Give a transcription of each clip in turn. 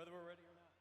whether we're ready or not.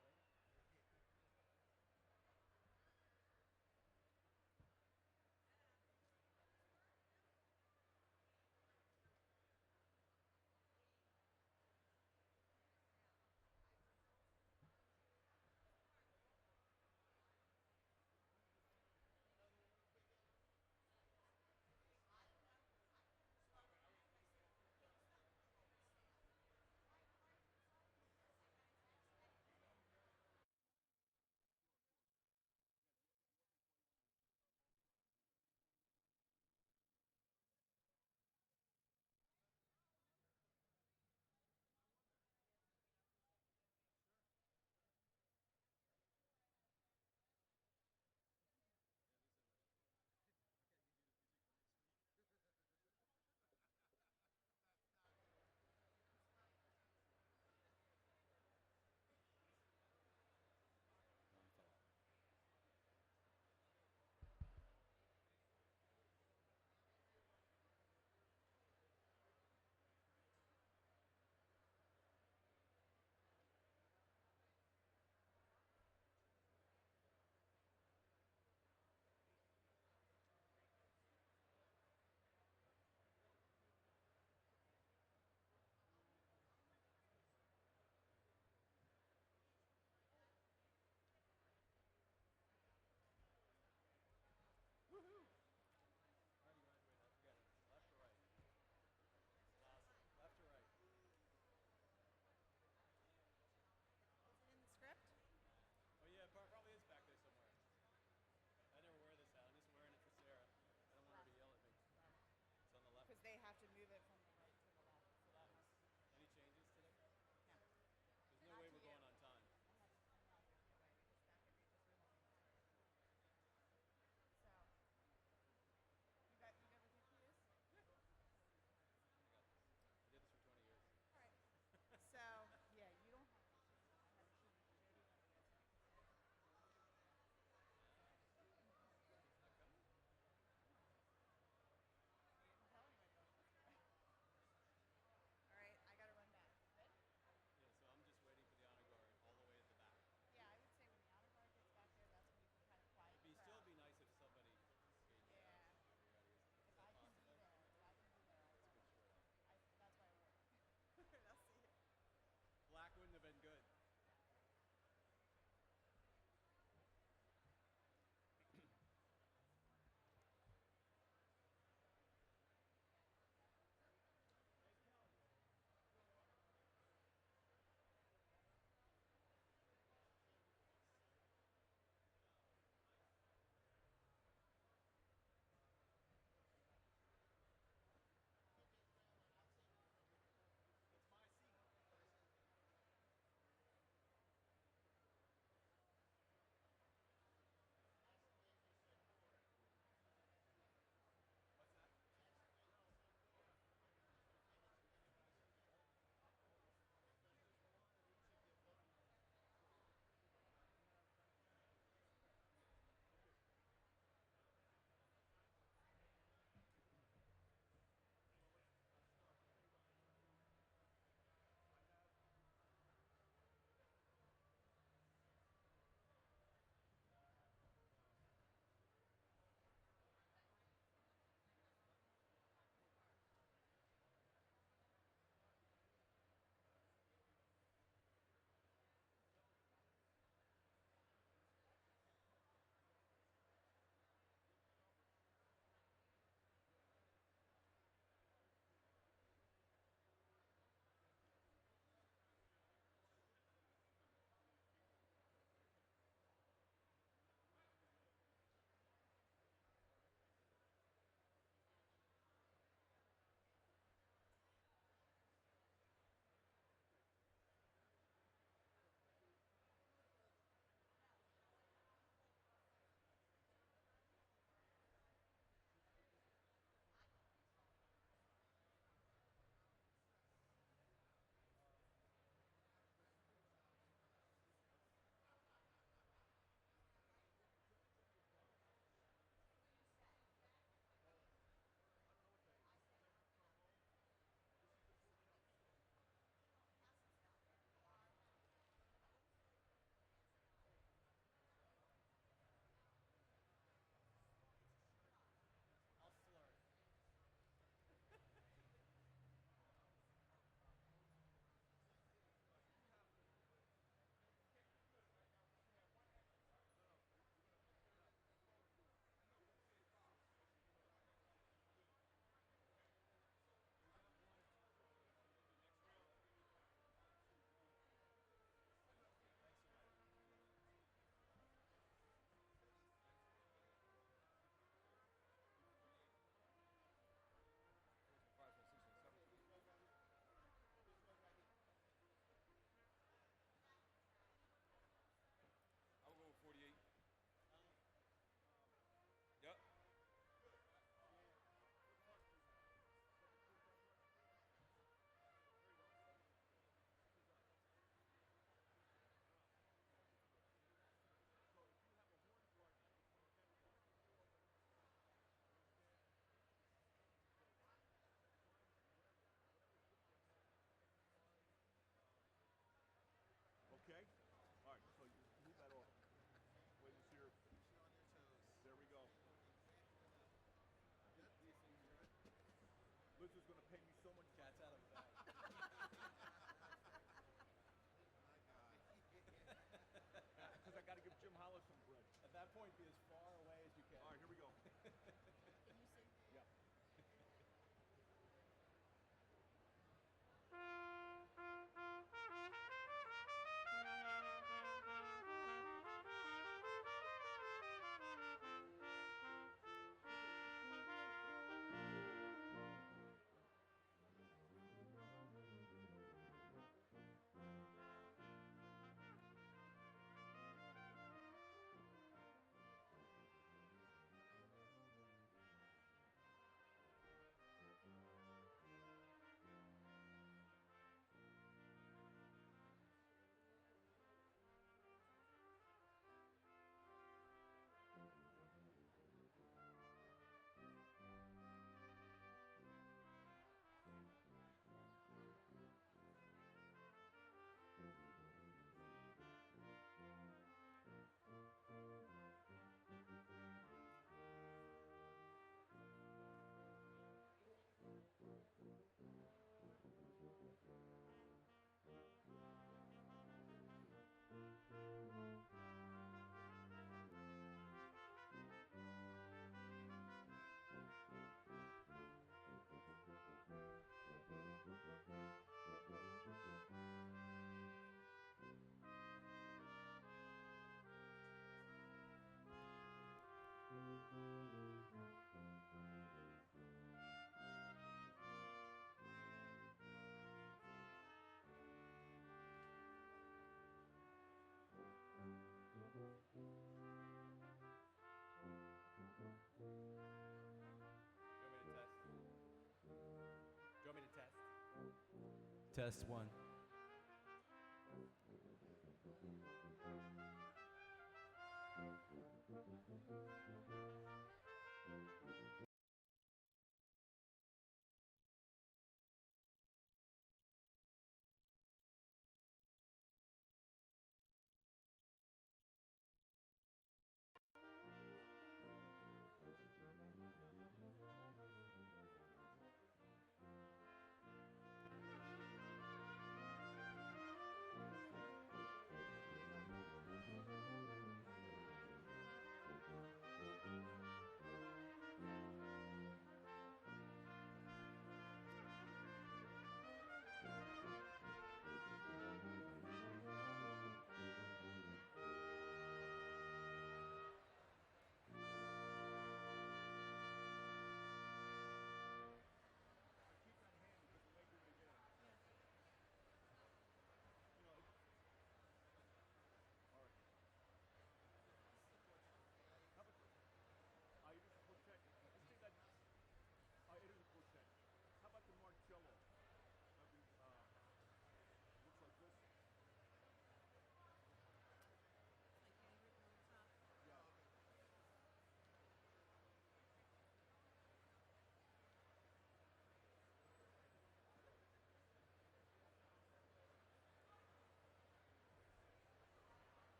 Test one.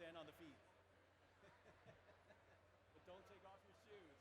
stand on the feet. But don't take off your shoes.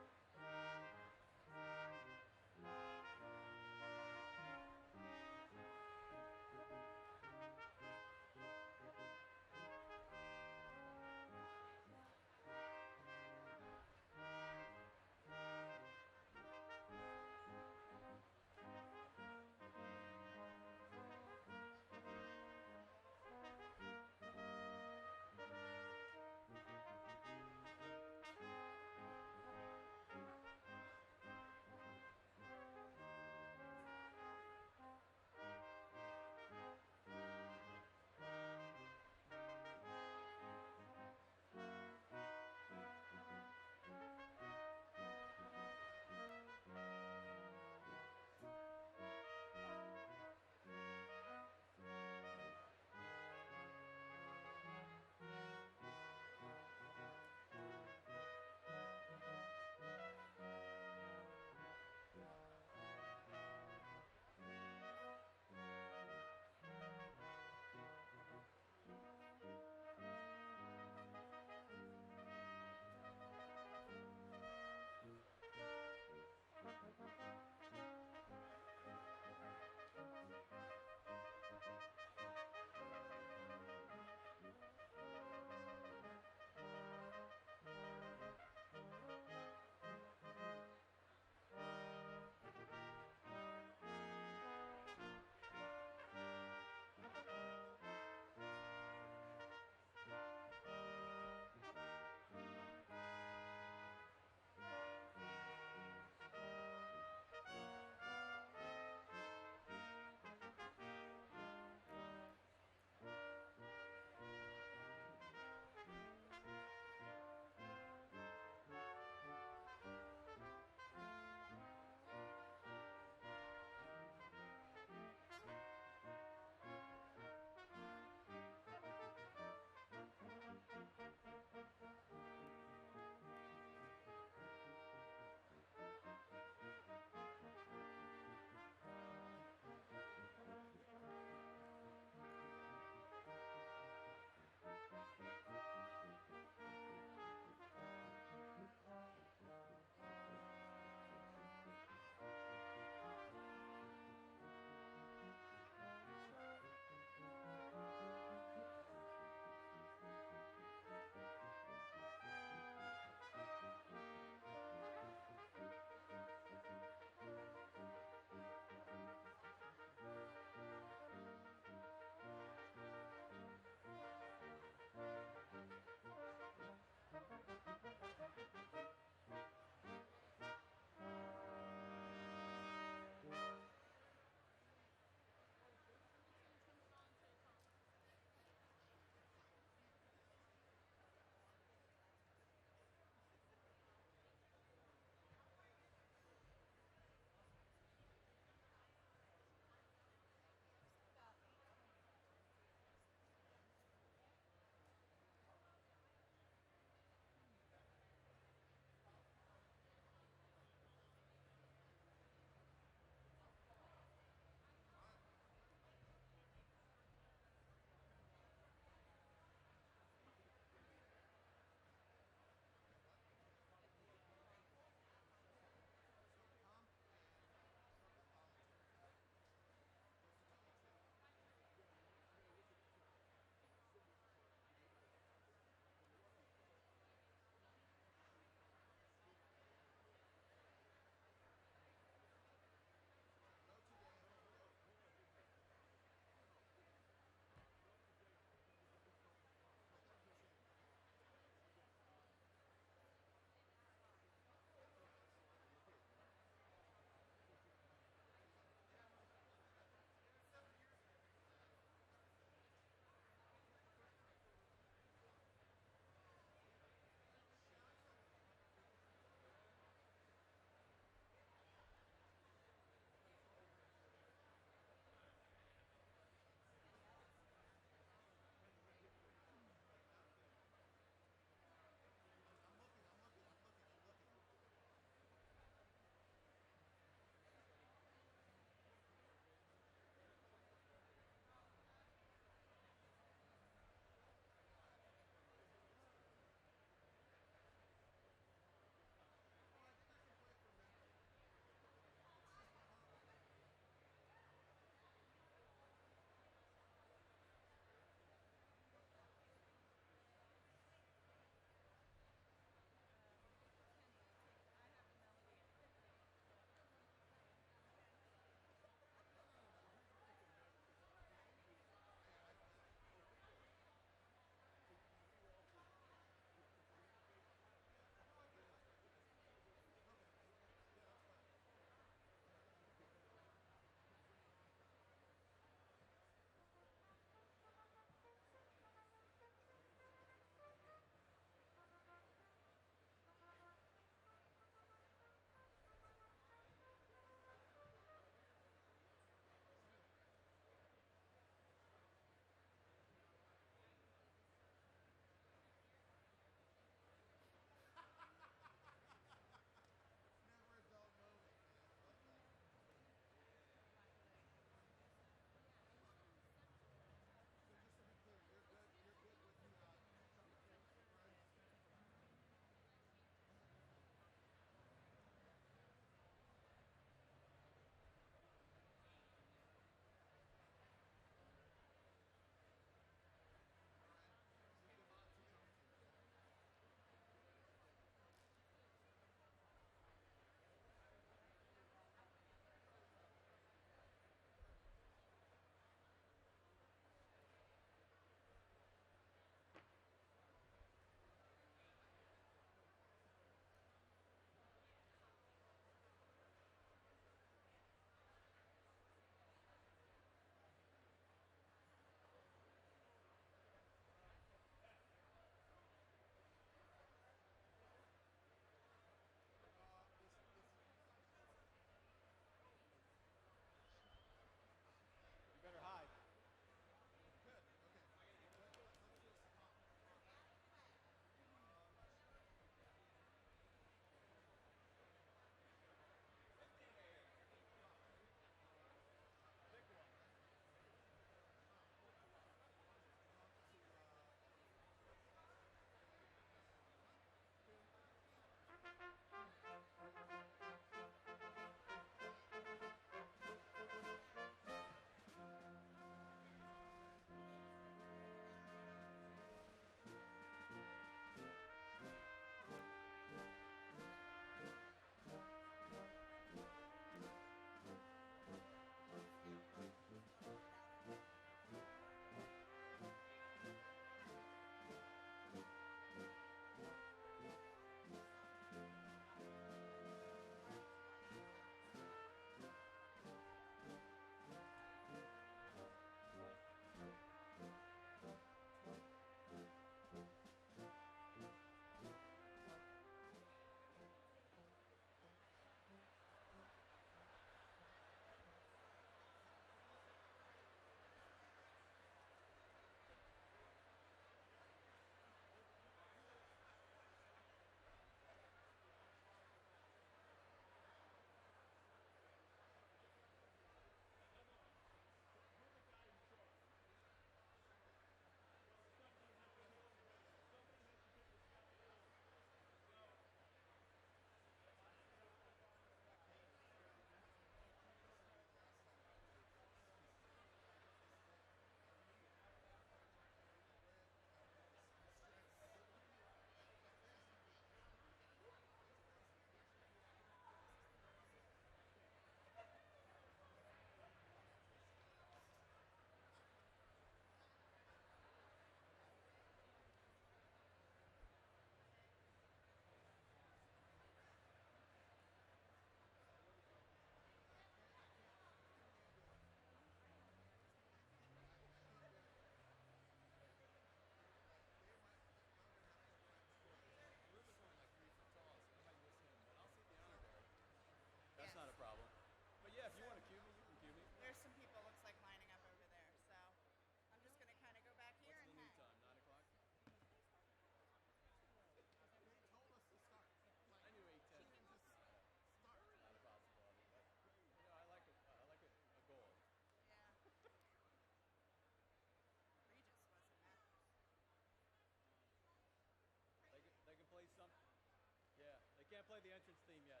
play the entrance theme yet.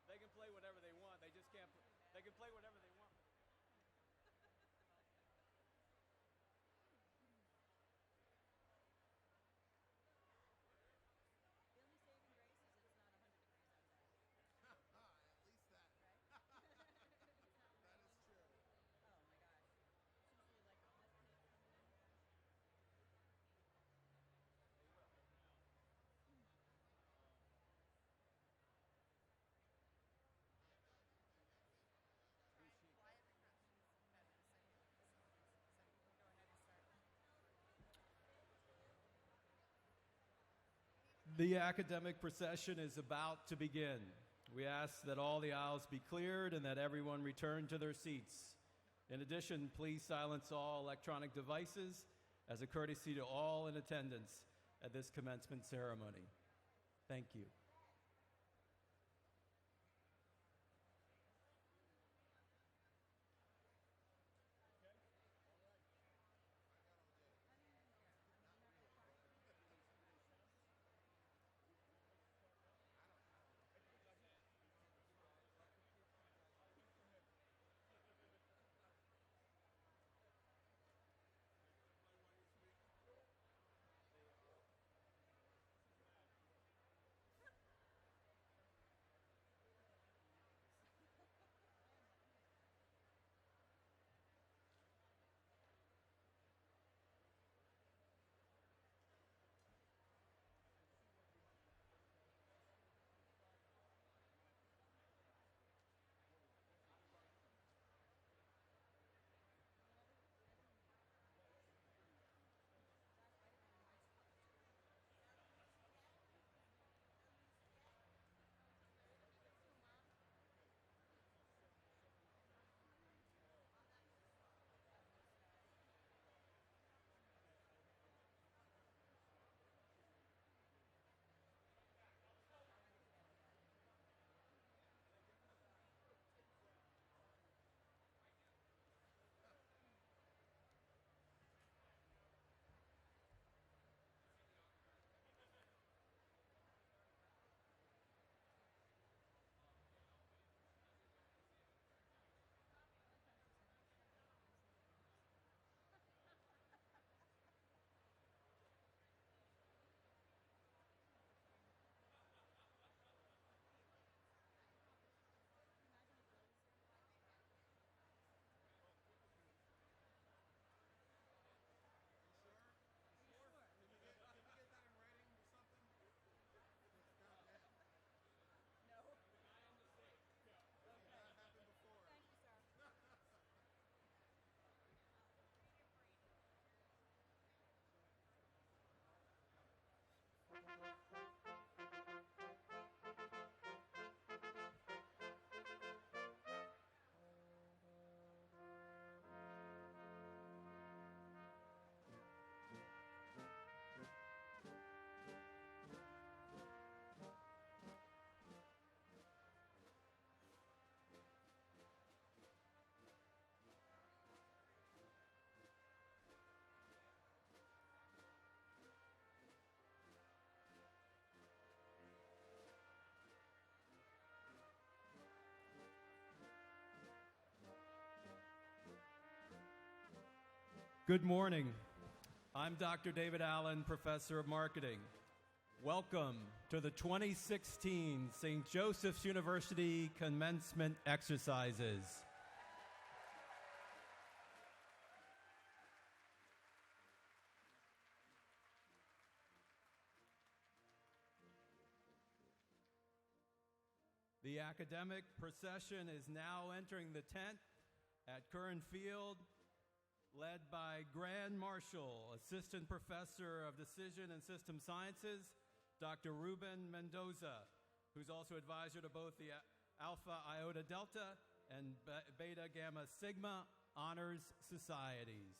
They can play whatever they want. They just can't. They can play whatever they want. The only saving grace is it's not 100 degrees outside. At least that. Right? That is true. Oh my gosh. It's usually like a mist coming in. Quiet because she's had to say it. So you can go ahead and start. The academic procession is about to begin. We ask that all the aisles be cleared and that everyone return to their seats. In addition, please silence all electronic devices as a courtesy to all in attendance at this commencement ceremony. Thank you. Good morning. I'm Dr. David Allen, Professor of Marketing. Welcome to the 2016 St. Joseph's University Commencement Exercises. The academic procession is now entering the tent at Curran Field, led by Grand Marshal, Assistant Professor of Decision and System Sciences, Dr. Ruben Mendoza, who's also advisor to both the Alpha Iota Delta and Beta Gamma Sigma Honors Societies.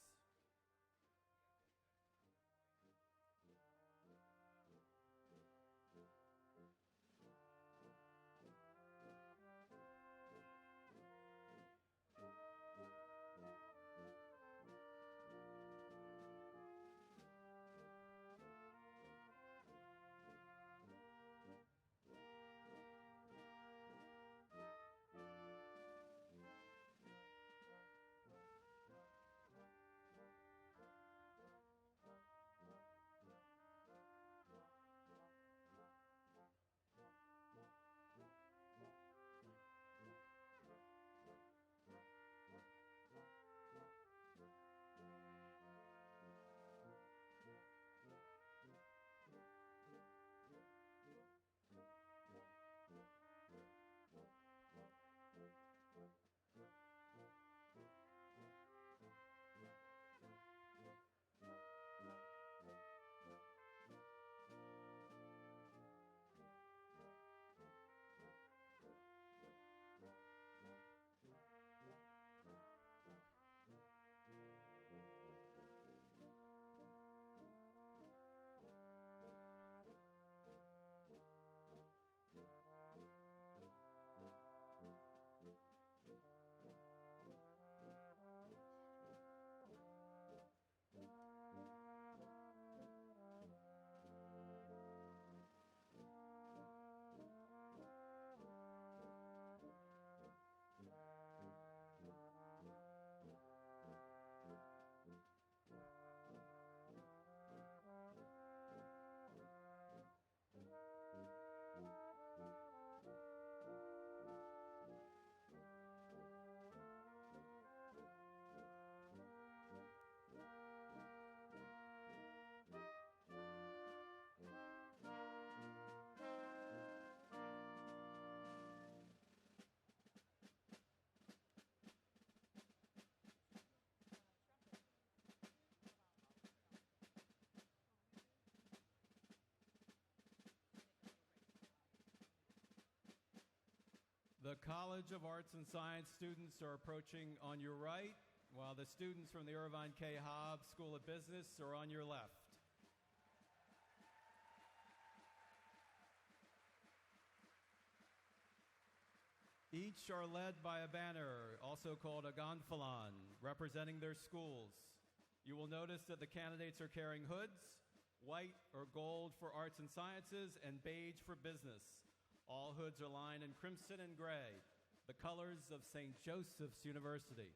The College of Arts and Science students are approaching on your right, while the students from the Irvine K. Hobbs School of Business are on your left. Each are led by a banner, also called a gonfalon, representing their schools. You will notice that the candidates are carrying hoods, white or gold for arts and sciences, and beige for business. All hoods are lined in crimson and gray, the colors of St. Joseph's University.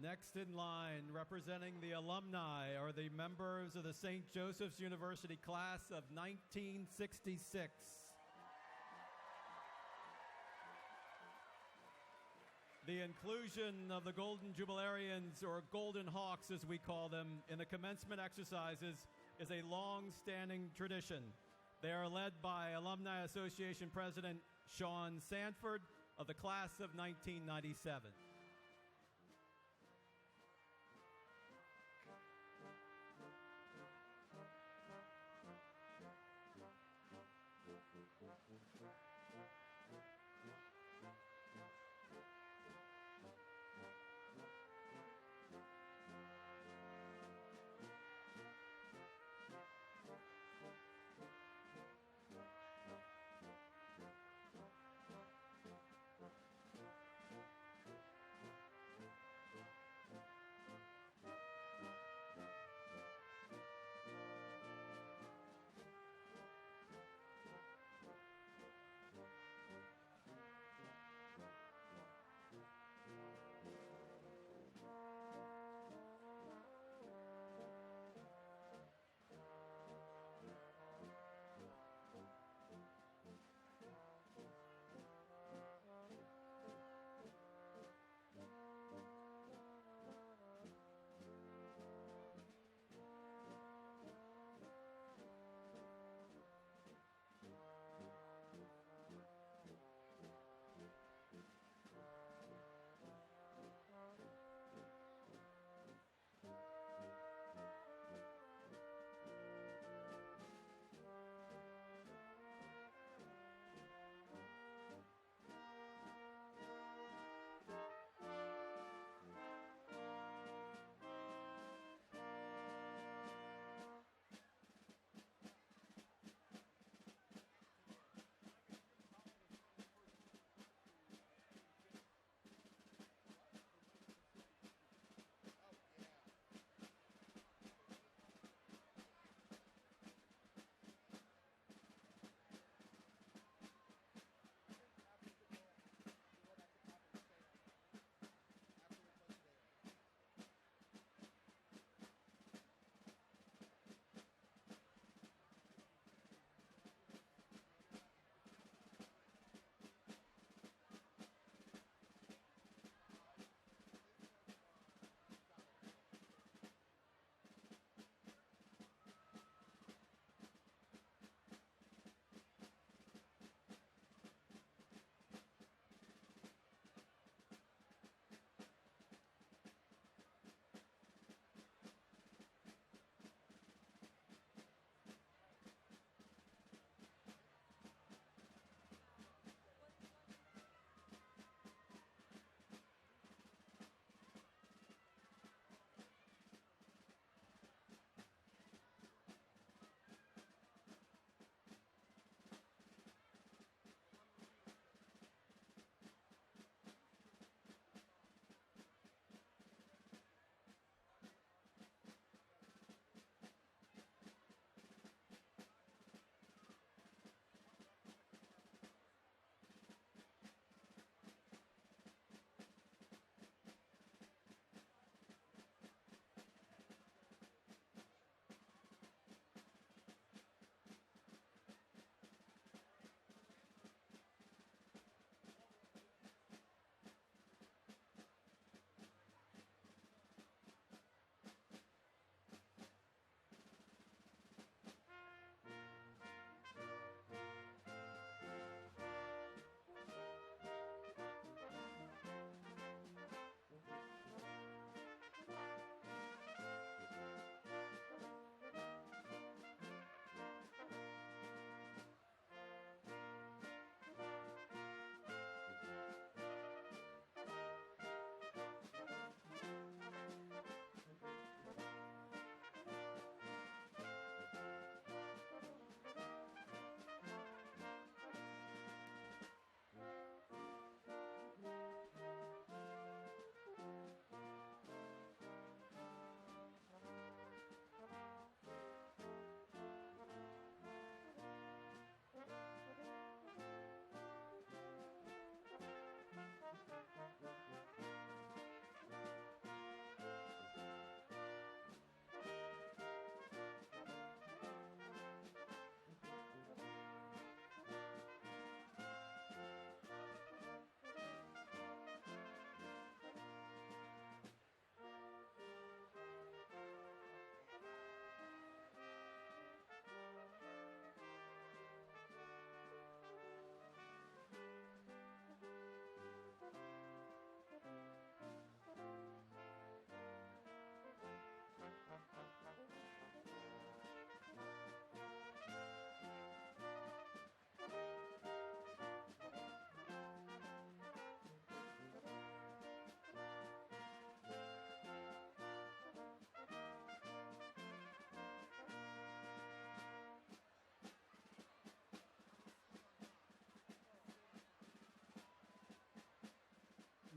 Next in line, representing the alumni, are the members of the St. Joseph's University class of 1966. The inclusion of the Golden Jubilarians, or Golden Hawks as we call them, in the commencement exercises is a long-standing tradition. They are led by Alumni Association President Sean Sanford of the class of 1997.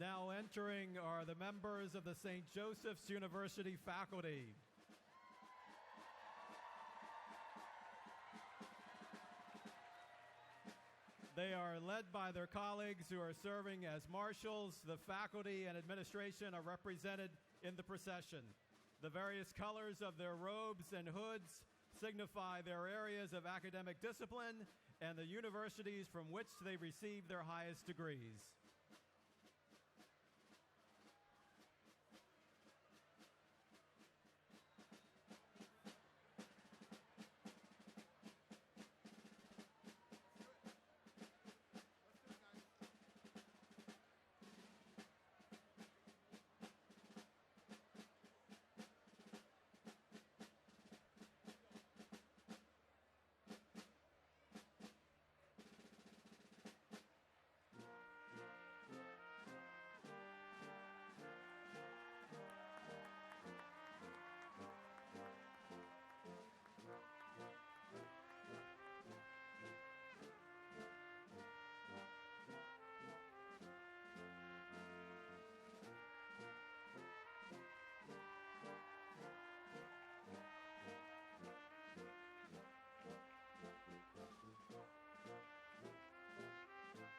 Now entering are the members of the St. Joseph's University faculty. They are led by their colleagues who are serving as marshals. The faculty and administration are represented in the procession. The various colors of their robes and hoods signify their areas of academic discipline and the universities from which they receive their highest degrees.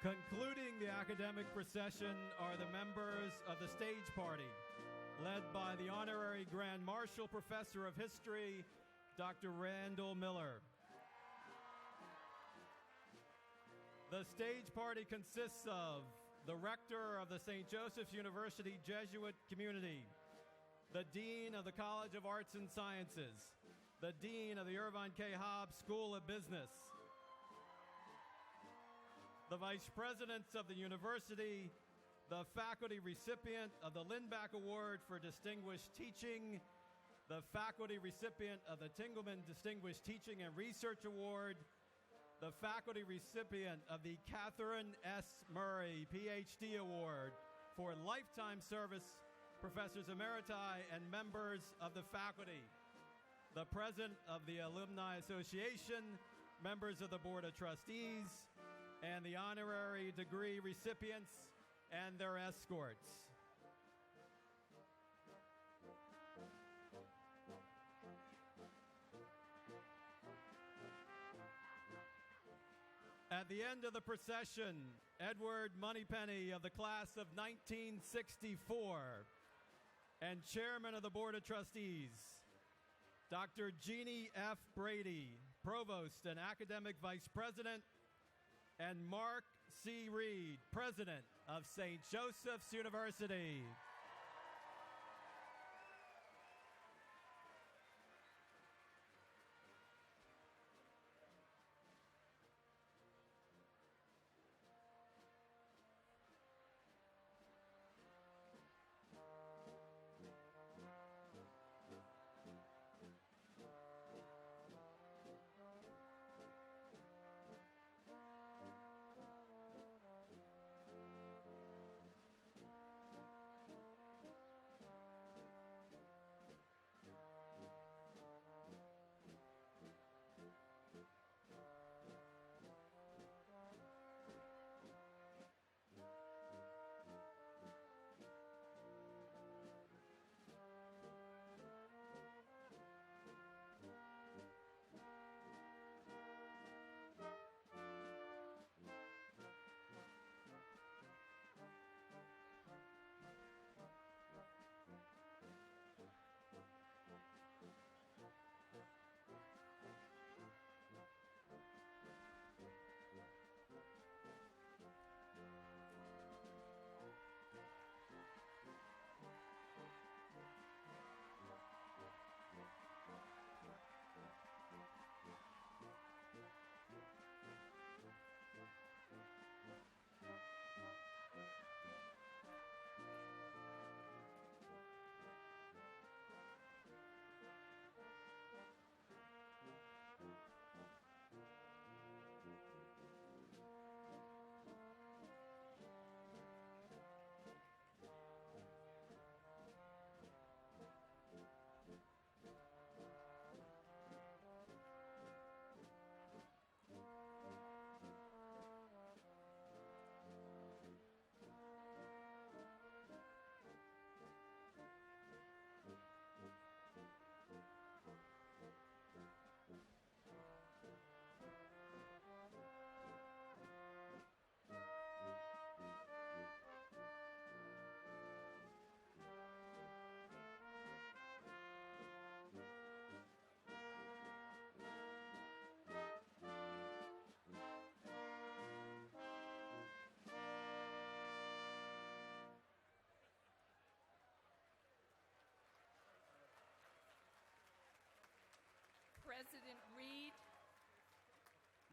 Concluding the academic procession are the members of the stage party, led by the Honorary Grand Marshal Professor of History, Dr. Randall Miller. The stage party consists of the Rector of the St. Joseph's University Jesuit Community, the Dean of the College of Arts and Sciences, the Dean of the Irvine K. Hobbs School of Business, the Vice Presidents of the University, the faculty recipient of the Lindback Award for Distinguished Teaching, the faculty recipient of the Tingelman Distinguished Teaching and Research Award, the faculty recipient of the Catherine S. Murray PhD Award for lifetime service, professors emeriti and members of the faculty, the president of the Alumni Association, members of the Board of Trustees, and the honorary degree recipients and their escorts. At the end of the procession, Edward Moneypenny of the class of 1964 and chairman of the Board of Trustees, Dr. Jeannie F. Brady, provost and academic vice president, and Mark C. Reed, president of St. Joseph's University.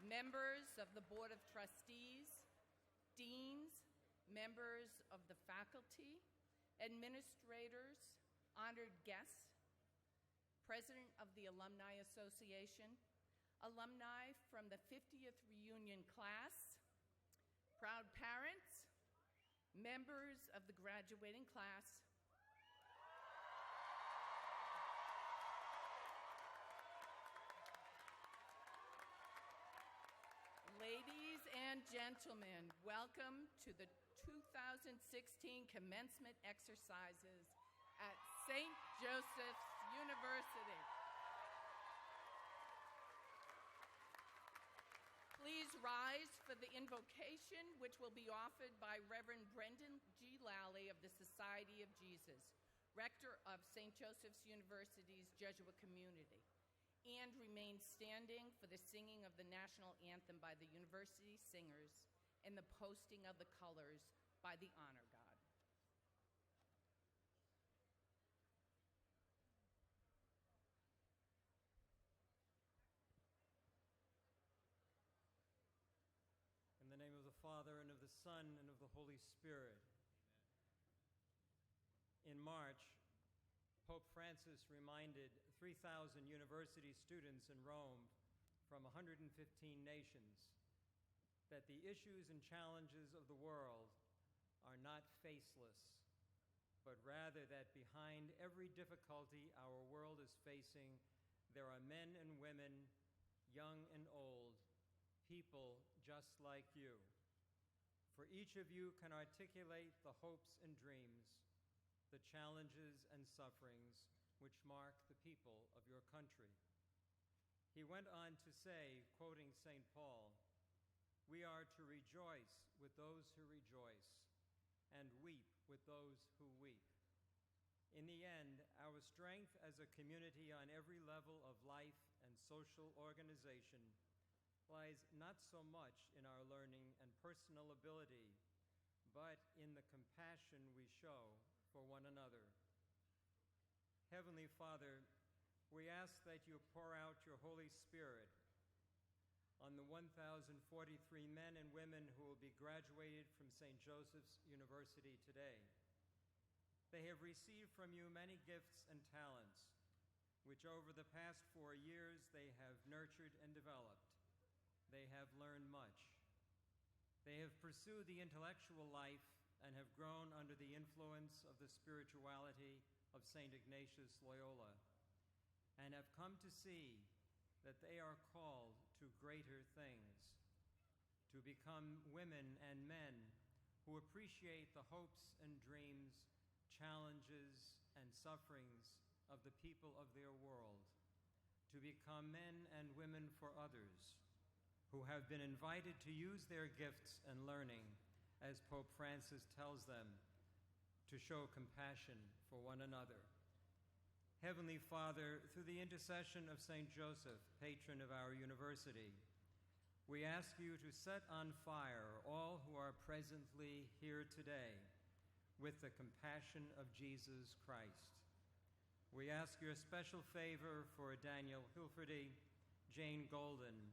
members of the Board of Trustees, deans, members of the faculty, administrators, honored guests, President of the Alumni Association, alumni from the 50th reunion class, proud parents, members of the graduating class, ladies and gentlemen, welcome to the 2016 commencement exercises at St. Joseph's University. Please rise for the invocation, which will be offered by Reverend Brendan G. Lally of the Society of Jesus, Rector of St. Joseph's University's Jesuit community, and remain standing for the singing of the national anthem by the university singers and the posting of the colors by the honor guard. In the name of the Father, and of the Son, and of the Holy Spirit. Amen. In March, Pope Francis reminded 3,000 university students in Rome from 115 nations that the issues and challenges of the world are not faceless, but rather that behind every difficulty our world is facing, there are men and women, young and old, people just like you. For each of you can articulate the hopes and dreams, the challenges and sufferings which mark the people of your country. He went on to say, quoting St. Paul, "We are to rejoice with those who rejoice and weep with those who weep." In the end, our strength as a community on every level of life and social organization lies not so much in our learning and personal ability, but in the compassion we show for one another. Heavenly Father, we ask that you pour out your Holy Spirit on the 1,043 men and women who will be graduated from St. Joseph's University today. They have received from you many gifts and talents, which over the past 4 years they have nurtured and developed. They have learned much. They have pursued the intellectual life and have grown under the influence of the spirituality of St. Ignatius Loyola, and have come to see that they are called to greater things, to become women and men who appreciate the hopes and dreams, challenges and sufferings of the people of their world, to become men and women for others, who have been invited to use their gifts and learning, as Pope Francis tells them, to show compassion for one another. Heavenly Father, through the intercession of St. Joseph, patron of our university, we ask you to set on fire all who are presently here today with the compassion of Jesus Christ. We ask your special favor for Daniel Hilferty, Jane Golden,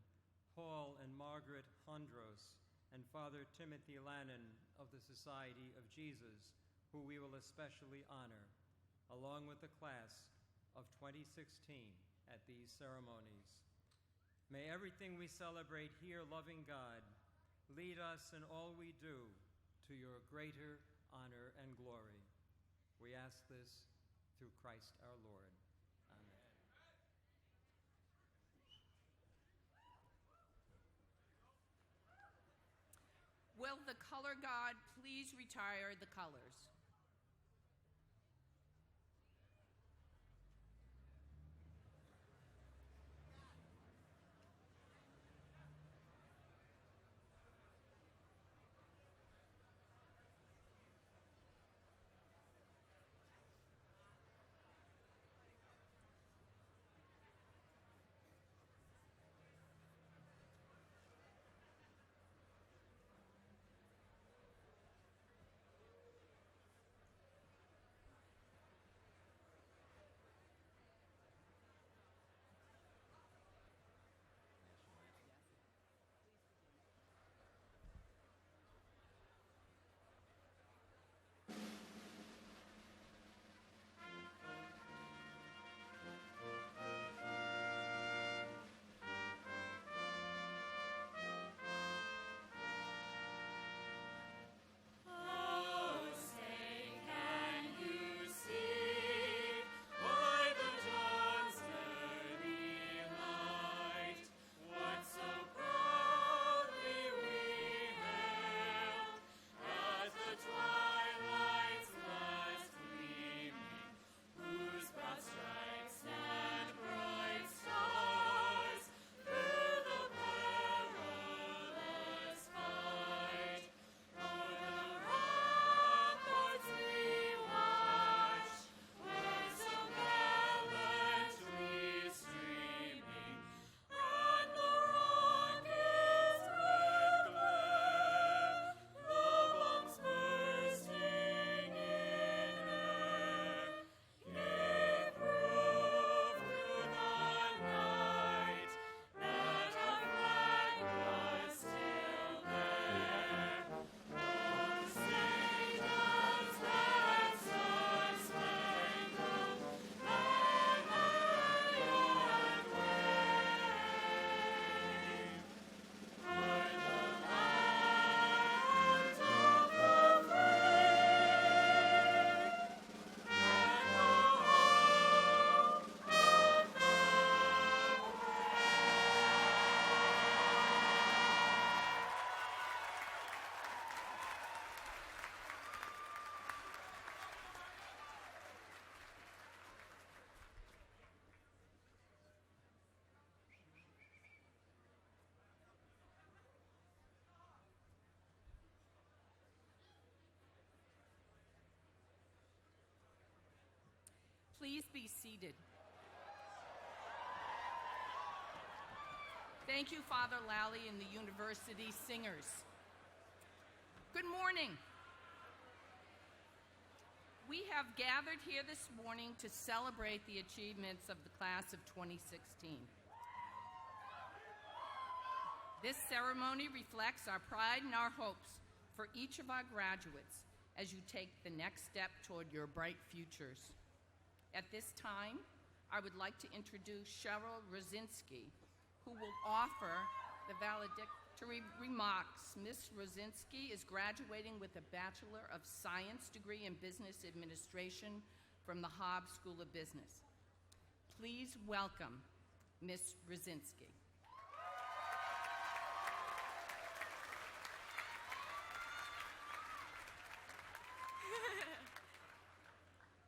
Paul and Margaret Hondros, and Father Timothy Lannon of the Society of Jesus, who we will especially honor, along with the class of 2016 at these ceremonies. May everything we celebrate here, loving God, lead us in all we do to your greater honor and glory. We ask this through Christ our Lord. Amen. Will the color god please retire the colors? Please be seated. Thank you, Father Lally and the University Singers. Good morning. We have gathered here this morning to celebrate the achievements of the class of 2016. This ceremony reflects our pride and our hopes for each of our graduates as you take the next step toward your bright futures. At this time, I would like to introduce Cheryl Rosinski, who will offer the valedictory remarks. Ms. Rosinski is graduating with a Bachelor of Science degree in Business Administration from the Hobbs School of Business. Please welcome Ms. Rosinski.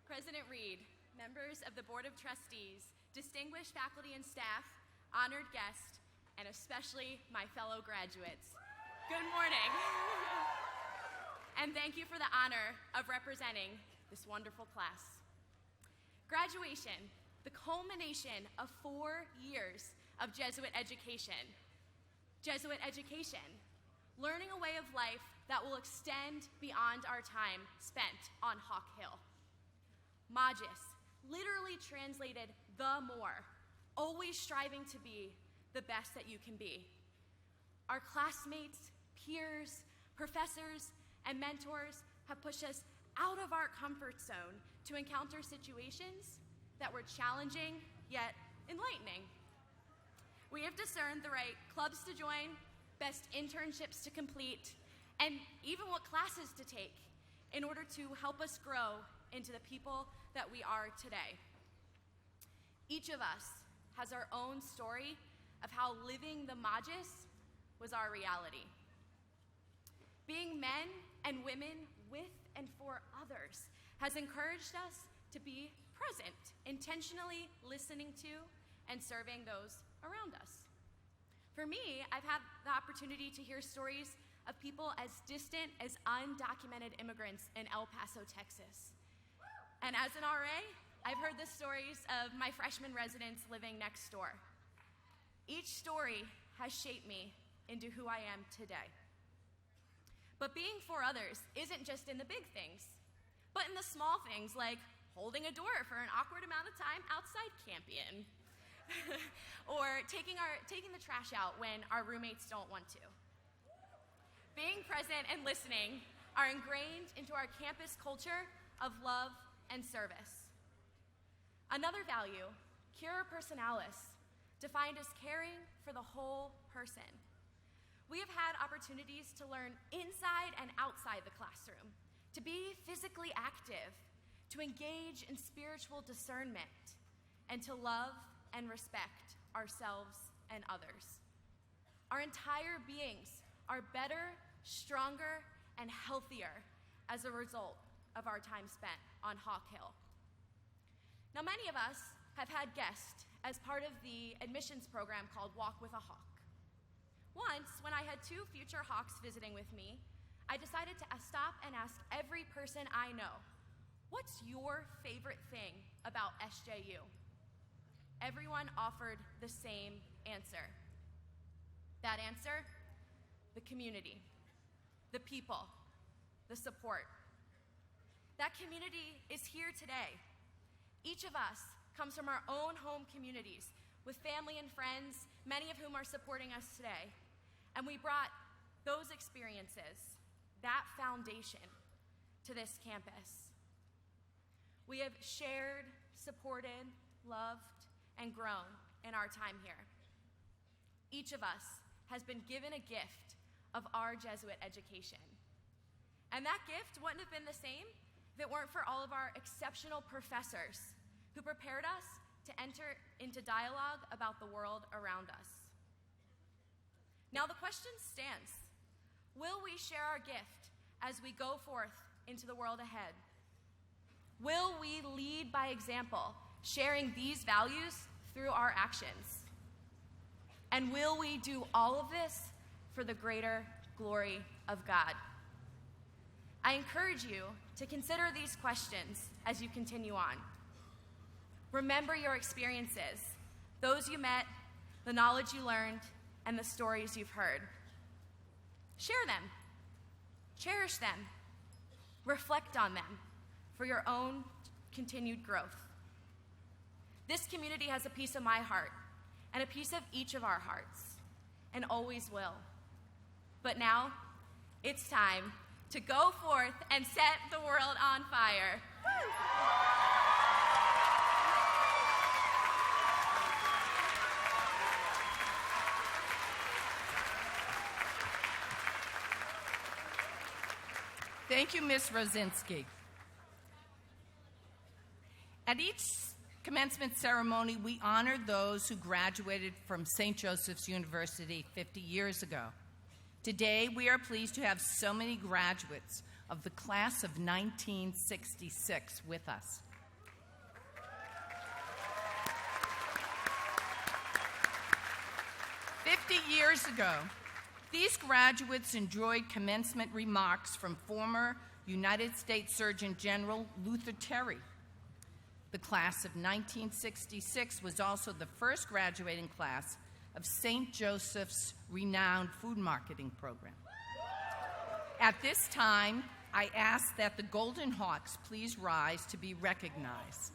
President Reed, members of the Board of Trustees, distinguished faculty and staff, honored guests, and especially my fellow graduates. Good morning. And thank you for the honor of representing this wonderful class. Graduation, the culmination of 4 years of Jesuit education. Jesuit education, learning a way of life that will extend beyond our time spent on Hawk Hill. Magis, literally translated the more, always striving to be the best that you can be. Our classmates, peers, professors, and mentors have pushed us out of our comfort zone to encounter situations that were challenging yet enlightening. We have discerned the right clubs to join, best internships to complete, and even what classes to take in order to help us grow into the people that we are today. Each of us has our own story of how living the Magis was our reality. Being men and women with and for others has encouraged us to be present, intentionally listening to and serving those around us. For me, I've had the opportunity to hear stories of people as distant as undocumented immigrants in El Paso, Texas. And as an RA, I've heard the stories of my freshman residents living next door. Each story has shaped me into who I am today. But being for others isn't just in the big things, but in the small things like holding a door for an awkward amount of time outside Campion, or taking the trash out when our roommates don't want to. Being present and listening are ingrained into our campus culture of love and service. Another value, cura personalis, defined as caring for the whole person. We have had opportunities to learn inside and outside the classroom, to be physically active, to engage in spiritual discernment, and to love and respect ourselves and others. Our entire beings are better, stronger, and healthier as a result of our time spent on Hawk Hill. Now, many of us have had guests as part of the admissions program called Walk with a Hawk. Once, when I had 2 future Hawks visiting with me, I decided to stop and ask every person I know, what's your favorite thing about SJU? Everyone offered the same answer. That answer, the community, the people, the support. That community is here today. Each of us comes from our own home communities with family and friends, many of whom are supporting us today. And we brought those experiences, that foundation, to this campus. We have shared, supported, loved, and grown in our time here. Each of us has been given a gift of our Jesuit education. And that gift wouldn't have been the same if it weren't for all of our exceptional professors who prepared us to enter into dialogue about the world around us. Now the question stands, will we share our gift as we go forth into the world ahead? Will we lead by example, sharing these values through our actions? And will we do all of this for the greater glory of God? I encourage you to consider these questions as you continue on. Remember your experiences, those you met, the knowledge you learned, and the stories you've heard. Share them. Cherish them. Reflect on them for your own continued growth. This community has a piece of my heart and a piece of each of our hearts, and always will. But now, it's time to go forth and set the world on fire. Woo! Thank you, Ms. Rosinski. At each commencement ceremony, we honor those who graduated from St. Joseph's University 50 years ago. Today, we are pleased to have so many graduates of the class of 1966 with us. Years ago, these graduates enjoyed commencement remarks from former United States Surgeon General Luther Terry. The class of 1966 was also the first graduating class of St. Joseph's renowned food marketing program. At this time, I ask that the Golden Hawks please rise to be recognized.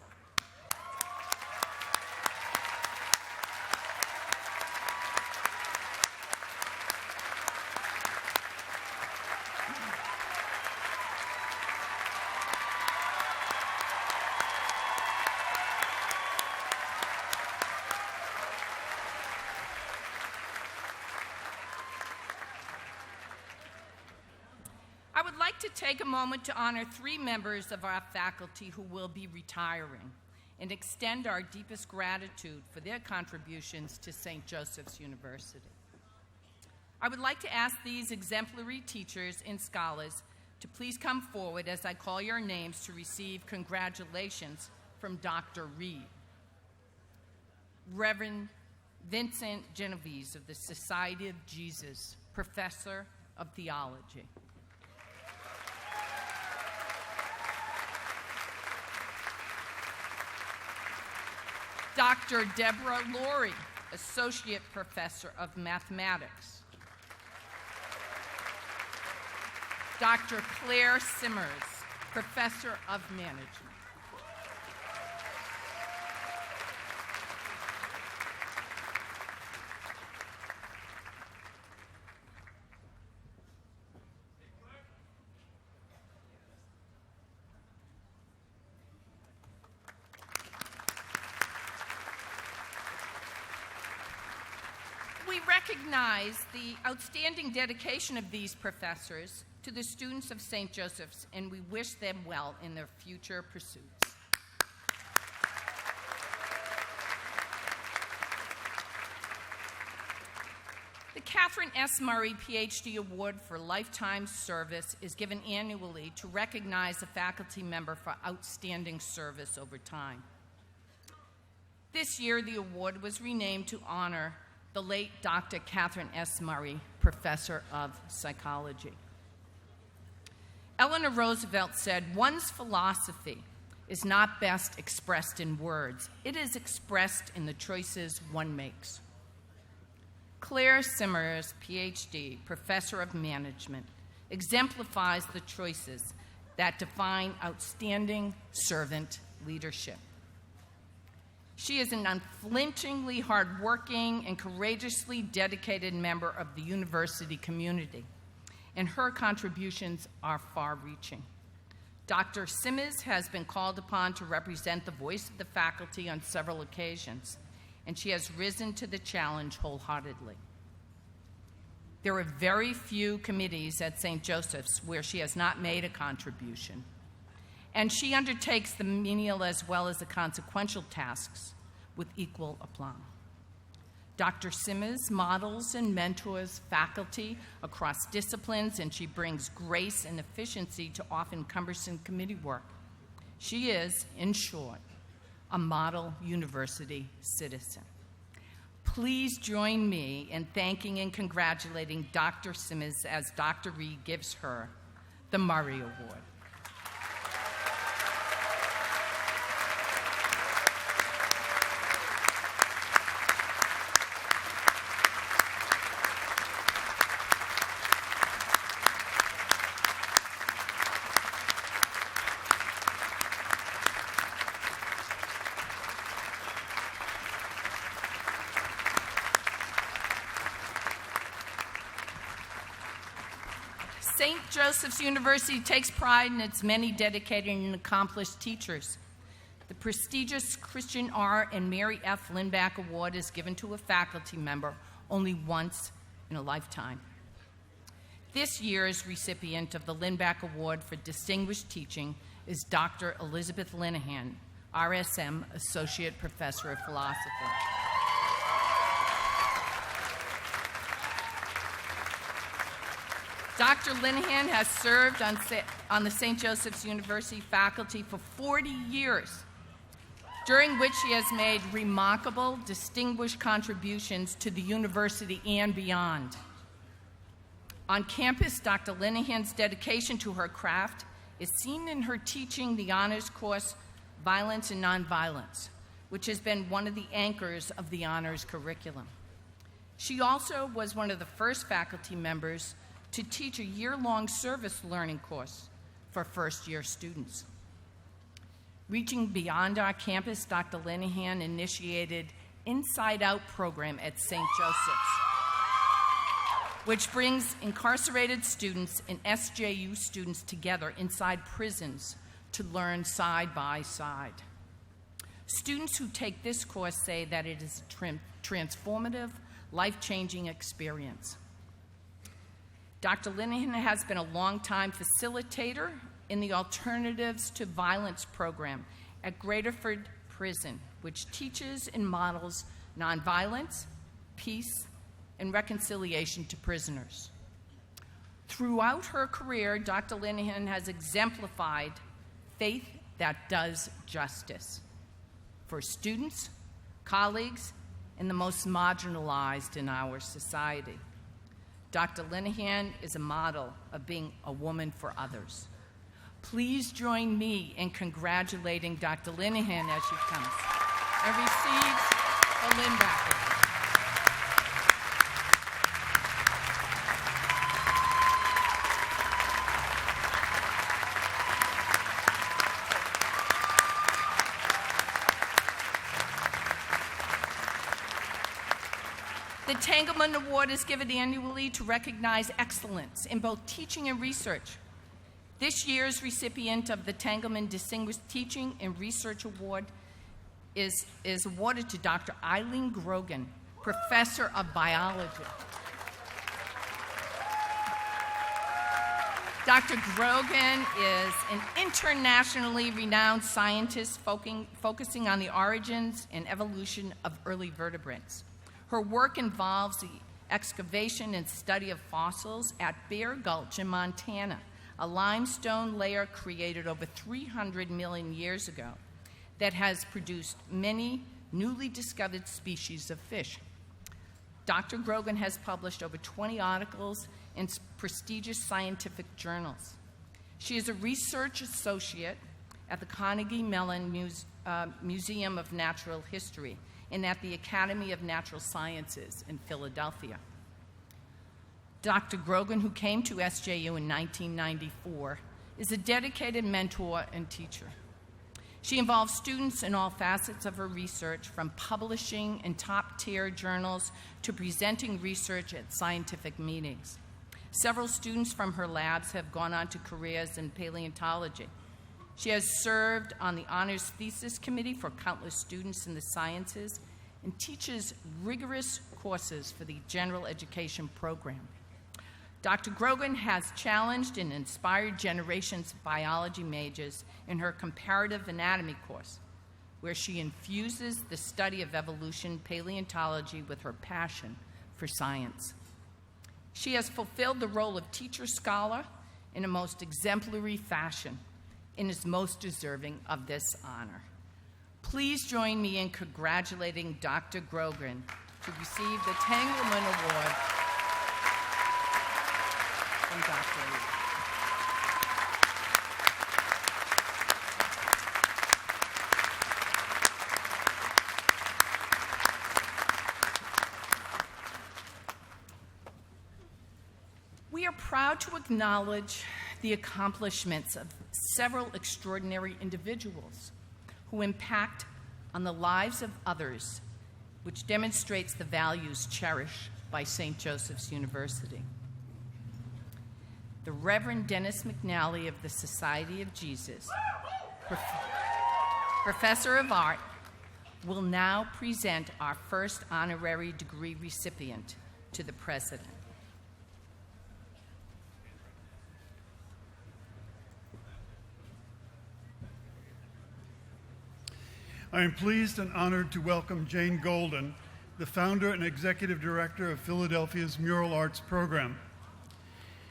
I would like to take a moment to honor 3 members of our faculty who will be retiring and extend our deepest gratitude for their contributions to St. Joseph's University. I would like to ask these exemplary teachers and scholars to please come forward as I call your names to receive congratulations from Dr. Reed. Reverend Vincent Genovese of the Society of Jesus, Professor of Theology. Dr. Deborah Laurie, Associate Professor of Mathematics. Dr. Claire Simmers, Professor of Management. We recognize the outstanding dedication of these professors to the students of St. Joseph's, and we wish them well in their future pursuits. The Catherine S. Murray PhD Award for Lifetime Service is given annually to recognize a faculty member for outstanding service over time. This year, the award was renamed to honor the late Dr. Catherine S. Murray, Professor of Psychology. Eleanor Roosevelt said, "One's philosophy is not best expressed in words. It is expressed in the choices one makes." Claire Simmers, PhD, Professor of Management, exemplifies the choices that define outstanding servant leadership. She is an unflinchingly hardworking and courageously dedicated member of the university community, and her contributions are far-reaching. Dr. Simmons has been called upon to represent the voice of the faculty on several occasions, and she has risen to the challenge wholeheartedly. There are very few committees at St. Joseph's where she has not made a contribution, and she undertakes the menial as well as the consequential tasks with equal aplomb. Dr. Simmons models and mentors faculty across disciplines, and she brings grace and efficiency to often cumbersome committee work. She is, in short, a model university citizen. Please join me in thanking and congratulating Dr. Simmons as Dr. Reed gives her the Murray Award. St. Joseph's University takes pride in its many dedicated and accomplished teachers. The prestigious Christian R. and Mary F. Lindback Award is given to a faculty member only once in a lifetime. This year's recipient of the Lindback Award for Distinguished Teaching is Dr. Elizabeth Linehan, RSM Associate Professor of Philosophy. Dr. Linehan has served on the St. Joseph's University faculty for 40 years, during which she has made remarkable, distinguished contributions to the university and beyond. On campus, Dr. Linehan's dedication to her craft is seen in her teaching the honors course, Violence and Nonviolence, which has been one of the anchors of the honors curriculum. She also was one of the first faculty members to teach a year-long service learning course for first-year students. Reaching beyond our campus, Dr. Linehan initiated Inside Out program at St. Joseph's, which brings incarcerated students and SJU students together inside prisons to learn side by side. Students who take this course say that it is a transformative, life-changing experience. Dr. Linehan has been a longtime facilitator in the Alternatives to Violence program at Graterford Prison, which teaches and models nonviolence, peace, and reconciliation to prisoners. Throughout her career, Dr. Linehan has exemplified faith that does justice for students, colleagues, and the most marginalized in our society. Dr. Linehan is a model of being a woman for others. Please join me in congratulating Dr. Linehan as she comes and receives the Lindback Award. The Tangleman Award is given annually to recognize excellence in both teaching and research. This year's recipient of the Tangleman Distinguished Teaching and Research Award is awarded to Dr. Eileen Grogan, Professor of Biology. Dr. Grogan is an internationally renowned scientist focusing on the origins and evolution of early vertebrates. Her work involves the excavation and study of fossils at Bear Gulch in Montana, a limestone layer created over 300 million years ago that has produced many newly discovered species of fish. Dr. Grogan has published over 20 articles in prestigious scientific journals. She is a research associate at the Carnegie Mellon Museum of Natural History and at the Academy of Natural Sciences in Philadelphia. Dr. Grogan, who came to SJU in 1994, is a dedicated mentor and teacher. She involves students in all facets of her research, from publishing in top-tier journals to presenting research at scientific meetings. Several students from her labs have gone on to careers in paleontology. She has served on the Honors Thesis Committee for countless students in the sciences and teaches rigorous courses for the general education program. Dr. Grogan has challenged and inspired generations of biology majors in her comparative anatomy course, where she infuses the study of evolution paleontology with her passion for science. She has fulfilled the role of teacher-scholar in a most exemplary fashion and is most deserving of this honor. Please join me in congratulating Dr. Grogan to receive the Tangleman Award from Dr. Reed. We are proud to acknowledge the accomplishments of several extraordinary individuals who impact on the lives of others, which demonstrates the values cherished by St. Joseph's University. The Reverend Dennis McNally of the Society of Jesus, Professor of Art, will now present our first honorary degree recipient to the President. I am pleased and honored to welcome Jane Golden, the founder and executive director of Philadelphia's Mural Arts program.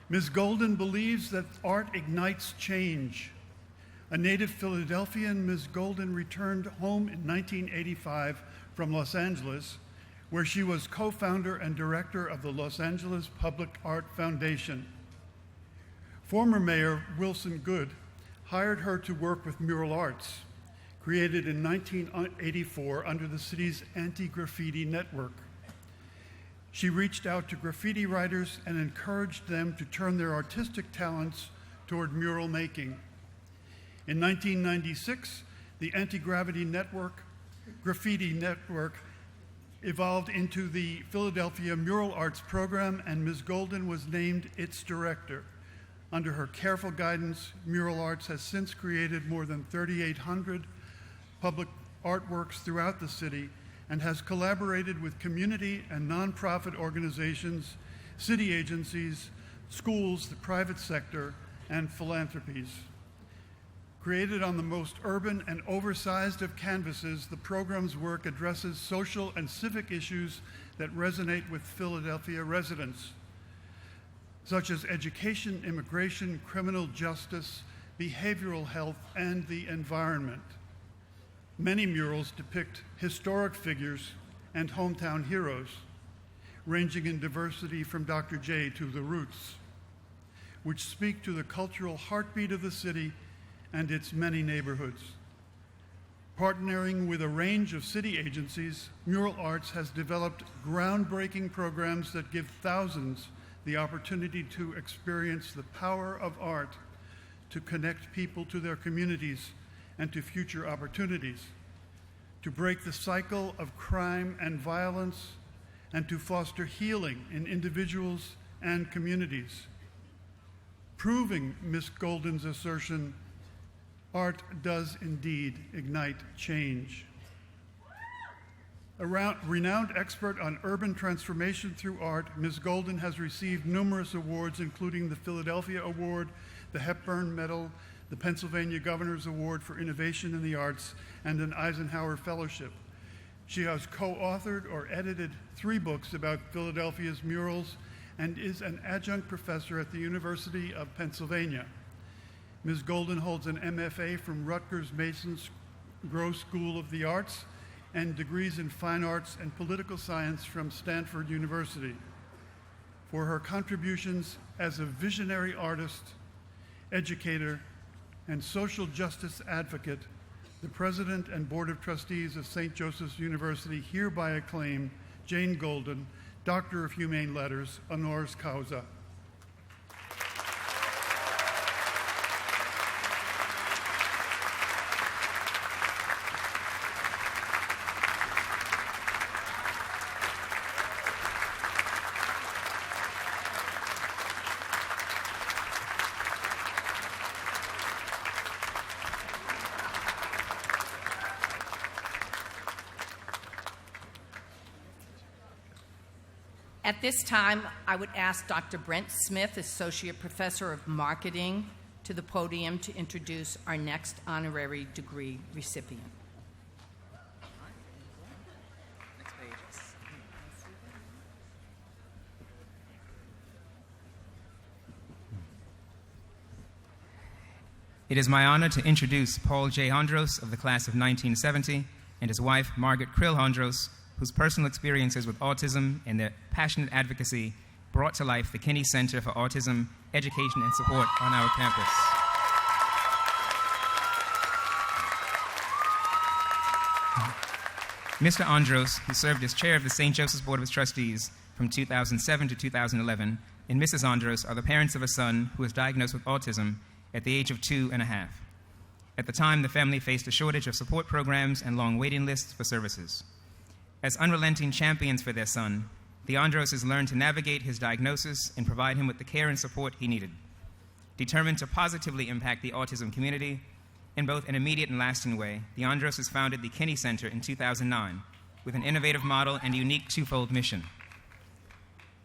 Ms. Golden believes that art ignites change. A native Philadelphian, Ms. Golden returned home in 1985 from Los Angeles, where she was co-founder and director of the Los Angeles Public Art Foundation. Former Mayor Wilson Goode hired her to work with Mural Arts, created in 1984 under the city's anti-graffiti network. She reached out to graffiti writers and encouraged them to turn their artistic talents toward mural making. In 1996, the anti-graffiti graffiti network evolved into the Philadelphia Mural Arts program, and Ms. Golden was named its director. Under her careful guidance, Mural Arts has since created more than 3,800 public artworks throughout the city and has collaborated with community and nonprofit organizations, city agencies, schools, the private sector, and philanthropies. Created on the most urban and oversized of canvases, the program's work addresses social and civic issues that resonate with Philadelphia residents, such as education, immigration, criminal justice, behavioral health, and the environment. Many murals depict historic figures and hometown heroes, ranging in diversity from Dr. J to The Roots, which speak to the cultural heartbeat of the city and its many neighborhoods. Partnering with a range of city agencies, Mural Arts has developed groundbreaking programs that give thousands the opportunity to experience the power of art to connect people to their communities and to future opportunities, to break the cycle of crime and violence, and to foster healing in individuals and communities. Proving Ms. Golden's assertion, art does indeed ignite change. A renowned expert on urban transformation through art, Ms. Golden has received numerous awards, including the Philadelphia Award, the Hepburn Medal, the Pennsylvania Governor's Award for Innovation in the Arts, and an Eisenhower Fellowship. She has co-authored or edited 3 books about Philadelphia's murals and is an adjunct professor at the University of Pennsylvania. Ms. Golden holds an MFA from Rutgers-Mason's Gross School of the Arts and degrees in fine arts and political science from Stanford University. For her contributions as a visionary artist, educator, and social justice advocate, the President and Board of Trustees of St. Joseph's University hereby acclaim Jane Golden, Doctor of Humane Letters, honoris causa. At this time, I would ask Dr. Brent Smith, Associate Professor of Marketing, to the podium to introduce our next honorary degree recipient. It is my honor to introduce Paul J. Hondros of the class of 1970 and his wife, Margaret Krill Hondros, whose personal experiences with autism and their passionate advocacy brought to life the Kinney Center for Autism, Education, and Support on our campus. Mr. Hondros, who served as chair of the St. Joseph's Board of Trustees from 2007 to 2011, and Mrs. Hondros are the parents of a son who was diagnosed with autism at the age of 2.5. At the time, the family faced a shortage of support programs and long waiting lists for services. As unrelenting champions for their son, the Hondroses learned to navigate his diagnosis and provide him with the care and support he needed. Determined to positively impact the autism community in both an immediate and lasting way, the Androses founded the Kinney Center in 2009 with an innovative model and unique twofold mission: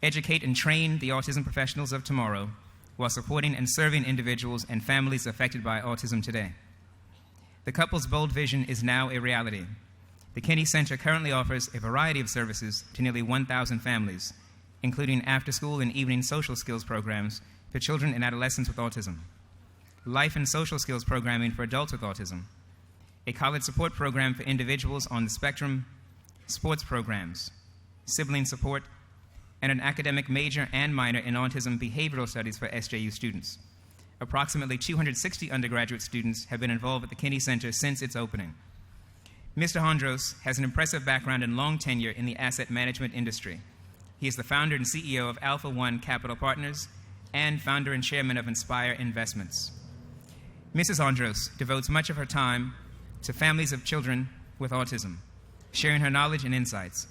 educate and train the autism professionals of tomorrow while supporting and serving individuals and families affected by autism today. The couple's bold vision is now a reality. The Kinney Center currently offers a variety of services to nearly 1,000 families, including after-school and evening social skills programs for children and adolescents with autism, life and social skills programming for adults with autism, a college support program for individuals on the spectrum, sports programs, sibling support, and an academic major and minor in autism behavioral studies for SJU students. Approximately 260 undergraduate students have been involved with the Kinney Center since its opening. Mr. Hondros has an impressive background and long tenure in the asset management industry. He is the founder and CEO of Alpha One Capital Partners and founder and chairman of Inspire Investments. Mrs. Hondros devotes much of her time to families of children with autism, sharing her knowledge and insights.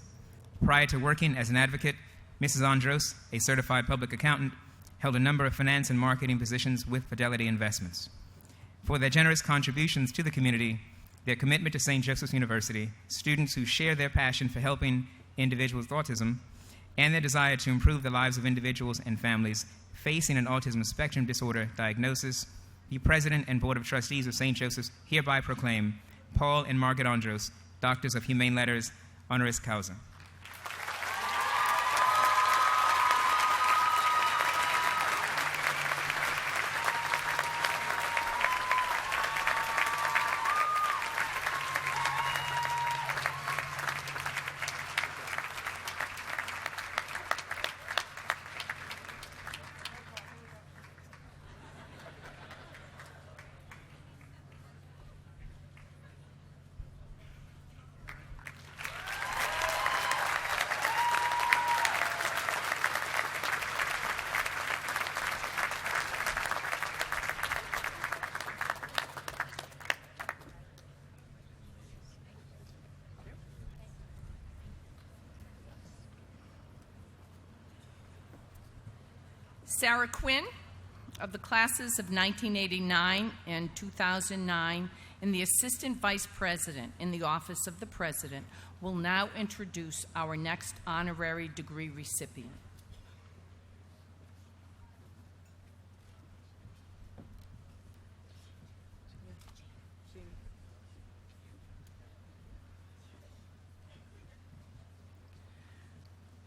Prior to working as an advocate, Mrs. Andros, a certified public accountant, held a number of finance and marketing positions with Fidelity Investments. For their generous contributions to the community, their commitment to St. Joseph's University, students who share their passion for helping individuals with autism, and their desire to improve the lives of individuals and families facing an autism spectrum disorder diagnosis, the President and Board of Trustees of St. Joseph's hereby proclaim Paul and Margaret Andros, Doctors of Humane Letters, honoris causa. Sarah Quinn, of the classes of 1989 and 2009, and the Assistant Vice President in the Office of the President, will now introduce our next honorary degree recipient.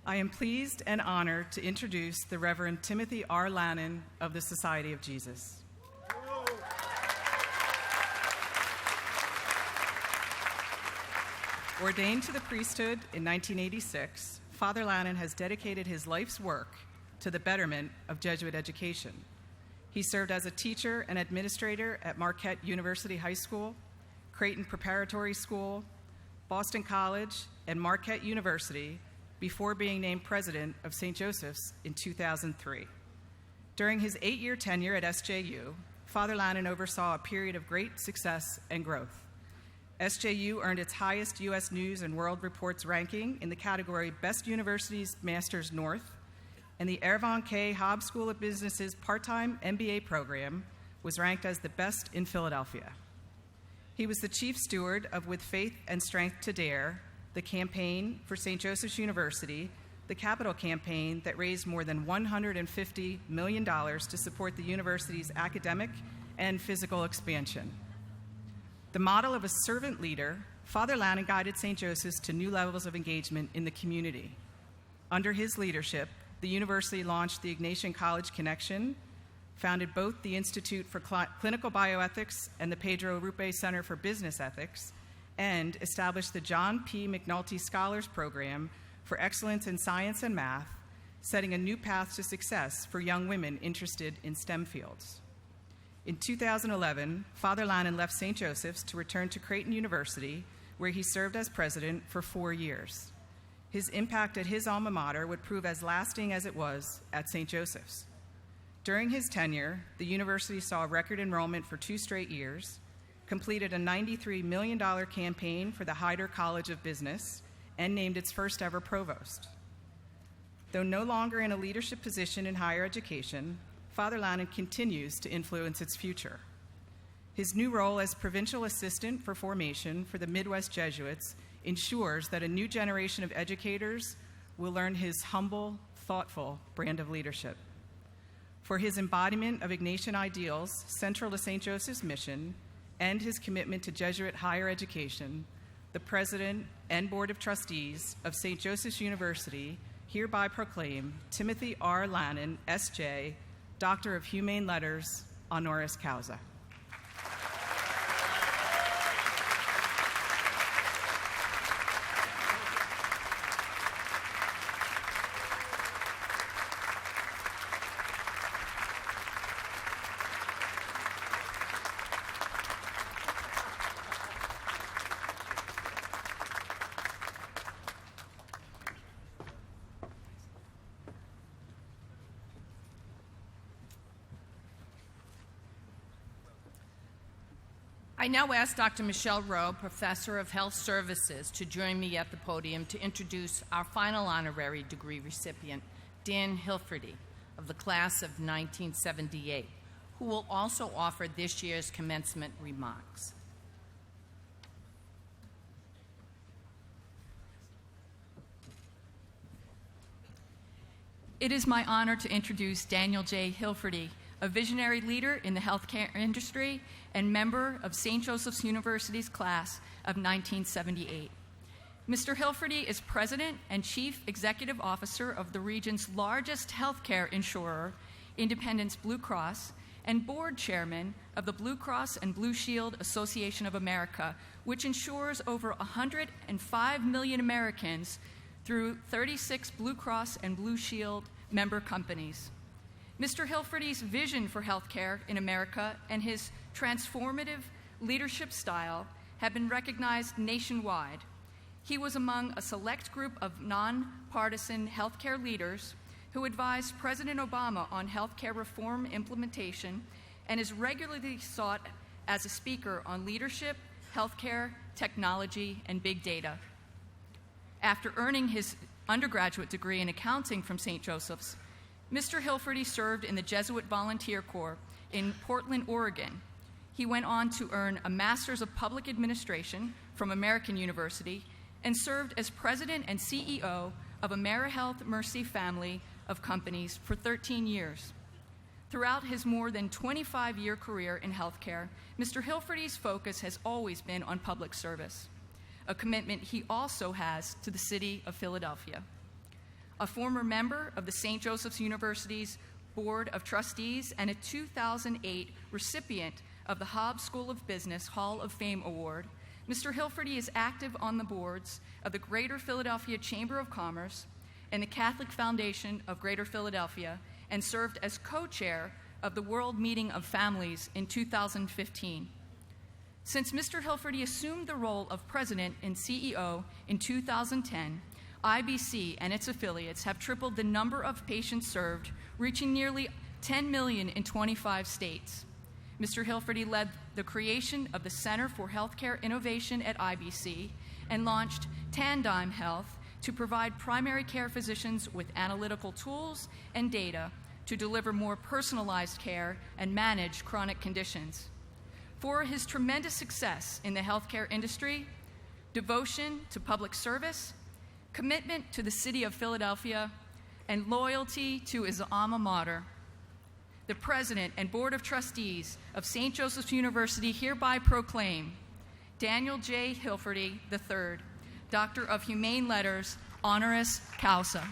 I am pleased and honored to introduce the Reverend Timothy R. Lannon of the Society of Jesus. Ordained to the priesthood in 1986, Father Lannon has dedicated his life's work to the betterment of Jesuit education. He served as a teacher and administrator at Marquette University High School, Creighton Preparatory School, Boston College, and Marquette University, before being named president of St. Joseph's in 2003. During his 8-year tenure at SJU, Father Lannon oversaw a period of great success and growth. SJU earned its highest U.S. News and World Report's ranking in the category Best Universities Masters North, and the Ervon K. Hobbs School of Business's part-time MBA program was ranked as the best in Philadelphia. He was the chief steward of With Faith and Strength to Dare, the campaign for St. Joseph's University, the capital campaign that raised more than $150 million to support the university's academic and physical expansion. The model of a servant leader, Father Lannon guided St. Joseph's to new levels of engagement in the community. Under his leadership, the university launched the Ignatian College Connection, founded both the Institute for Clinical Bioethics and the Pedro Rupe Center for Business Ethics, and established the John P. McNulty Scholars Program for excellence in science and math, setting a new path to success for young women interested in STEM fields. In 2011, Father Lannon left St. Joseph's to return to Creighton University, where he served as president for 4 years. His impact at his alma mater would prove as lasting as it was at St. Joseph's. During his tenure, the university saw record enrollment for 2 straight years, completed a $93 million campaign for the Hyder College of Business, and named its first ever provost. Though no longer in a leadership position in higher education, Father Lannon continues to influence its future. His new role as Provincial Assistant for Formation for the Midwest Jesuits ensures that a new generation of educators will learn his humble, thoughtful brand of leadership. For his embodiment of Ignatian ideals central to St. Joseph's mission and his commitment to Jesuit higher education, the President and Board of Trustees of St. Joseph's University hereby proclaim Timothy R. Lannon, S.J., Doctor of Humane Letters, honoris causa. I now ask Dr. Michelle Rowe, Professor of Health Services, to join me at the podium to introduce our final honorary degree recipient, Dan Hilferty, of the class of 1978, who will also offer this year's commencement remarks. It is my honor to introduce Daniel J. Hilferty, a visionary leader in the healthcare industry and member of St. Joseph's University's class of 1978. Mr. Hilferty is President and Chief Executive Officer of the region's largest healthcare insurer, Independence Blue Cross, and Board Chairman of the Blue Cross and Blue Shield Association of America, which insures over 105 million Americans through 36 Blue Cross and Blue Shield member companies. Mr. Hilferty's vision for healthcare in America and his transformative leadership style have been recognized nationwide. He was among a select group of nonpartisan healthcare leaders who advised President Obama on healthcare reform implementation and is regularly sought as a speaker on leadership, healthcare, technology, and big data. After earning his undergraduate degree in accounting from St. Joseph's, Mr. Hilferty served in the Jesuit Volunteer Corps in Portland, Oregon. He went on to earn a Master's of Public Administration from American University and served as president and CEO of AmeriHealth Mercy family of companies for 13 years. Throughout his more than 25-year career in healthcare, Mr. Hilferty's focus has always been on public service, a commitment he also has to the city of Philadelphia. A former member of the St. Joseph's University's Board of Trustees and a 2008 recipient of the Hobbs School of Business Hall of Fame Award, Mr. Hilferty is active on the boards of the Greater Philadelphia Chamber of Commerce and the Catholic Foundation of Greater Philadelphia and served as co-chair of the World Meeting of Families in 2015. Since Mr. Hilferty assumed the role of president and CEO in 2010, IBC and its affiliates have tripled the number of patients served, reaching nearly 10 million in 25 states. Mr. Hilferty led the creation of the Center for Healthcare Innovation at IBC and launched Tandem Health to provide primary care physicians with analytical tools and data to deliver more personalized care and manage chronic conditions. For his tremendous success in the healthcare industry, devotion to public service, commitment to the city of Philadelphia, and loyalty to his alma mater, the President and Board of Trustees of St. Joseph's University hereby proclaim Daniel J. Hilferty III, Doctor of Humane Letters, honoris causa.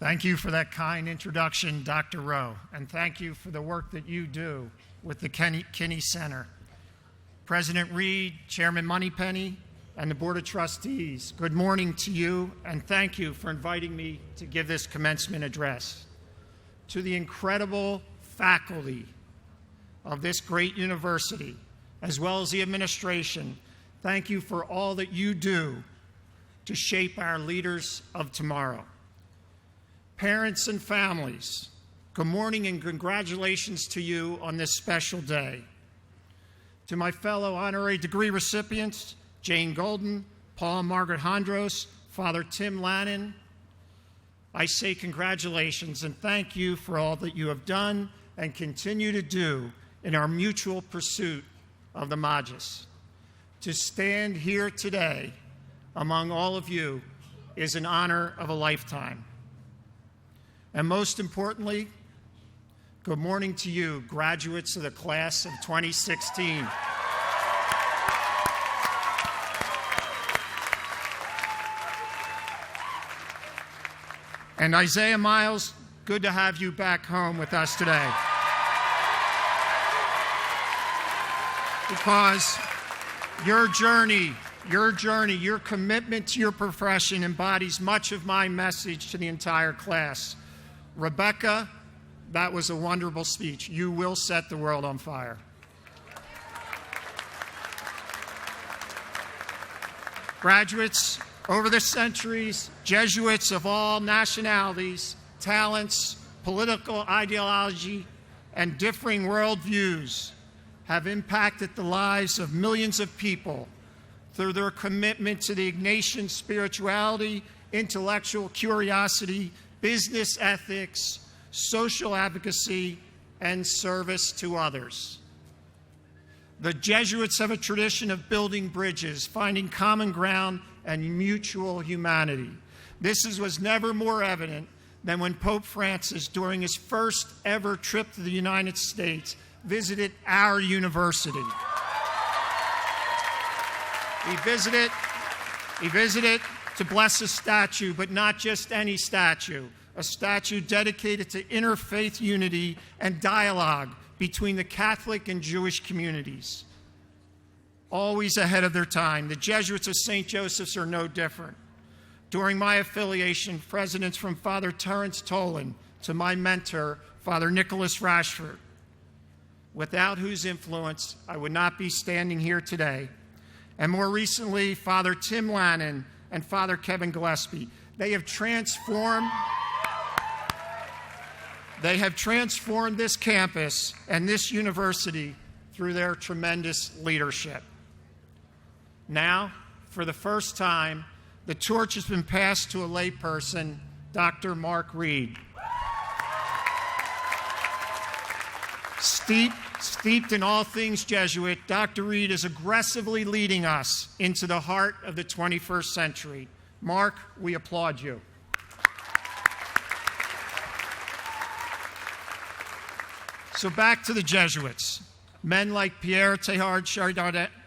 Thank you for that kind introduction, Dr. Rowe, and thank you for the work that you do with the Kinney Center. President Reed, Chairman Moneypenny, and the Board of Trustees, good morning to you, and thank you for inviting me to give this commencement address. To the incredible faculty of this great university, as well as the administration, thank you for all that you do to shape our leaders of tomorrow. Parents and families, good morning and congratulations to you on this special day. To my fellow honorary degree recipients, Jane Golden, Paul and Margaret Hondros, Father Tim Lannon, I say congratulations and thank you for all that you have done and continue to do in our mutual pursuit of the Magis. To stand here today among all of you is an honor of a lifetime. And most importantly, good morning to you, graduates of the class of 2016. And Isaiah Miles, good to have you back home with us today. Because your journey, your commitment to your profession embodies much of my message to the entire class. Rebecca, that was a wonderful speech. You will set the world on fire. Graduates, over the centuries, Jesuits of all nationalities, talents, political ideology, and differing worldviews have impacted the lives of millions of people through their commitment to the Ignatian spirituality, intellectual curiosity, business ethics, social advocacy, and service to others. The Jesuits have a tradition of building bridges, finding common ground, and mutual humanity. This was never more evident than when Pope Francis, during his first ever trip to the United States, visited our university. He visited to bless a statue, but not just any statue, a statue dedicated to interfaith unity and dialogue between the Catholic and Jewish communities. Always ahead of their time. The Jesuits of St. Joseph's are no different. During my affiliation, presidents from Father Terence Tolan to my mentor, Father Nicholas Rashford, without whose influence I would not be standing here today, and more recently, Father Tim Lannon and Father Kevin Gillespie. They have transformed this campus and this university through their tremendous leadership. Now, for the first time, the torch has been passed to a layperson, Dr. Mark Reed. Steeped in all things Jesuit, Dr. Reed is aggressively leading us into the heart of the 21st century. Mark, we applaud you. So back to the Jesuits. Men like Pierre Teilhard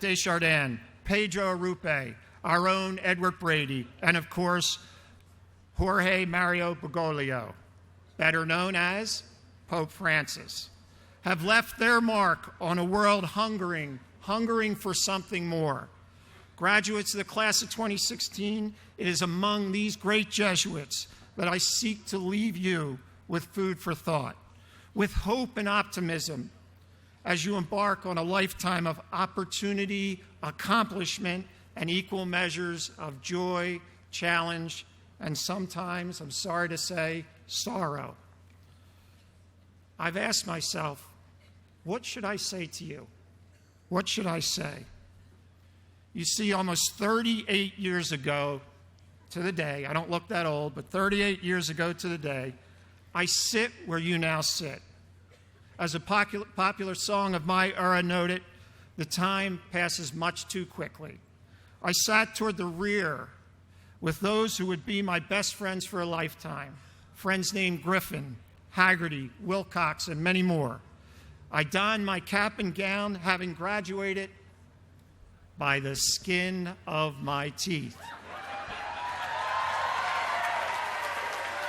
de Chardin, Pedro Arrupe, our own Edward Brady, and of course, Jorge Mario Bergoglio, better known as Pope Francis, have left their mark on a world hungering for something more. Graduates of the class of 2016, it is among these great Jesuits that I seek to leave you with food for thought, with hope and optimism, as you embark on a lifetime of opportunity, accomplishment, and equal measures of joy, challenge, and sometimes, I'm sorry to say, sorrow. I've asked myself, what should I say to you? What should I say? You see, almost 38 years ago to the day, I don't look that old, but 38 years ago to the day, I sit where you now sit. As a popular song of my era noted, the time passes much too quickly. I sat toward the rear with those who would be my best friends for a lifetime, friends named Griffin, Haggerty, Wilcox, and many more. I donned my cap and gown, having graduated by the skin of my teeth.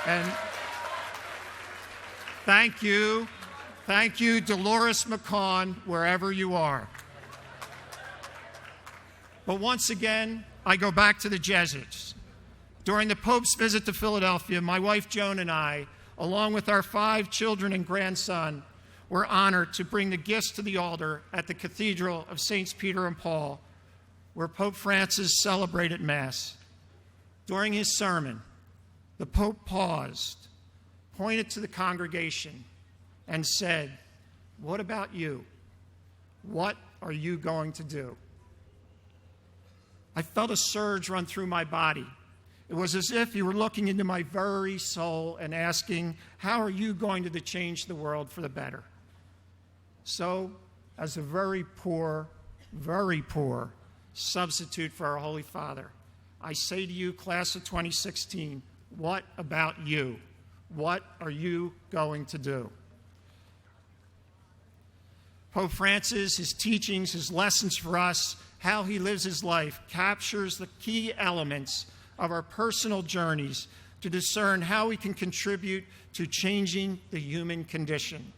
And thank you, Dolores McCawn, wherever you are. But once again, I go back to the Jesuits. During the Pope's visit to Philadelphia, my wife Joan and I, along with our 5 children and grandson, were honored to bring the gifts to the altar at the Cathedral of Saints Peter and Paul, where Pope Francis celebrated Mass. During his sermon, the Pope paused, pointed to the congregation, and said, "What about you? What are you going to do?" I felt a surge run through my body. It was as if he were looking into my very soul and asking, how are you going to change the world for the better? So, as a very poor substitute for our Holy Father, I say to you, class of 2016, what about you? What are you going to do? Pope Francis, his teachings, his lessons for us, how he lives his life, captures the key elements of our personal journeys to discern how we can contribute to changing the human condition.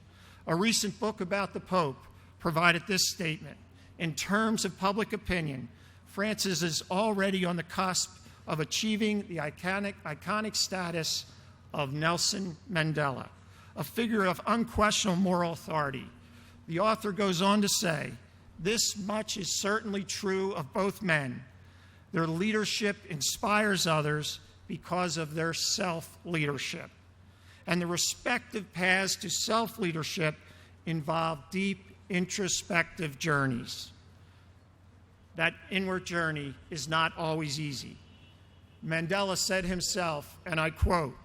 A recent book about the Pope provided this statement: in terms of public opinion, Francis is already on the cusp of achieving the iconic status of Nelson Mandela, a figure of unquestionable moral authority. The author goes on to say, this much is certainly true of both men. Their leadership inspires others because of their self-leadership. And the respective paths to self-leadership involve deep introspective journeys. That inward journey is not always easy. Mandela said himself, and I quote,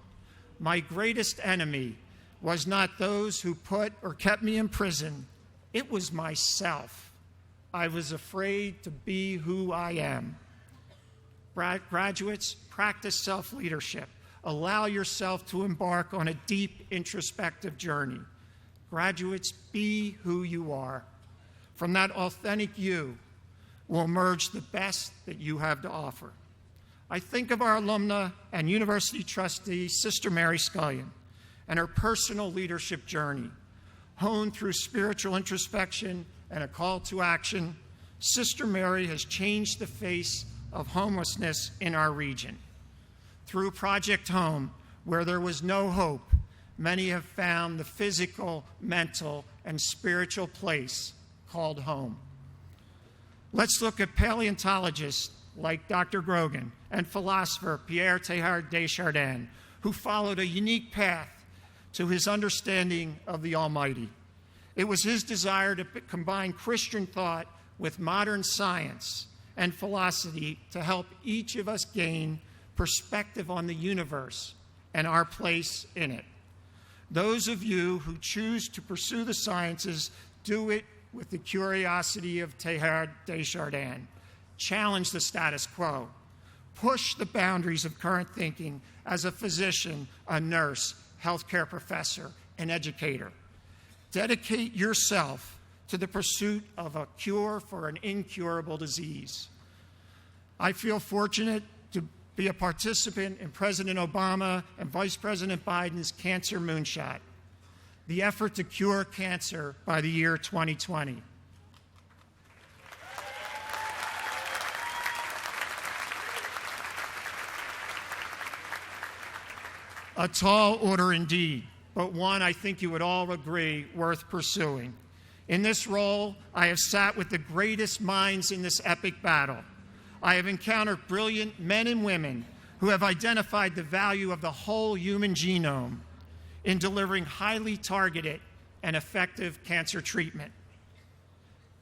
"My greatest enemy was not those who put or kept me in prison. It was myself. I was afraid to be who I am." Graduates, practice self-leadership. Allow yourself to embark on a deep introspective journey. Graduates, be who you are. From that authentic you will emerge the best that you have to offer. I think of our alumna and university trustee, Sister Mary Scullion, and her personal leadership journey. Honed through spiritual introspection and a call to action, Sister Mary has changed the face of homelessness in our region. Through Project Home, where there was no hope, many have found the physical, mental, and spiritual place called home. Let's look at paleontologists like Dr. Grogan and philosopher Pierre Teilhard de Chardin, who followed a unique path to his understanding of the Almighty. It was his desire to combine Christian thought with modern science and philosophy to help each of us gain perspective on the universe and our place in it. Those of you who choose to pursue the sciences do it with the curiosity of Teilhard de Chardin. Challenge the status quo. Push the boundaries of current thinking as a physician, a nurse, healthcare professor, an educator. Dedicate yourself to the pursuit of a cure for an incurable disease. I feel fortunate to be a participant in President Obama and Vice President Biden's Cancer Moonshot, the effort to cure cancer by the year 2020. A tall order indeed, but one I think you would all agree worth pursuing. In this role, I have sat with the greatest minds in this epic battle. I have encountered brilliant men and women who have identified the value of the whole human genome in delivering highly targeted and effective cancer treatment.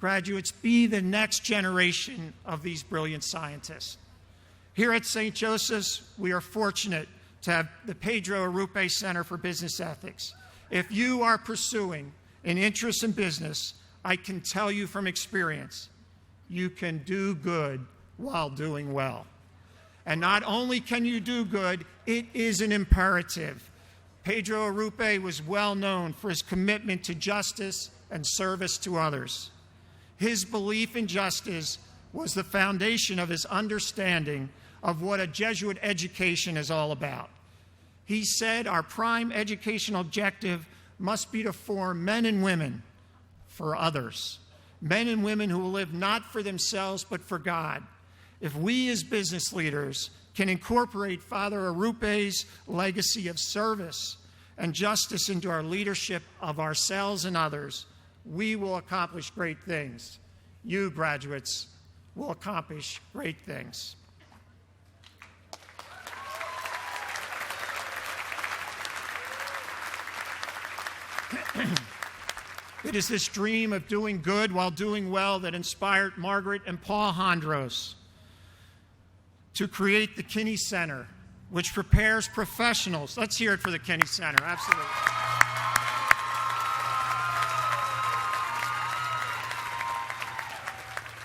Graduates, be the next generation of these brilliant scientists. Here at St. Joseph's, we are fortunate to have the Pedro Arrupe Center for Business Ethics. If you are pursuing an interest in business, I can tell you from experience, you can do good while doing well. And not only can you do good, it is an imperative. Pedro Arrupe was well known for his commitment to justice and service to others. His belief in justice was the foundation of his understanding of what a Jesuit education is all about. He said our prime educational objective must be to form men and women for others, men and women who will live not for themselves but for God, if we as business leaders can incorporate Father Arupe's legacy of service and justice into our leadership of ourselves and others, we will accomplish great things. You, graduates, will accomplish great things. It is this dream of doing good while doing well that inspired Margaret and Paul Hondros to create the Kinney Center, which prepares professionals. Let's hear it for the Kinney Center, absolutely.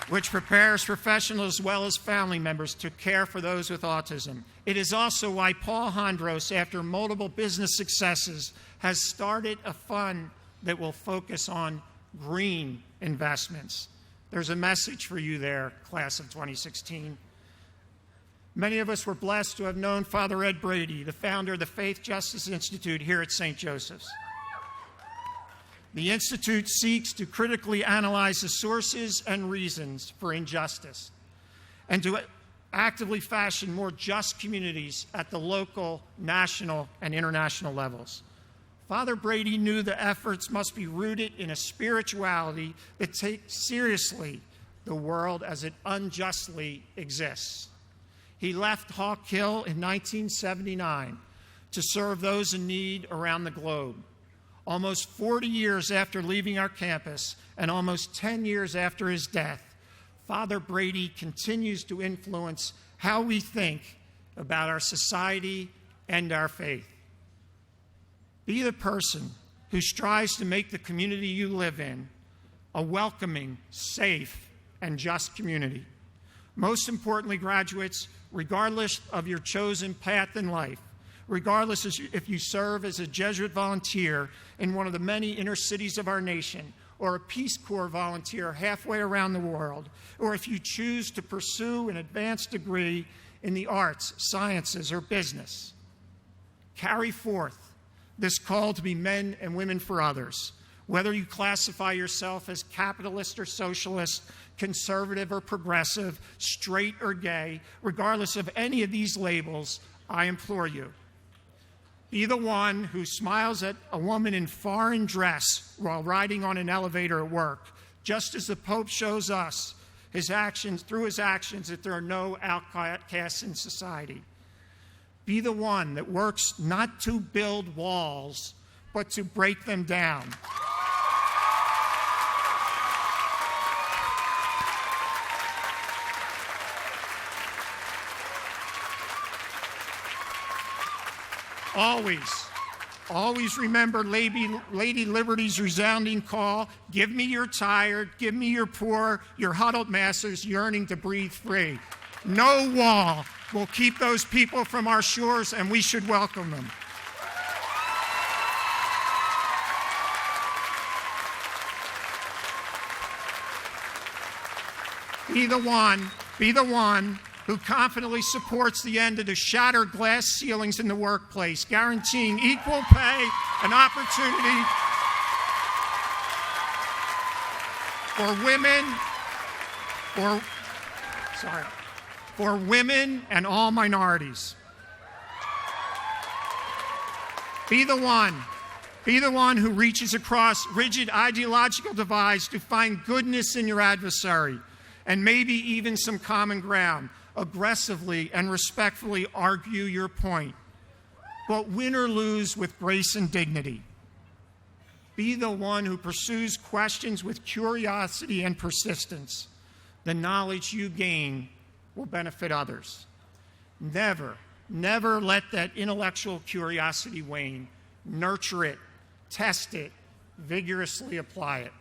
Which prepares professionals as well as family members to care for those with autism. It is also why Paul Hondros, after multiple business successes, has started a fund that will focus on green investments. There's a message for you there, class of 2016. Many of us were blessed to have known Father Ed Brady, the founder of the Faith Justice Institute here at St. Joseph's. The Institute seeks to critically analyze the sources and reasons for injustice and to actively fashion more just communities at the local, national, and international levels. Father Brady knew the efforts must be rooted in a spirituality that takes seriously the world as it unjustly exists. He left Hawk Hill in 1979 to serve those in need around the globe. Almost 40 years after leaving our campus and almost 10 years after his death, Father Brady continues to influence how we think about our society and our faith. Be the person who strives to make the community you live in a welcoming, safe, and just community. Most importantly, graduates, regardless of your chosen path in life, regardless if you serve as a Jesuit volunteer in one of the many inner cities of our nation, or a Peace Corps volunteer halfway around the world, or if you choose to pursue an advanced degree in the arts, sciences, or business, carry forth this call to be men and women for others. Whether you classify yourself as capitalist or socialist, conservative or progressive, straight or gay, regardless of any of these labels, I implore you, be the one who smiles at a woman in foreign dress while riding on an elevator at work, just as the Pope shows us through his actions, that there are no outcasts in society. Be the one that works not to build walls, but to break them down. Always remember Lady Liberty's resounding call, give me your tired, give me your poor, your huddled masses yearning to breathe free. No wall will keep those people from our shores, and we should welcome them. Be the one who confidently supports the end of the shattered glass ceilings in the workplace, guaranteeing equal pay and opportunity for women and all minorities. Be the one who reaches across rigid ideological divides to find goodness in your adversary and maybe even some common ground. Aggressively and respectfully argue your point, but win or lose with grace and dignity. Be the one who pursues questions with curiosity and persistence. The knowledge you gain will benefit others. Never let that intellectual curiosity wane. Nurture it, test it, vigorously apply it.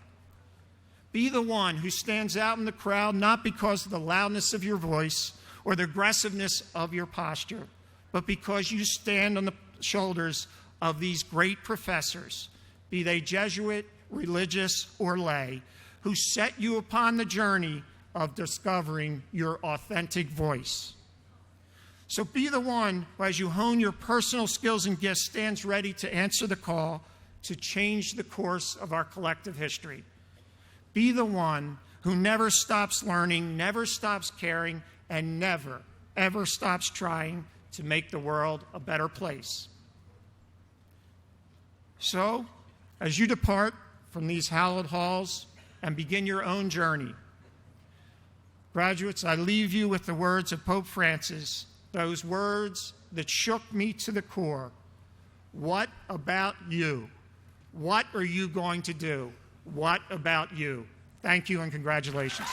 Be the one who stands out in the crowd not because of the loudness of your voice or the aggressiveness of your posture, but because you stand on the shoulders of these great professors, be they Jesuit, religious, or lay, who set you upon the journey of discovering your authentic voice. So be the one who, as you hone your personal skills and gifts, stands ready to answer the call to change the course of our collective history. Be the one who never stops learning, never stops caring, and never, ever stops trying to make the world a better place. So, as you depart from these hallowed halls and begin your own journey, graduates, I leave you with the words of Pope Francis, those words that shook me to the core. What about you? What are you going to do? What about you? Thank you and congratulations.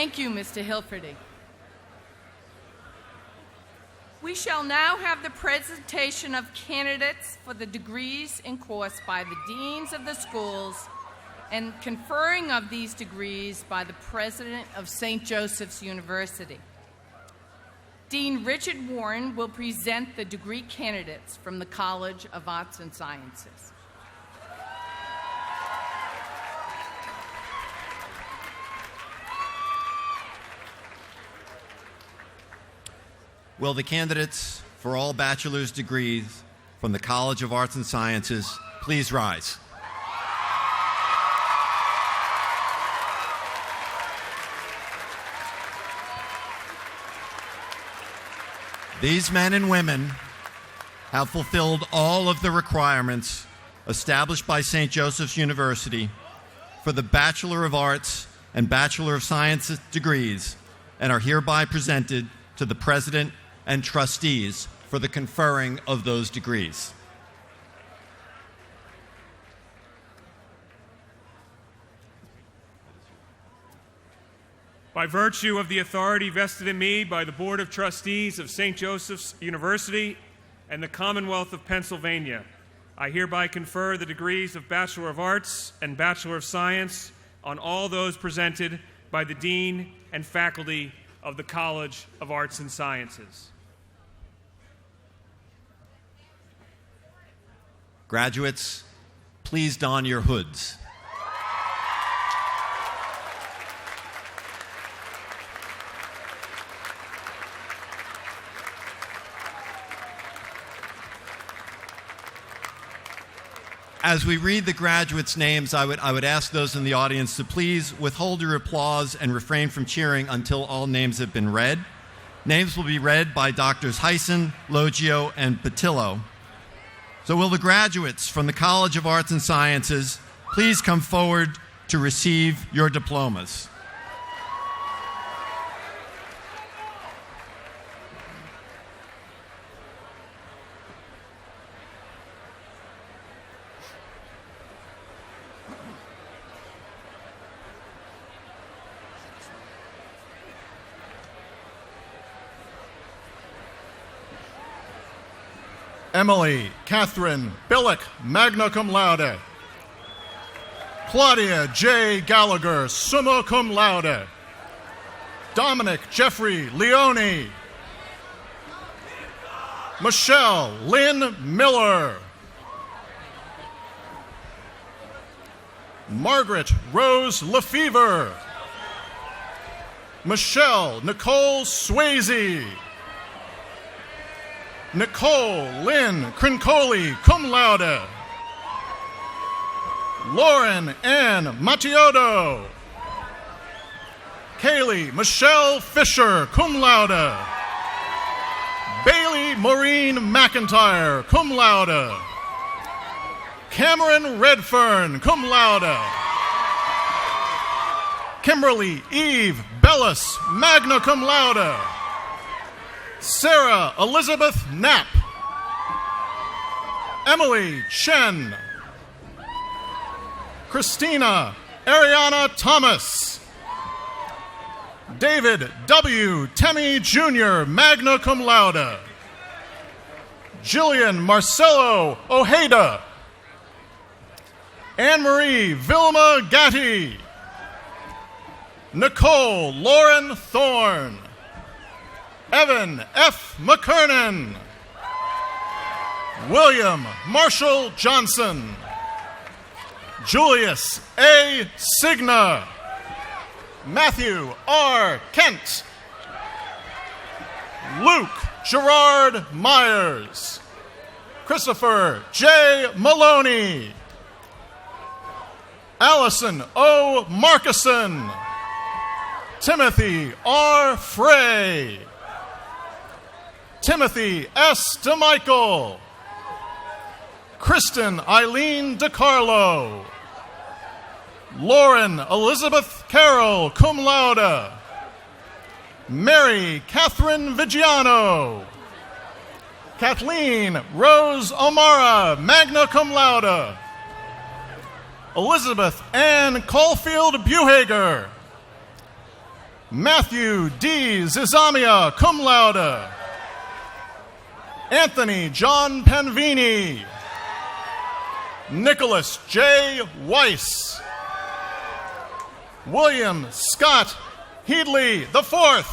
Thank you, Mr. Hilferty. We shall now have the presentation of candidates for the degrees in course by the deans of the schools and conferring of these degrees by the president of St. Joseph's University. Dean Richard Warren will present the degree candidates from the College of Arts and Sciences. Will the candidates for all bachelor's degrees from the College of Arts and Sciences please rise? These men and women have fulfilled all of the requirements established by St. Joseph's University for the Bachelor of Arts and Bachelor of Sciences degrees and are hereby presented to the President and trustees for the conferring of those degrees. By virtue of the authority vested in me by the Board of Trustees of St. Joseph's University and the Commonwealth of Pennsylvania, I hereby confer the degrees of Bachelor of Arts and Bachelor of Science on all those presented by the Dean and faculty of the College of Arts and Sciences. Graduates, please don your hoods. As we read the graduates' names, I would ask those in the audience to please withhold your applause and refrain from cheering until all names have been read. Names will be read by Drs. Hyson, Logio, and Patillo. So will the graduates from the College of Arts and Sciences please come forward to receive your diplomas. Emily Catherine Billick, magna cum laude. Claudia J. Gallagher, summa cum laude. Dominic Jeffrey Leone. Michelle Lynn Miller. Margaret Rose Lefevre. Michelle Nicole Swayze. Nicole Lynn Crincoli, cum laude. Lauren Ann Mattiotto. Kaylee Michelle Fisher, cum laude. Bailey Maureen McIntyre, cum laude. Cameron Redfern, cum laude. Kimberly Eve Bellis, magna cum laude. Sarah Elizabeth Knapp. Emily Chen. Christina Ariana Thomas. David W. Temmie Jr., magna cum laude. Jillian Marcelo Ojeda, Anne-Marie Vilma Gatti. Nicole Lauren Thorne. Evan F. McKernan. William Marshall Johnson. Julius A. Signa. Matthew R. Kent. Luke Gerard Myers. Christopher J. Maloney. Allison O. Markison. Timothy R. Frey. Timothy S. DeMichael. Kristen Eileen DeCarlo. Lauren Elizabeth Carroll, cum laude. Mary Catherine Vigiano. Kathleen Rose O'Mara, magna cum laude. Elizabeth Ann Caulfield Buhager. Matthew D. Zizamia, cum laude. Anthony John Panvini. Nicholas J. Weiss. William Scott Headley IV.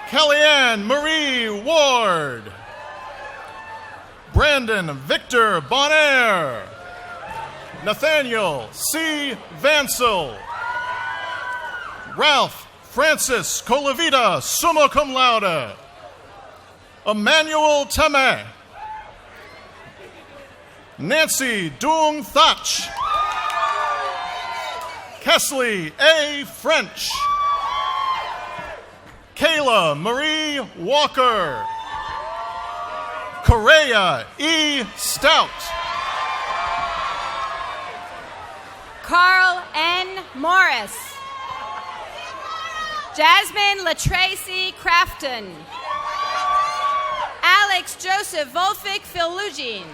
Kellyanne Marie Ward. Brandon Victor Bonaire. Nathaniel C. Vansel. Ralph Francis Colavita, summa cum laude. Emmanuel Tame. Nancy Dung Thach. Kesley A. French. Kayla Marie Walker. Correa E. Stout. Carl N. Morris. Jasmine LaTracy Crafton. Alex Joseph Wolfik Philugine.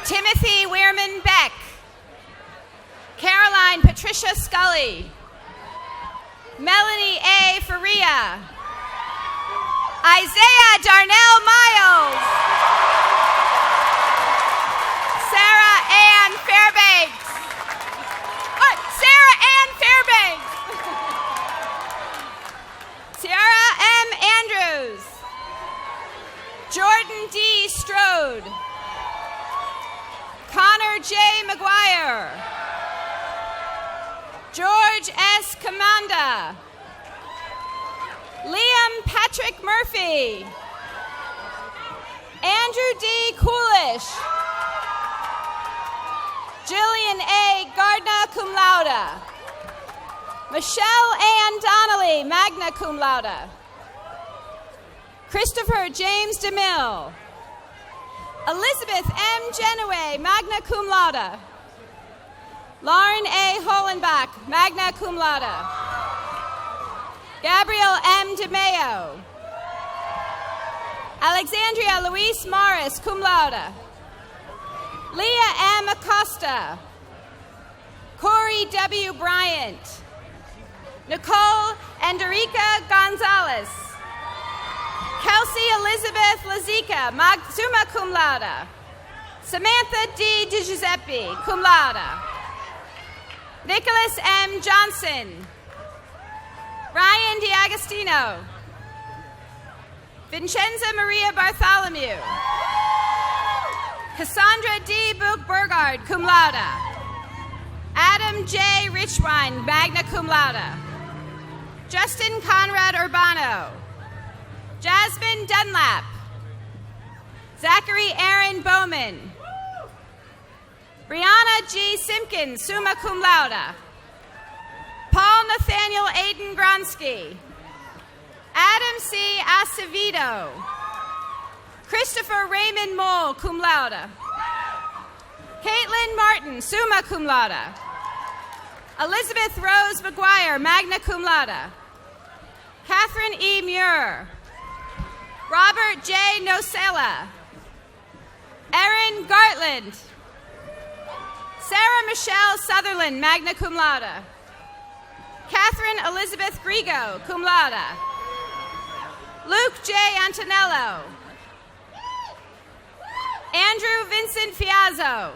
Timothy Weirman Beck. Caroline Patricia Scully. Melanie A. Faria. Isaiah Darnell Miles. Sarah Ann Fairbanks. Sarah Ann Fairbanks. Ciara M. Andrews. Jordan D. Strode. Connor J. McGuire. George S. Commanda. Liam Patrick Murphy. Andrew D. Coolish. Jillian A. Gardner, cum laude. Michelle Ann Donnelly, magna cum laude. Christopher James DeMille. Elizabeth M. Genoway, magna cum laude. Lauren A. Hollenbach, magna cum laude. Gabriel M. DeMeo. Alexandria Louise Morris, cum laude. Leah M. Acosta. Corey W. Bryant. Nicole Enderica Gonzalez. Kelsey Elizabeth Lazika, summa cum laude. Samantha D. DiGiuseppe, cum laude. Nicholas M. Johnson. Ryan DiAgostino. Vincenza Maria Bartholomew. Cassandra D. Burgard, cum laude. Adam J. Richwine, magna cum laude. Justin Conrad Urbano. Jasmine Dunlap. Zachary Aaron Bowman. Brianna G. Simpkins, summa cum laude. Paul Nathaniel Aiden Gronsky. Adam C. Acevedo. Christopher Raymond Mole, cum laude. Caitlin Martin, summa cum laude. Elizabeth Rose McGuire, magna cum laude. Catherine E. Muir. Robert J. Nocella. Erin Gartland. Sarah Michelle Sutherland, magna cum laude. Catherine Elizabeth Grigo, cum laude. Luke J. Antonello. Andrew Vincent Fiazzo.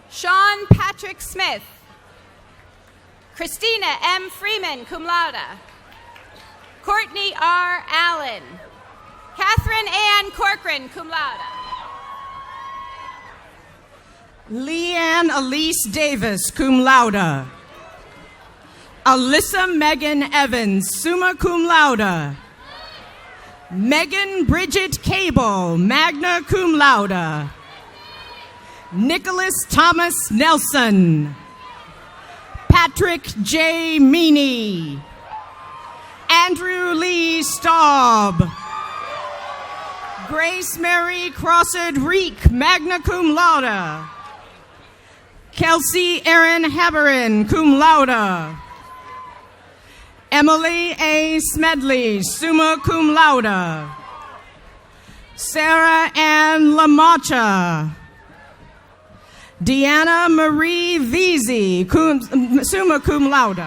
Sean Patrick Smith. Christina M. Freeman, cum laude. Courtney R. Allen. Catherine Ann Corcoran, cum laude. Leanne Elise Davis, cum laude. Alyssa Megan Evans, summa cum laude. Megan Bridget Cable, magna cum laude. Nicholas Thomas Nelson. Patrick J. Meany. Andrew Lee Staub. Grace Mary Crossed Reek, magna cum laude. Kelsey Erin Haberin, cum laude. Emily A. Smedley, summa cum laude. Sarah Ann Lamacha. Deanna Marie Veazey, summa cum laude.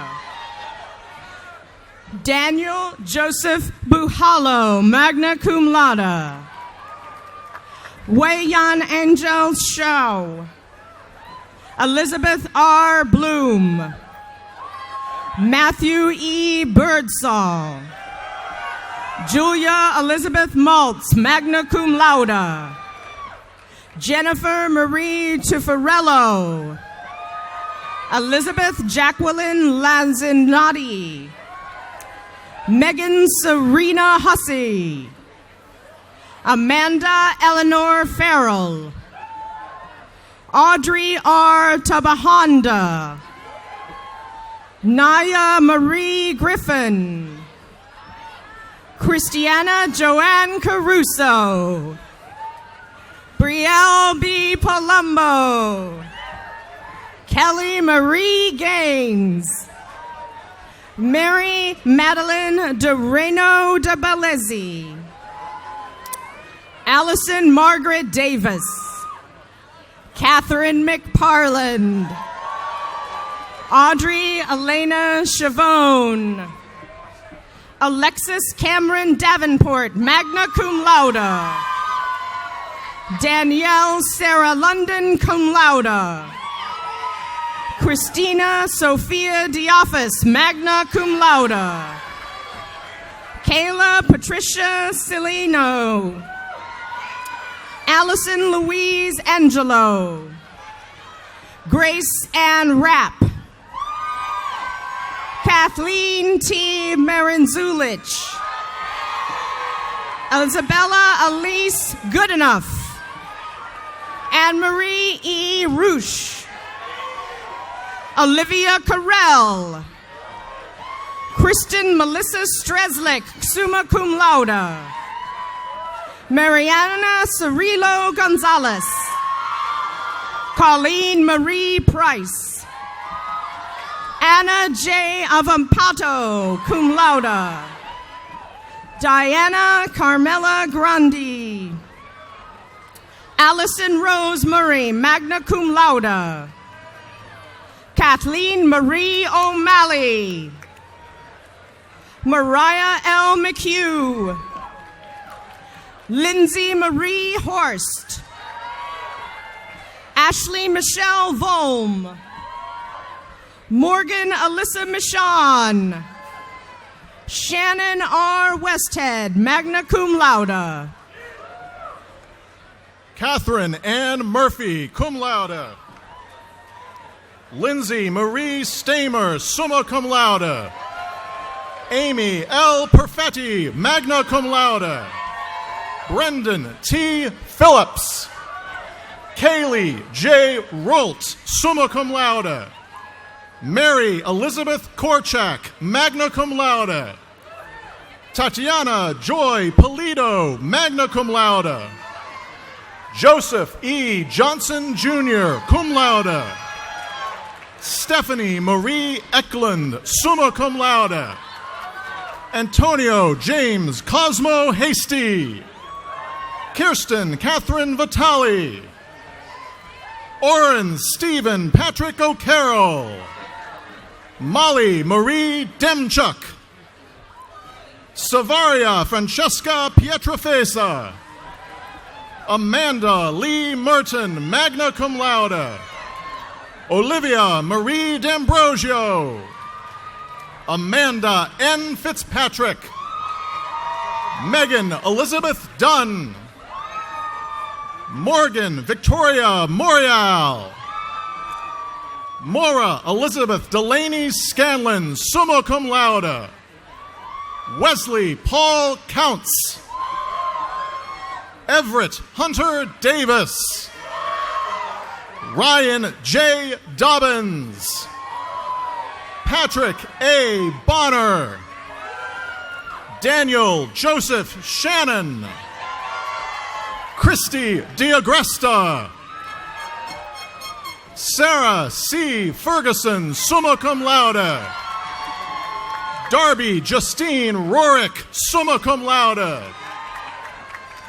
Daniel Joseph Buhalo, magna cum laude. Wei-Yan Angel Shao. Elizabeth R. Bloom. Matthew E. Birdsall. Julia Elizabeth Maltz, magna cum laude. Jennifer Marie Tuffarello. Elizabeth Jacqueline Lanzinotti. Megan Serena Hussey. Amanda Eleanor Farrell. Audrey R. Tabahonda. Naya Marie Griffin. Christiana Joanne Caruso. Brielle B. Palumbo. Kelly Marie Gaines. Mary Madeline de Reno de Belezi. Allison Margaret Davis. Catherine McParland. Audrey Elena Chavone. Alexis Cameron Davenport, magna cum laude. Danielle Sarah London, cum laude. Christina Sophia Diafis, magna cum laude. Kayla Patricia Cilino. Allison Louise Angelo. Grace Ann Rapp. Kathleen T. Marinzulich. Isabella Elise Goodenough. Anne-Marie E. Roosh. Olivia Carell. Kristen Melissa Streslick, summa cum laude. Mariana Cirillo Gonzalez. Colleen Marie Price. Anna J. Avampato, cum laude. Diana Carmela Grandi. Allison Rose Murray, magna cum laude. Kathleen Marie O'Malley. Mariah L. McHugh. Lindsay Marie Horst. Ashley Michelle Volm. Morgan Alyssa Michon. Shannon R. Westhead, magna cum laude. Catherine Ann Murphy, cum laude. Lindsay Marie Stamer, summa cum laude. Amy L. Perfetti, magna cum laude. Brendan T. Phillips. Kaylee J. Rolt, summa cum laude. Mary Elizabeth Korchak, magna cum laude. Tatiana Joy Polito, magna cum laude. Joseph E. Johnson Jr., cum laude. Stephanie Marie Eklund, summa cum laude. Antonio James Cosmo Hasty. Kirsten Catherine Vitale. Oren Stephen Patrick O'Carroll. Molly Marie Demchuk. Savaria Francesca Pietrafesa. Amanda Lee Merton, magna cum laude. Olivia Marie D'Ambrosio. Amanda N. Fitzpatrick. Megan Elizabeth Dunn. Morgan Victoria Morial. Maura Elizabeth Delaney Scanlon, summa cum laude. Wesley Paul Counts. Everett Hunter Davis. Ryan J. Dobbins. Patrick A. Bonner. Daniel Joseph Shannon. Christy D'Agresta. Sarah C. Ferguson, summa cum laude. Darby Justine Rorick, summa cum laude.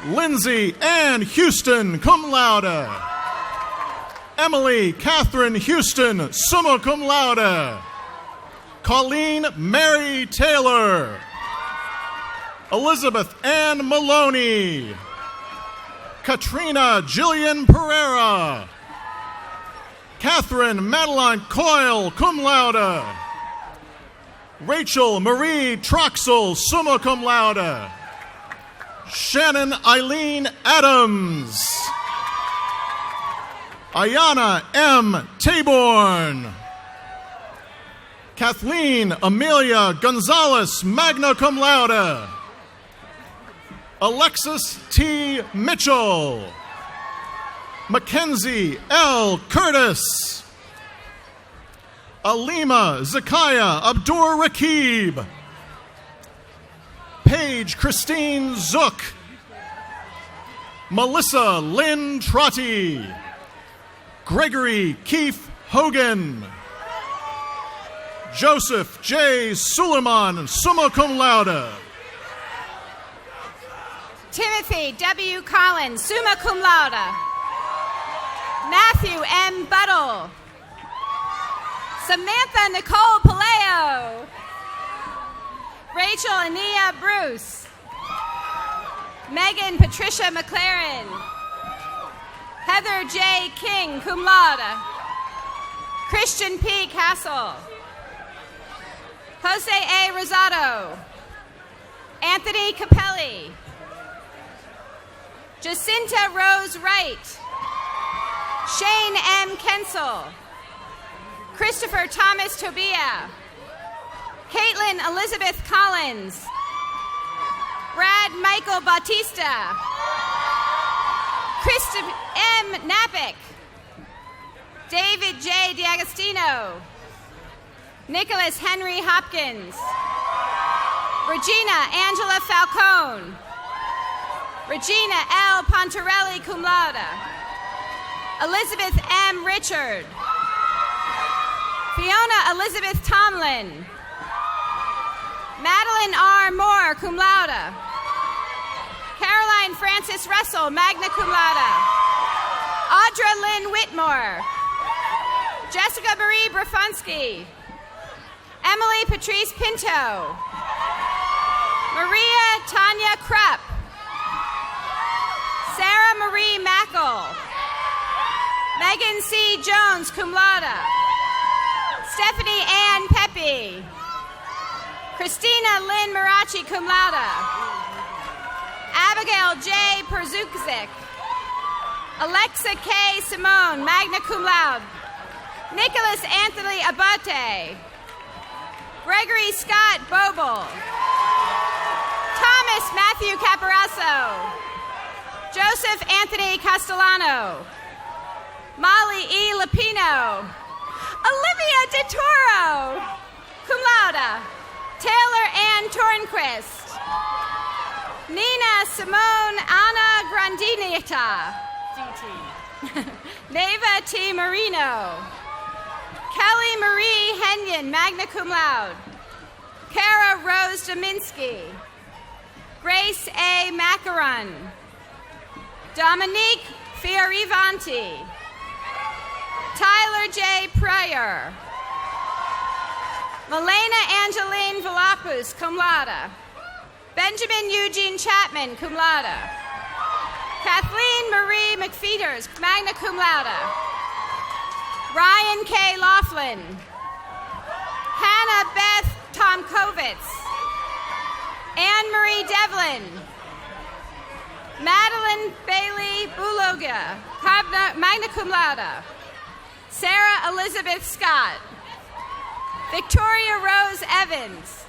Lindsay Ann Houston, cum laude. Emily Catherine Houston, summa cum laude. Colleen Mary Taylor. Elizabeth Ann Maloney. Katrina Jillian Pereira. Catherine Madeline Coyle, cum laude. Rachel Marie Troxel, summa cum laude. Shannon Eileen Adams. Ayana M. Taborn. Kathleen Amelia Gonzalez, magna cum laude. Alexis T. Mitchell. Mackenzie L. Curtis. Alima Zakaya Abdur Rakib. Paige Christine Zook. Melissa Lynn Trotty. Gregory Keith Hogan. Joseph J. Suleiman, summa cum laude. Timothy W. Collins, summa cum laude. Matthew M. Buttle. Samantha Nicole Paleo. Rachel Ania Bruce. Megan Patricia McLaren. Heather J. King, cum laude. Christian P. Castle. Jose A. Rosado. Anthony Capelli. Jacinta Rose Wright. Shane M. Kensel. Christopher Thomas Tobia. Caitlin Elizabeth Collins. Brad Michael Bautista. Krista M. Napick. David J. D'Agostino. Nicholas Henry Hopkins. Regina Angela Falcone. Regina L. Pontarelli, cum laude. Elizabeth M. Richard. Fiona Elizabeth Tomlin. Madeline R. Moore, cum laude. Caroline Francis Russell, magna cum laude. Audra Lynn Whitmore. Jessica Marie Brafonsky. Emily Patrice Pinto. Maria Tanya Krupp. Sarah Marie Mackel. Megan C. Jones, cum laude. Stephanie Ann Pepe. Christina Lynn Marachi, cum laude. Abigail J. Perzukzik. Alexa K. Simone, magna cum laude. Nicholas Anthony Abate. Gregory Scott Boble. Thomas Matthew Caparasso. Joseph Anthony Castellano. Molly E. Lapino. Olivia De Toro, cum laude. Taylor Ann Tornquist. Nina Simone Anna Grandinita. DT. Neva T. Marino. Kelly Marie Henyon, magna cum laude. Kara Rose Dominski. Grace A. Macaron. Dominique Fiorivanti. Tyler J. Pryor. Milena Angeline Villalpus, cum laude. Benjamin Eugene Chapman, cum laude. Kathleen Marie McFeeters, magna cum laude. Ryan K. Laughlin. Hannah Beth Tomkovitz. Anne Marie Devlin. Madeline Bailey Buloga, magna cum laude. Sarah Elizabeth Scott. Victoria Rose Evans.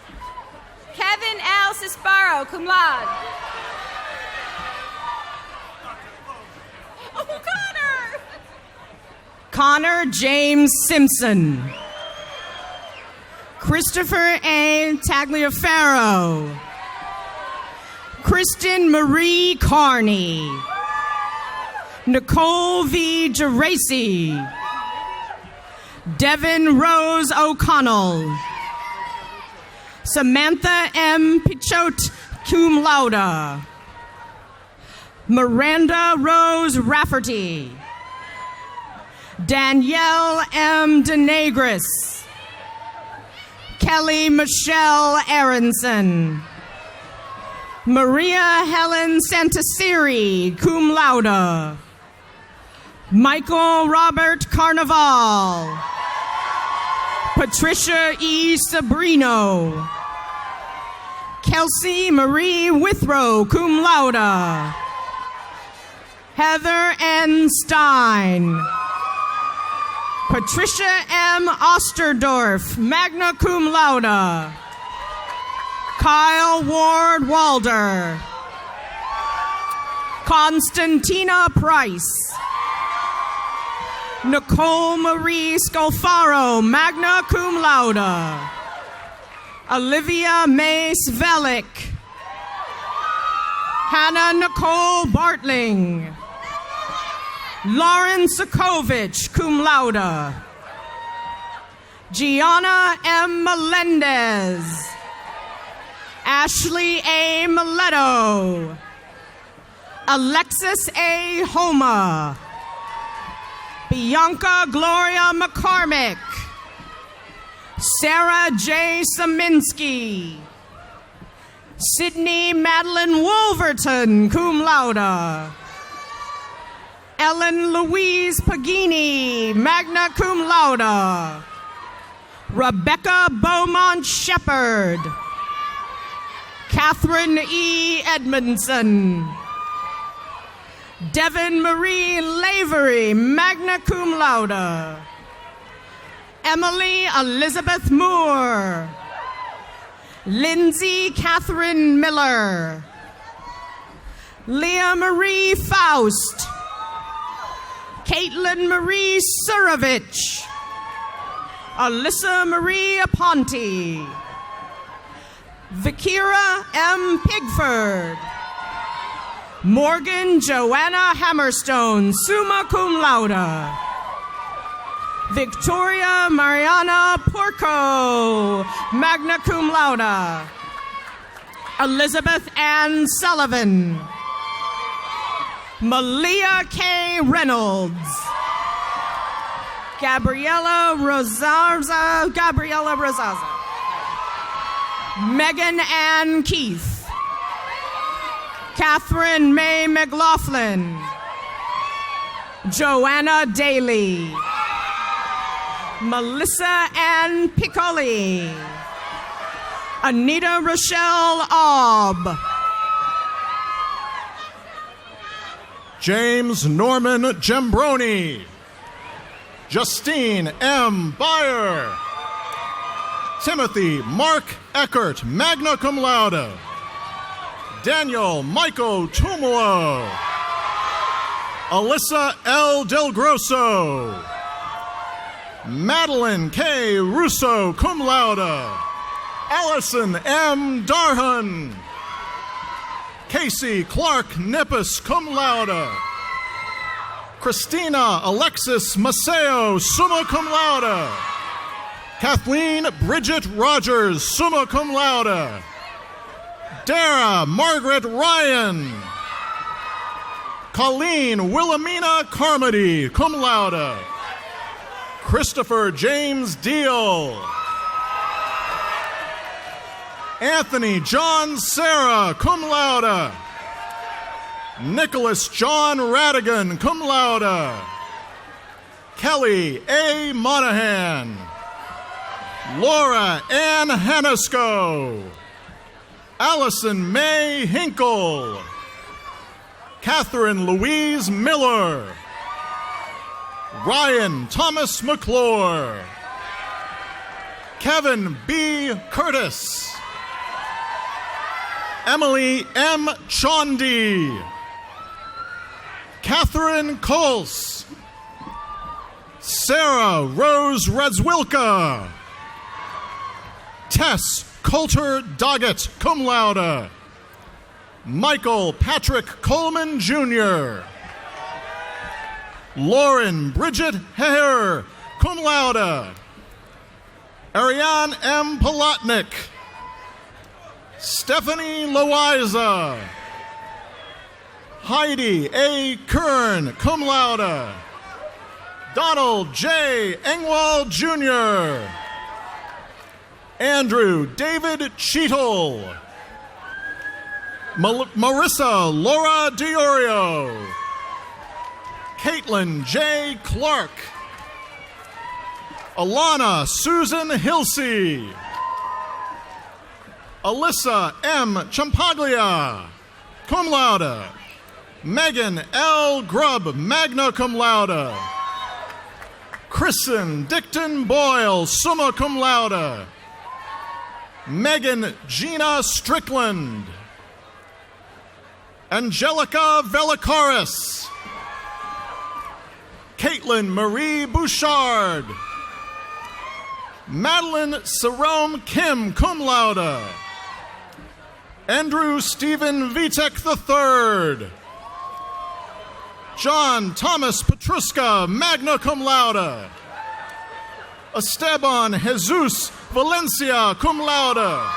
Kevin L. Cisparo, cum laude. Oh, Connor! Connor James Simpson. Christopher A. Tagliaferro. Kristen Marie Carney. Nicole V. Geraci. Devin Rose O'Connell. Samantha M. Pichotte, cum laude. Miranda Rose Rafferty. Danielle M. DeNegris. Kelly Michelle Aronson. Maria Helen Santasiri, cum laude. Michael Robert Carnaval. Patricia E. Sabrino. Kelsey Marie Withrow, cum laude. Heather N. Stein. Patricia M. Osterdorf, magna cum laude. Kyle Ward Walder. Constantina Price. Nicole Marie Scalfaro, magna cum laude. Olivia May Svelik. Hannah Nicole Bartling. Lauren Sokovich, cum laude. Gianna M. Melendez. Ashley A. Mileto. Alexis A. Homa. Bianca Gloria McCormick. Sarah J. Saminsky. Sydney Madeline Wolverton, cum laude. Ellen Louise Pagini, magna cum laude. Rebecca Beaumont Shepard. Catherine E. Edmondson. Devin Marie Lavery, magna cum laude. Emily Elizabeth Moore. Lindsay Catherine Miller. Leah Marie Faust. Caitlin Marie Surovich. Alyssa Marie Aponte. Vikira M. Pigford. Morgan Joanna Hammerstone, summa cum laude. Victoria Mariana Porco, magna cum laude. Elizabeth Ann Sullivan. Malia K. Reynolds. Gabriella Rosaza. Megan Ann Keith. Catherine May McLaughlin. Joanna Daly. Melissa Ann Piccoli. Anita Rochelle Aub. James Norman Gembroni. Justine M. Byer. Timothy Mark Eckert, magna cum laude. Daniel Michael Tumulo. Alyssa L. Del Grosso. Madeline K. Russo, cum laude. Allison M. Darhan. Casey Clark Nippus, cum laude. Christina Alexis Maceo, summa cum laude. Kathleen Bridget Rogers, summa cum laude. Dara Margaret Ryan. Colleen Wilhelmina Carmody, cum laude. Christopher James Deal. Anthony John Sarah, cum laude. Nicholas John Radigan, cum laude. Kelly A. Monahan. Laura Ann Hanisco. Allison May Hinkle. Catherine Louise Miller. Ryan Thomas McClure. Kevin B. Curtis. Emily M. Chondi. Catherine Coles. Sarah Rose Redzwilka. Tess Coulter Doggett, cum laude. Michael Patrick Coleman Jr. Lauren Bridget Hare, cum laude. Ariane M. Palatnik. Stephanie Loiza. Heidi A. Kern, cum laude. Donald J. Engwall Jr. Andrew David Cheetle. Marissa Laura Diorio. Caitlin J. Clark. Alana Susan Hilsey. Alyssa M. Champaglia, cum laude. Megan L. Grubb, magna cum laude. Kristen Dickton Boyle, summa cum laude. Megan Gina Strickland. Angelica Velikaris. Caitlin Marie Bouchard. Madeline Sarome Kim, cum laude. Andrew Stephen Vitek III. John Thomas Petruska, magna cum laude. Esteban Jesus Valencia, cum laude.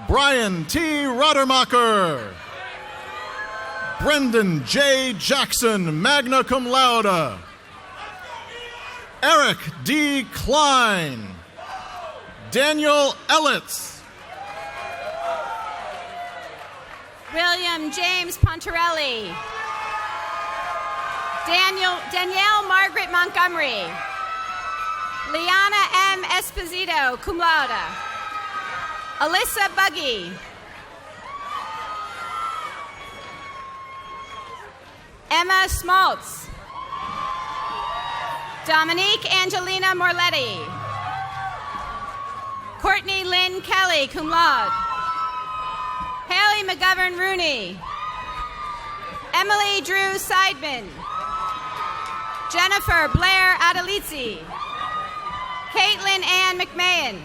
Brian T. Rodermacher. Brendan J. Jackson, magna cum laude. Eric D. Klein. Daniel Ellitz. William James Pontarelli. Danielle Margaret Montgomery. Liana M. Esposito, cum laude. Alyssa Buggy. Emma Smaltz. Dominique Angelina Morletti. Courtney Lynn Kelly, cum laude. Haley McGovern Rooney. Emily Drew Seidman. Jennifer Blair Adelici. Caitlin Ann McMahon.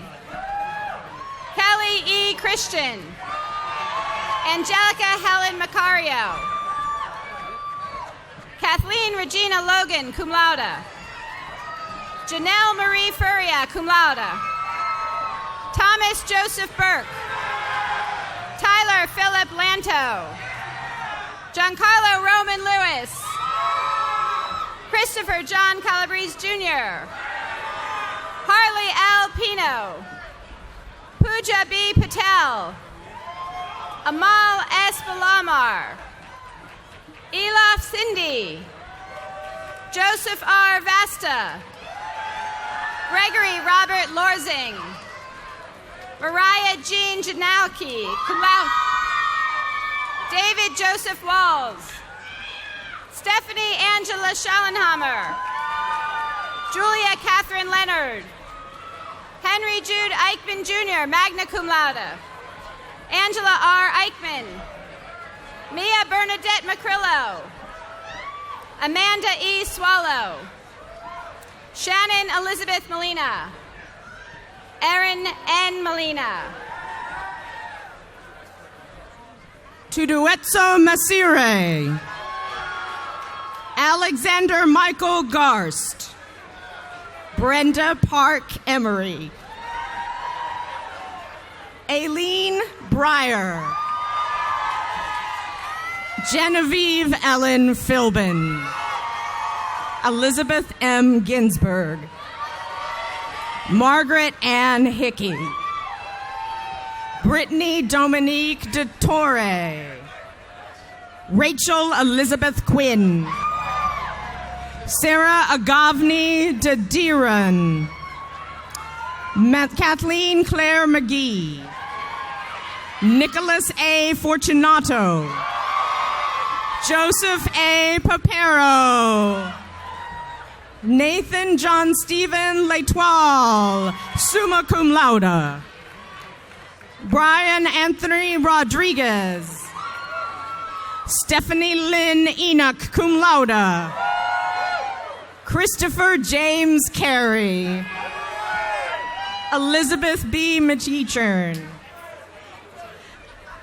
Kelly E. Christian. Angelica Helen Macario. Kathleen Regina Logan, cum laude. Janelle Marie Furia, cum laude. Thomas Joseph Burke. Tyler Philip Lanto. Giancarlo Roman Lewis. Christopher John Calabrese Jr. Harley L. Pino. Pooja B. Patel. Amal S. Balamar. Elaf Cindy. Joseph R. Vasta. Gregory Robert Lorzing. Mariah Jean Janowski, cum laude. David Joseph Walls. Stephanie Angela Schallenhammer. Julia Catherine Leonard. Henry Jude Eichmann Jr., magna cum laude. Angela R. Eichmann. Mia Bernadette Macrillo. Amanda E. Swallow. Shannon Elizabeth Molina. Erin N. Molina. Tuduetso Masire. Alexander Michael Garst. Brenda Park Emery. Aileen Breyer. Genevieve Ellen Philbin. Elizabeth M. Ginsburg. Margaret Ann Hickey. Brittany Dominique de Torre. Rachel Elizabeth Quinn. Sarah Agavni Dediran. Kathleen Claire McGee. Nicholas A. Fortunato. Joseph A. Papero. Nathan John Stephen L'Etoile, summa cum laude. Brian Anthony Rodriguez. Stephanie Lynn Enoch, cum laude. Christopher James Carey. Elizabeth B. McEachern.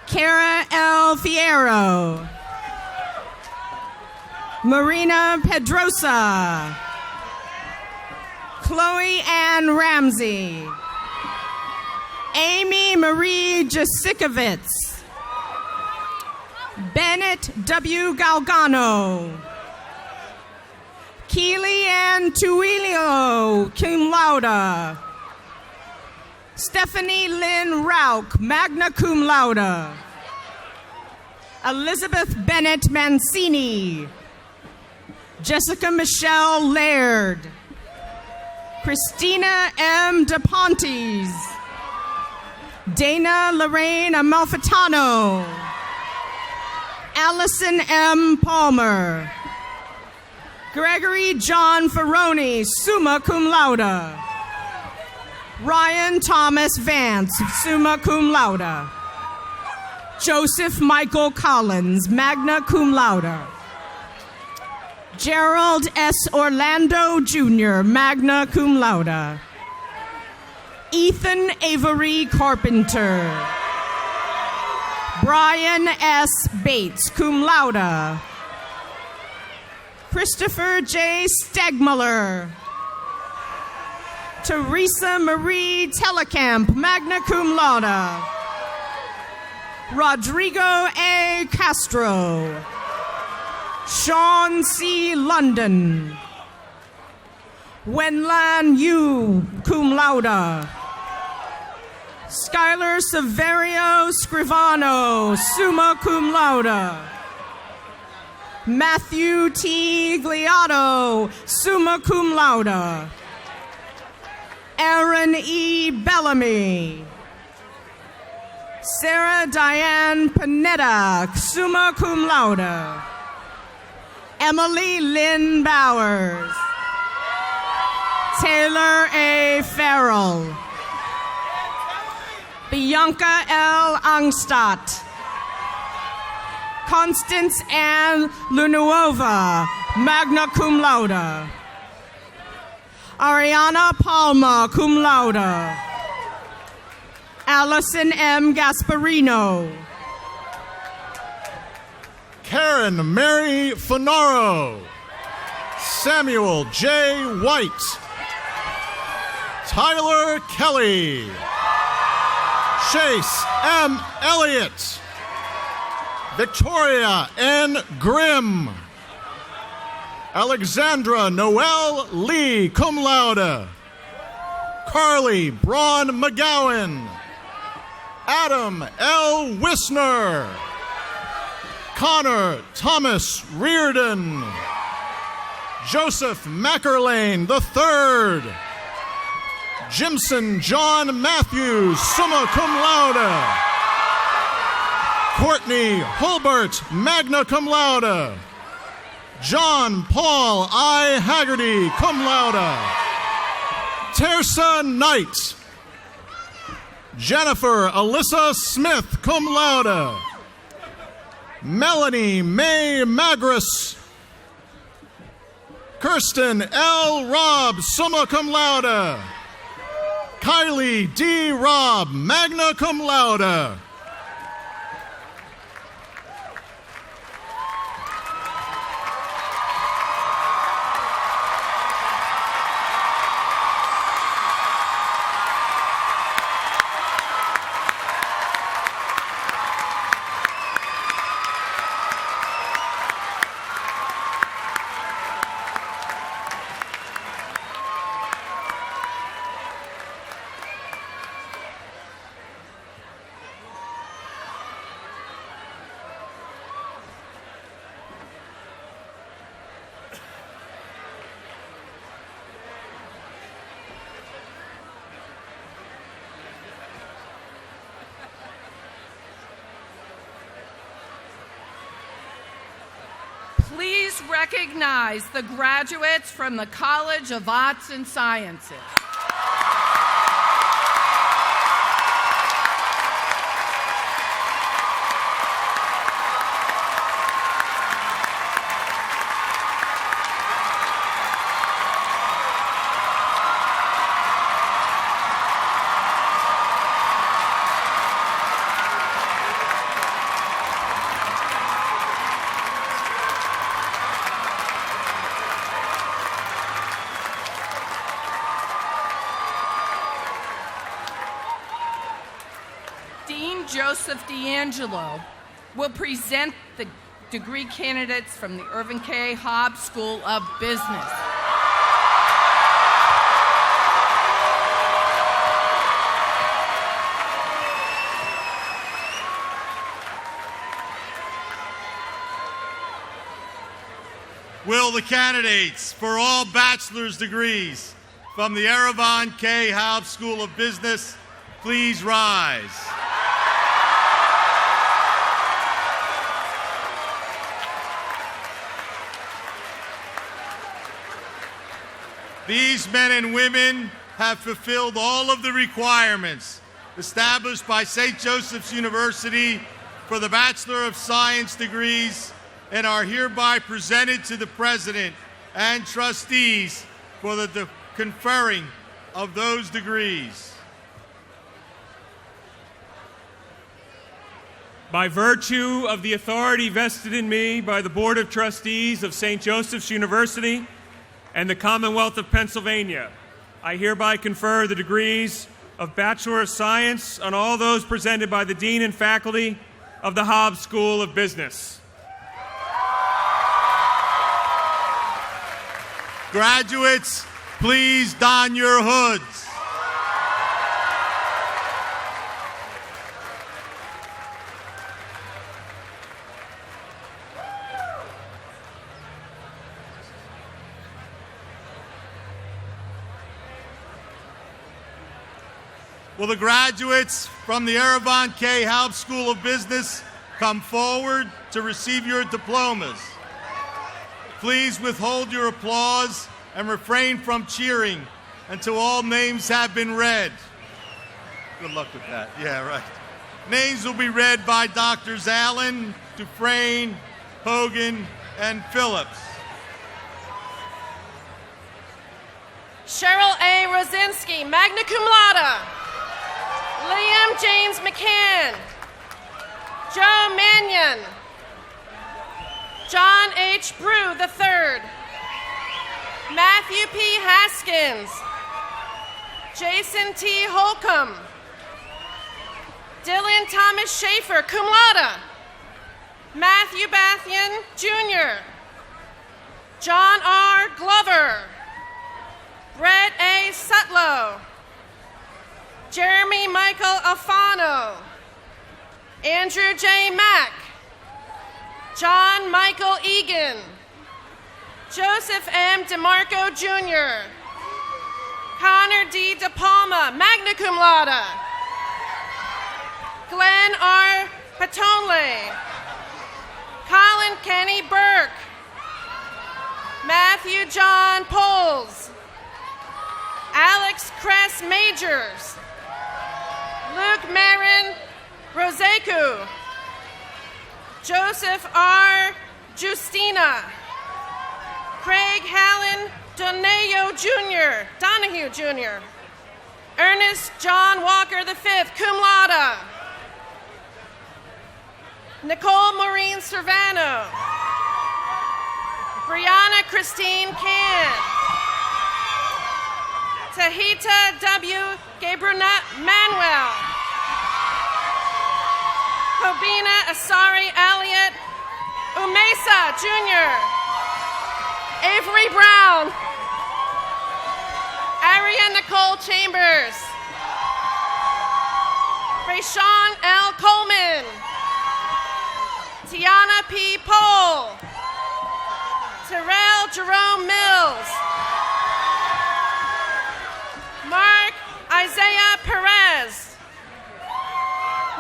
Cara L. Fierro. Marina Pedrosa. Chloe Ann Ramsey. Amy Marie Jasikovitz. Bennett W. Galgano. Keely Ann Tuilio, cum laude. Stephanie Lynn Rauch, magna cum laude. Elizabeth Bennett Mancini. Jessica Michelle Laird. Christina M. DePontes. Dana Lorraine Amalfitano. Allison M. Palmer. Gregory John Ferroni, summa cum laude. Ryan Thomas Vance, summa cum laude. Joseph Michael Collins, magna cum laude. Gerald S. Orlando Jr., magna cum laude. Ethan Avery Carpenter. Brian S. Bates, cum laude. Christopher J. Stegmuller. Teresa Marie Telekamp, magna cum laude. Rodrigo A. Castro. Sean C. London. Wenlan Yu, cum laude. Skylar Severio Scrivano, summa cum laude. Matthew T. Gliato, summa cum laude. Aaron E. Bellamy. Sarah Diane Panetta, summa cum laude. Emily Lynn Bowers. Taylor A. Farrell. Bianca L. Angstadt. Constance Ann Lunuova, magna cum laude. Ariana Palma, cum laude. Allison M. Gasparino. Karen Mary Finaro. Samuel J. White. Tyler Kelly. Chase M. Elliott. Victoria N. Grimm. Alexandra Noel Lee, cum laude. Carly Braun McGowan. Adam L. Wisner. Connor Thomas Reardon. Joseph Mackerlane III. Jimson John Matthews, summa cum laude. Courtney Hulbert, magna cum laude. John Paul I. Haggerty, cum laude. Tersa Knight. Jennifer Alyssa Smith, cum laude. Melanie May Magris. Kirsten L. Robb, summa cum laude. Kylie D. Robb, magna cum laude. recognize the graduates from the College of Arts and Sciences. Joseph D'Angelo will present the degree candidates from the Irvin K. Hobbs School of Business. Will the candidates for all bachelor's degrees from the Irvin K. Hobbs School of Business please rise? These men and women have fulfilled all of the requirements established by St. Joseph's University for the Bachelor of Science degrees and are hereby presented to the President and trustees for the conferring of those degrees. By virtue of the authority vested in me by the Board of Trustees of St. Joseph's University and the Commonwealth of Pennsylvania, I hereby confer the degrees of Bachelor of Science on all those presented by the Dean and faculty of the Hobbs School of Business. Graduates, please don your hoods. Will the graduates from the Irvin K. Hobbs School of Business come forward to receive your diplomas? Please withhold your applause and refrain from cheering until all names have been read. Good luck with that. Yeah, right. Names will be read by Drs. Allen, Dufresne, Hogan, and Phillips. Cheryl A. Rosinski, magna cum laude. Liam James McCann. Joe Mannion. John H. Brew III. Matthew P. Haskins. Jason T. Holcomb. Dylan Thomas Schaefer, cum laude. Matthew Bathian, Jr. John R. Glover. Brett A. Sutlow. Jeremy Michael Alfano. Andrew J. Mack. John Michael Egan. Joseph M. DeMarco Jr. Connor D. DePalma, magna cum laude. Glenn R. Patonle. Colin Kenny Burke. Matthew John Poles. Alex Cress Majors. Luke Marin Roseku. Joseph R. Justina. Craig Hallen Donahue Jr. Ernest John Walker V, cum laude. Nicole Maureen Servano. Brianna Christine Can. Tahita W. Gabrunat Manuel. Kobina Asari Elliott Umesa Jr. Avery Brown. Aria Nicole Chambers. Rayshawn L. Coleman. Tiana P. Pohl. Terrell Jerome Mills. Mark Isaiah Perez.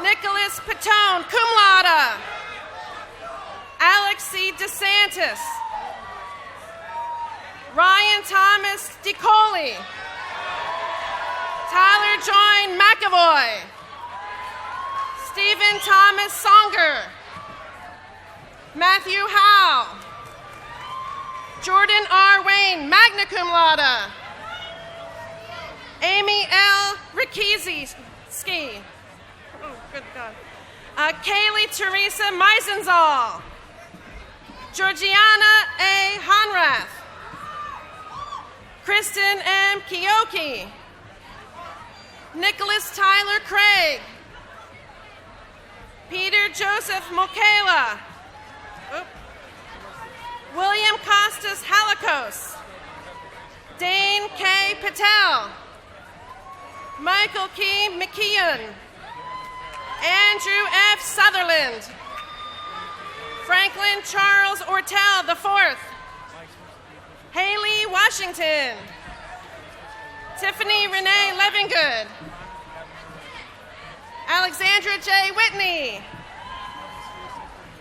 Nicholas Patone, cum laude. Alex C. DeSantis. Ryan Thomas DeColey. Tyler Joyne McAvoy. Stephen Thomas Songer. Matthew Howe. Jordan R. Wayne, magna cum laude. Amy L. Rikisi. Oh, good God. Kaylee Teresa Meisenzahl. Georgiana A. Honrath. Kristen M. Kiyoki. Nicholas Tyler Craig. Peter Joseph Mokela. William Costas Halakos. Dane K. Patel. Michael K. McKeon. Andrew F. Sutherland. Franklin Charles Ortel IV. Haley Washington. Tiffany Renee Levingood. Alexandra J. Whitney.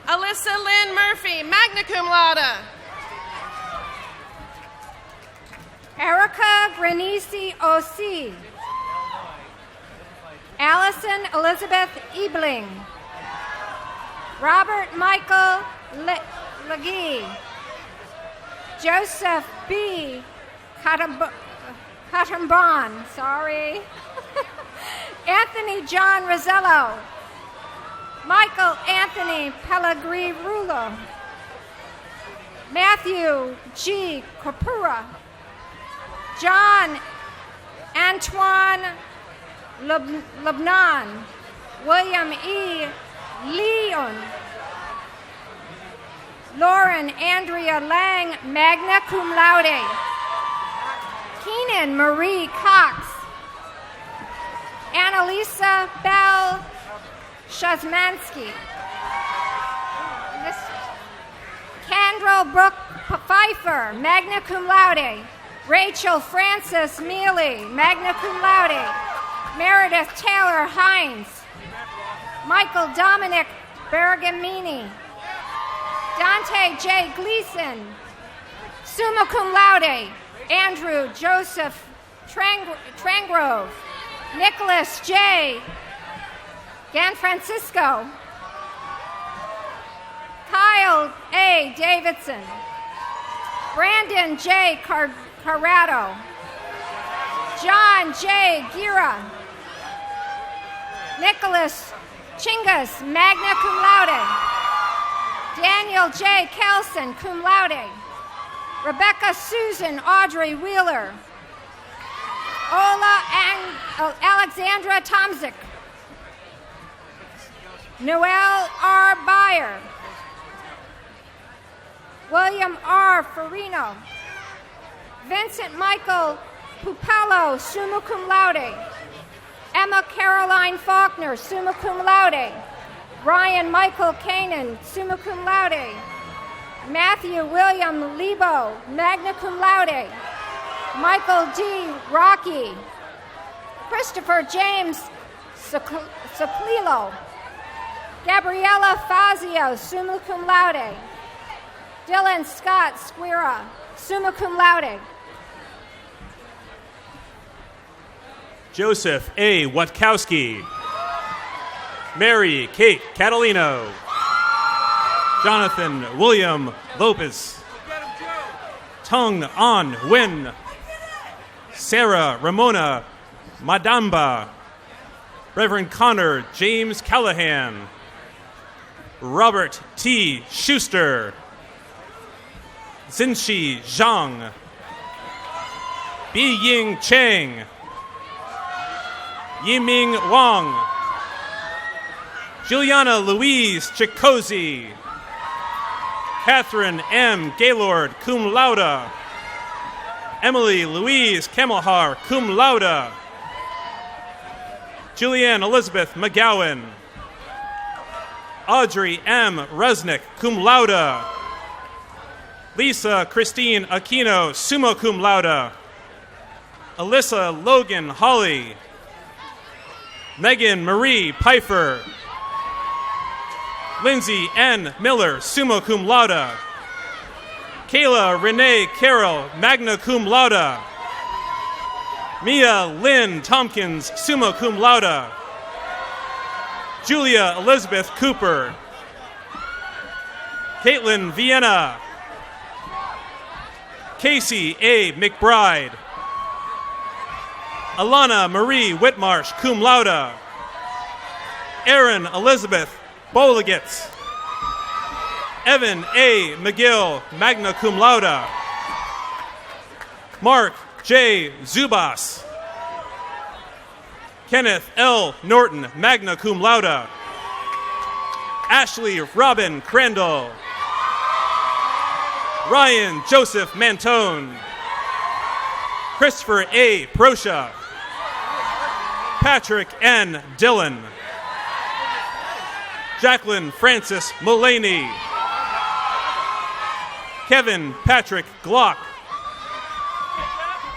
Alyssa Lynn Murphy, magna cum laude. Erica Granisi O.C. Allison Elizabeth Ebling. Robert Michael Legee. Joseph B. Catambon, sorry. Anthony John Rosello. Michael Anthony Pellegrirulo. Matthew G. Corpura. John Antoine Lebanon. William E. Leon. Lauren Andrea Lang, magna cum laude. Keenan Marie Cox. Annalisa Bell Shazmansky. Kendrell Brooke Pfeiffer, magna cum laude. Rachel Frances Mealy, magna cum laude. Meredith Taylor Hines. Michael Dominic Bergamini. Dante J. Gleason. Summa cum laude. Andrew Joseph Trangrove. Nicholas J. Ganfrancisco. Kyle A. Davidson. Brandon J. Carrado. John J. Gira. Nicholas Chingas, magna cum laude. Daniel J. Kelson, cum laude. Rebecca Susan Audrey Wheeler. Ola Alexandra Tomzik. Noel R. Byer. William R. Farino. Vincent Michael Pupello, summa cum laude. Emma Caroline Faulkner, summa cum laude. Ryan Michael Kanan, summa cum laude. Matthew William Lebo, magna cum laude. Michael D. Rocky. Christopher James Saclilo. Gabriella Fazio, summa cum laude. Dylan Scott Squira, summa cum laude. Joseph A. Watkowski. Mary Kate Catalino. Jonathan William Lopez. Tung An Nguyen. Sarah Ramona Madamba. Reverend Connor James Callahan. Robert T. Schuster. Xinxi Zhang. Bi-Ying Cheng. Yiming Wang. Juliana Louise Chikosi. Catherine M. Gaylord, cum laude. Emily Louise Kamelhar, cum laude. Julianne Elizabeth McGowan. Audrey M. Resnick, cum laude. Lisa Christine Aquino, summa cum laude. Alyssa Logan Hawley. Megan Marie Pfeiffer. Lindsay N. Miller, summa cum laude. Kayla Renee Carroll, magna cum laude. Mia Lynn Tompkins, summa cum laude. Julia Elizabeth Cooper. Caitlin Vienna. Casey A. McBride. Alana Marie Whitmarsh, cum laude. Erin Elizabeth Boligitz. Evan A. McGill, magna cum laude. Mark J. Zubas. Kenneth L. Norton, magna cum laude. Ashley Robin Crandall. Ryan Joseph Mantone. Christopher A. Proscia. Patrick N. Dillon. Jacqueline Francis Mullaney. Kevin Patrick Glock.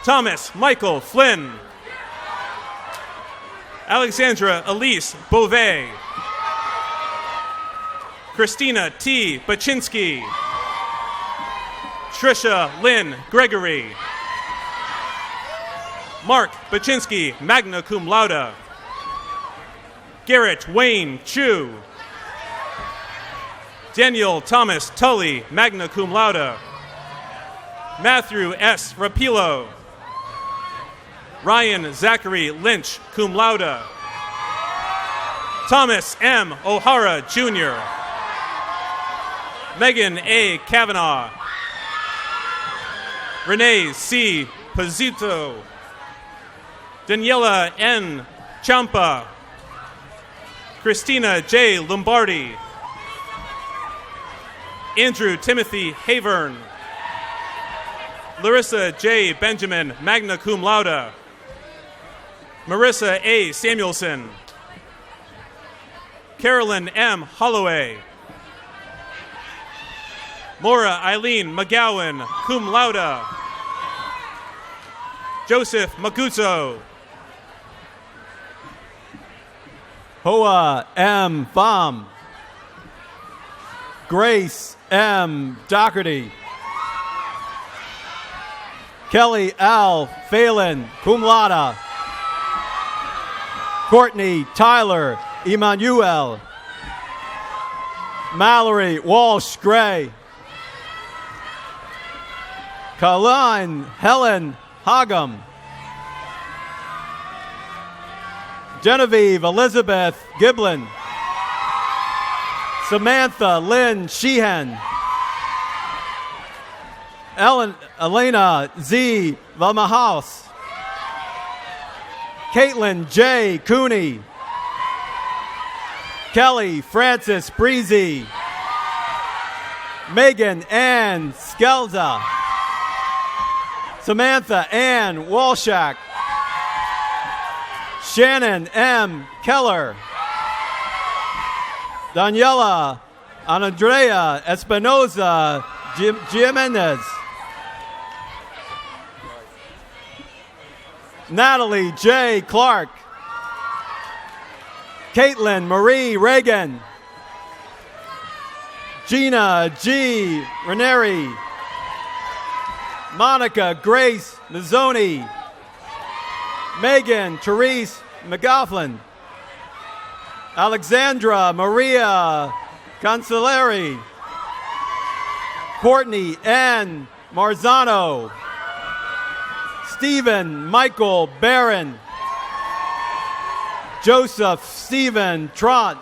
Thomas Michael Flynn. Alexandra Elise Beauvais. Christina T. Baczynski. Trisha Lynn Gregory. Mark Baczynski, magna cum laude. Garrett Wayne Chu. Daniel Thomas Tully, magna cum laude. Matthew S. Rapillo. Ryan Zachary Lynch, cum laude. Thomas M. O'Hara, Jr. Megan A. Kavanaugh. Renee C. Pazito. Daniela N. Champa. Christina J. Lombardi. Andrew Timothy Havern. Larissa J. Benjamin, magna cum laude. Marissa A. Samuelson. Carolyn M. Holloway. Maura Eileen McGowan, cum laude. Joseph Maguzzo. Hoa M. Pham. Grace M. Doherty. Kelly L. Phelan, cum laude. Courtney Tyler Emmanuel. Mallory Walsh Gray. Colleen Helen Hagum. Genevieve Elizabeth Giblin. Samantha Lynn Sheehan. Elena Z. Valmahaus. Caitlin J. Cooney. Kelly Francis Breezy. Megan Ann Skelza. Samantha Ann Walshak. Shannon M. Keller. Daniela Andrea Espinoza Jimenez. Natalie J. Clark. Caitlin Marie Reagan. Gina G. Ranieri. Monica Grace Mazzoni. Megan Therese McGoughlin. Alexandra Maria Cancelleri. Courtney N. Marzano. Stephen Michael Barron. Joseph Stephen Tront.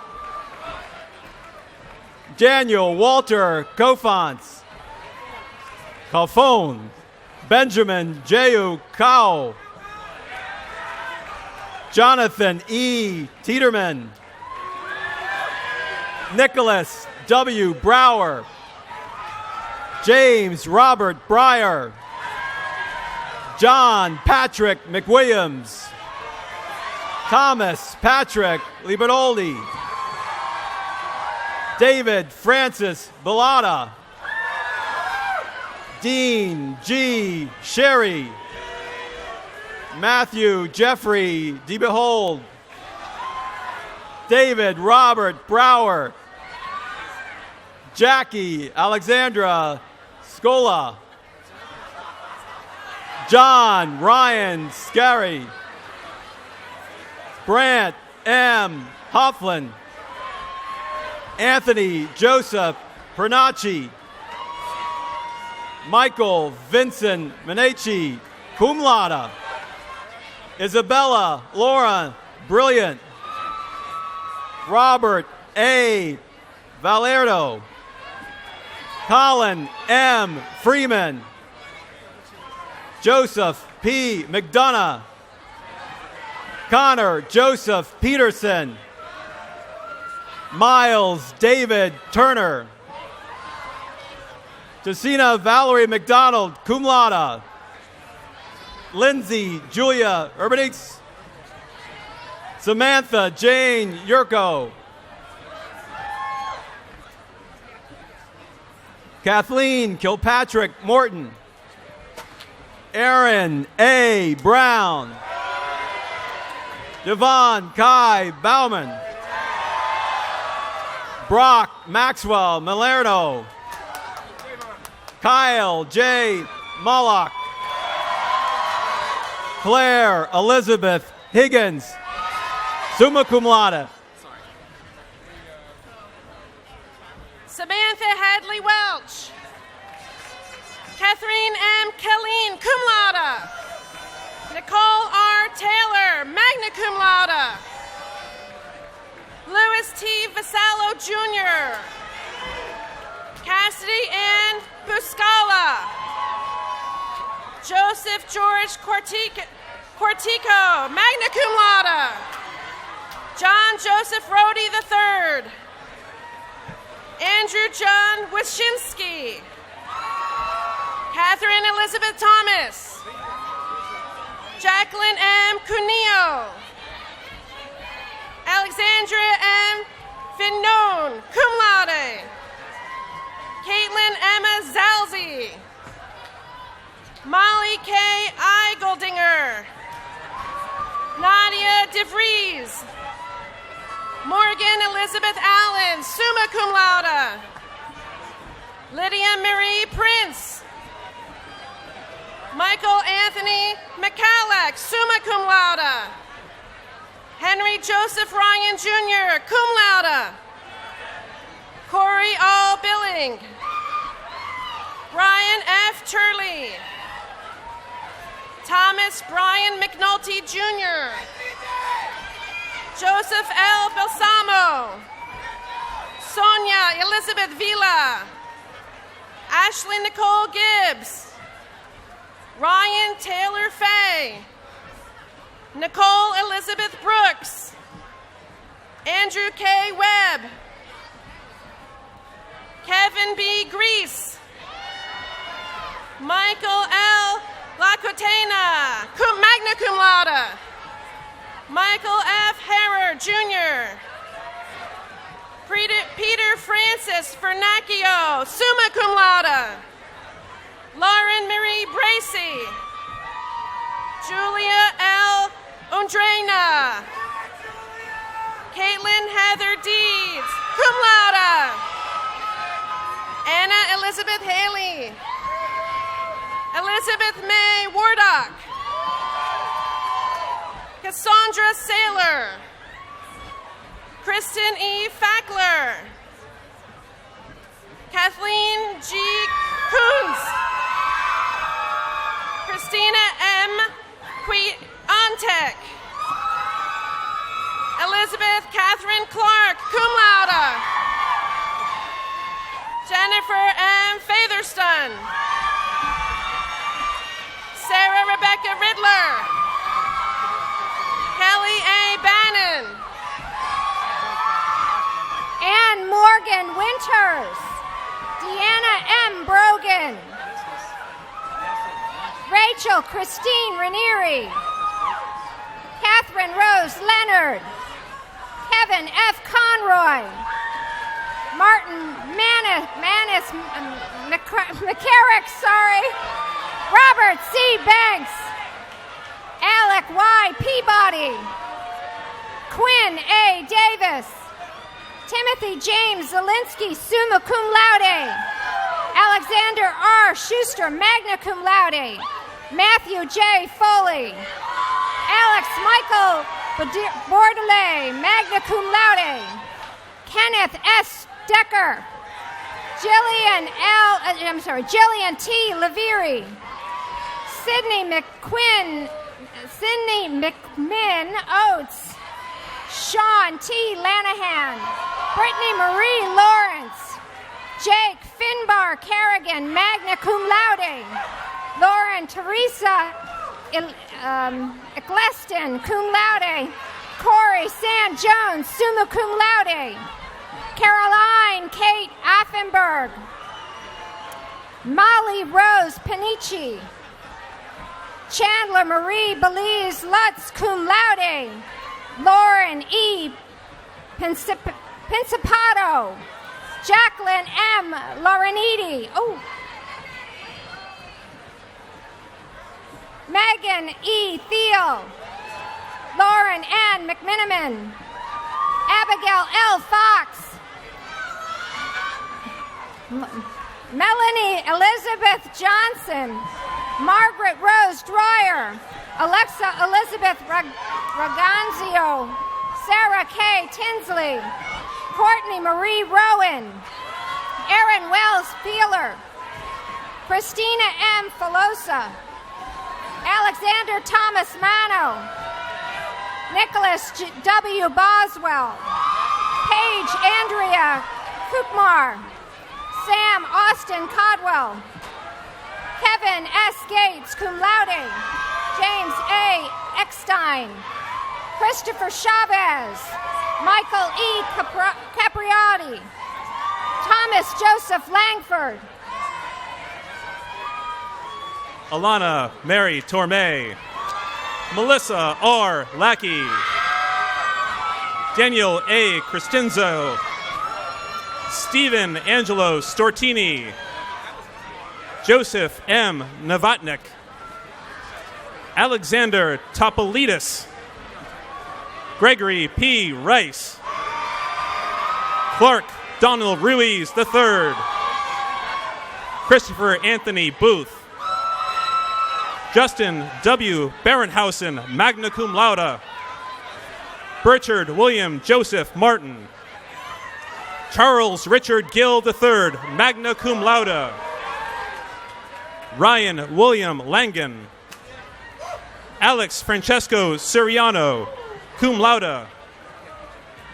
Daniel Walter Kofants. Calfone Benjamin J. Cow. Jonathan E. Teeterman. Nicholas W. Brower. James Robert Breyer. John Patrick McWilliams. Thomas Patrick Liberoldi. David Francis Bellata. Dean G. Sherry. Matthew Jeffrey DeBehold. David Robert Brower. Jackie Alexandra Scola. John Ryan Scary. Brant M. Hofflin. Anthony Joseph Pernacci. Michael Vincent Menechi, cum laude. Isabella Laura Brilliant. Robert A. Valerdo. Colin M. Freeman. Joseph P. McDonough. Connor Joseph Peterson. Miles David Turner. Jacina Valerie McDonald, cum laude. Lindsay Julia Urbanix. Samantha Jane Yurko. Kathleen Kilpatrick Morton. Aaron A. Brown. Devon Kai Bauman. Brock Maxwell Malerno. Kyle J. Moloch. Claire Elizabeth Higgins, summa cum laude. Samantha Hadley Welch. Catherine M. Kelleen, cum laude. Nicole R. Taylor, magna cum laude. Louis T. Vasallo Jr. Cassidy Ann Buscala. Joseph George Cortico, magna cum laude. John Joseph Rody III. Andrew John Wyszynski. Catherine Elizabeth Thomas. Jacqueline M. Cunillo. Alexandria M. Finnone, cum laude. Caitlin Emma Zalzi. Molly K. Eigoldinger. Nadia DeVries. Morgan Elizabeth Allen, summa cum laude. Lydia Marie Prince. Michael Anthony McCallach, summa cum laude. Henry Joseph Ryan Jr., cum laude. Corey All Billing. Brian F. Turley. Thomas Brian McNulty Jr. Joseph L. Balsamo. Sonia Elizabeth Vila. Ashley Nicole Gibbs. Ryan Taylor Fay. Nicole Elizabeth Brooks. Andrew K. Webb. Kevin B. Grease. Michael L. Lacotena, magna cum laude. Michael F. Herrer, Jr. Peter Francis Fernacchio, summa cum laude. Lauren Marie Bracey. Julia L. Undrena. Caitlin Heather Deeds, cum laude. Anna Elizabeth Haley. Elizabeth May Wardock. Cassandra Saylor. Kristen E. Fackler. Kathleen G. Coons. Christina M. Quiontek. Elizabeth Catherine Clark, cum laude. Jennifer M. Featherston. Sarah Rebecca Riddler. Kelly A. Bannon. Ann Morgan Winters. Deanna M. Brogan. Rachel Christine Ranieri. Catherine Rose Leonard. Kevin F. Conroy. Martin McCarrick, sorry. Robert C. Banks. Alec Y. Peabody. Quinn A. Davis. Timothy James Zielinski, summa cum laude. Alexander R. Schuster, magna cum laude. Matthew J. Foley. Alex Michael Bordelais, magna cum laude. Kenneth S. Decker. Jillian T. Leviri. Sydney McMinn Oates. Sean T. Lanahan. Brittany Marie Lawrence. Jake Finbar Kerrigan, magna cum laude. Lauren Teresa Eccleston, cum laude. Corey San Jones, summa cum laude. Caroline Kate Affenberg. Molly Rose Panici. Chandler Marie Belize Lutz, cum laude. Lauren E. Principato. Jacqueline M. Laureniti. Megan E. Thiel. Lauren Ann McMiniman. Abigail L. Fox. Melanie Elizabeth Johnson. Margaret Rose Dreyer. Alexa Elizabeth Raganzio. Sarah K. Tinsley. Courtney Marie Rowan. Erin Wells Feeler. Christina M. Filosa. Alexander Thomas Mano. Nicholas W. Boswell. Paige Andrea Kukmar. Sam Austin Codwell. Kevin S. Gates, cum laude. James A. Eckstein. Christopher Chavez. Michael E. Capriati. Thomas Joseph Langford. Alana Mary Tormey. Melissa R. Lackey. Daniel A. Cristinzo. Stephen Angelo Stortini. Joseph M. Novotnik. Alexander Topolidis. Gregory P. Rice. Clark Donald Ruiz III. Christopher Anthony Booth. Justin W. Berenhausen, magna cum laude. Burchard William Joseph Martin. Charles Richard Gill III, magna cum laude. Ryan William Langen. Alex Francesco Siriano, cum laude.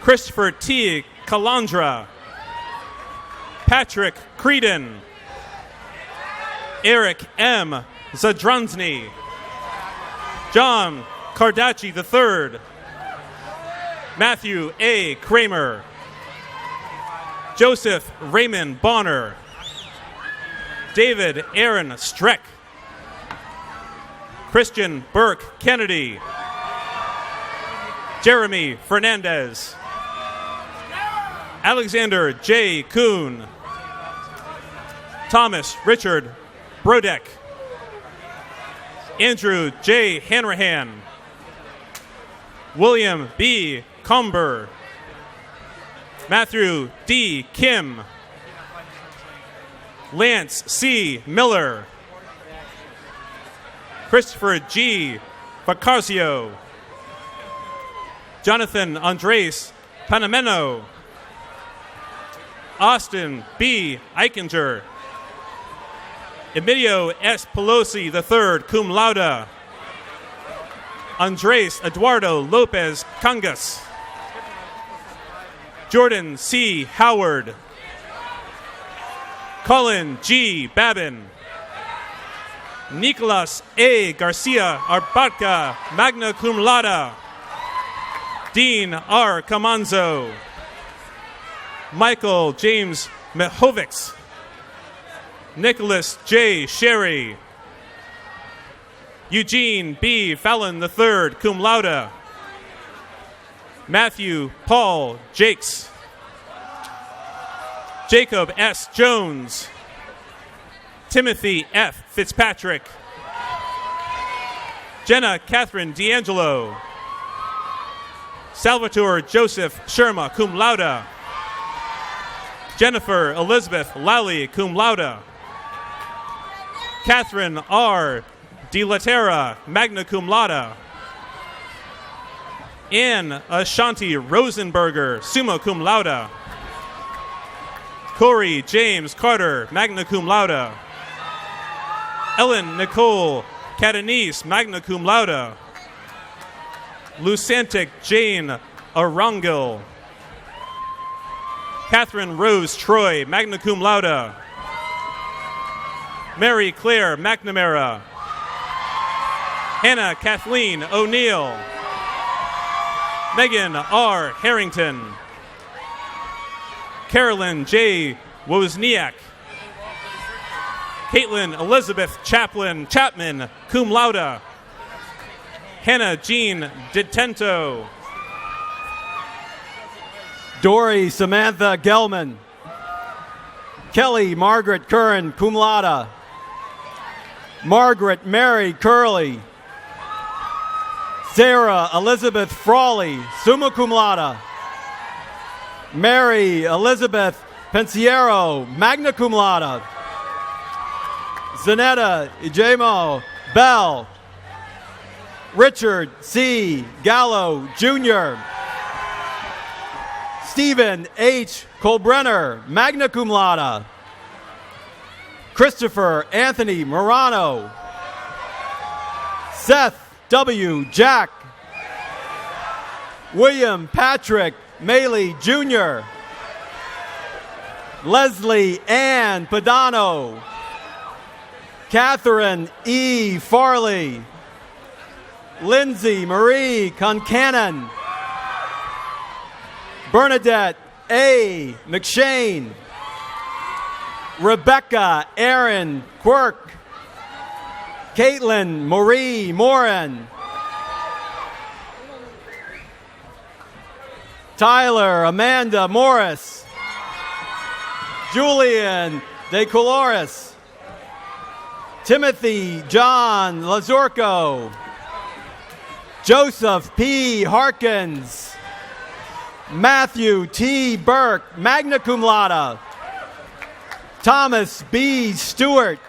Christopher T. Calandra. Patrick Creedon. Eric M. Zadronsny. John Cardaci III. Matthew A. Kramer. Joseph Raymond Bonner. David Aaron Streck. Christian Burke Kennedy. Jeremy Fernandez. Alexander J. Kuhn. Thomas Richard Brodeck. Andrew J. Hanrahan. William B. Comber. Matthew D. Kim. Lance C. Miller. Christopher G. Vacarsio. Jonathan Andres Panameno. Austin B. Eichinger. Emilio S. Pelosi III, cum laude. Andres Eduardo Lopez Cangas. Jordan C. Howard. Colin G. Babin. Nicolas A. Garcia Arbarca, magna cum laude. Dean R. Camanzo. Michael James Mehovics. Nicholas J. Sherry. Eugene B. Fallon III, cum laude. Matthew Paul Jakes. Jacob S. Jones. Timothy F. Fitzpatrick. Jenna Catherine D'Angelo. Salvatore Joseph Sherma, cum laude. Jennifer Elizabeth Lally, cum laude. Catherine R. De Latera, magna cum laude. Anne Ashanti Rosenberger, summa cum laude. Corey James Carter, magna cum laude. Ellen Nicole Catanese, magna cum laude. Lucantic Jane Arangel. Catherine Rose Troy, magna cum laude. Mary Claire McNamara. Hannah Kathleen O'Neill. Megan R. Harrington. Carolyn J. Wozniak. Caitlin Elizabeth Chapman, cum laude. Hannah Jean Detento. Dory Samantha Gelman. Kelly Margaret Curran, cum laude. Margaret Mary Curley. Sarah Elizabeth Frawley, summa cum laude. Mary Elizabeth Pensiero, magna cum laude. Zanetta Ijemo Bell. Richard C. Gallo Jr. Stephen H. Colbrenner, magna cum laude. Christopher Anthony Morano. Seth W. Jack. William Patrick Maley Jr. Leslie Ann Padano. Catherine E. Farley. Lindsay Marie Concannon. Bernadette A. McShane. Rebecca Aaron Quirk. Caitlin Marie Morin. Tyler Amanda Morris. Julian De Coloris. Timothy John Lazorco. Joseph P. Harkins. Matthew T. Burke, magna cum laude. Thomas B. Stewart.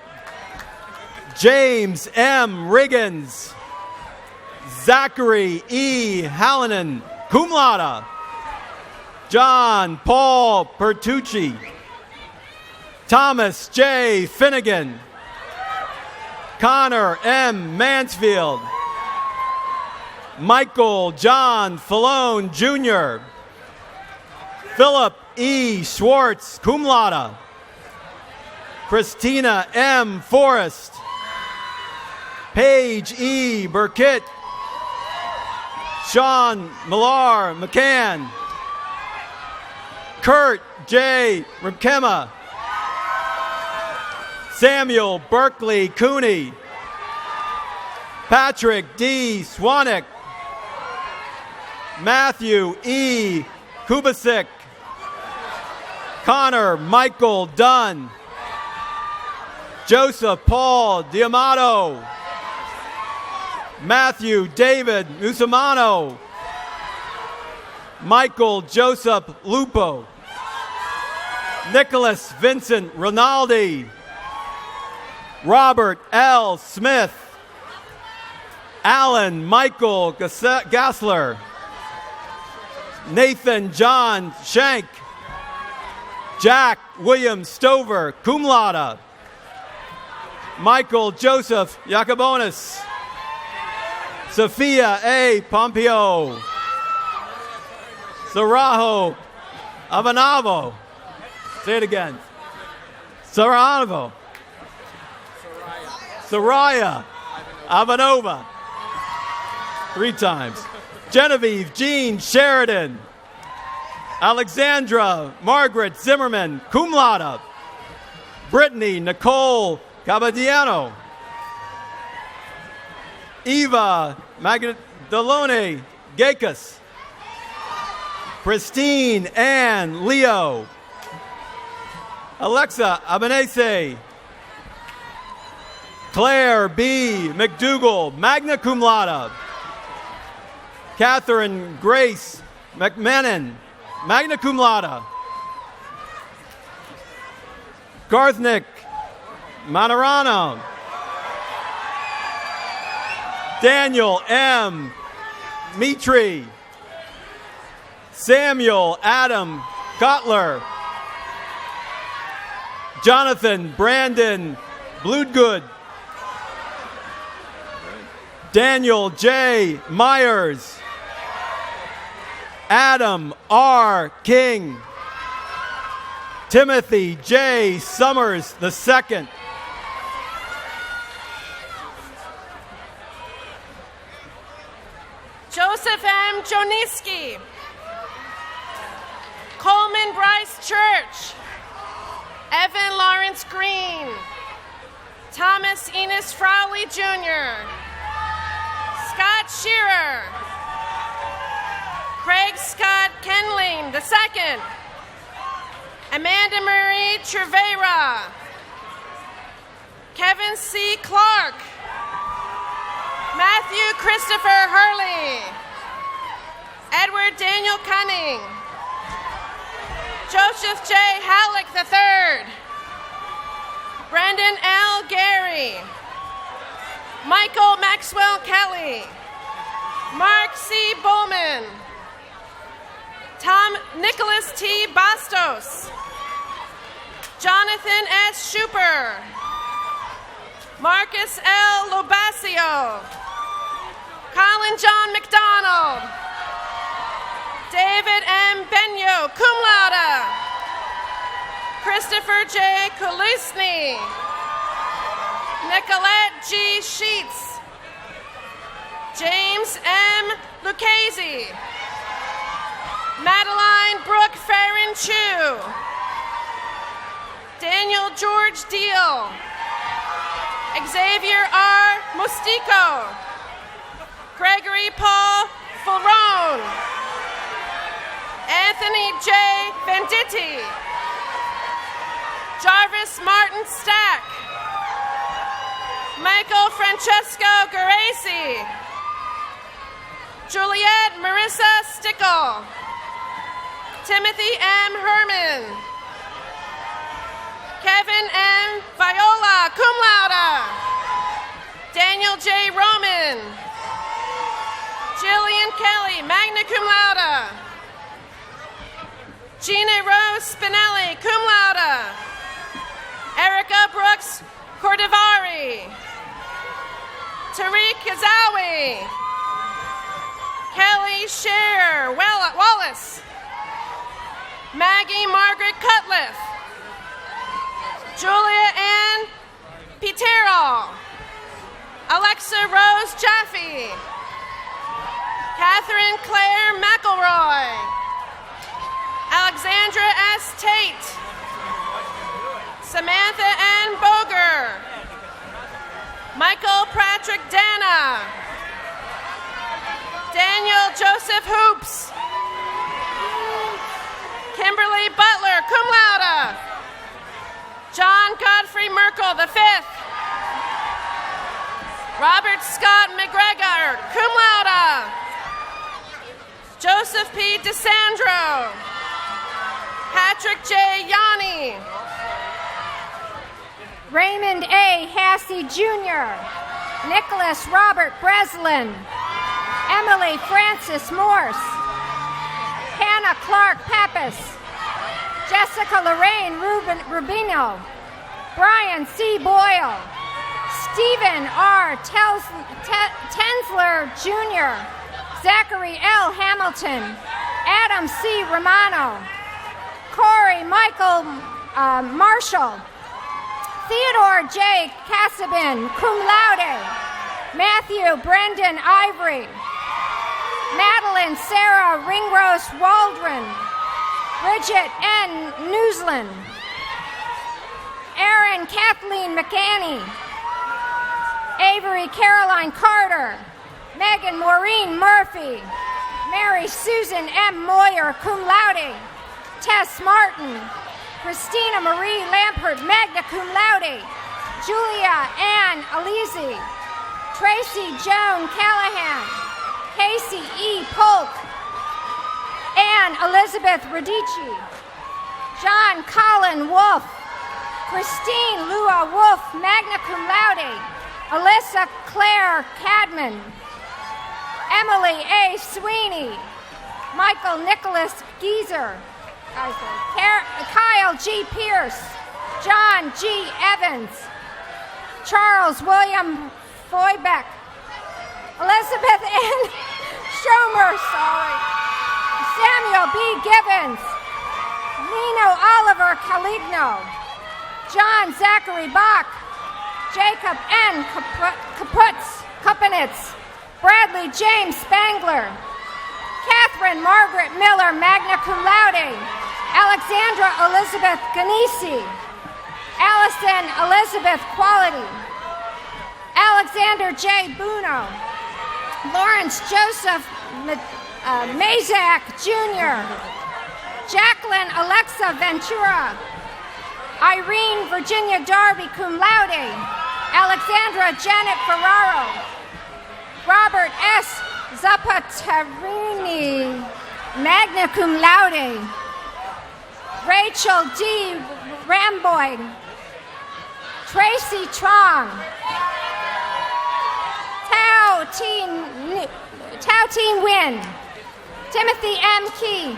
James M. Riggins. Zachary E. Hallinan, cum laude. John Paul Pertucci. Thomas J. Finnegan. Connor M. Mansfield. Michael John Falone Jr. Philip E. Schwartz, cum laude. Christina M. Forrest. Paige E. Burkitt. Sean Millar McCann. Kurt J. Rimkema. Samuel Berkeley Cooney. Patrick D. Swanek. Matthew E. Kubasik. Connor Michael Dunn. Joseph Paul Diamato. Matthew David Musamano. Michael Joseph Lupo. Nicholas Vincent Rinaldi. Robert L. Smith. Alan Michael Gassler. Nathan John Shank. Jack William Stover, cum laude. Michael Joseph Jacobonis. Sophia A. Pompeo. Sarajo Avanavo. Say it again. Saranavo. Soraya Avanova. 3 times. Genevieve Jean Sheridan. Alexandra Margaret Zimmerman, cum laude. Brittany Nicole Cabadiano. Eva Magdalene Gakis. Christine Ann Leo. Alexa Abanese. Claire B. McDougall, magna cum laude. Catherine Grace McMenon, magna cum laude. Garthnick Manorano. Daniel M. Mitri, Samuel Adam Kotler, Jonathan Brandon Bloodgood, Daniel J. Myers, Adam R. King, Timothy J. Summers II, Joseph M. Joniski, Coleman Bryce Church, Evan Lawrence Green, Thomas Enos Frowley Jr., Scott Shearer, Craig Scott Kenling II, Amanda Marie Trevera, Kevin C. Clark, Matthew Christopher Hurley, Edward Daniel Cunning, Joseph J. Halleck III, Brendan L. Gary, Michael Maxwell Kelly, Mark C. Bowman, Tom Nicholas T. Bastos, Jonathan S. Schuper, Marcus L. Lobasio, Colin John McDonald, David M. Benyo, cum laude, Christopher J. Kulisny, Nicolette G. Sheets, James M. Lucchese, Madeline Brooke Farron Chu, Daniel George Deal, Xavier R. Mustico, Gregory Paul Fulrone, Anthony J. Venditti, Jarvis Martin Stack, Michael Francesco Geraci, Juliet Marissa Stickle, Timothy M. Herman, Kevin M. Viola, cum laude, Daniel J. Roman, Jillian Kelly, magna cum laude, Gina Rose Spinelli, cum laude, Erica Brooks Cordivari, Tariq Kazawi, Kelly Scher Wallace, Maggie Margaret Cutliff, Julia Ann Pitero, Alexa Rose Jaffe, Catherine Claire McElroy, Alexandra S. Tate, Samantha N. Boger, Michael Patrick Dana, Daniel Joseph Hoops, Kimberly Butler, cum laude, John Godfrey Merkel V, Robert Scott McGregor, cum laude, Joseph P. DeSandro, Patrick J. Yanni, Raymond A. Hassey Jr., Nicholas Robert Breslin, Emily Francis Morse, Hannah Clark Pappas, Jessica Lorraine Rubino, Brian C. Boyle, Stephen R. Tensler Jr., Zachary L. Hamilton, Adam C. Romano, Corey Michael Marshall, Theodore J. Cassabin, cum laude, Matthew Brendan Ivory, Madeline Sarah Ringrose Waldron, Bridget N. Newsland, Erin Kathleen McAney, Avery Caroline Carter, Megan Maureen Murphy, Mary Susan M. Moyer, cum laude, Tess Martin, Christina Marie Lampert, magna cum laude, Julia Ann Alizi, Tracy Joan Callahan, Casey E. Polk, Ann Elizabeth Radici, John Colin Wolf, Christine Lua Wolf, magna cum laude, Alyssa Claire Cadman, Emily A. Sweeney, Michael Nicholas Geezer, Kyle G. Pierce, John G. Evans, Charles William Foybeck, Elizabeth N. Schomer, Samuel B. Gibbons, Nino Oliver Caligno, John Zachary Bach, Jacob N. Kupenitz, Bradley James Spangler, Catherine Margaret Miller, magna cum laude, Alexandra Elizabeth Ganisi, Allison Elizabeth Quality, Alexander J. Buno, Lawrence Joseph Mazak Jr., Jacqueline Alexa Ventura, Irene Virginia Darby cum laude, Alexandra Janet Ferraro, Robert S. Zapaterini, magna cum laude, Rachel D. Ramboy, Tracy Trong, Tao Teen Win, Timothy M. Key,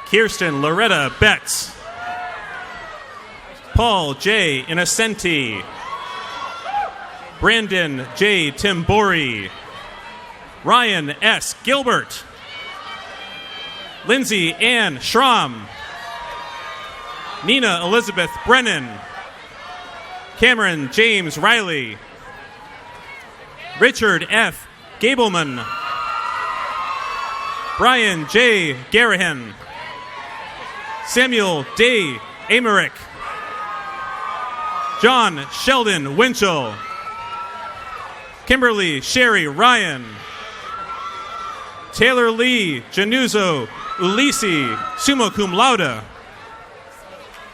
Kirsten Loretta Betts, Paul J. Innocenti, Brandon J. Timbori, Ryan S. Gilbert, Lindsay Ann Schramm, Nina Elizabeth Brennan, Cameron James Riley, Richard F. Gableman, Brian J. Garahan, Samuel D. Amarick, John Sheldon Winchell, Kimberly Sherry Ryan, Taylor Lee Januzzo Ulisi, summa cum laude,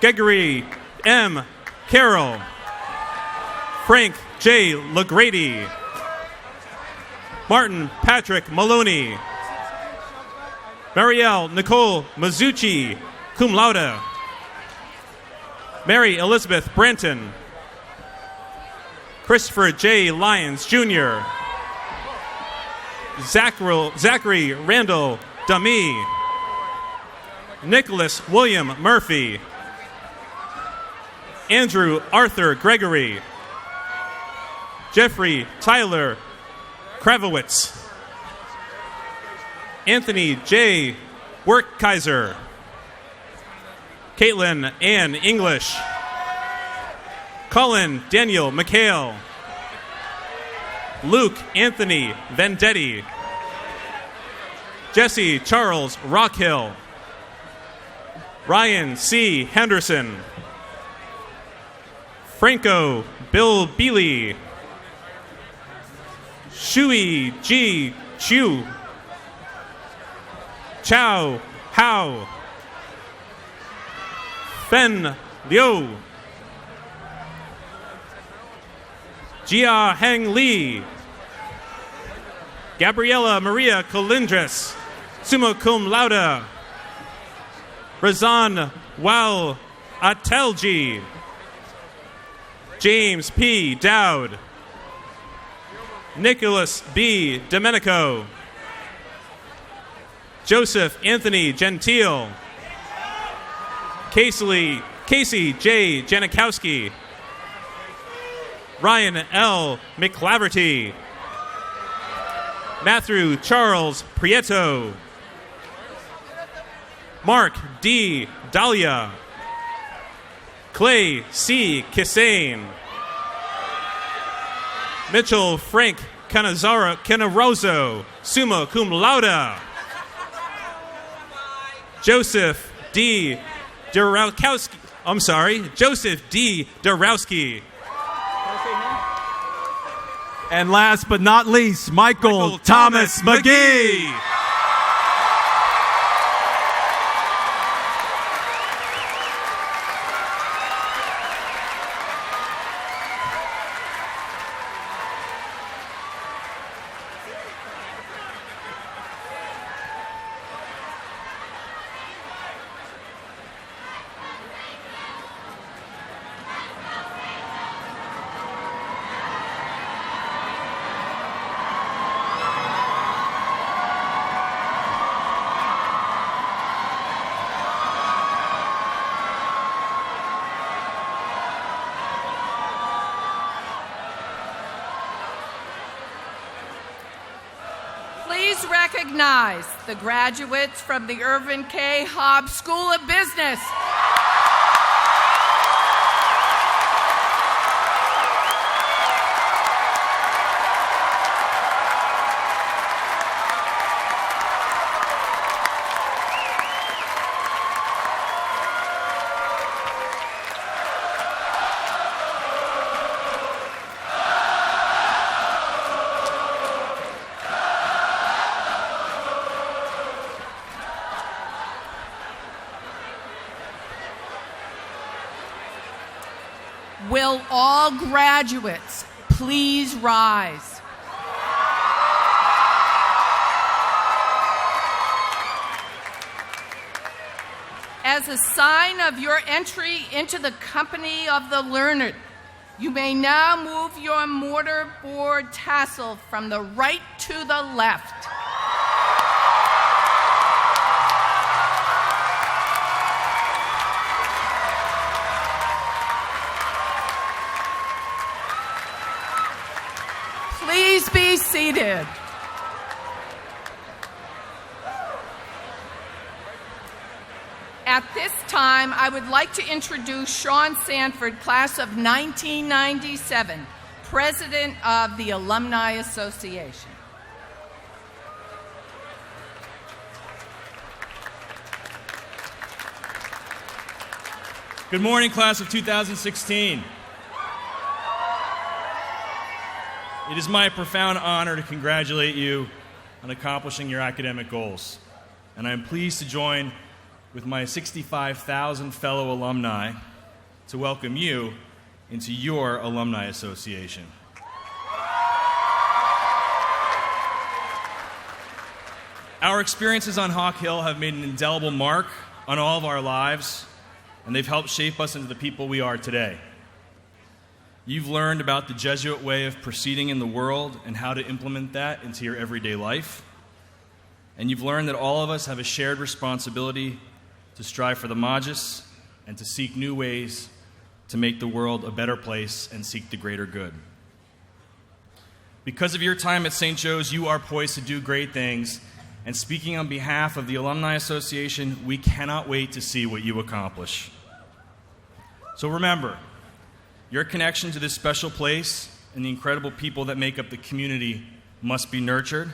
Gregory M. Carroll, Frank J. LaGrady, Martin Patrick Maloney, Marielle Nicole Mazzucci, cum laude, Mary Elizabeth Branton, Christopher J. Lyons Jr., Zachary Randall Dami, Nicholas William Murphy, Andrew Arthur Gregory, Jeffrey Tyler Kravowitz, Anthony J. Werkkaiser, Caitlin Ann English, Colin Daniel McHale, Luke Anthony Vendetti, Jesse Charles Rockhill, Ryan C. Henderson, Franco Bill Beely, Shui Ji Chu, Chao Hao, Fen Liu, Jia Heng Lee, Gabriela Maria Colindres, summa cum laude, Razan Wal Atelji, James P. Dowd, Nicholas B. Domenico, Joseph Anthony Gentile, Casey J. Janikowski, Ryan L. McClaverty, Matthew Charles Prieto, Mark D. Dahlia, Clay C. Kissane, Mitchell Frank Canaroso, summa cum laude, Joseph D. Dorowski, Joseph D. Dorowski. And last but not least, Michael Thomas McGee. Please recognize the graduates from the Irvin K. Hobbs School of Business. Will all graduates please rise? As a sign of your entry into the company of the learned, you may now move your mortarboard tassel from the right to the left. Please be seated. At this time, I would like to introduce Sean Sanford, class of 1997, President of the Alumni Association. Good morning, class of 2016. It is my profound honor to congratulate you on accomplishing your academic goals, and I am pleased to join with my 65,000 fellow alumni to welcome you into your Alumni Association. Our experiences on Hawk Hill have made an indelible mark on all of our lives, and they've helped shape us into the people we are today. You've learned about the Jesuit way of proceeding in the world and how to implement that into your everyday life. And you've learned that all of us have a shared responsibility to strive for the Magis and to seek new ways to make the world a better place and seek the greater good. Because of your time at St. Joe's, you are poised to do great things. And speaking on behalf of the Alumni Association, we cannot wait to see what you accomplish. So remember, your connection to this special place and the incredible people that make up the community must be nurtured.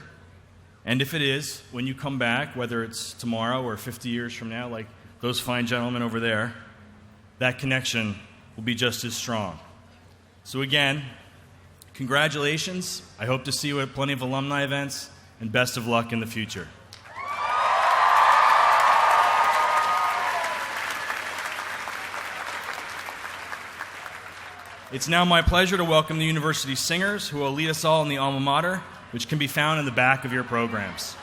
And if it is, when you come back, whether it's tomorrow or 50 years from now, like those fine gentlemen over there, that connection will be just as strong. So again, congratulations. I hope to see you at plenty of alumni events, and best of luck in the future. It's now my pleasure to welcome the university singers who will lead us all in the alma mater, which can be found in the back of your programs.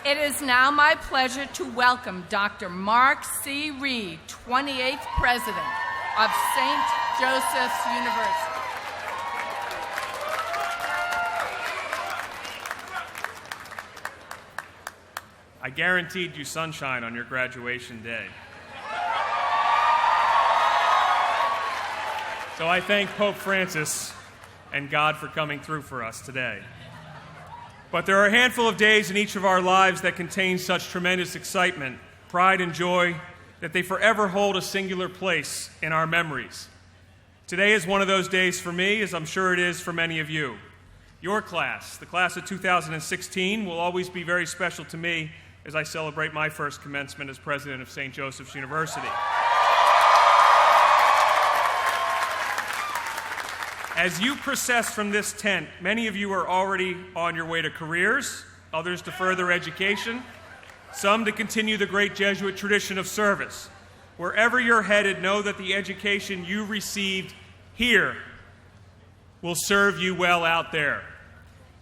It is now my pleasure to welcome Dr. Mark C. Reed, 28th President of St. Joseph's University. I guaranteed you sunshine on your graduation day. So I thank Pope Francis and God for coming through for us today. But there are a handful of days in each of our lives that contain such tremendous excitement, pride, and joy that they forever hold a singular place in our memories. Today is one of those days for me, as I'm sure it is for many of you. Your class, the class of 2016, will always be very special to me as I celebrate my first commencement as president of St. Joseph's University. As you process from this tent, many of you are already on your way to careers, others to further education, some to continue the great Jesuit tradition of service. Wherever you're headed, know that the education you received here will serve you well out there.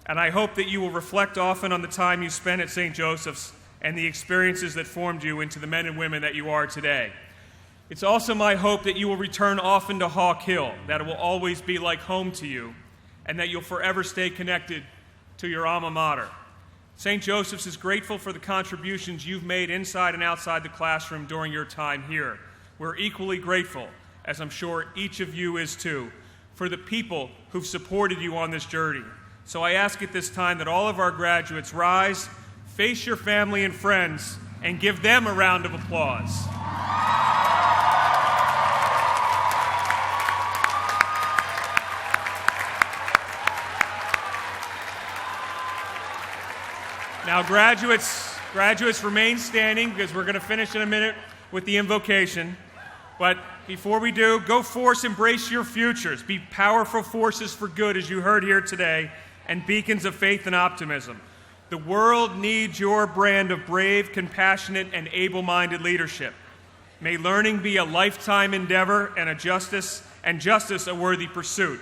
And I hope that you will reflect often on the time you spent at St. Joseph's and the experiences that formed you into the men and women that you are today. It's also my hope that you will return often to Hawk Hill, that it will always be like home to you, and that you'll forever stay connected to your alma mater. St. Joseph's is grateful for the contributions you've made inside and outside the classroom during your time here. We're equally grateful, as I'm sure each of you is too, for the people who've supported you on this journey. So I ask at this time that all of our graduates rise, face your family and friends, and give them a round of applause. Now, graduates remain standing because we're going to finish in a minute with the invocation. But before we do, go forth, embrace your futures. Be powerful forces for good, as you heard here today, and beacons of faith and optimism. The world needs your brand of brave, compassionate, and able-minded leadership. May learning be a lifetime endeavor and justice a worthy pursuit.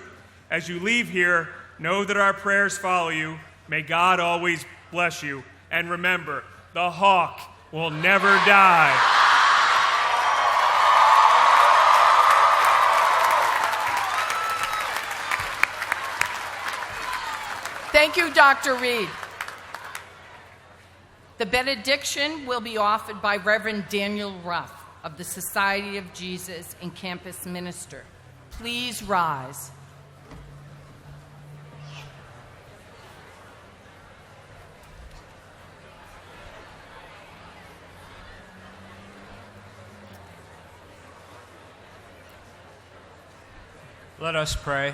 As you leave here, know that our prayers follow you. May God always bless you. And remember, the hawk will never die. Thank you, Dr. Reed. The benediction will be offered by Reverend Daniel Ruff of the Society of Jesus and Campus Minister. Please rise. Let us pray.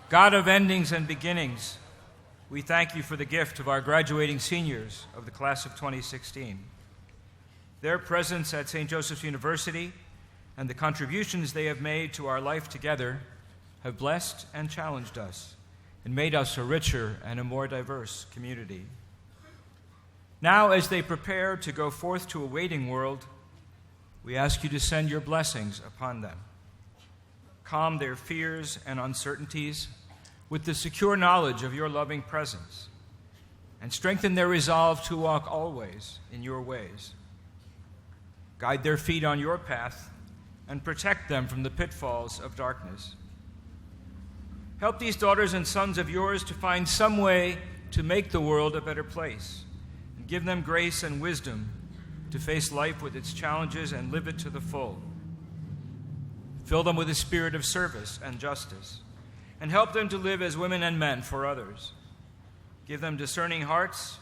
God of endings and beginnings, we thank you for the gift of our graduating seniors of the class of 2016. Their presence at St. Joseph's University and the contributions they have made to our life together have blessed and challenged us and made us a richer and a more diverse community. Now, as they prepare to go forth to a waiting world, we ask you to send your blessings upon them. Calm their fears and uncertainties with the secure knowledge of your loving presence, and strengthen their resolve to walk always in your ways. Guide their feet on your path and protect them from the pitfalls of darkness. Help these daughters and sons of yours to find some way to make the world a better place, and give them grace and wisdom to face life with its challenges and live it to the full. Fill them with a spirit of service and justice, and help them to live as women and men for others. Give them discerning hearts,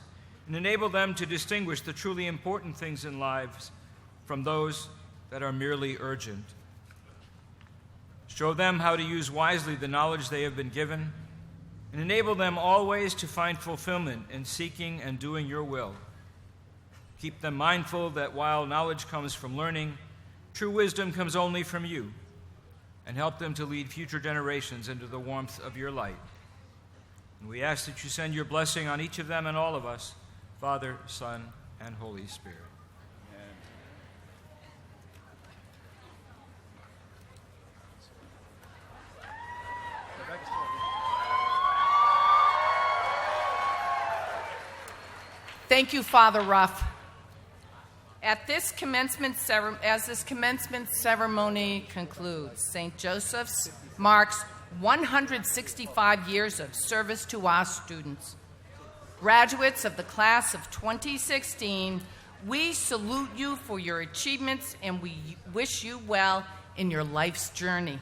and enable them to distinguish the truly important things in lives from those that are merely urgent. Show them how to use wisely the knowledge they have been given, and enable them always to find fulfillment in seeking and doing your will. Keep them mindful that while knowledge comes from learning, true wisdom comes only from you, and help them to lead future generations into the warmth of your light. And we ask that you send your blessing on each of them and all of us, Father, Son, and Holy Spirit. Thank you, Father Ruff. As this commencement ceremony concludes, St. Joseph's marks 165 years of service to our students. Graduates of the class of 2016, we salute you for your achievements and we wish you well in your life's journey.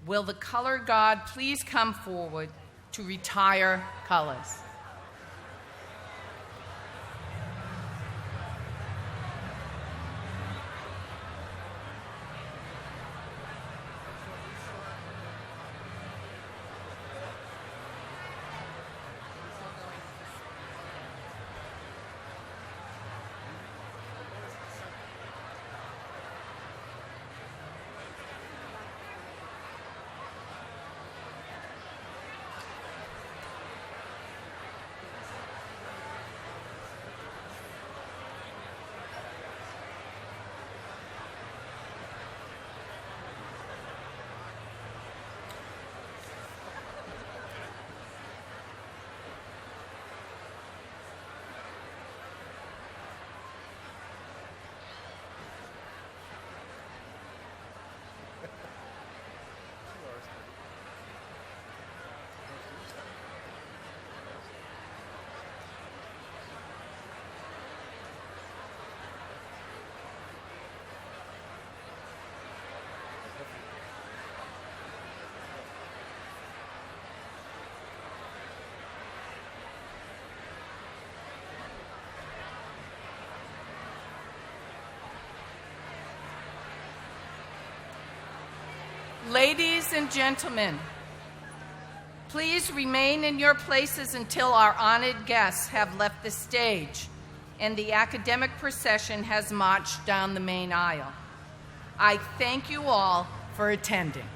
Will the color god please come forward to retire colors? Ladies and gentlemen, please remain in your places until our honored guests have left the stage and the academic procession has marched down the main aisle. I thank you all for attending.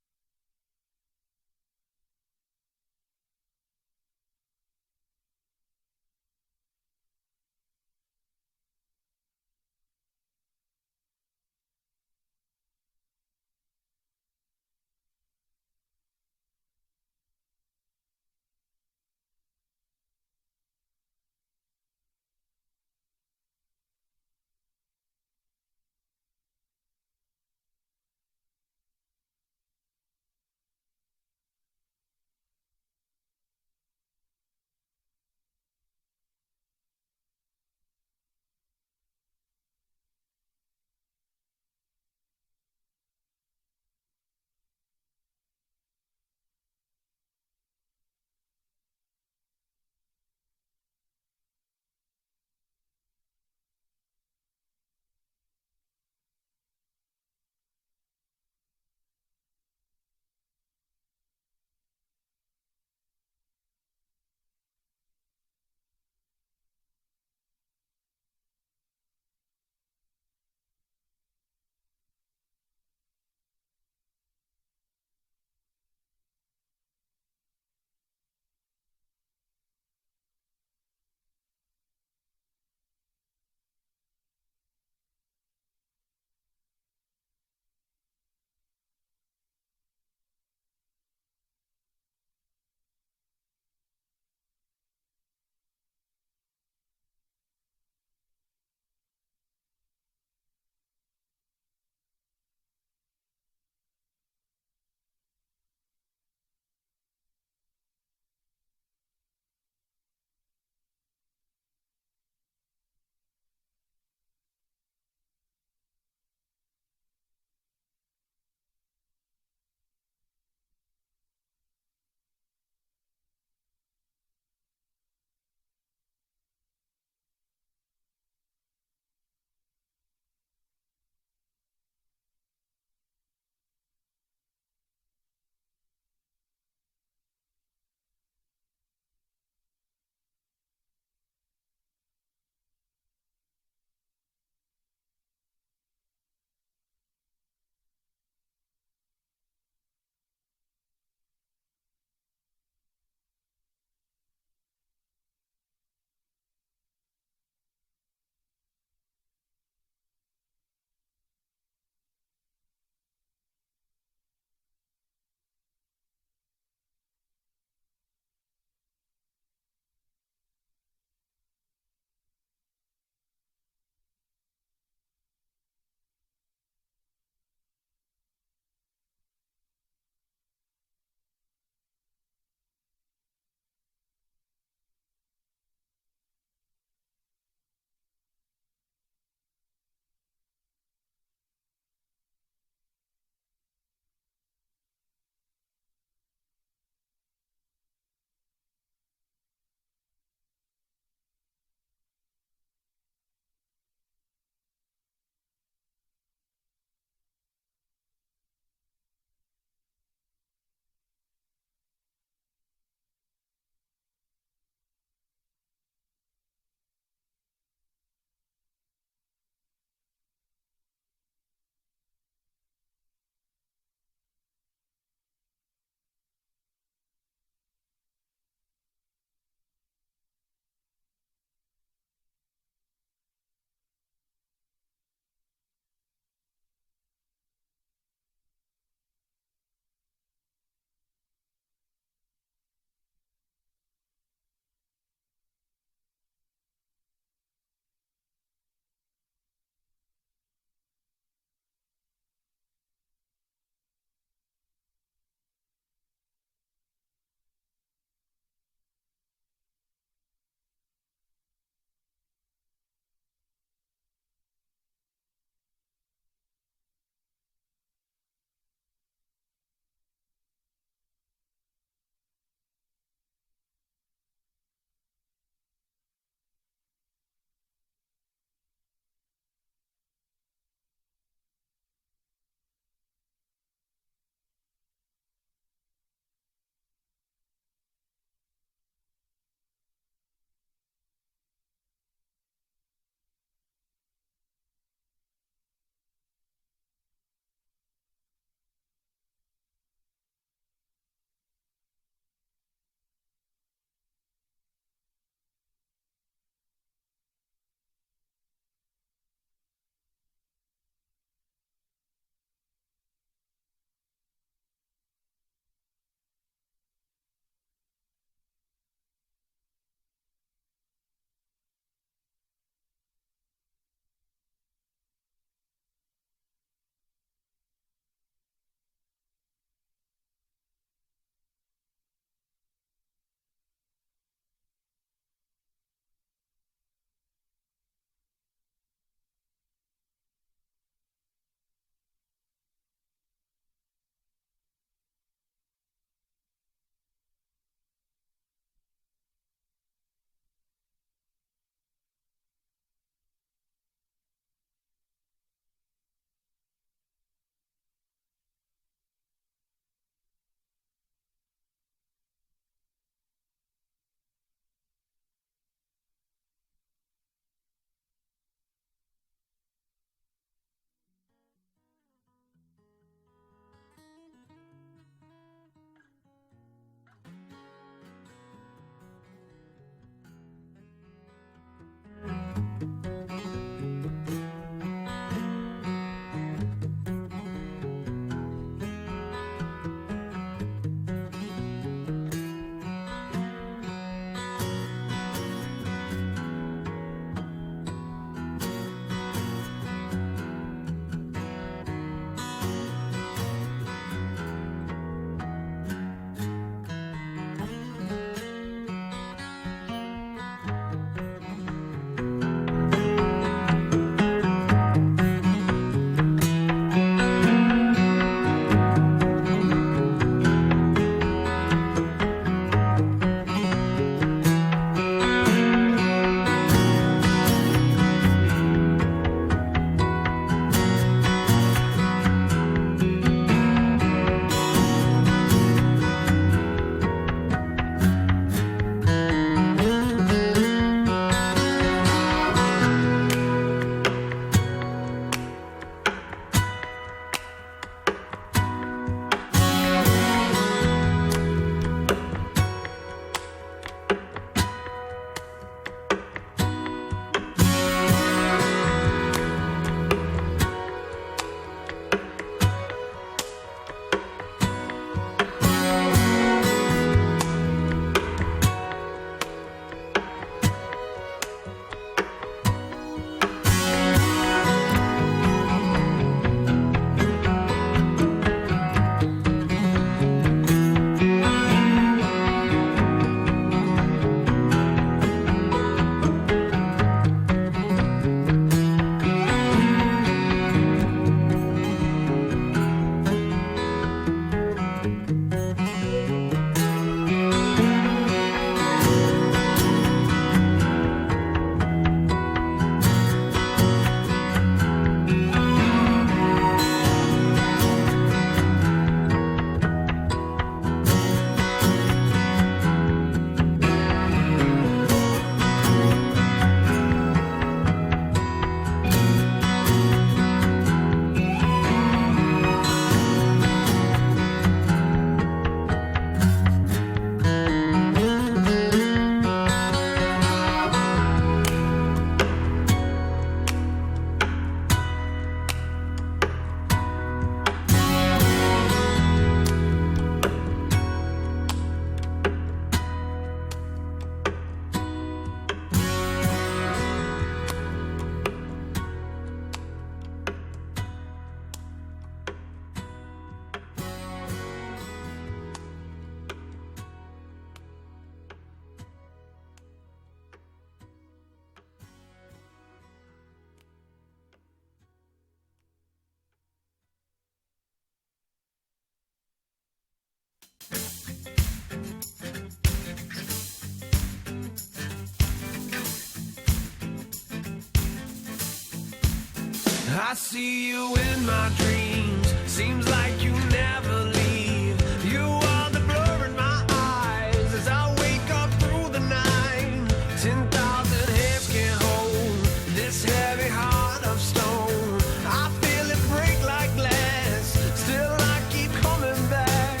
I see you in my dreams. Seems like you never leave. You are the blur in my eyes as I wake up through the night. 10,000 hands can't hold this heavy heart of stone. I feel it break like glass. Still I keep coming back.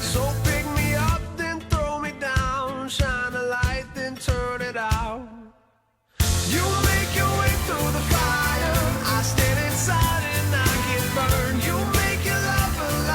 So pick me up, then throw me down. Shine a light, then turn it out. You make your way through the fire. I stand inside and I get burned. You make your love alive.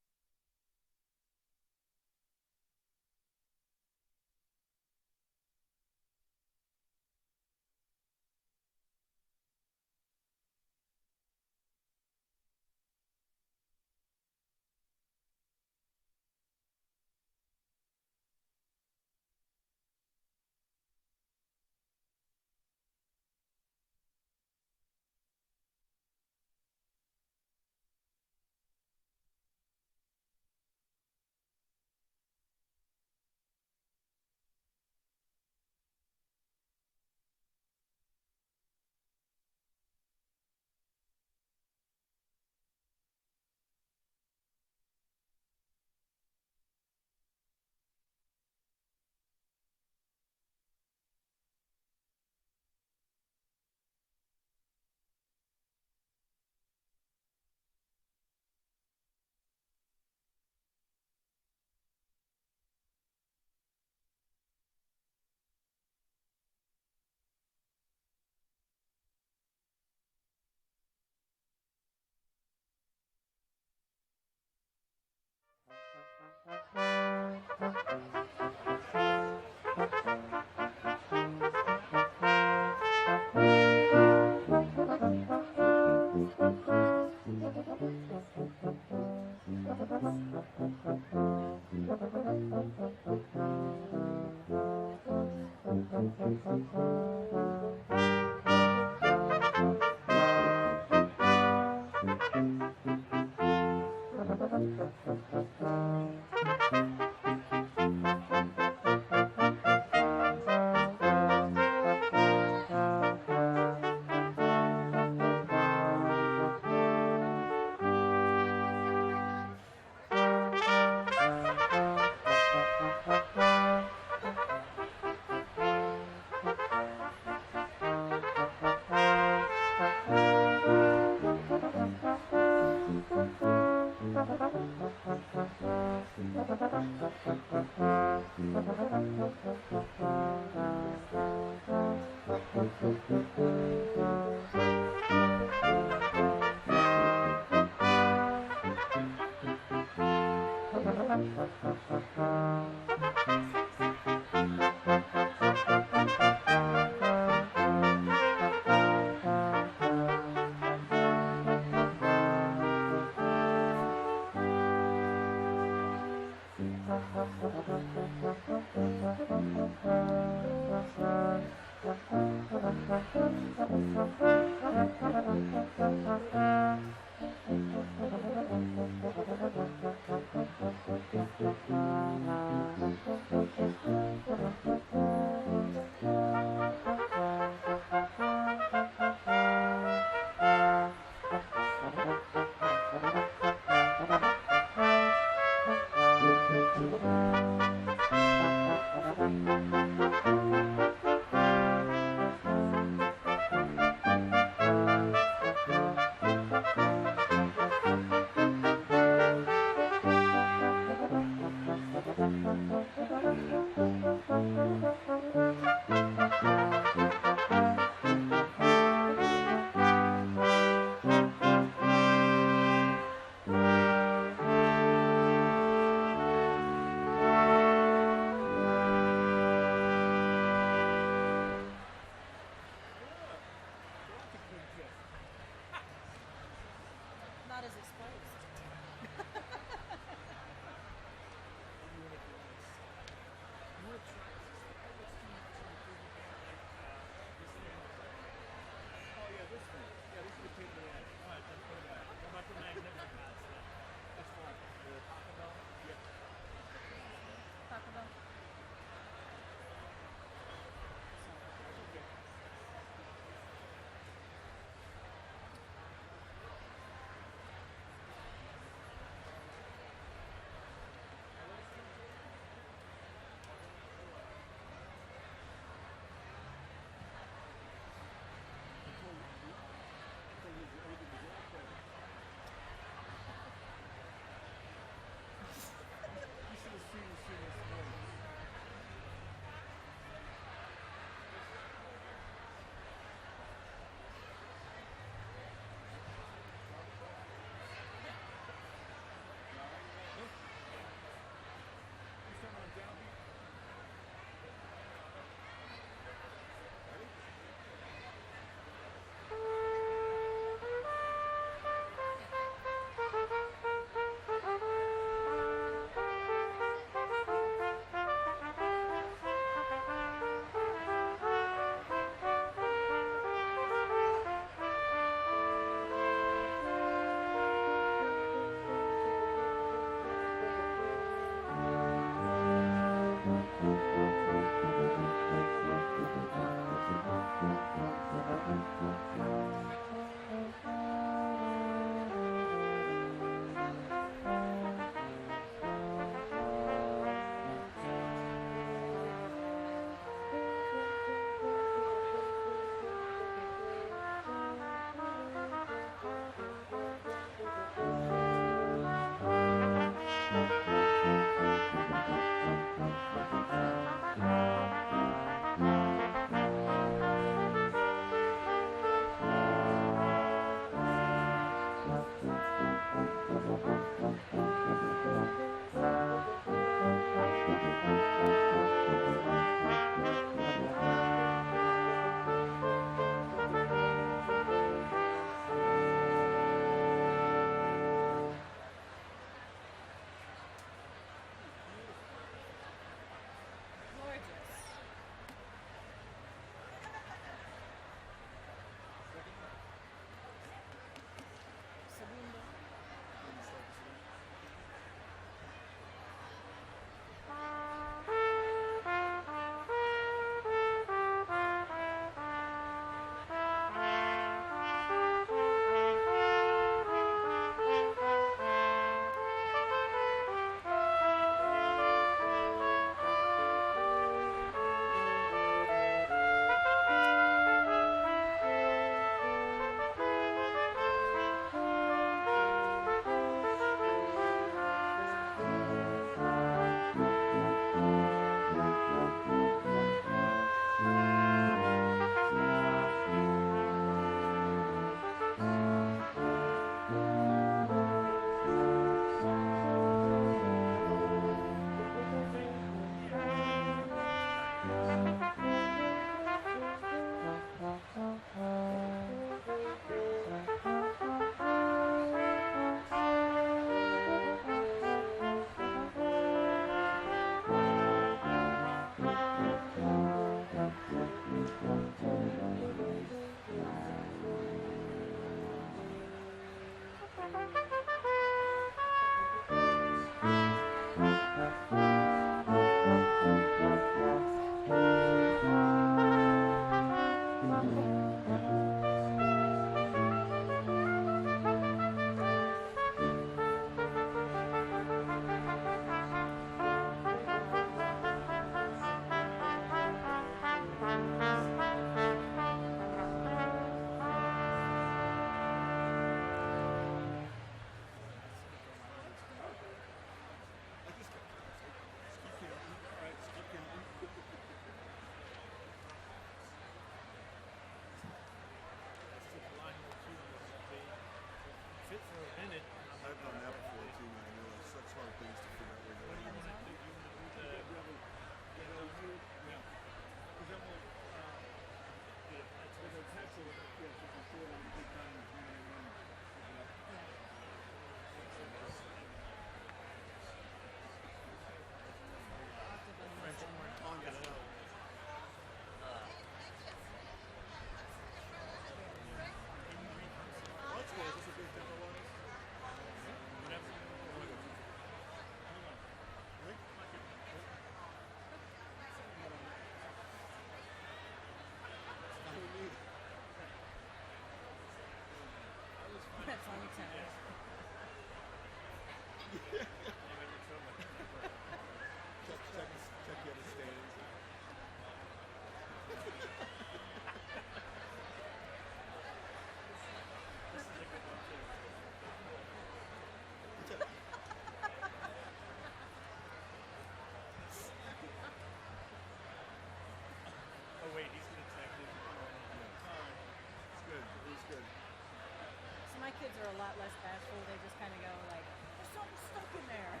kids are a lot less bashful. They just kind of go like, there's something stuck in there.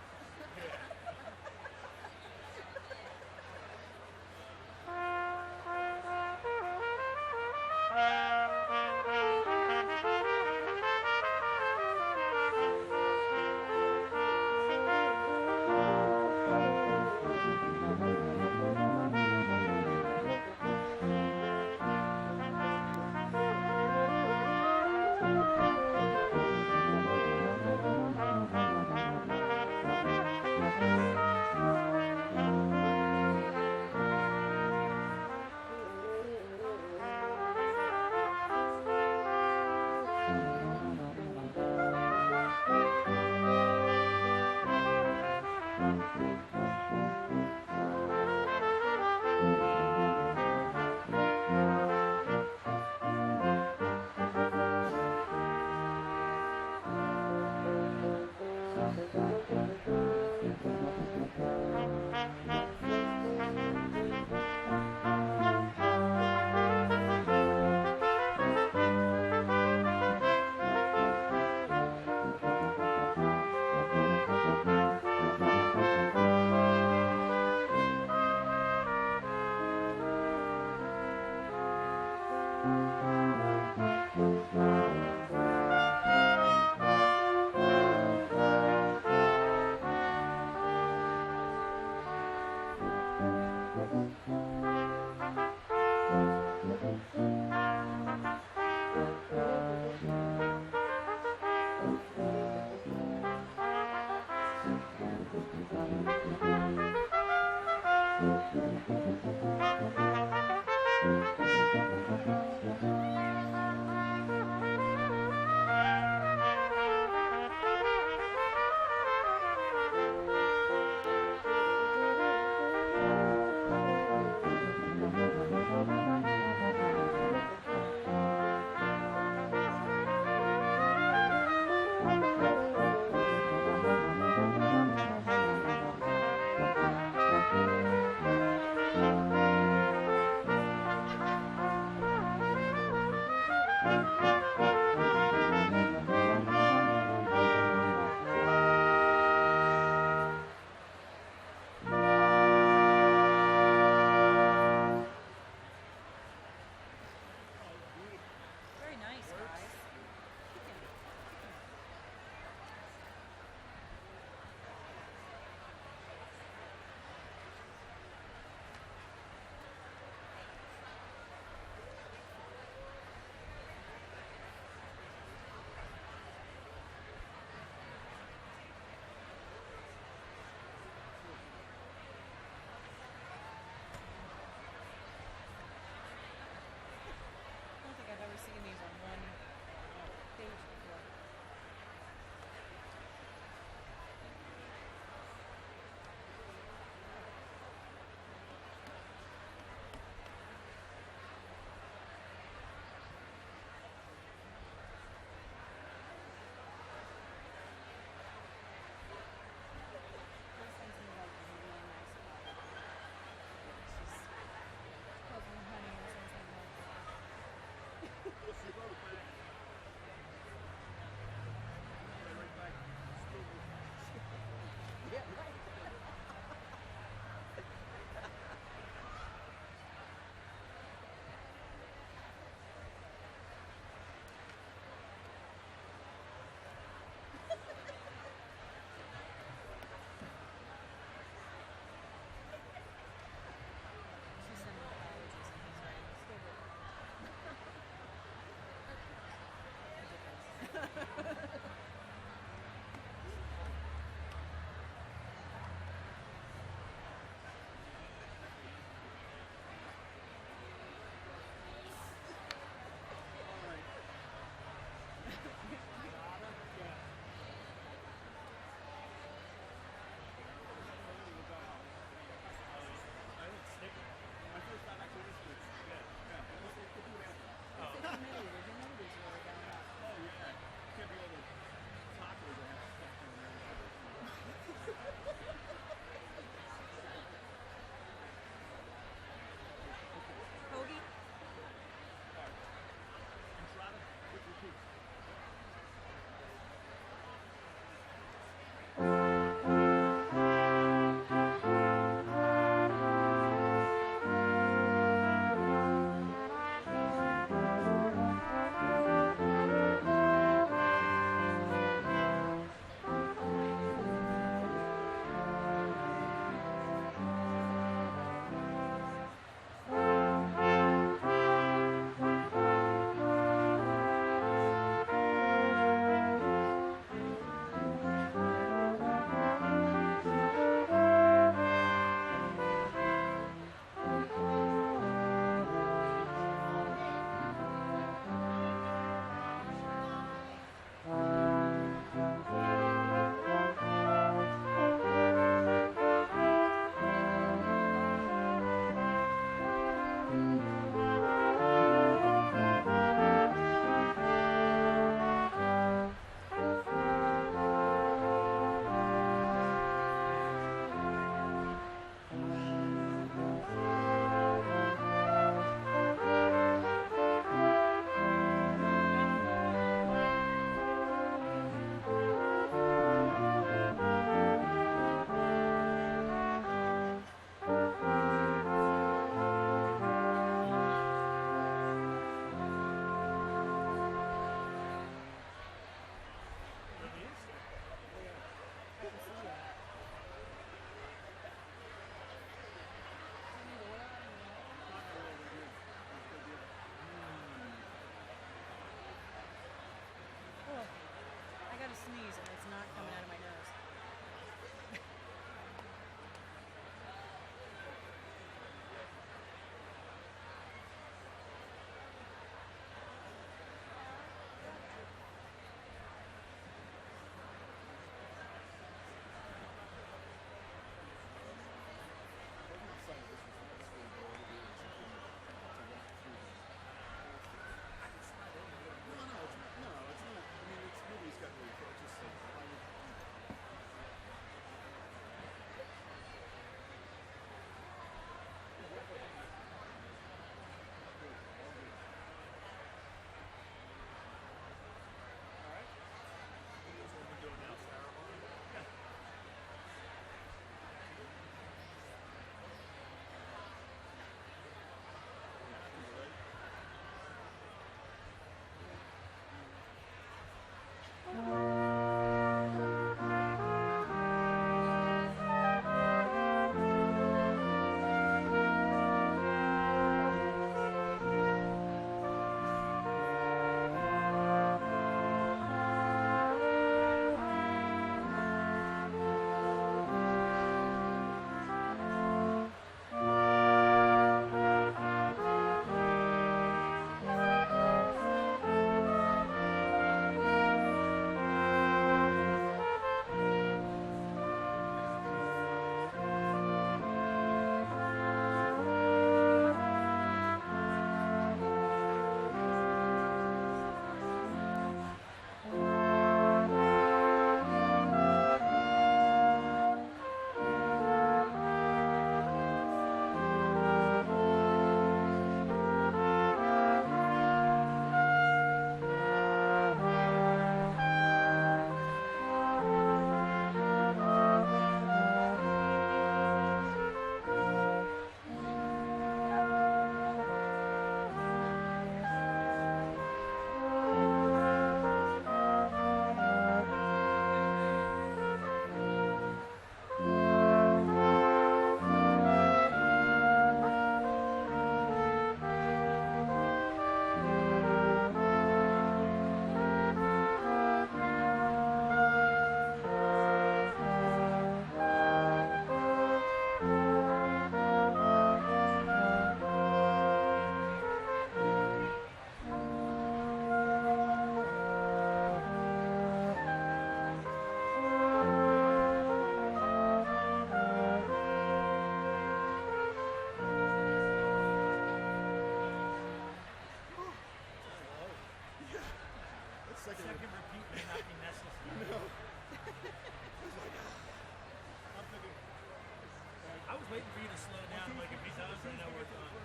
waiting for you to slow down. Like if he does, I know we're done.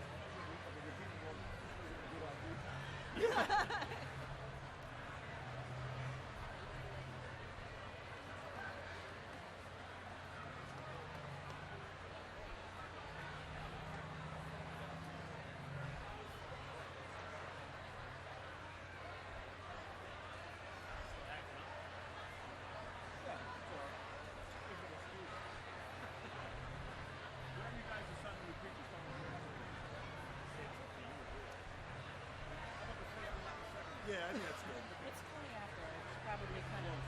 Yeah, I think that's good. It's coming after. It's probably kind of.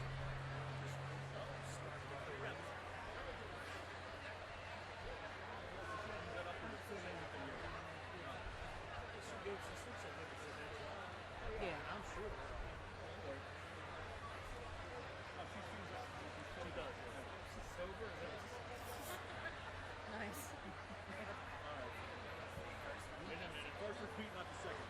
Yeah, I'm sure. She's sober. Nice. Wait a minute. First repeat, not the second.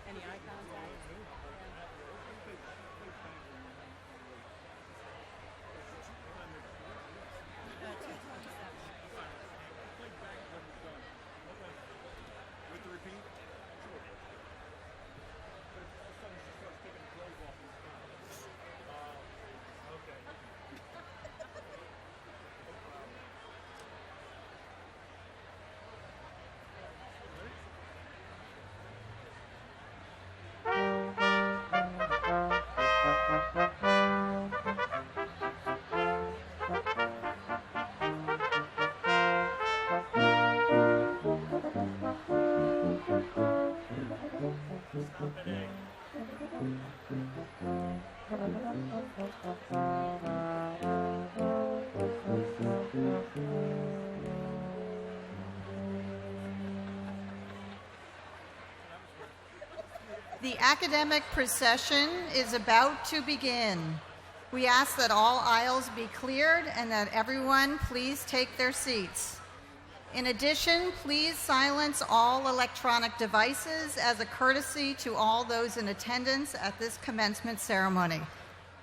Any eye contact? With the repeat? The academic procession is about to begin. We ask that all aisles be cleared and that everyone please take their seats. In addition, please silence all electronic devices as a courtesy to all those in attendance at this commencement ceremony.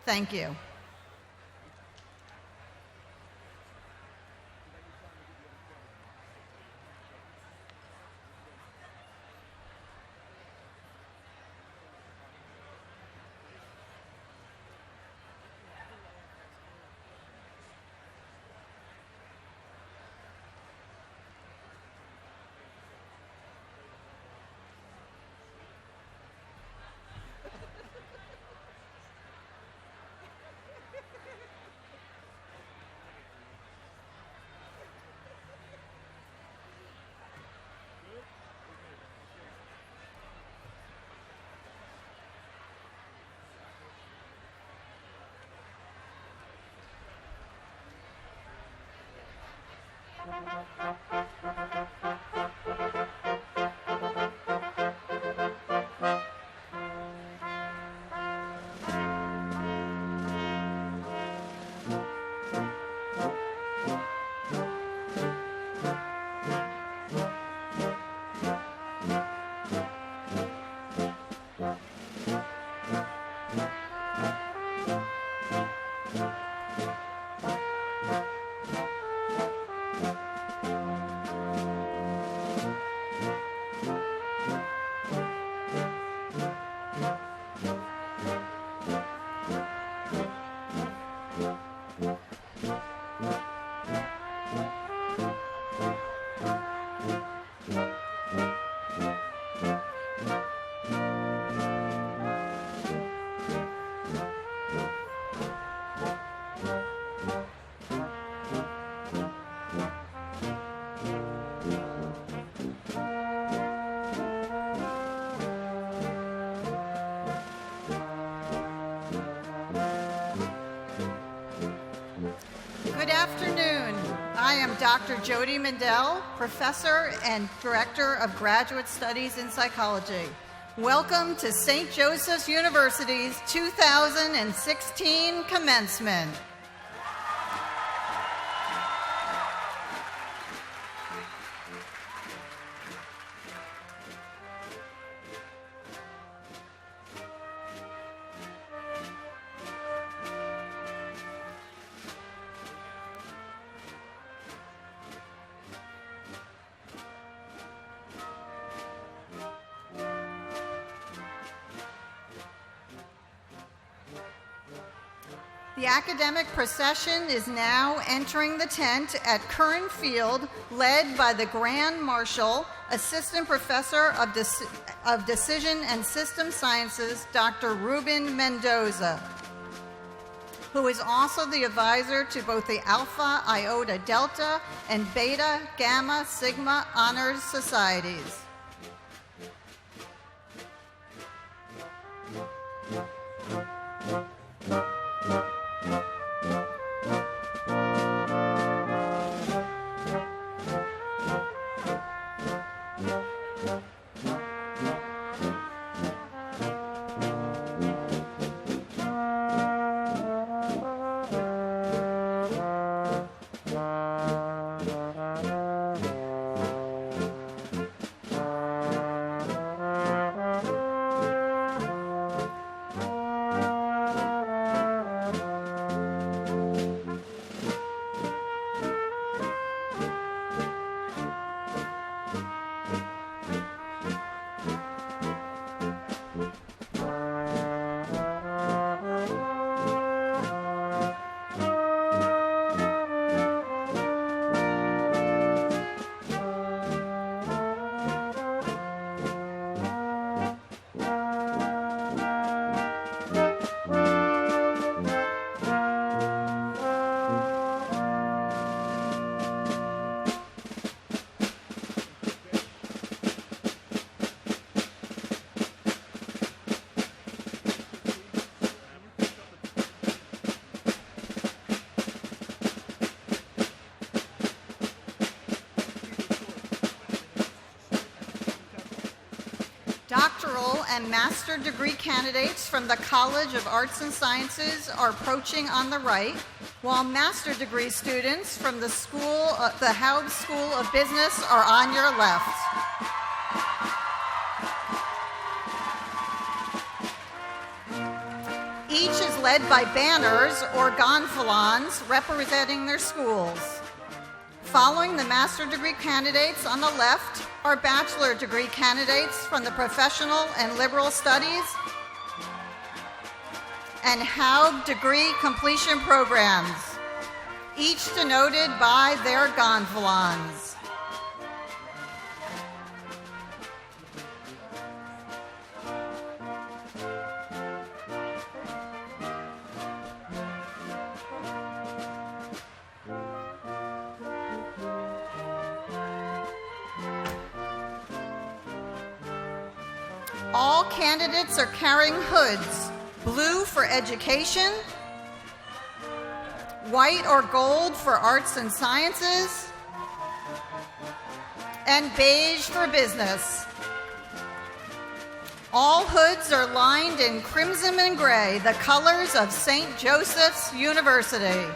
Thank you. Good afternoon. I am Dr. Jody Mendel, Professor and Director of Graduate Studies in Psychology. Welcome to St. Joseph's University's 2016 Commencement. The academic procession is now entering the tent at Curran Field, led by the Grand Marshal, Assistant Professor of Decision and System Sciences, Dr. Ruben Mendoza, who is also the advisor to both the Alpha Iota Delta and Beta Gamma Sigma Honors Societies. and master degree candidates from the College of Arts and Sciences are approaching on the right, while master degree students from the Haub School of Business are on your left. Each is led by banners or gonfalons representing their schools. Following the master degree candidates on the left are bachelor degree candidates from the Professional and Liberal Studies and Haub degree completion programs, each denoted by their gonfalons. All candidates are carrying hoods, blue for education, white or gold for arts and sciences, and beige for business. All hoods are lined in crimson and gray, the colors of St. Joseph's University.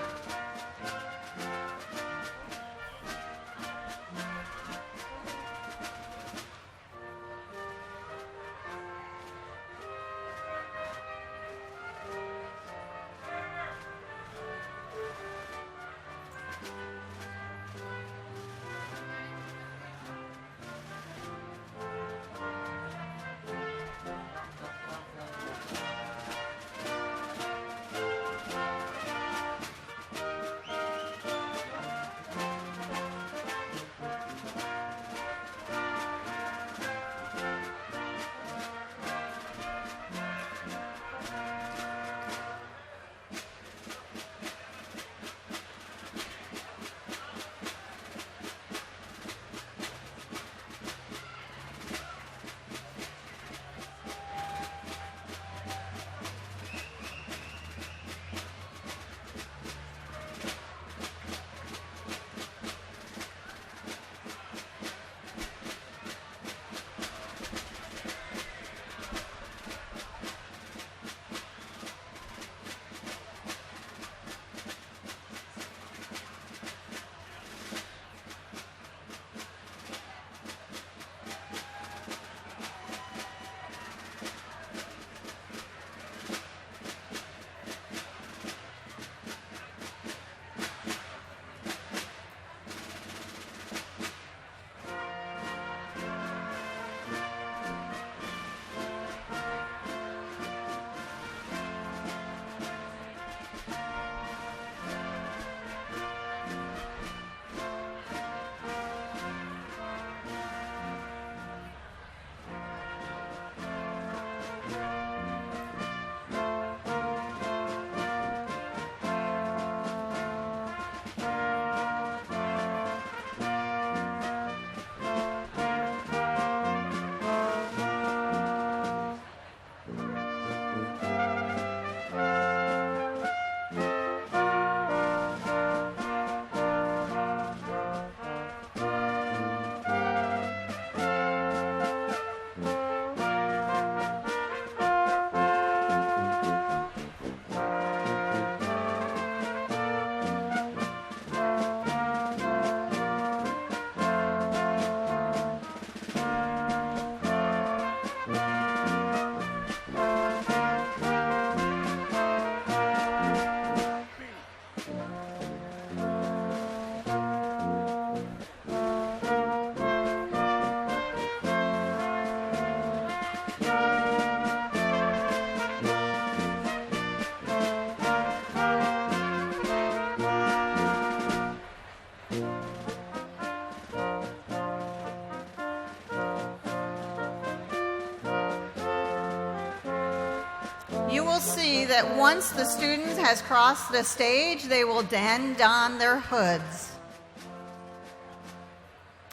You will see that once the student has crossed the stage, they will then don their hoods.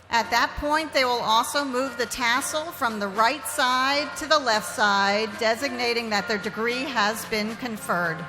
At that point, they will also move the tassel from the right side to the left side, designating that their degree has been conferred.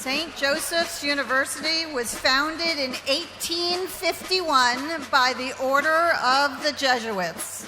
St. Joseph's University was founded in 1851 by the Order of the Jesuits.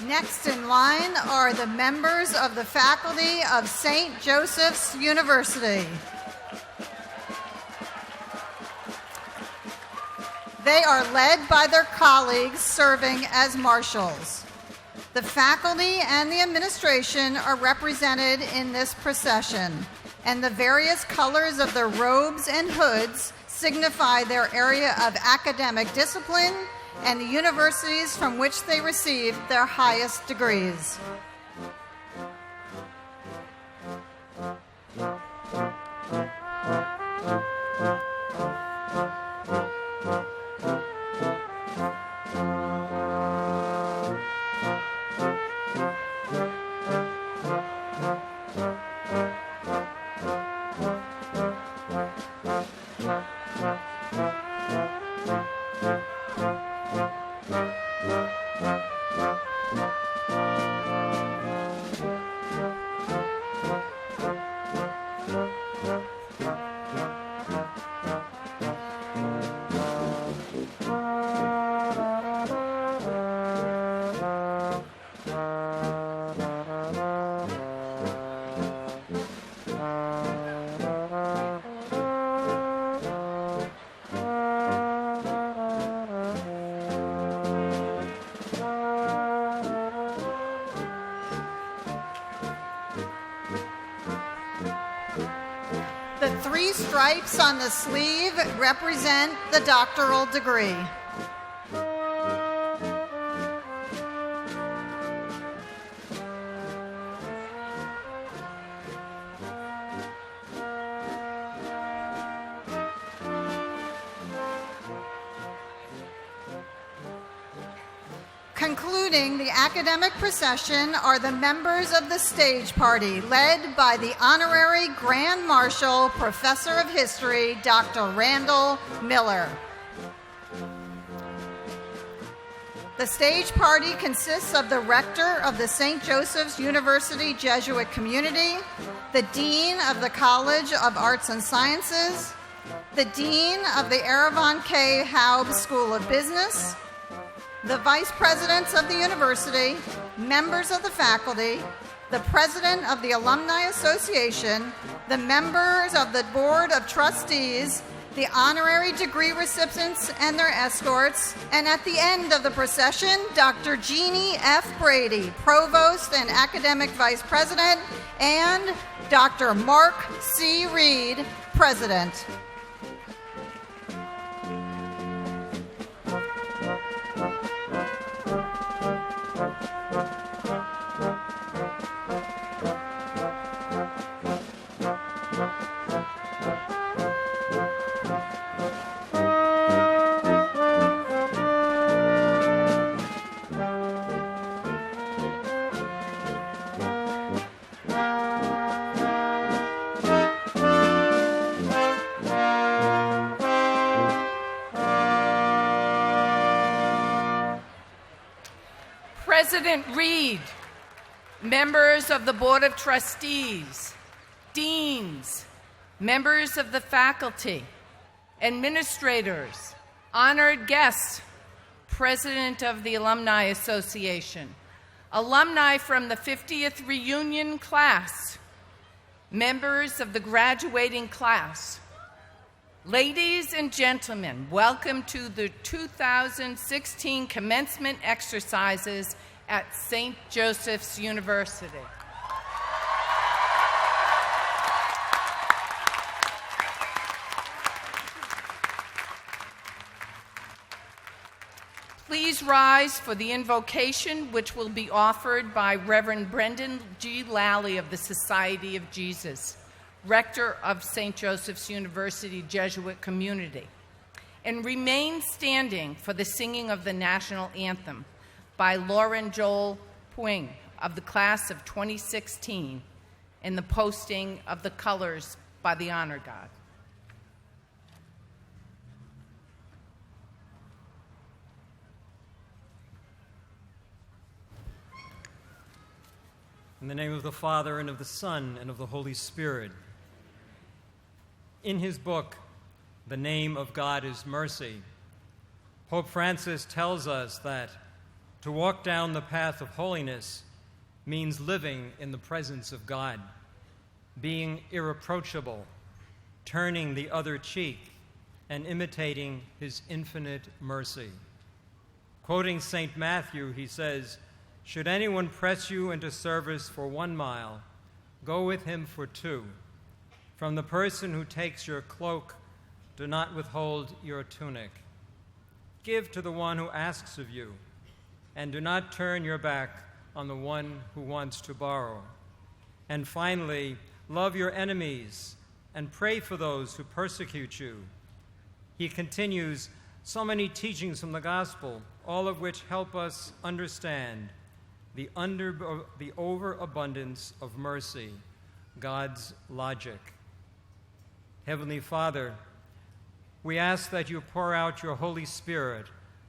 Next in line are the members of the faculty of St. Joseph's University. They are led by their colleagues serving as marshals. The faculty and the administration are represented in this procession, and the various colors of their robes and hoods signify their area of academic discipline and the universities from which they received their highest degrees. The three stripes on the sleeve represent the doctoral degree. Concluding the academic procession are the members of the stage party, led by the Honorary Grand Marshal, Professor of History, Dr. Randall Miller. The stage party consists of the Rector of the St. Joseph's University Jesuit Community, the Dean of the College of Arts and Sciences, the Dean of the Yerevan K. Haub School of Business, the Vice Presidents of the University, members of the faculty, the President of the Alumni Association, the members of the Board of Trustees, the honorary degree recipients and their escorts, and at the end of the procession, Dr. Jeannie F. Brady, Provost and Academic Vice President, and Dr. Mark C. Reed, President. President Reed, members of the Board of Trustees, deans, members of the faculty, administrators, honored guests, President of the Alumni Association, alumni from the 50th reunion class, members of the graduating class, ladies and gentlemen, welcome to the 2016 commencement exercises at St. Joseph's University. Please rise for the invocation, which will be offered by Reverend Brendan G. Lally of the Society of Jesus, Rector of St. Joseph's University Jesuit Community, and remain standing for the singing of the national anthem by Lauren Joel Puing of the class of 2016 and the posting of the colors by the Honor Guard. In the name of the Father, and of the Son, and of the Holy Spirit. In his book, The Name of God is Mercy, Pope Francis tells us that To walk down the path of holiness means living in the presence of God, being irreproachable, turning the other cheek, and imitating his infinite mercy. Quoting St. Matthew, he says, "Should anyone press you into service for 1 mile, go with him for 2. From the person who takes your cloak, do not withhold your tunic. Give to the one who asks of you, and do not turn your back on the one who wants to borrow. And finally, love your enemies and pray for those who persecute you." He continues, so many teachings from the gospel, all of which help us understand the overabundance of mercy, God's logic. Heavenly Father, we ask that you pour out your Holy Spirit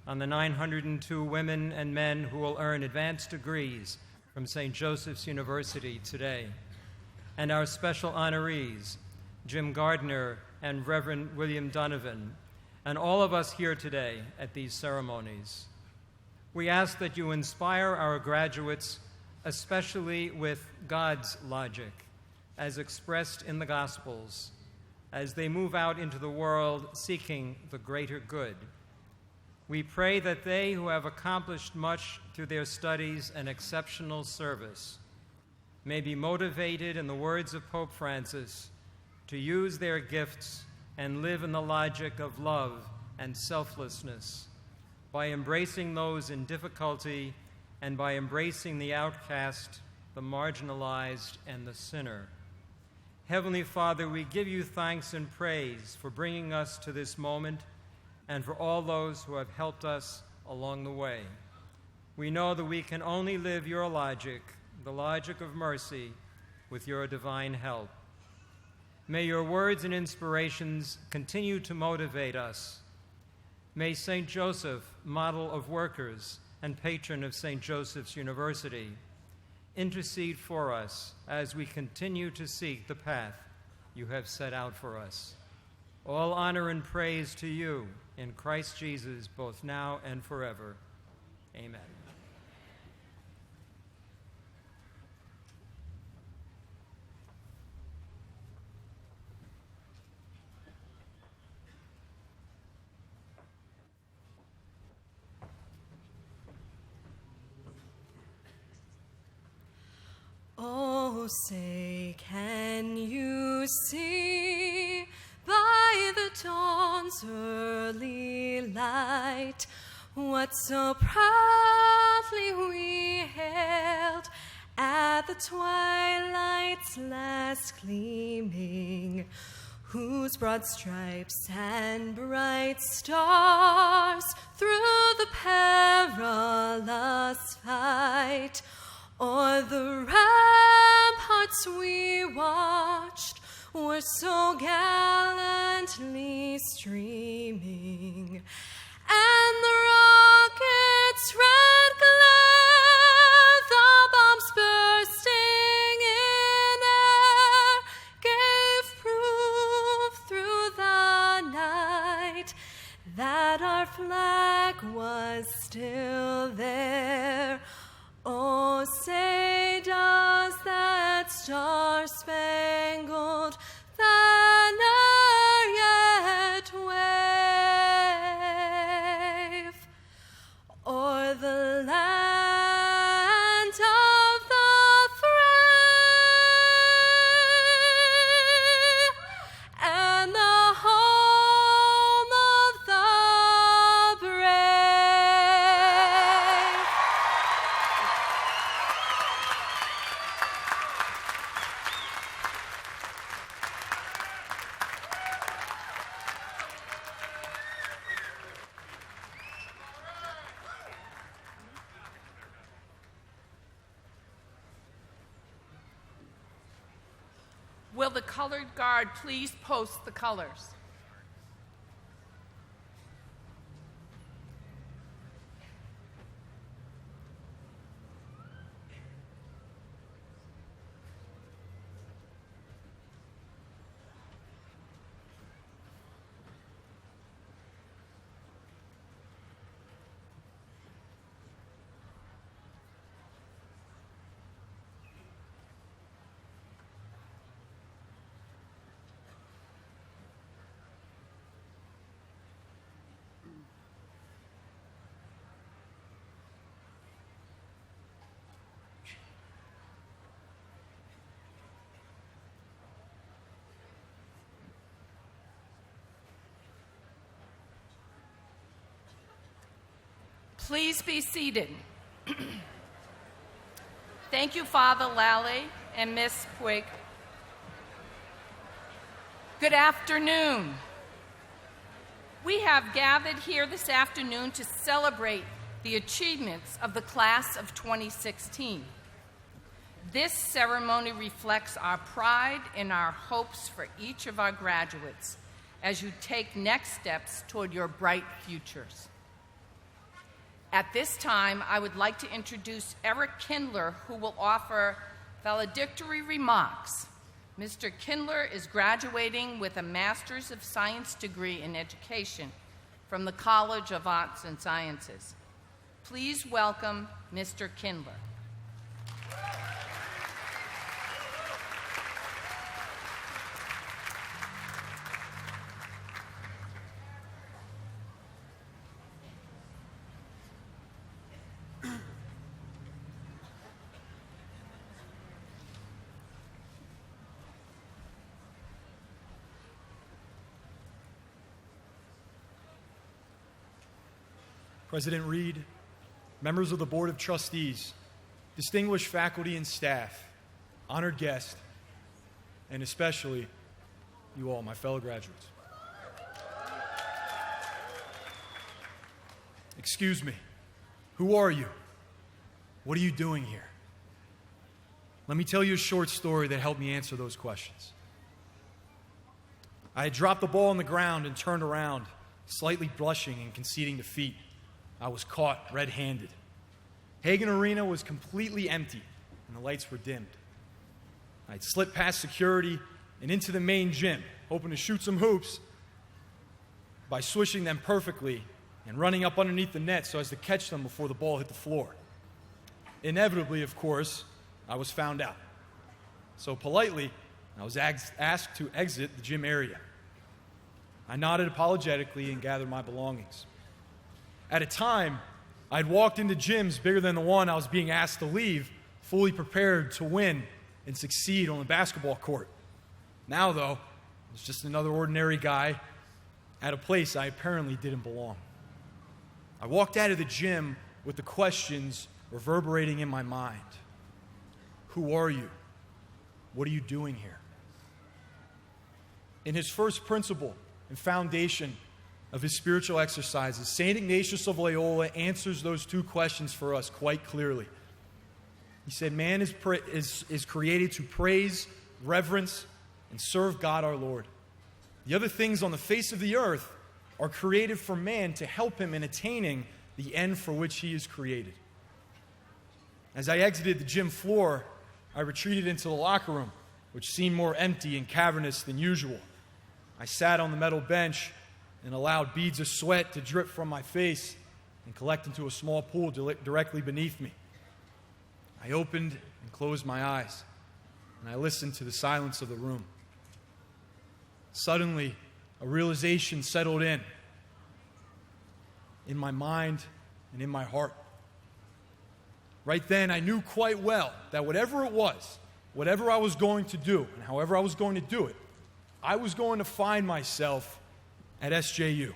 on the 902 women and men who will earn advanced degrees from St. Joseph's University today, and our special honorees, Jim Gardner and Reverend William Donovan, and all of us here today at these ceremonies. We ask that you inspire our graduates, especially with God's logic, as expressed in the Gospels, as they move out into the world seeking the greater good. We pray that they who have accomplished much through their studies and exceptional service may be motivated, in the words of Pope Francis, to use their gifts and live in the logic of love and selflessness, by embracing those in difficulty and by embracing the outcast, the marginalized, and the sinner. Heavenly Father, we give you thanks and praise for bringing us to this moment and for all those who have helped us along the way. We know that we can only live your logic, the logic of mercy, with your divine help. May your words and inspirations continue to motivate us. May St. Joseph, model of workers and patron of St. Joseph's University, intercede for us as we continue to seek the path you have set out for us. All honor and praise to you in Christ Jesus, both now and forever. Amen. Oh, say, can you see by the dawn's early light what so proudly we hailed at the twilight's last gleaming, whose broad stripes and bright stars through the perilous fight o'er the ramparts we watched were so gallantly streaming, and the rocket's red glare, the bombs bursting in air, gave proof through the night that our flag was still there. Oh, say, does that star-spangled banner yet wave o'er the land of the free and the home of the brave? Will the colored guard please post the colors? Please be seated. Thank you, Father Lally and Miss Puig. Good afternoon. We have gathered here this afternoon to celebrate the achievements of the class of 2016. This ceremony reflects our pride and our hopes for each of our graduates as you take next steps toward your bright futures. At this time, I would like to introduce Eric Kindler, who will offer valedictory remarks. Mr. Kindler is graduating with a Master's of Science degree in Education from the College of Arts and Sciences. Please welcome Mr. Kindler. President Reed, members of the Board of Trustees, distinguished faculty and staff, honored guests, and especially you all, my fellow graduates. Excuse me, who are you? What are you doing here? Let me tell you a short story that helped me answer those questions. I had dropped the ball on the ground and turned around, slightly blushing and conceding defeat. I was caught red-handed. Hagen Arena was completely empty, and the lights were dimmed. I'd slipped past security and into the main gym, hoping to shoot some hoops by swishing them perfectly and running up underneath the net so as to catch them before the ball hit the floor. Inevitably, of course, I was found out. So politely, I was asked to exit the gym area. I nodded apologetically and gathered my belongings. At a time, I'd walked into gyms bigger than the one I was being asked to leave, fully prepared to win and succeed on the basketball court. Now, though, I was just another ordinary guy at a place I apparently didn't belong. I walked out of the gym with the questions reverberating in my mind. Who are you? What are you doing here? In his first principle and foundation of his spiritual exercises, St. Ignatius of Loyola answers those two questions for us quite clearly. He said, man is created to praise, reverence, and serve God our Lord. The other things on the face of the earth are created for man to help him in attaining the end for which he is created. As I exited the gym floor, I retreated into the locker room, which seemed more empty and cavernous than usual. I sat on the metal bench and allowed beads of sweat to drip from my face and collect into a small pool directly beneath me. I opened and closed my eyes, and I listened to the silence of the room. Suddenly, a realization settled in my mind and in my heart. Right then, I knew quite well that whatever it was, whatever I was going to do, and however I was going to do it, I was going to find myself at SJU.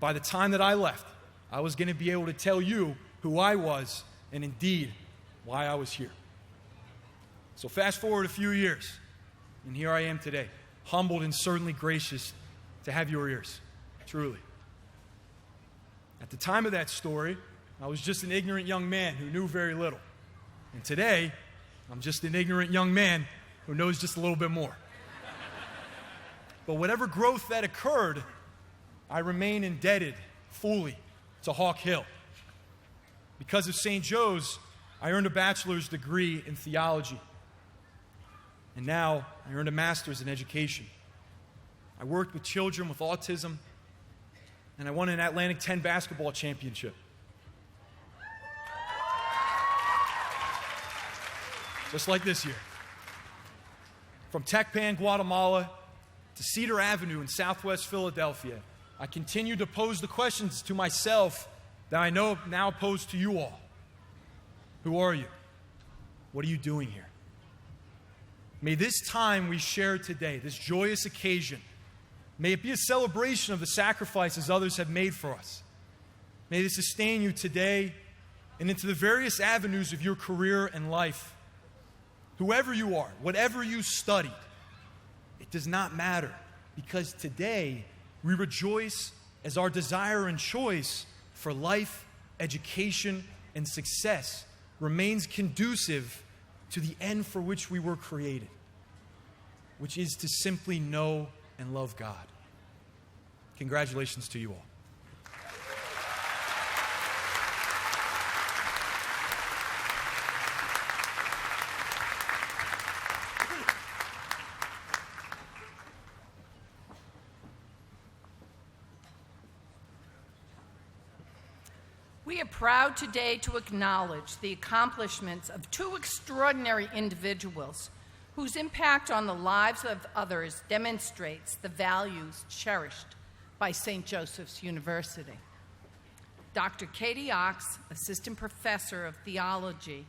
By the time that I left, I was going to be able to tell you who I was and indeed why I was here. So fast forward a few years, and here I am today, humbled and certainly gracious to have your ears, truly. At the time of that story, I was just an ignorant young man who knew very little. And today, I'm just an ignorant young man who knows just a little bit more. But whatever growth that occurred, I remain indebted fully to Hawk Hill. Because of St. Joe's, I earned a bachelor's degree in theology. And now I earned a master's in education. I worked with children with autism, and I won an Atlantic 10 basketball championship. Just like this year. From Tecpan, Guatemala, to Cedar Avenue in Southwest Philadelphia, I continue to pose the questions to myself that I know now pose to you all. Who are you? What are you doing here? May this time we share today, this joyous occasion, may it be a celebration of the sacrifices others have made for us. May they sustain you today and into the various avenues of your career and life. Whoever you are, whatever you studied, it does not matter, because today we rejoice as our desire and choice for life, education, and success remains conducive to the end for which we were created, which is to simply know and love God. Congratulations to you all. We are proud today to acknowledge the accomplishments of two extraordinary individuals whose impact on the lives of others demonstrates the values cherished by St. Joseph's University. Dr. Katie Ox, Assistant Professor of Theology,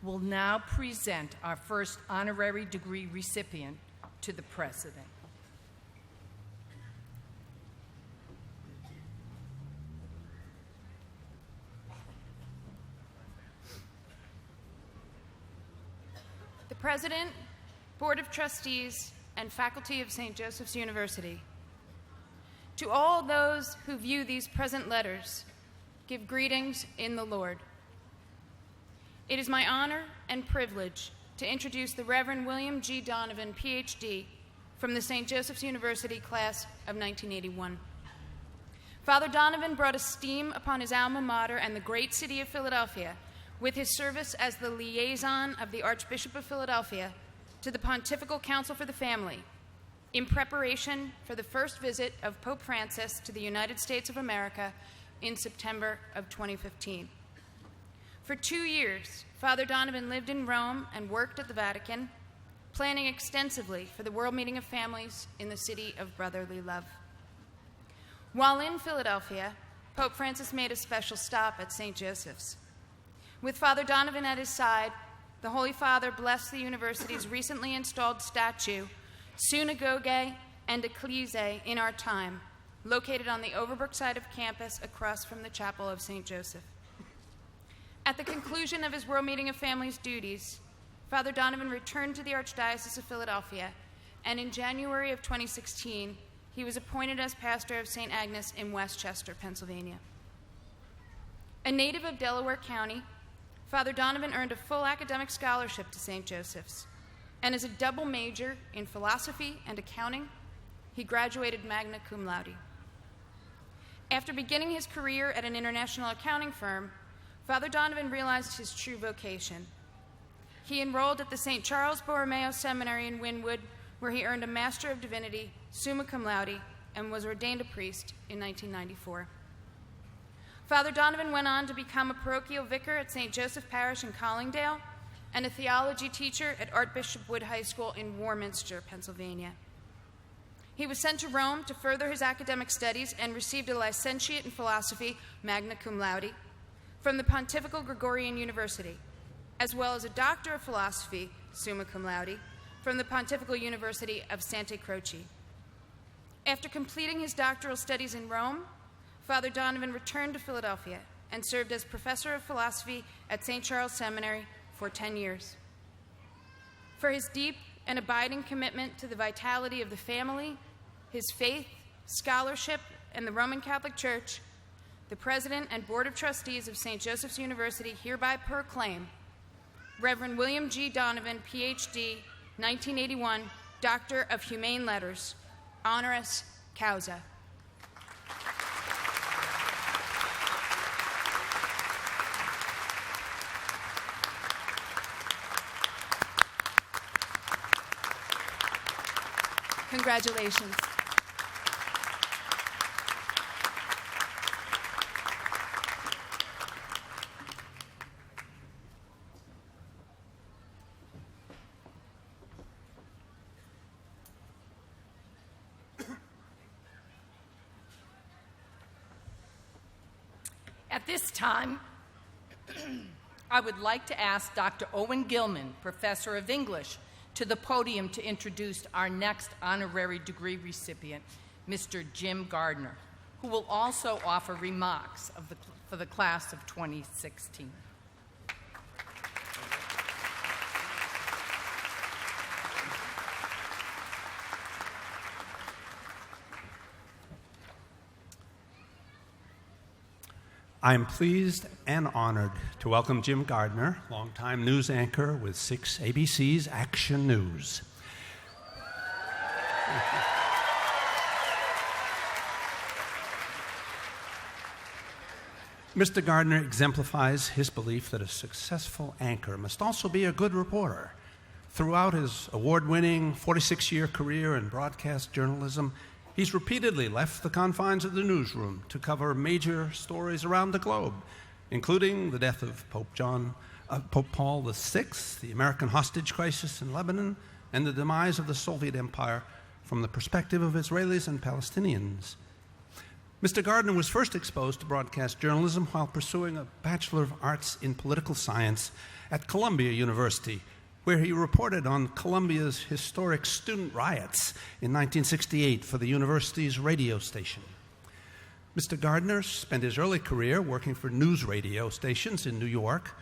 will now present our first honorary degree recipient to the President. President, Board of Trustees, and faculty of St. Joseph's University. To all those who view these present letters, give greetings in the Lord. It is my honor and privilege to introduce the Reverend William G. Donovan, Ph.D., from the St. Joseph's University class of 1981. Father Donovan brought esteem upon his alma mater and the great city of Philadelphia with his service as the liaison of the Archbishop of Philadelphia to the Pontifical Council for the Family in preparation for the first visit of Pope Francis to the United States of America in September of 2015. For 2 years, Father Donovan lived in Rome and worked at the Vatican, planning extensively for the World Meeting of Families in the city of brotherly love. While in Philadelphia, Pope Francis made a special stop at St. Joseph's. With Father Donovan at his side, the Holy Father blessed the university's recently installed statue, Synagogue and Ecclesiae in Our Time, located on the Overbrook side of campus across from the Chapel of St. Joseph. At the conclusion of his World Meeting of Families duties, Father Donovan returned to the Archdiocese of Philadelphia, and in January of 2016, he was appointed as pastor of St. Agnes in Westchester, Pennsylvania. A native of Delaware County, Father Donovan earned a full academic scholarship to St. Joseph's, and as a double major in philosophy and accounting, he graduated magna cum laude. After beginning his career at an international accounting firm, Father Donovan realized his true vocation. He enrolled at the St. Charles Borromeo Seminary in Wynwood, where he earned a Master of Divinity, summa cum laude, and was ordained a priest in 1994. Father Donovan went on to become a parochial vicar at St. Joseph Parish in Collingdale and a theology teacher at Archbishop Wood High School in Warminster, Pennsylvania. He was sent to Rome to further his academic studies and received a licentiate in philosophy, magna cum laude, from the Pontifical Gregorian University, as well as a doctor of philosophy, summa cum laude, from the Pontifical University of Santa Croce. After completing his doctoral studies in Rome, Father Donovan returned to Philadelphia and served as professor of philosophy at St. Charles Seminary for 10 years. For his deep and abiding commitment to the vitality of the family, his faith, scholarship, and the Roman Catholic Church, the President and Board of Trustees of St. Joseph's University hereby proclaim Reverend William G. Donovan, Ph.D., 1981, Doctor of Humane Letters, honoris causa. Congratulations. At this time, I would like to ask Dr. Owen Gilman, Professor of English, to the podium to introduce our next honorary degree recipient, Mr. Jim Gardner, who will also offer remarks for the class of 2016. I am pleased and honored to welcome Jim Gardner, longtime news anchor with 6 ABC's Action News. Mr. Gardner exemplifies his belief that a successful anchor must also be a good reporter. Throughout his award-winning 46-year career in broadcast journalism, he's repeatedly left the confines of the newsroom to cover major stories around the globe, including the death of Pope Paul VI, the American hostage crisis in Lebanon, and the demise of the Soviet Empire from the perspective of Israelis and Palestinians. Mr. Gardner was first exposed to broadcast journalism while pursuing a Bachelor of Arts in Political Science at Columbia University, where he reported on Columbia's historic student riots in 1968 for the university's radio station. Mr. Gardner spent his early career working for news radio stations in New York.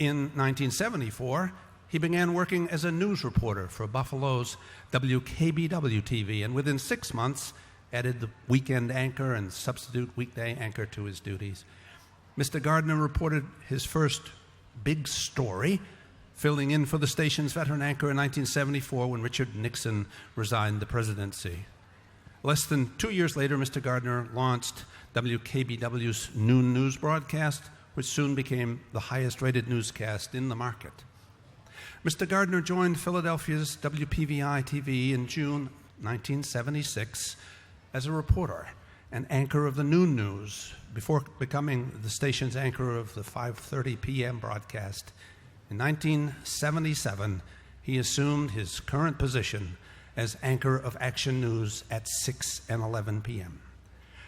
In 1974, he began working as a news reporter for Buffalo's WKBW-TV, and within 6 months, added the weekend anchor and substitute weekday anchor to his duties. Mr. Gardner reported his first big story, filling in for the station's veteran anchor in 1974 when Richard Nixon resigned the presidency. Less than 2 years later, Mr. Gardner launched WKBW's noon news broadcast, which soon became the highest-rated newscast in the market. Mr. Gardner joined Philadelphia's WPVI-TV in June 1976 as a reporter and anchor of the noon news before becoming the station's anchor of the 5:30 p.m. broadcast. In 1977, he assumed his current position as anchor of Action News at 6 and 11 p.m.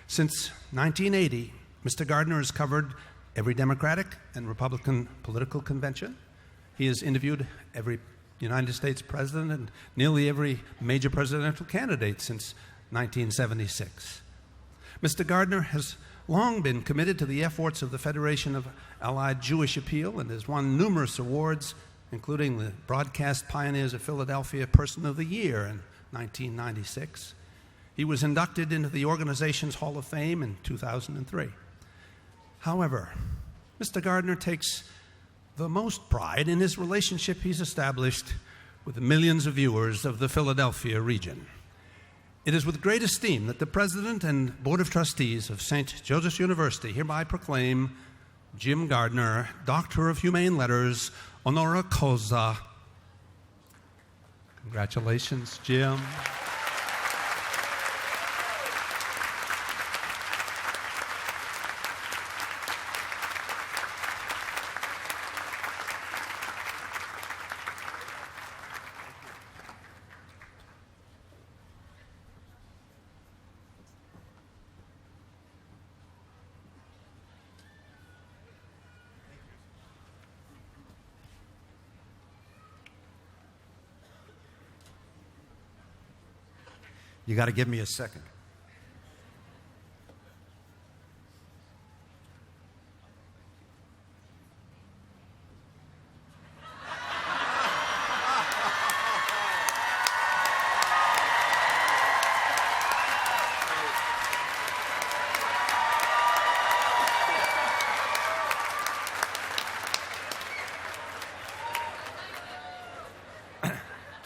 Since 1980, Mr. Gardner has covered every Democratic and Republican political convention. He has interviewed every United States president and nearly every major presidential candidate since 1976. Mr. Gardner has long been committed to the efforts of the Federation of Allied Jewish Appeal and has won numerous awards, including the Broadcast Pioneers of Philadelphia Person of the Year in 1996. He was inducted into the organization's Hall of Fame in 2003. However, Mr. Gardner takes the most pride in his relationship he's established with the millions of viewers of the Philadelphia region. It is with great esteem that the President and Board of Trustees of St. Joseph's University hereby proclaim Jim Gardner, Doctor of Humane Letters, honora causa. Congratulations, Jim. You got to give me a second.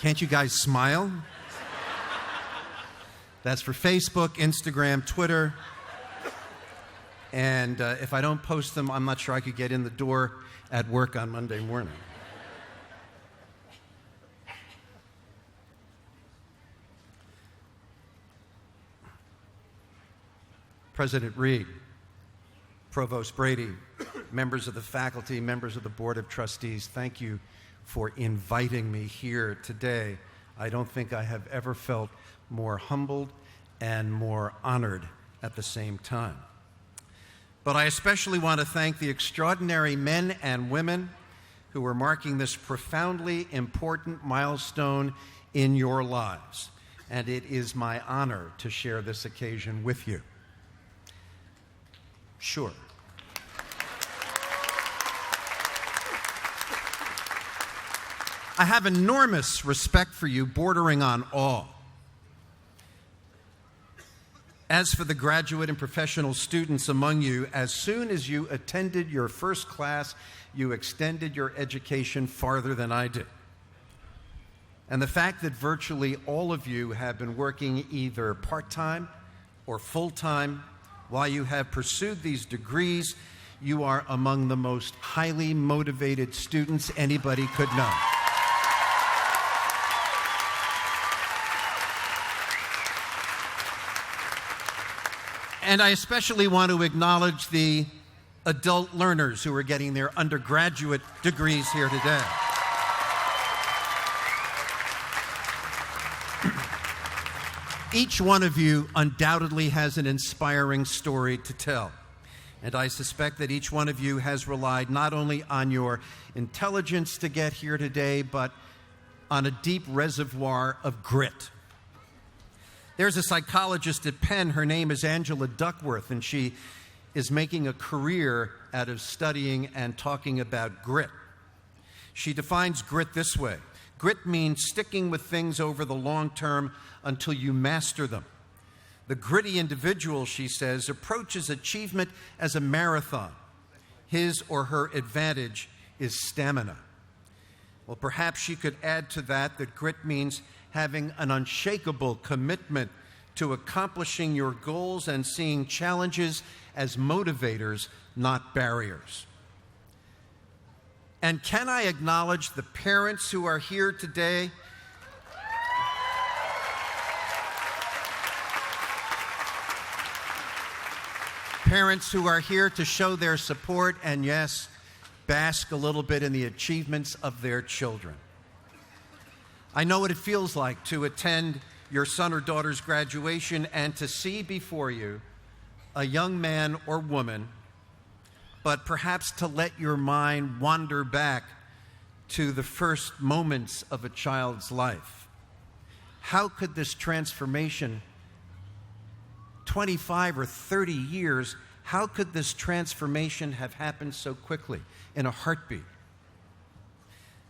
Can't you guys smile? That's for Facebook, Instagram, Twitter. And if I don't post them, I'm not sure I could get in the door at work on Monday morning. President Reed, Provost Brady, members of the faculty, members of the Board of Trustees, thank you for inviting me here today. I don't think I have ever felt more humbled and more honored at the same time. But I especially want to thank the extraordinary men and women who are marking this profoundly important milestone in your lives. And it is my honor to share this occasion with you. Sure. I have enormous respect for you, bordering on awe. As for the graduate and professional students among you, as soon as you attended your first class, you extended your education farther than I did. And the fact that virtually all of you have been working either part-time or full-time while you have pursued these degrees, you are among the most highly motivated students anybody could know. And I especially want to acknowledge the adult learners who are getting their undergraduate degrees here today. Each one of you undoubtedly has an inspiring story to tell. And I suspect that each one of you has relied not only on your intelligence to get here today, but on a deep reservoir of grit. There's a psychologist at Penn. Her name is Angela Duckworth, and she is making a career out of studying and talking about grit. She defines grit this way. Grit means sticking with things over the long term until you master them. The gritty individual, she says, approaches achievement as a marathon. His or her advantage is stamina. Well, perhaps she could add to that grit means having an unshakable commitment to accomplishing your goals and seeing challenges as motivators, not barriers. And can I acknowledge the parents who are here today? Parents who are here to show their support and, yes, bask a little bit in the achievements of their children. I know what it feels like to attend your son or daughter's graduation and to see before you a young man or woman, but perhaps to let your mind wander back to the first moments of a child's life. How could this transformation, 25 or 30 years, how could this transformation have happened so quickly, in a heartbeat?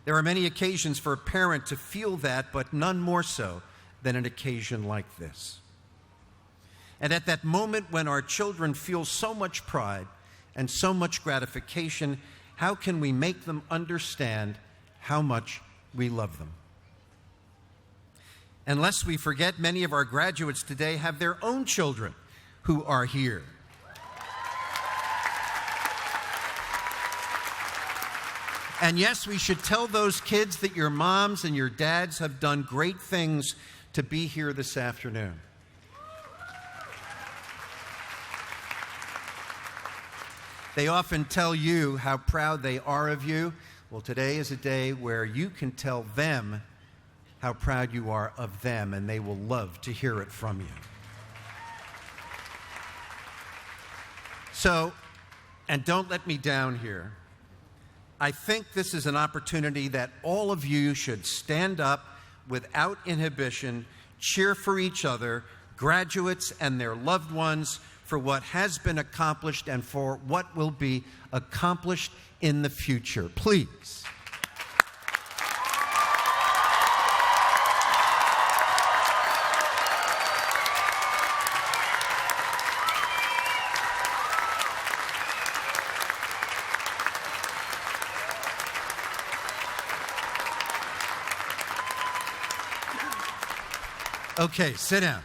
There are many occasions for a parent to feel that, but none more so than an occasion like this. And at that moment when our children feel so much pride and so much gratification, how can we make them understand how much we love them? And lest we forget, many of our graduates today have their own children who are here. And yes, we should tell those kids that your moms and your dads have done great things to be here this afternoon. They often tell you how proud they are of you. Well, today is a day where you can tell them how proud you are of them, and they will love to hear it from you. So, and don't let me down here, I think this is an opportunity that all of you should stand up without inhibition, cheer for each other, graduates and their loved ones, for what has been accomplished and for what will be accomplished in the future. Please. Okay, sit down.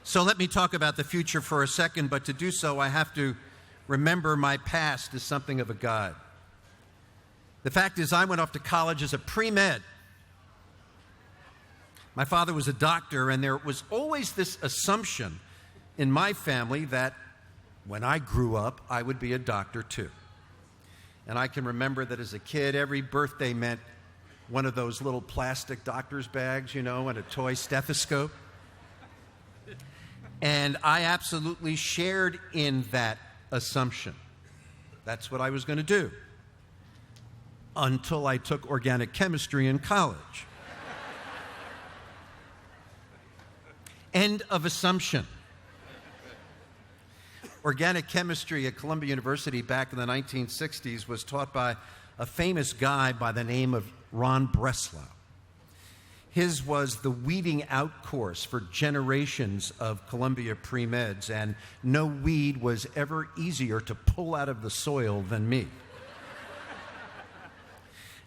So let me talk about the future for a second, but to do so, I have to remember my past as something of a guide. The fact is, I went off to college as a pre-med. My father was a doctor, and there was always this assumption in my family that when I grew up, I would be a doctor too. And I can remember that as a kid, every birthday meant one of those little plastic doctor's bags, you know, and a toy stethoscope. And I absolutely shared in that assumption. That's what I was going to do. until I took organic chemistry in college. End of assumption. Organic chemistry at Columbia University back in the 1960s was taught by a famous guy by the name of Ron Breslau. His was the weeding out course for generations of Columbia pre-meds, and no weed was ever easier to pull out of the soil than me.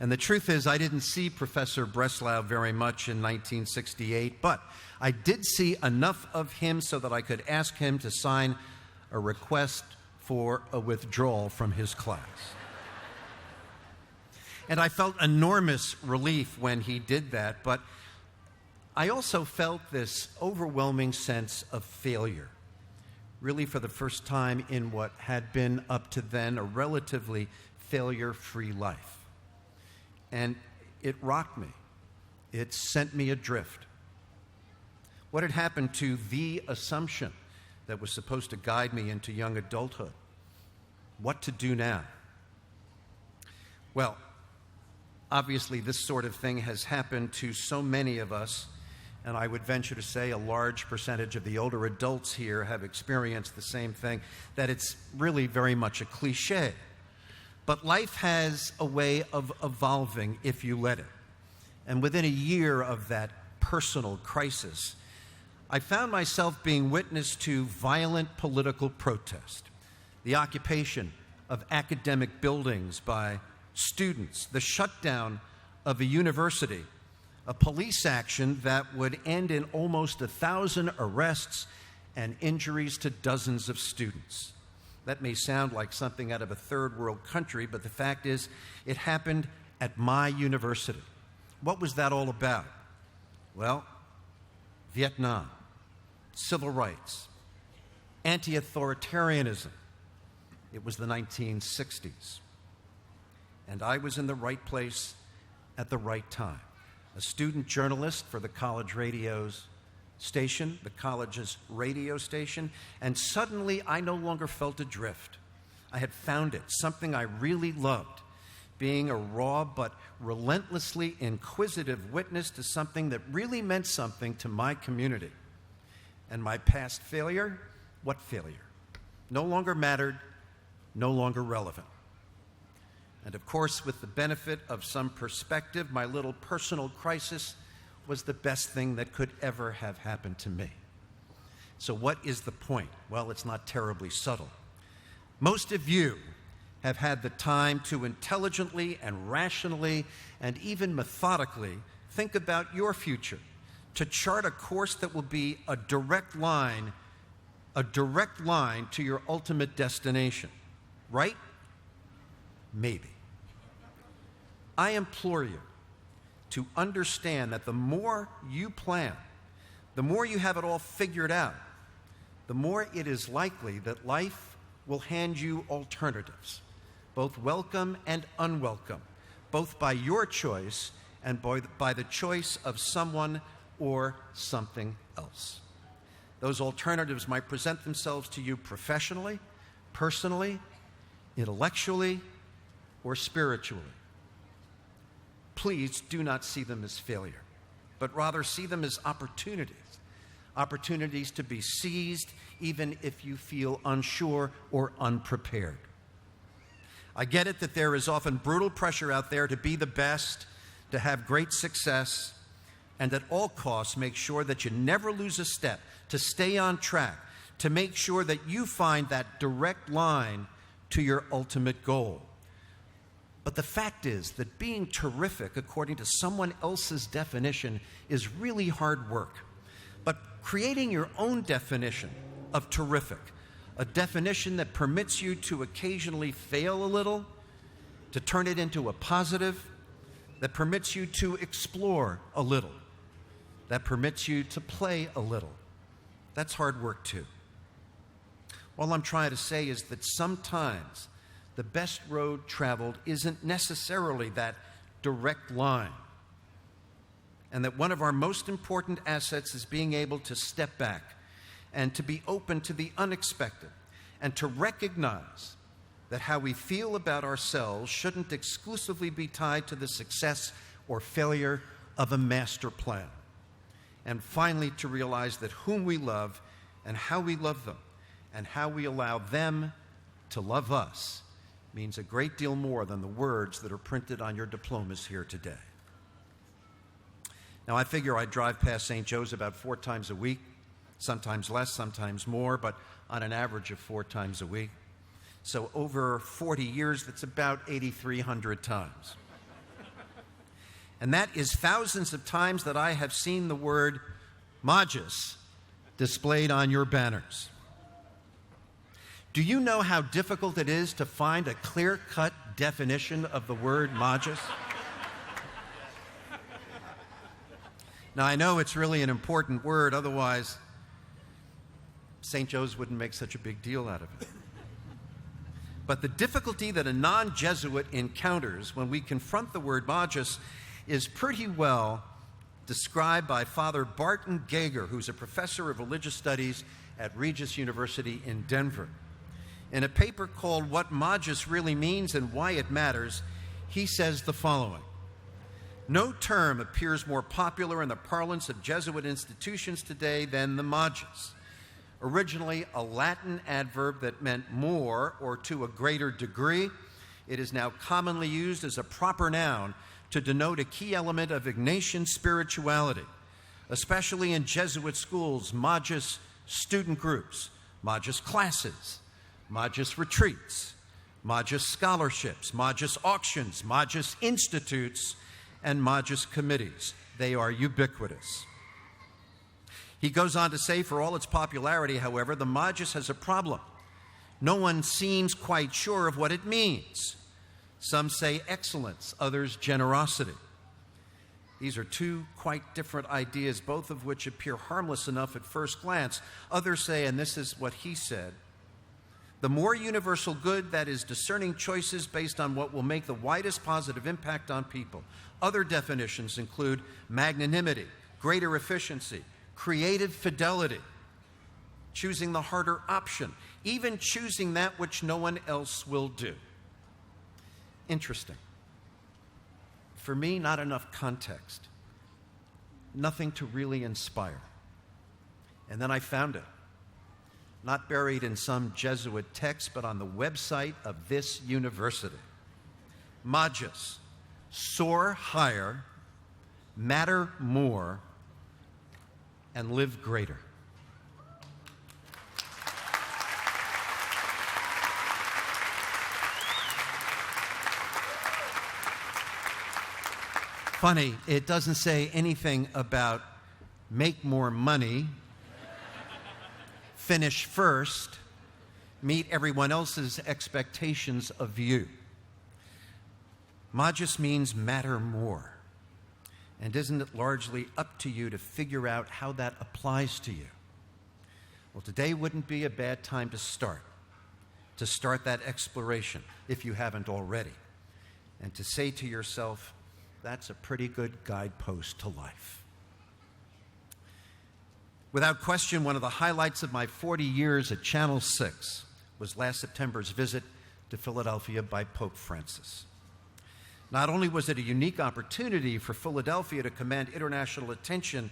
And the truth is, I didn't see Professor Breslau very much in 1968, but I did see enough of him so that I could ask him to sign a request for a withdrawal from his class. And I felt enormous relief when he did that, but I also felt this overwhelming sense of failure, really for the first time in what had been up to then a relatively failure-free life. And it rocked me. It sent me adrift. What had happened to the assumption that was supposed to guide me into young adulthood? What to do now? Well, obviously this sort of thing has happened to so many of us, and I would venture to say a large percentage of the older adults here have experienced the same thing, that it's really very much a cliche. But life has a way of evolving if you let it. And within a year of that personal crisis, I found myself being witness to violent political protest, the occupation of academic buildings by students, the shutdown of a university, a police action that would end in almost 1,000 arrests and injuries to dozens of students. That may sound like something out of a third world country, but the fact is, it happened at my university. What was that all about? Well, Vietnam, civil rights, anti-authoritarianism. It was the 1960s. And I was in the right place at the right time. A student journalist for the college radio's station, the college's radio station, and suddenly I no longer felt adrift. I had found it, something I really loved, being a raw but relentlessly inquisitive witness to something that really meant something to my community. And my past failure, what failure? No longer mattered, no longer relevant. And of course, with the benefit of some perspective, my little personal crisis was the best thing that could ever have happened to me. So what is the point? Well, it's not terribly subtle. Most of you have had the time to intelligently and rationally and even methodically think about your future, to chart a course that will be a direct line to your ultimate destination. Right? Maybe. I implore you to understand that the more you plan, the more you have it all figured out, the more it is likely that life will hand you alternatives, both welcome and unwelcome, both by your choice and by the choice of someone or something else. Those alternatives might present themselves to you professionally, personally, intellectually, or spiritually. Please do not see them as failure, but rather see them as opportunities to be seized even if you feel unsure or unprepared. I get it that there is often brutal pressure out there to be the best, to have great success, and at all costs make sure that you never lose a step, to stay on track, to make sure that you find that direct line to your ultimate goal. But the fact is that being terrific, according to someone else's definition, is really hard work. But creating your own definition of terrific, a definition that permits you to occasionally fail a little, to turn it into a positive, that permits you to explore a little, that permits you to play a little, that's hard work too. All I'm trying to say is that sometimes the best road traveled isn't necessarily that direct line, and that one of our most important assets is being able to step back and to be open to the unexpected and to recognize that how we feel about ourselves shouldn't exclusively be tied to the success or failure of a master plan. And finally, to realize that whom we love and how we love them and how we allow them to love us means a great deal more than the words that are printed on your diplomas here today. Now, I figure I drive past St. Joe's about 4 times a week, sometimes less, sometimes more, but on an average of 4 times a week. So over 40 years, that's about 8,300 times. And that is thousands of times that I have seen the word Magis displayed on your banners. Do you know how difficult it is to find a clear-cut definition of the word Magis? Now, I know it's really an important word, otherwise St. Joe's wouldn't make such a big deal out of it. But the difficulty that a non-Jesuit encounters when we confront the word Magis is pretty well described by Father Barton Gager, who's a professor of religious studies at Regis University in Denver. In a paper called What Magis Really Means and Why It Matters, he says the following: no term appears more popular in the parlance of Jesuit institutions today than the Magis. Originally a Latin adverb that meant more or to a greater degree, it is now commonly used as a proper noun to denote a key element of Ignatian spirituality, especially in Jesuit schools, Magis student groups, Magis classes, Magis retreats, Magis scholarships, Magis auctions, Magis institutes, and Magis committees. They are ubiquitous. He goes on to say, for all its popularity, however, the Magis has a problem. No one seems quite sure of what it means. Some say excellence, others generosity. These are 2 quite different ideas, both of which appear harmless enough at first glance. Others say, and this is what he said, the more universal good, that is, discerning choices based on what will make the widest positive impact on people. Other definitions include magnanimity, greater efficiency, creative fidelity, choosing the harder option, even choosing that which no one else will do. Interesting. For me, not enough context. Nothing to really inspire. And then I found it. Not buried in some Jesuit text, but on the website of this university. Magis, soar higher, matter more, and live greater. Funny, it doesn't say anything about make more money, finish first, meet everyone else's expectations of you. Magis means matter more. And isn't it largely up to you to figure out how that applies to you? Well, today wouldn't be a bad time to start that exploration, if you haven't already, and to say to yourself, that's a pretty good guidepost to life. Without question, one of the highlights of my 40 years at Channel 6 was last September's visit to Philadelphia by Pope Francis. Not only was it a unique opportunity for Philadelphia to command international attention,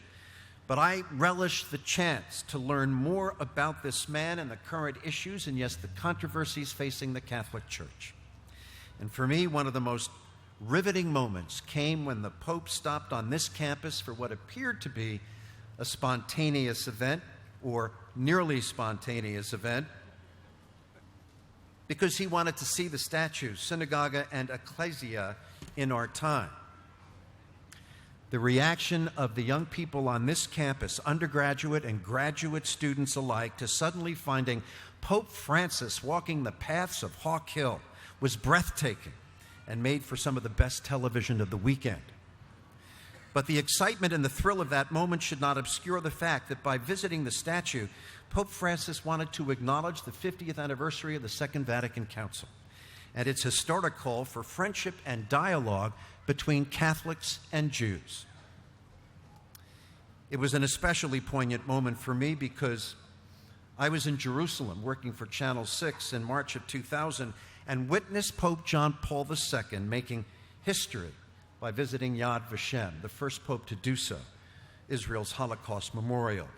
but I relished the chance to learn more about this man and the current issues and, yes, the controversies facing the Catholic Church. And for me, one of the most riveting moments came when the Pope stopped on this campus for what appeared to be a spontaneous event, or nearly spontaneous event, because he wanted to see the statues, synagogue and ecclesia in our time. The reaction of the young people on this campus, undergraduate and graduate students alike, to suddenly finding Pope Francis walking the paths of Hawk Hill was breathtaking and made for some of the best television of the weekend. But the excitement and the thrill of that moment should not obscure the fact that by visiting the statue, Pope Francis wanted to acknowledge the 50th anniversary of the Second Vatican Council and its historic call for friendship and dialogue between Catholics and Jews. It was an especially poignant moment for me because I was in Jerusalem working for Channel 6 in March of 2000, and witnessed Pope John Paul II making history by visiting Yad Vashem, the first pope to do so, Israel's Holocaust memorial.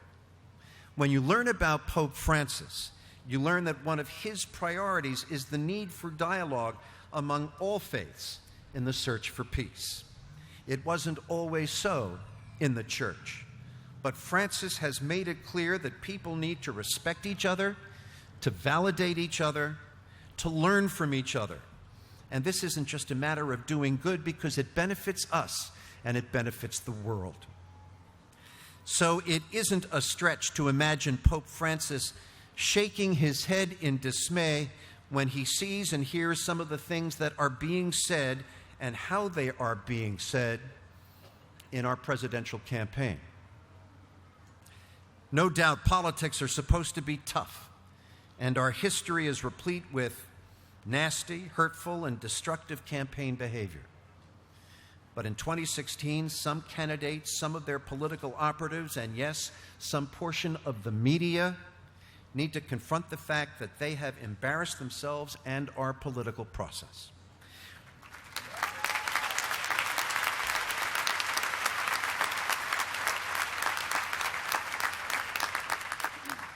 When you learn about Pope Francis, you learn that one of his priorities is the need for dialogue among all faiths in the search for peace. It wasn't always so in the church, but Francis has made it clear that people need to respect each other, to validate each other, to learn from each other. And this isn't just a matter of doing good, because it benefits us and it benefits the world. So it isn't a stretch to imagine Pope Francis shaking his head in dismay when he sees and hears some of the things that are being said and how they are being said in our presidential campaign. No doubt politics are supposed to be tough, and our history is replete with nasty, hurtful, and destructive campaign behavior. But in 2016, some candidates, some of their political operatives, and yes, some portion of the media need to confront the fact that they have embarrassed themselves and our political process.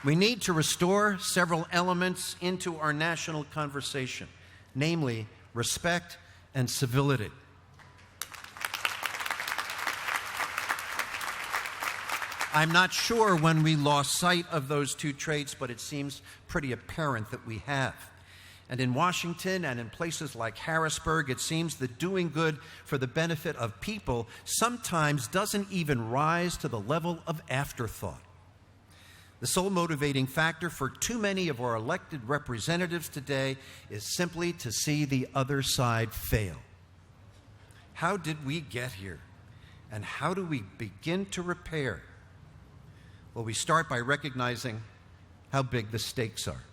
We need to restore several elements into our national conversation, namely respect and civility. I'm not sure when we lost sight of those two traits, but it seems pretty apparent that we have. And in Washington and in places like Harrisburg, it seems that doing good for the benefit of people sometimes doesn't even rise to the level of afterthought. The sole motivating factor for too many of our elected representatives today is simply to see the other side fail. How did we get here? And how do we begin to repair? Well, we start by recognizing how big the stakes are.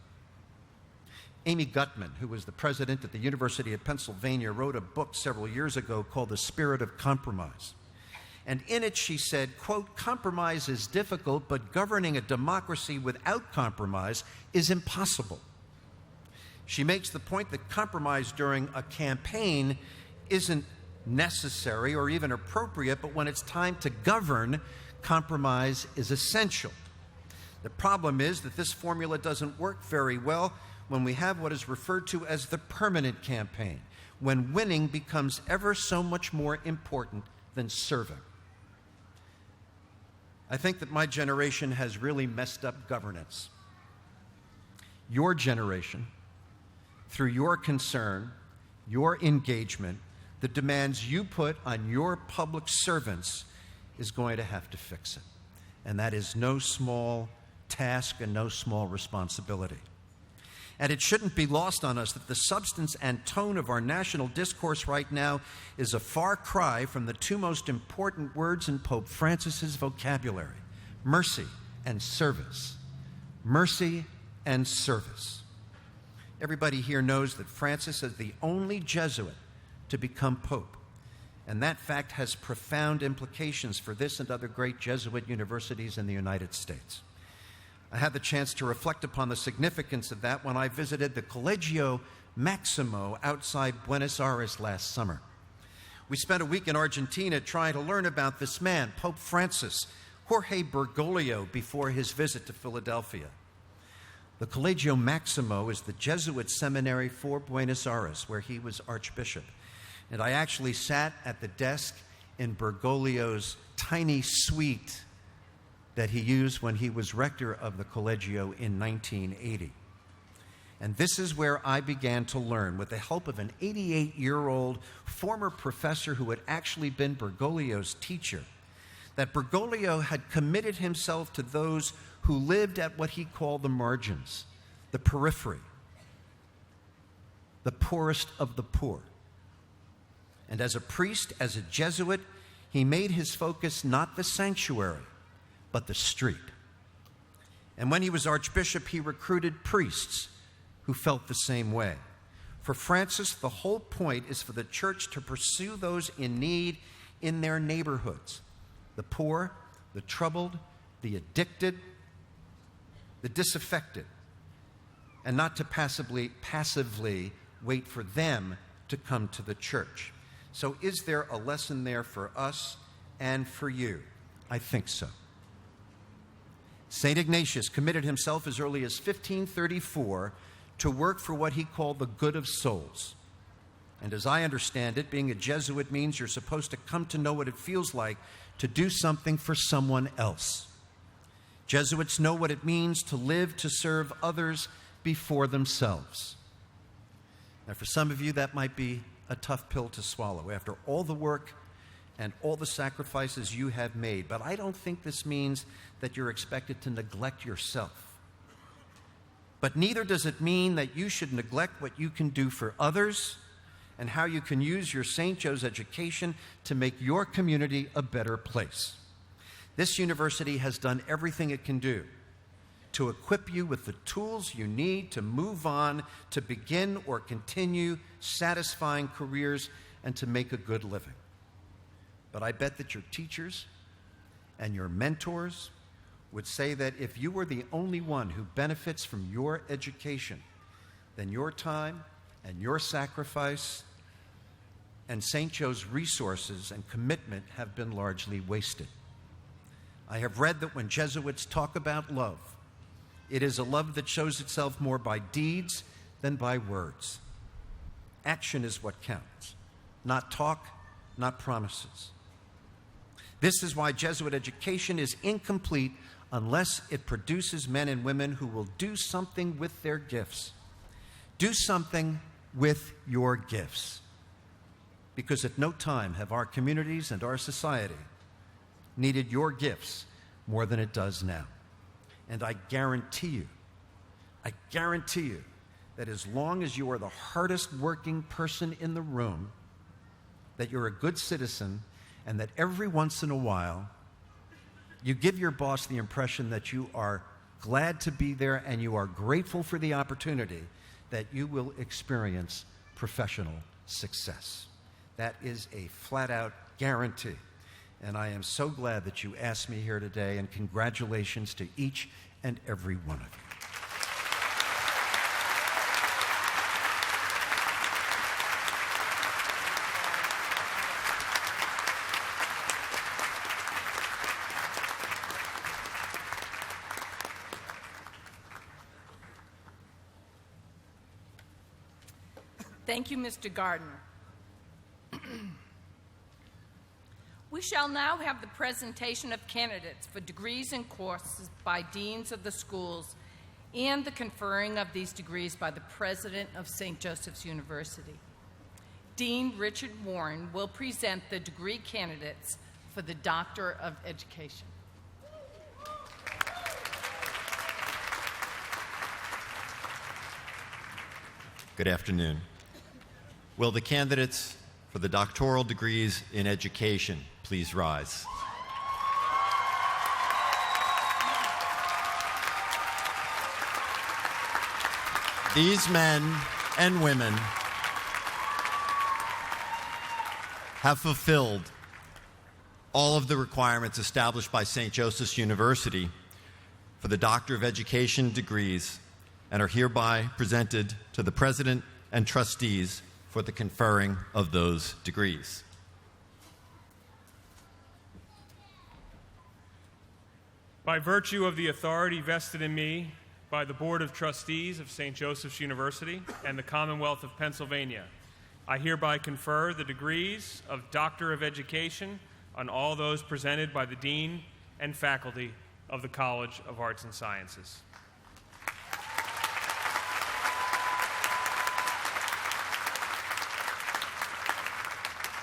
Amy Gutmann, who was the president at the University of Pennsylvania, wrote a book several years ago called The Spirit of Compromise. And in it she said, quote, "Compromise is difficult, but governing a democracy without compromise is impossible." She makes the point that compromise during a campaign isn't necessary or even appropriate, but when it's time to govern, compromise is essential. The problem is that this formula doesn't work very well when we have what is referred to as the permanent campaign, when winning becomes ever so much more important than serving. I think that my generation has really messed up governance. Your generation, through your concern, your engagement, the demands you put on your public servants, is going to have to fix it. And that is no small task and no small responsibility. And it shouldn't be lost on us that the substance and tone of our national discourse right now is a far cry from the two most important words in Pope Francis's vocabulary: mercy and service. Mercy and service. Everybody here knows that Francis is the only Jesuit to become Pope, and that fact has profound implications for this and other great Jesuit universities in the United States. I had the chance to reflect upon the significance of that when I visited the Collegio Maximo outside Buenos Aires last summer. We spent a week in Argentina trying to learn about this man, Pope Francis, Jorge Bergoglio, before his visit to Philadelphia. The Collegio Maximo is the Jesuit seminary for Buenos Aires, where he was Archbishop. And I actually sat at the desk in Bergoglio's tiny suite that he used when he was rector of the Collegio in 1980. And this is where I began to learn, with the help of an 88-year-old former professor who had actually been Bergoglio's teacher, that Bergoglio had committed himself to those who lived at what he called the margins, the periphery, the poorest of the poor. And as a priest, as a Jesuit, he made his focus not the sanctuary, but the street. And when he was Archbishop, he recruited priests who felt the same way. For Francis, the whole point is for the church to pursue those in need in their neighborhoods: the poor, the troubled, the addicted, the disaffected, and not to passively wait for them to come to the church. So is there a lesson there for us and for you? I think so. St. Ignatius committed himself as early as 1534 to work for what he called the good of souls. And as I understand it, being a Jesuit means you're supposed to come to know what it feels like to do something for someone else. Jesuits know what it means to live to serve others before themselves. Now, for some of you, that might be a tough pill to swallow after all the work and all the sacrifices you have made. But I don't think this means that you're expected to neglect yourself. But neither does it mean that you should neglect what you can do for others and how you can use your St. Joe's education to make your community a better place. This university has done everything it can do to equip you with the tools you need to move on, to begin or continue satisfying careers, and to make a good living. But I bet that your teachers and your mentors would say that if you were the only one who benefits from your education, then your time and your sacrifice and St. Joe's resources and commitment have been largely wasted. I have read that when Jesuits talk about love, it is a love that shows itself more by deeds than by words. Action is what counts, not talk, not promises. This is why Jesuit education is incomplete unless it produces men and women who will do something with their gifts. Do something with your gifts. Because at no time have our communities and our society needed your gifts more than it does now. And I guarantee you that as long as you are the hardest working person in the room, that you're a good citizen, and that every once in a while you give your boss the impression that you are glad to be there and you are grateful for the opportunity, that you will experience professional success. That is a flat-out guarantee. And I am so glad that you asked me here today, and congratulations to each and every one of you. Thank you, Mr. Gardner. We shall now have the presentation of candidates for degrees and courses by deans of the schools and the conferring of these degrees by the president of St. Joseph's University. Dean Richard Warren will present the degree candidates for the Doctor of Education. Good afternoon. Will the candidates for the doctoral degrees in education please rise? These men and women have fulfilled all of the requirements established by St. Joseph's University for the Doctor of Education degrees and are hereby presented to the President and trustees for the conferring of those degrees. By virtue of the authority vested in me by the Board of Trustees of St. Joseph's University and the Commonwealth of Pennsylvania, I hereby confer the degrees of Doctor of Education on all those presented by the Dean and faculty of the College of Arts and Sciences.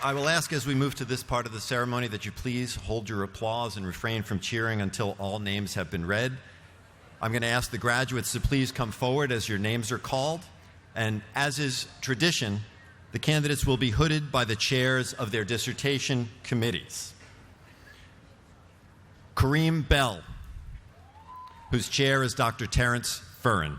I will ask as we move to this part of the ceremony that you please hold your applause and refrain from cheering until all names have been read. I'm going to ask the graduates to please come forward as your names are called. And as is tradition, the candidates will be hooded by the chairs of their dissertation committees. Kareem Bell, whose chair is Dr. Terrence Furren.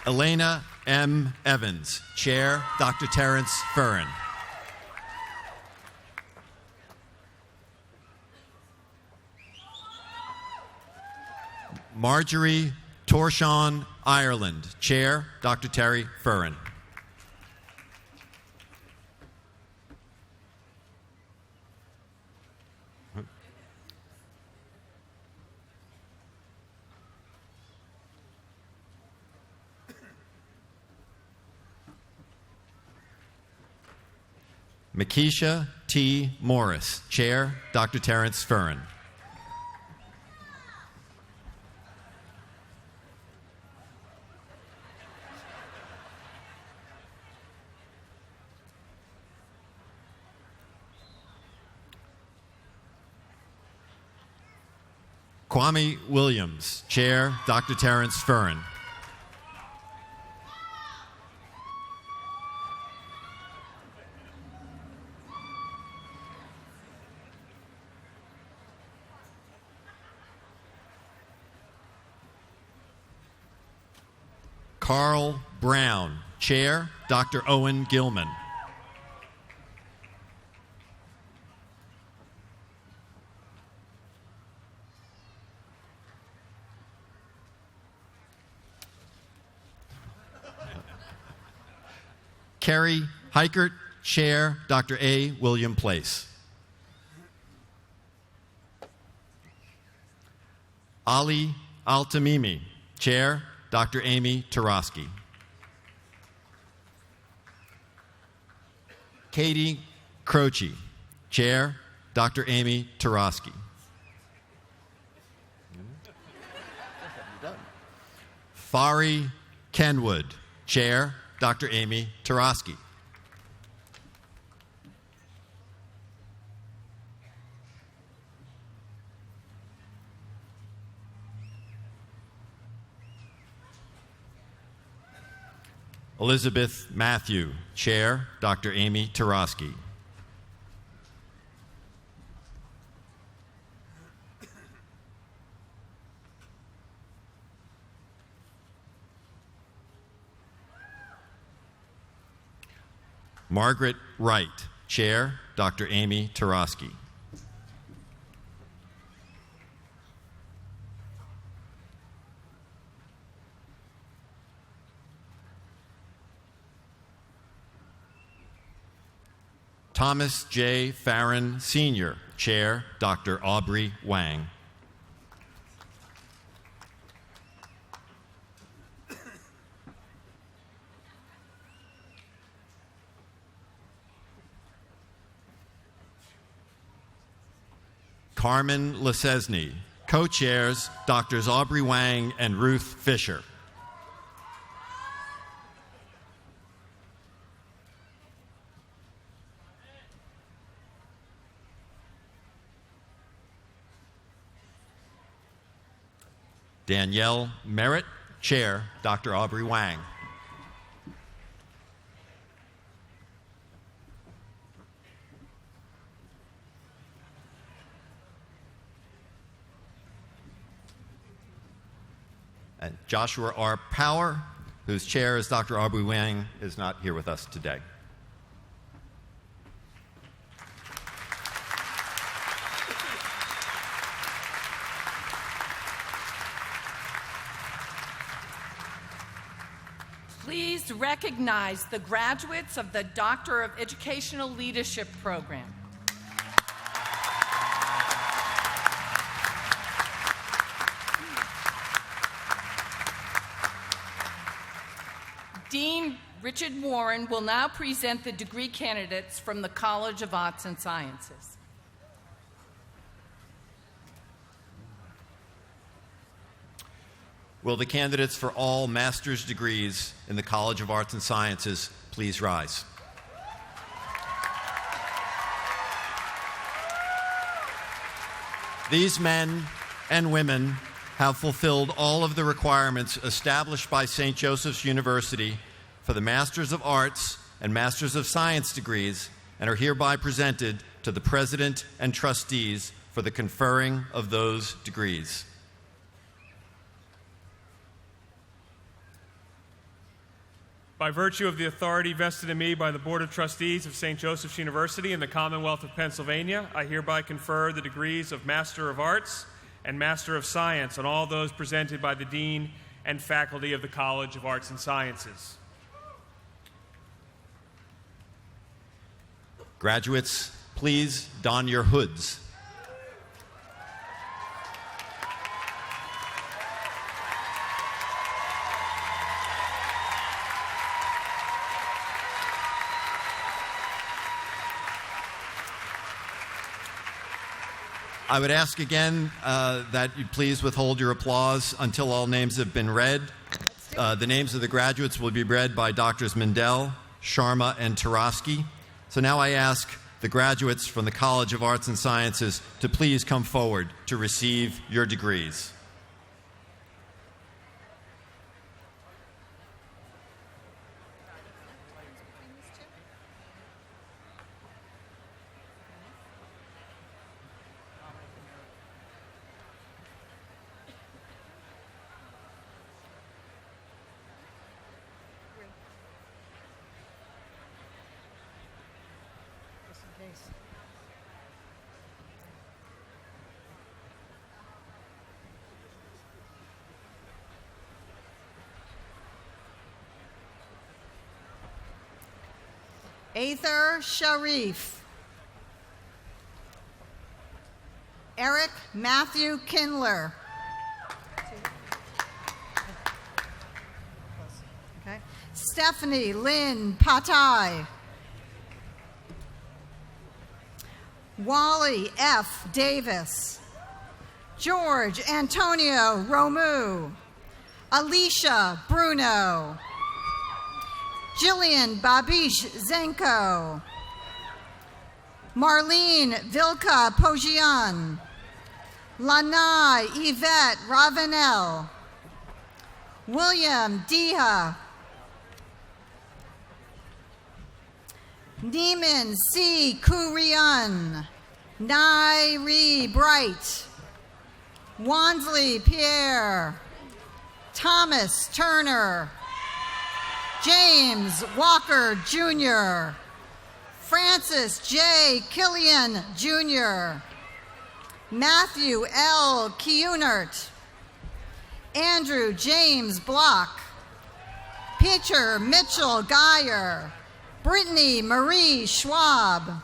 Elena M. Evans, Chair, Dr. Terrence Furren. Marjorie Torshawn Ireland, Chair, Dr. Terry Furren. Makisha T. Morris, Chair, Dr. Terrence Furren. Kwame Williams, Chair, Dr. Terrence Furren. Carl Brown, Chair, Dr. Owen Gilman. Kerry Heikert, Chair, Dr. A. William Place. Ali Al-Tamimi, Chair, Dr. Amy Tarosky. Katie Croce, Chair, Dr. Amy Tarosky. Fari Kenwood, Chair, Dr. Amy Tarosky. Elizabeth Matthew, Chair, Dr. Amy Tarosky. Margaret Wright, Chair, Dr. Amy Tarosky. Thomas J. Farron, Sr., Chair, Dr. Aubrey Wang. Carmen Lesesny, co-chairs, Drs. Aubrey Wang and Ruth Fisher. Danielle Merritt, Chair, Dr. Aubrey Wang. And Joshua R. Power, whose chair is Dr. Aubrey Wang, is not here with us today. Please recognize the graduates of the Doctor of Educational Leadership program. Dean Richard Warren will now present the degree candidates from the College of Arts and Sciences. Will the candidates for all master's degrees in the College of Arts and Sciences please rise? These men and women have fulfilled all of the requirements established by St. Joseph's University for the Masters of Arts and Masters of Science degrees and are hereby presented to the President and trustees for the conferring of those degrees. By virtue of the authority vested in me by the Board of Trustees of St. Joseph's University and the Commonwealth of Pennsylvania, I hereby confer the degrees of Master of Arts and Master of Science on all those presented by the Dean and faculty of the College of Arts and Sciences. Graduates, please don your hoods. I would ask again that you please withhold your applause until all names have been read. The names of the graduates will be read by Drs. Mindell, Sharma, and Tarosky. So now I ask the graduates from the College of Arts and Sciences to please come forward to receive your degrees. Aether Sharif. Eric Matthew Kindler. Okay. Stephanie Lynn Patai. Wally F. Davis. George Antonio Romu. Alicia Bruno. Jillian Babish Zenko. Marlene Vilka Pogian. Lanai Yvette Ravenel. William Diha. Neiman C. Kurian. Nairi Bright. Wansley Pierre. Thomas Turner. James Walker Jr. Francis J. Killian Jr. Matthew L. Kiunert. Andrew James Block. Peter Mitchell Geyer. Brittany Marie Schwab.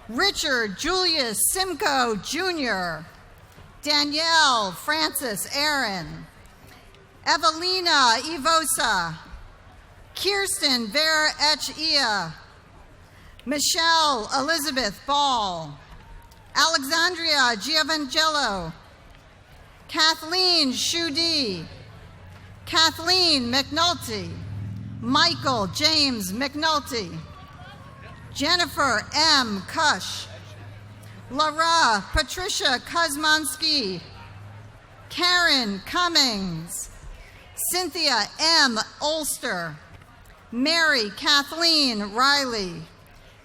Richard Julius Simcoe Jr. Danielle Francis Aaron. Evelina Ivosa. Kirsten Vera Echia. Michelle Elizabeth Ball. Alexandria Giovangello. Kathleen Shudi. Kathleen McNulty. Michael James McNulty. Jennifer M. Kush. Laura Patricia Kuzmansky. Karen Cummings. Cynthia M. Ulster. Mary Kathleen Riley.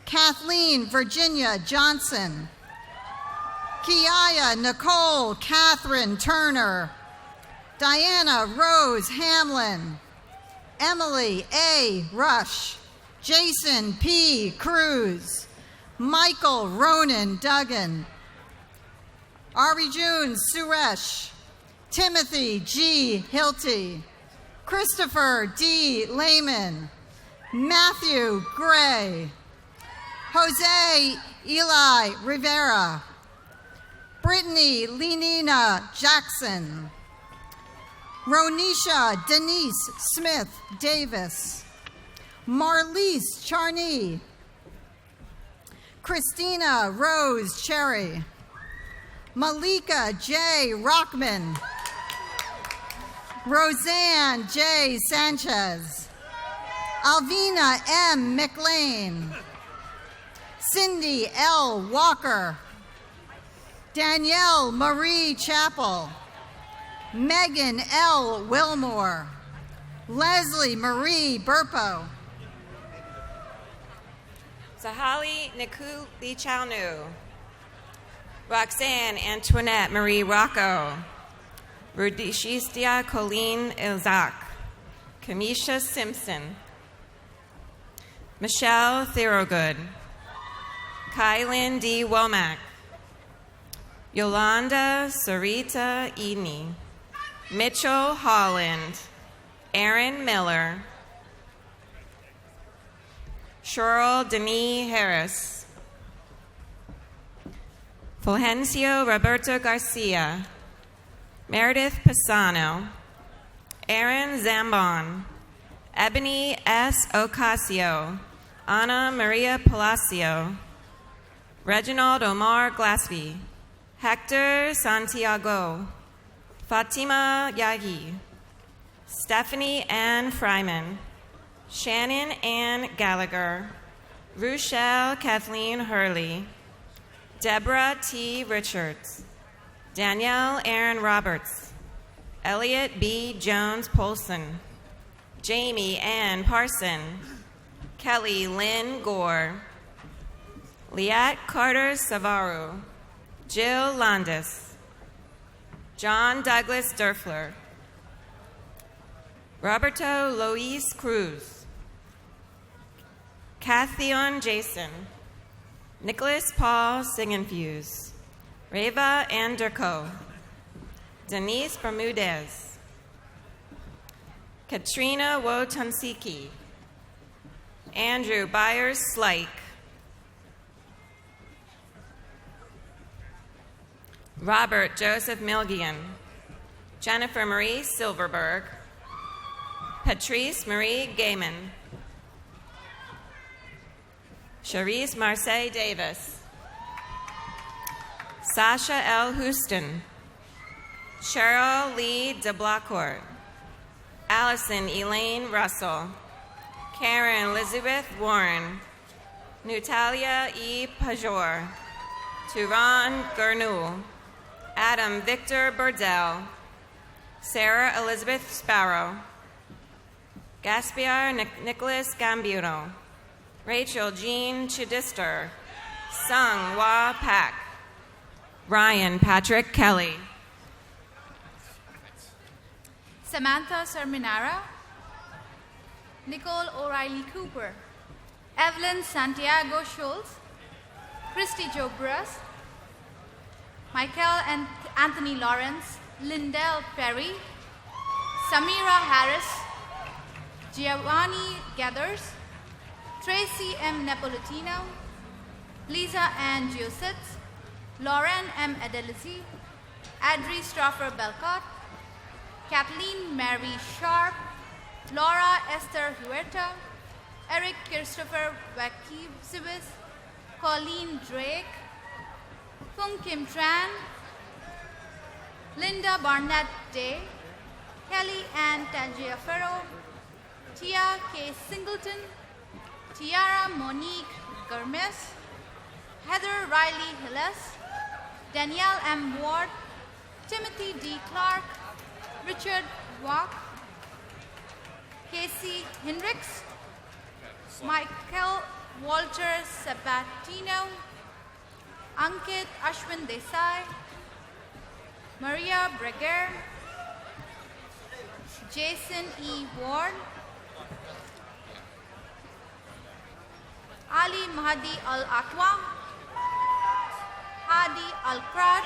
Kathleen Virginia Johnson. Kiaya Nicole Catherine Turner. Diana Rose Hamlin. Emily A. Rush. Jason P. Cruz. Michael Ronan Duggan. Ari June Suresh. Timothy G. Hilty. Christopher D. Lehman. Matthew Gray. Jose Eli Rivera. Brittany Lenina Jackson. Ronisha Denise Smith Davis. Marlise Charney. Christina Rose Cherry. Malika J. Rockman. Roseanne J. Sanchez. Alvina M. McLean. Cindy L. Walker. Danielle Marie Chappell. Megan L. Wilmore. Leslie Marie Burpo. Sahali Niku Lichanu. Roxanne Antoinette Marie Rocco. Rudishistia Colleen Ilzak. Kamisha Simpson. Michelle Thorogood, Kylan D. Womack, Yolanda Sarita Edney, Mitchell Holland, Aaron Miller, Cheryl Denis Harris, Fulgencio Roberto Garcia, Meredith Pisano, Aaron Zambon, Ebony S. Ocasio, Ana Maria Palacio, Reginald Omar Glaspie, Hector Santiago, Fatima Yahi, Stephanie Ann Fryman, Shannon Ann Gallagher, Rochelle Kathleen Hurley, Deborah T. Richards, Danielle Aaron Roberts, Elliot B. Jones Polson, Jamie Ann Parson, Kelly Lynn Gore, Liat Carter Savaru, Jill Landis, John Douglas Durfler, Roberto Luis Cruz, Cathion Jason, Nicholas Paul Singenfuse, Reva Anderco, Denise Bermudez, Katrina Wotansiki, Andrew Byers Slike, Robert Joseph Milgian, Jennifer Marie Silverberg, Patrice Marie Gaiman, Charisse Marseille Davis, Sasha L. Houston, Cheryl Lee DeBlacourt, Allison Elaine Russell, Karen Elizabeth Warren, Natalia E. Pajor, Turan Gurnul, Adam Victor Burdell, Sarah Elizabeth Sparrow, Gaspar Nicholas Gambino, Rachel Jean Chidister, Sung Hwa Pak, Ryan Patrick Kelly, Samantha Serminara, Nicole O'Reilly Cooper, Evelyn Santiago Schultz, Christy Jobras, Michael and Anthony Lawrence, Lindell Perry, Samira Harris, Giovanni Gathers, Tracy M. Napolitano, Lisa Ann Giositz, Lauren M. Adelisi, Adri Stroffer Belcott, Kathleen Mary Sharp, Laura Esther Huerta, Eric Christopher Wakibsibis, Colleen Drake, Fung Kim Tran, Linda Barnett Day, Kelly Ann Tangiaferro, Tia K. Singleton, Tiara Monique Gomez, Heather Riley Hillis, Danielle M. Ward, Timothy D. Clark, Richard Walk, Casey Hendricks, Michael Walter Sabatino, Ankit Ashwin Desai, Maria Breger, Jason E. Ward, Ali Mahdi Al-Atwa, Hadi Al-Krad,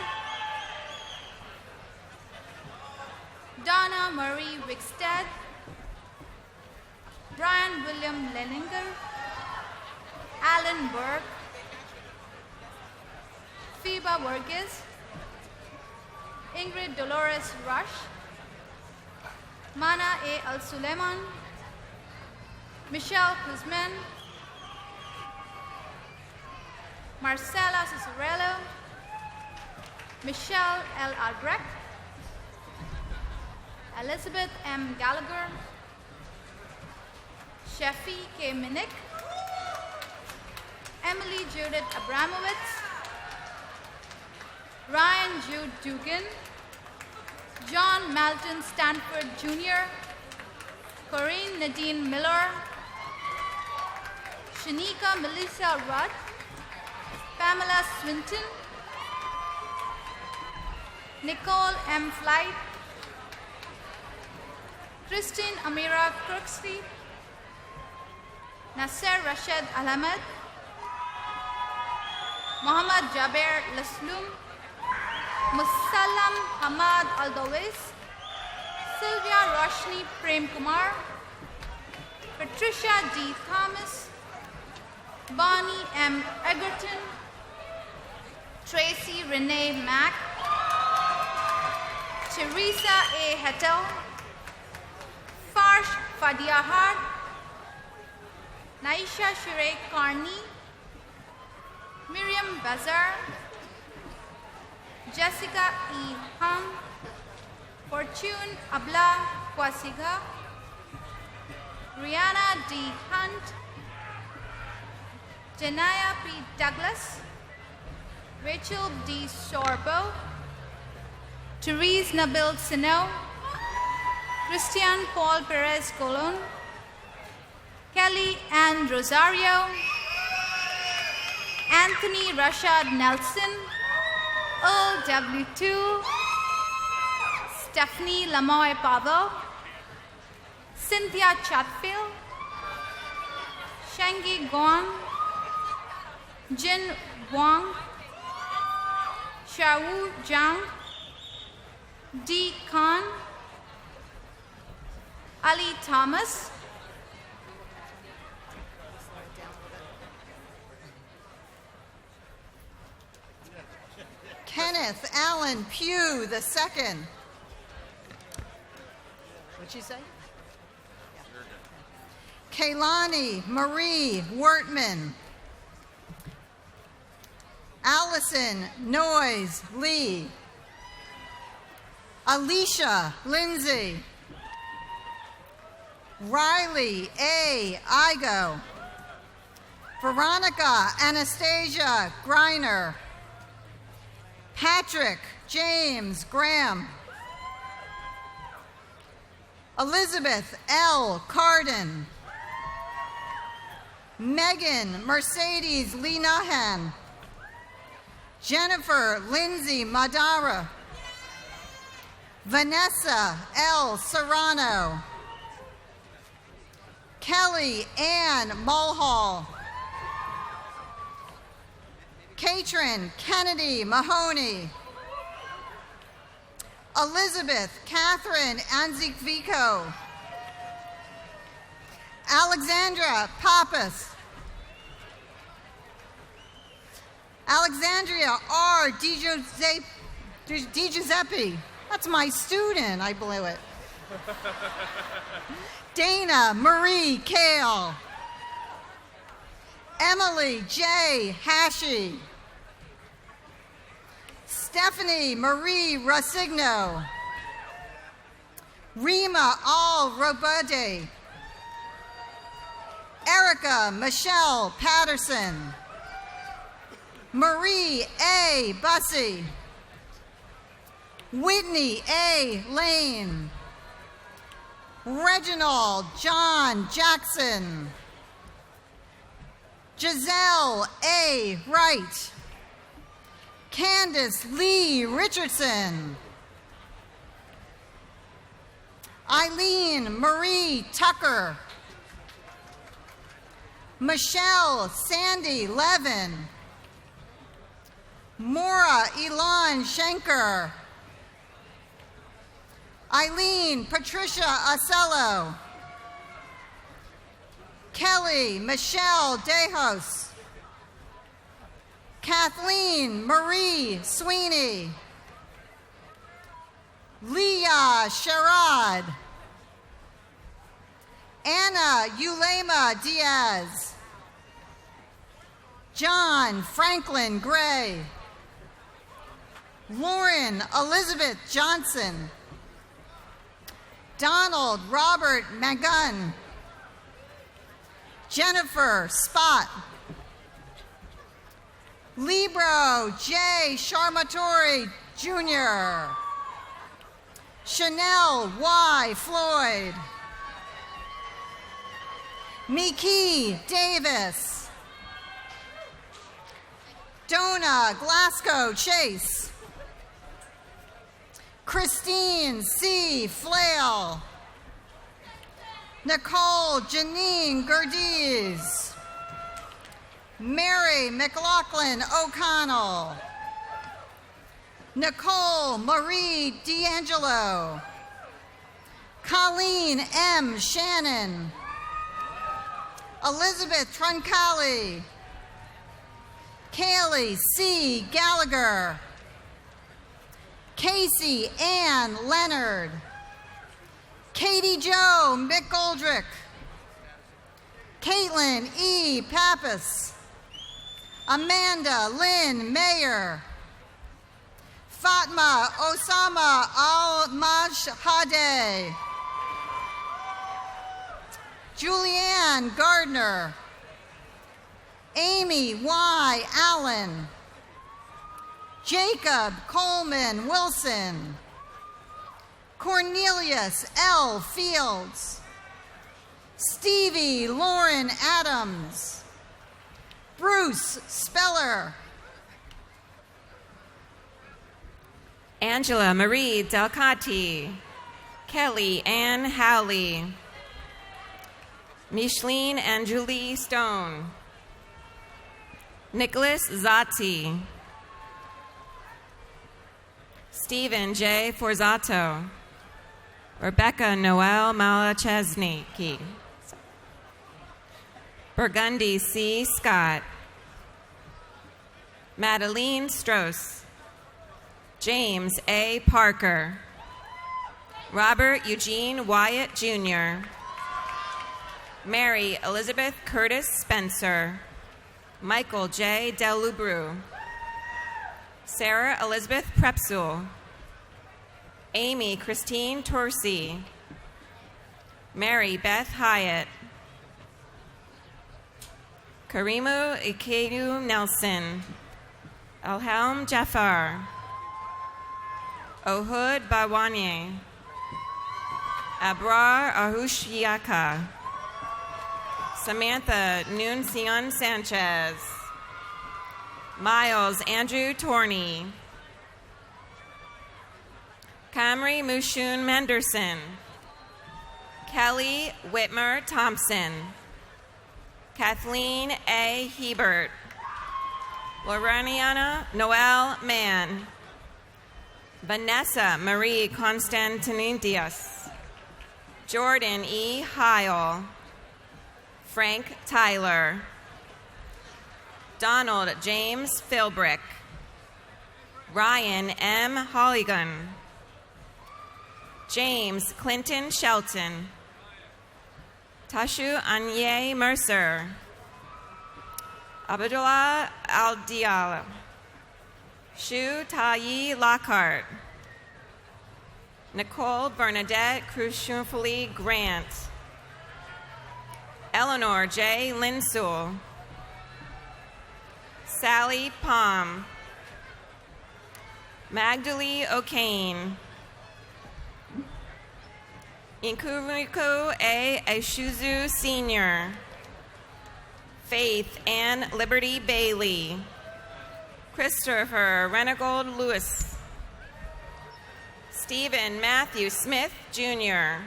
Donna Marie Wickstead, Brian William Leninger, Alan Burke, Phoeba Burgess, Ingrid Dolores Rush, Mana A. Al-Suleiman, Michelle Kuzman, Marcela Cicerello, Michelle L. Albrecht, Elizabeth M. Gallagher, Sheffy K. Minnick, Emily Judith Abramowitz, Ryan Jude Dugan, John Malton Stanford Jr., Corinne Nadine Miller, Shanika Melissa Rudd, Pamela Swinton, Nicole M. Flight, Christine Amira Crooksby, Nasser Rashid Ahmed, Muhammad Jaber Laslum, Musallam Hamad Aldawis, Sylvia Roshni Prem Kumar, Patricia D. Thomas, Bonnie M. Egerton, Tracy Renee Mack, Teresa A. Hettel, Farsh Fadiahar, Naisha Shure Karni, Miriam Bazar, Jessica E. Hum, Fortune Abla Kwasiga, Rihanna D. Hunt, Janaya P. Douglas, Rachel D. Sorbo, Therese Nabil Sino, Christian Paul Perez Colon, Kelly Ann Rosario, Anthony Rashad Nelson, Earl W2, Stephanie Lamoy Pavel, Cynthia Chatfield, Shangi Guang, Jin Wang, Xiaowu Zhang, D. Khan, Ali Thomas, Kenneth Allen Pugh II. What'd you say? Kaylani Marie Wortman, Allison Noyes Lee, Alicia Lindsay, Riley A. Igo, Veronica Anastasia Greiner, Patrick James Graham, Elizabeth L. Carden, Megan Mercedes Linahan, Jennifer Lindsay Madara, Vanessa L. Serrano, Kelly Ann Mulhall, Katrin Kennedy Mahoney, Elizabeth Catherine Anzikvico, Alexandra Pappas, Alexandria R. DiGiuseppe. That's my student. I blew it. Dana Marie Kale, Emily J. Hashi, Stephanie Marie Rosigno, Rima Al Robade, Erica Michelle Patterson, Marie A. Bussey, Whitney A. Lane, Reginald John Jackson, Giselle A. Wright, Candace Lee Richardson, Eileen Marie Tucker, Michelle Sandy Levin, Maura Elon Schenker, Eileen Patricia Acello, Kelly Michelle Dejos, Kathleen Marie Sweeney, Leah Sherrod, Anna Ulema Diaz, John Franklin Gray, Lauren Elizabeth Johnson, Donald Robert Magun, Jennifer Spot, Libro J. Sharmatori Jr., Chanel Y. Floyd, Miki Davis, Donna Glasgow Chase, Christine C. Flail, Nicole Janine Gerdiz. Mary McLaughlin O'Connell. Nicole Marie D'Angelo. Colleen M. Shannon. Elizabeth Troncalli. Kaylee C. Gallagher. Casey Ann Leonard. Katie Jo McGoldrick. Caitlin E. Pappas. Amanda Lynn Mayer. Fatma Osama Al-Majhadeh. Julianne Gardner. Amy Y. Allen. Jacob Coleman Wilson. Cornelius L. Fields. Stevie Lauren Adams. Bruce Speller. Angela Marie Delcati. Kelly Ann Howley. Micheline and Julie Stone. Nicholas Zatti. Stephen J. Forzato. Rebecca Noel Malachesniki. Burgundy C. Scott. Madeline Strauss. James A. Parker. Robert Eugene Wyatt Jr. Mary Elizabeth Curtis Spencer. Michael J. Delubru. Sarah Elizabeth Prepsul. Amy Christine Torsi. Mary Beth Hyatt. Karimu Ikedu Nelson. Elhelm Jafar. Ohud Bawanye. Abrar Ahushiaka. Samantha Nuncion Sanchez. Miles Andrew Torney. Camry Mushun Menderson. Kelly Whitmer Thompson. Kathleen A. Hebert. Loraniana Noel Mann. Vanessa Marie Constantinidis. Jordan E. Heil. Frank Tyler. Donald James Philbrick. Ryan M. Holligan. James Clinton Shelton. Tashu Anye Mercer. Abdullah Al-Diala. Shu Tayi Lockhart. Nicole Bernadette Crucially Grant. Eleanor J. Linsule. Sally Palm. Magdalene O'Kane. Inkuriko A. Eshuzu Sr. Faith Ann Liberty Bailey. Christopher Renegold Lewis. Stephen Matthew Smith Jr.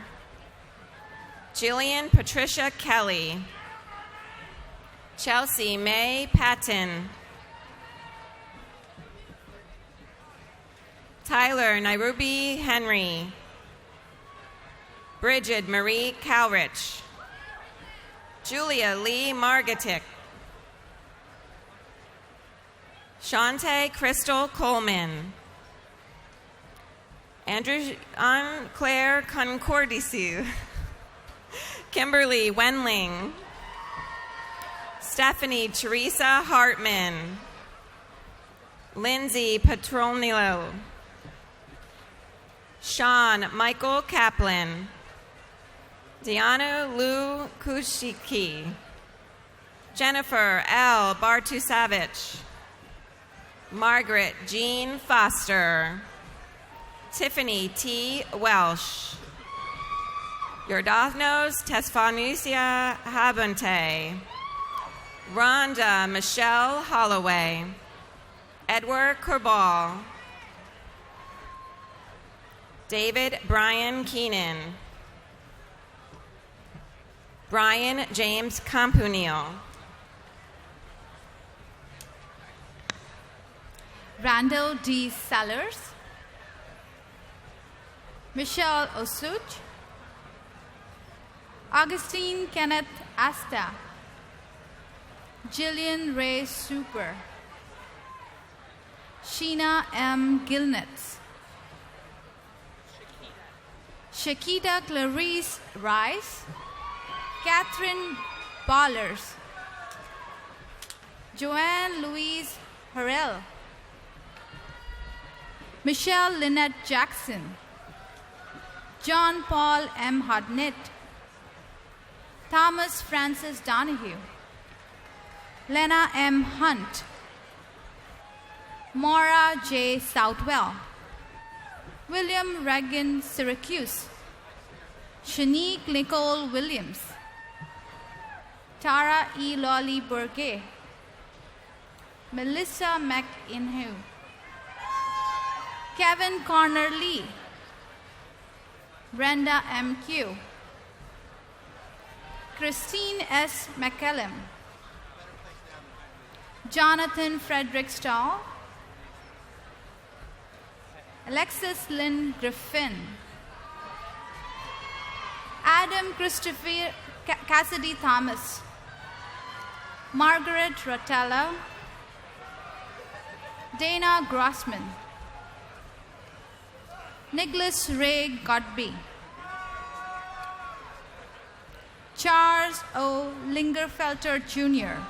Jillian Patricia Kelly. Chelsea May Patton. Tyler Nairobi Henry. Bridget Marie Cowrich. Julia Lee Margatic. Shante Crystal Coleman. Andrew Anne Claire Concordici. Kimberly Wenling. Stephanie Teresa Hartman. Lindsay Petronilo. Sean Michael Kaplan. Diana Lou Kushiki. Jennifer L. Bartusavich. Margaret Jean Foster. Tiffany T. Welsh. Yordanos Tesfanusia Habante. Rhonda Michelle Holloway. Edward Corball. David Brian Keenan. Brian James Compunil. Randall D. Sellers, Michelle Osuch, Augustine Kenneth Asta, Jillian Ray Super, Sheena M. Gilnitz, Shakita Clarice Rice, Catherine Ballers, Joanne Louise Harrell, Michelle Lynette Jackson, John Paul M. Hodnett, Thomas Francis Donahue, Lena M. Hunt, Maura J. Southwell, William Regan Syracuse, Shanique Nicole Williams, Tara E. Lolly Burgay, Melissa McInhu, Kevin Corner Lee, Brenda M. Q, Christine S. McCallum, Jonathan Frederick Stahl, Alexis Lynn Griffin, Adam Christopher Cassidy Thomas, Margaret Rotella, Dana Grossman, Nicholas Ray Godby, Charles O. Lingerfelter Jr.,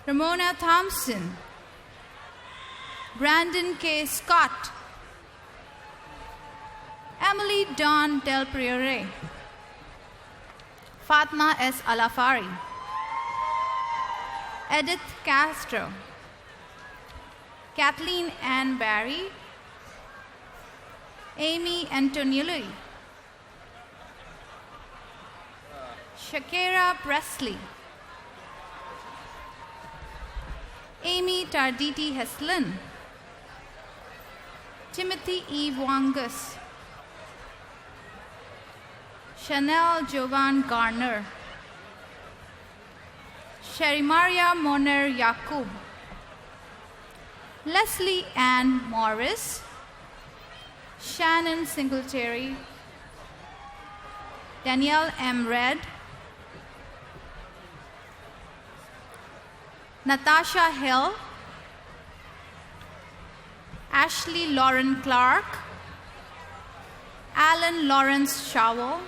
Ramona Thompson, Brandon K. Scott, Emily Dawn Del Priore, Fatma S. Alafari, Edith Castro, Kathleen Ann Barry, Amy Antonielli, Shakira Presley, Amy Tarditi Heslin, Timothy E. Wangus, Chanel Jovan Garner, Sherimaria Moner Yakub, Leslie Ann Morris, Shannon Singletary, Danielle M. Red, Natasha Hill, Ashley Lauren Clark, Alan Lawrence Shawell,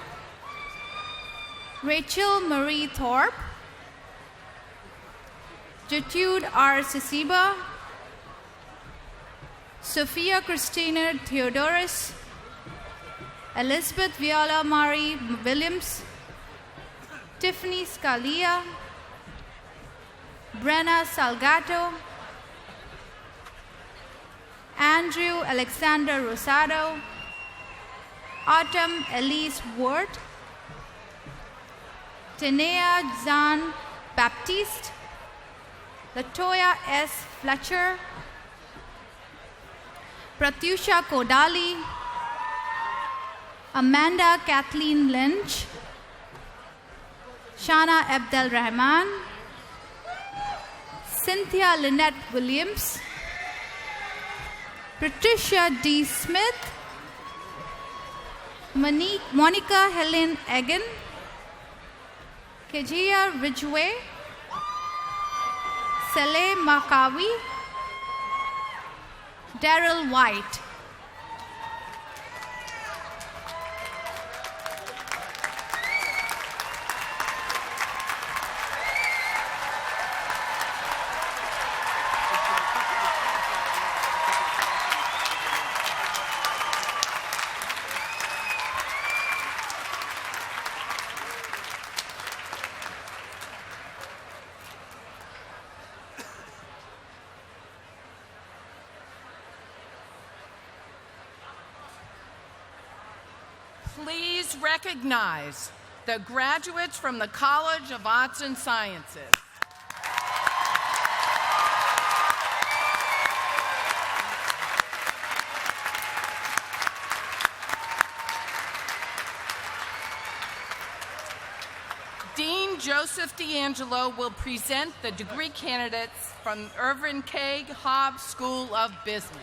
Rachel Marie Thorpe, Jutude R. Sisiba, Sophia Christina Theodoris, Elizabeth Viola Marie Williams, Tiffany Scalia, Brenna Salgato, Andrew Alexander Rosado, Autumn Elise Ward, Tenea Zan Baptiste, Latoya S. Fletcher, Pratyusha Kodali, Amanda Kathleen Lynch, Shana Abdel Rahman, Cynthia Lynette Williams, Patricia D. Smith, Monica Helen Egan, Kejia Ridgway, Saleh Makawi, Daryl White. Please recognize the graduates from the College of Arts and Sciences. Joseph D'Angelo will present the degree candidates from Irvin K. Hobbs School of Business.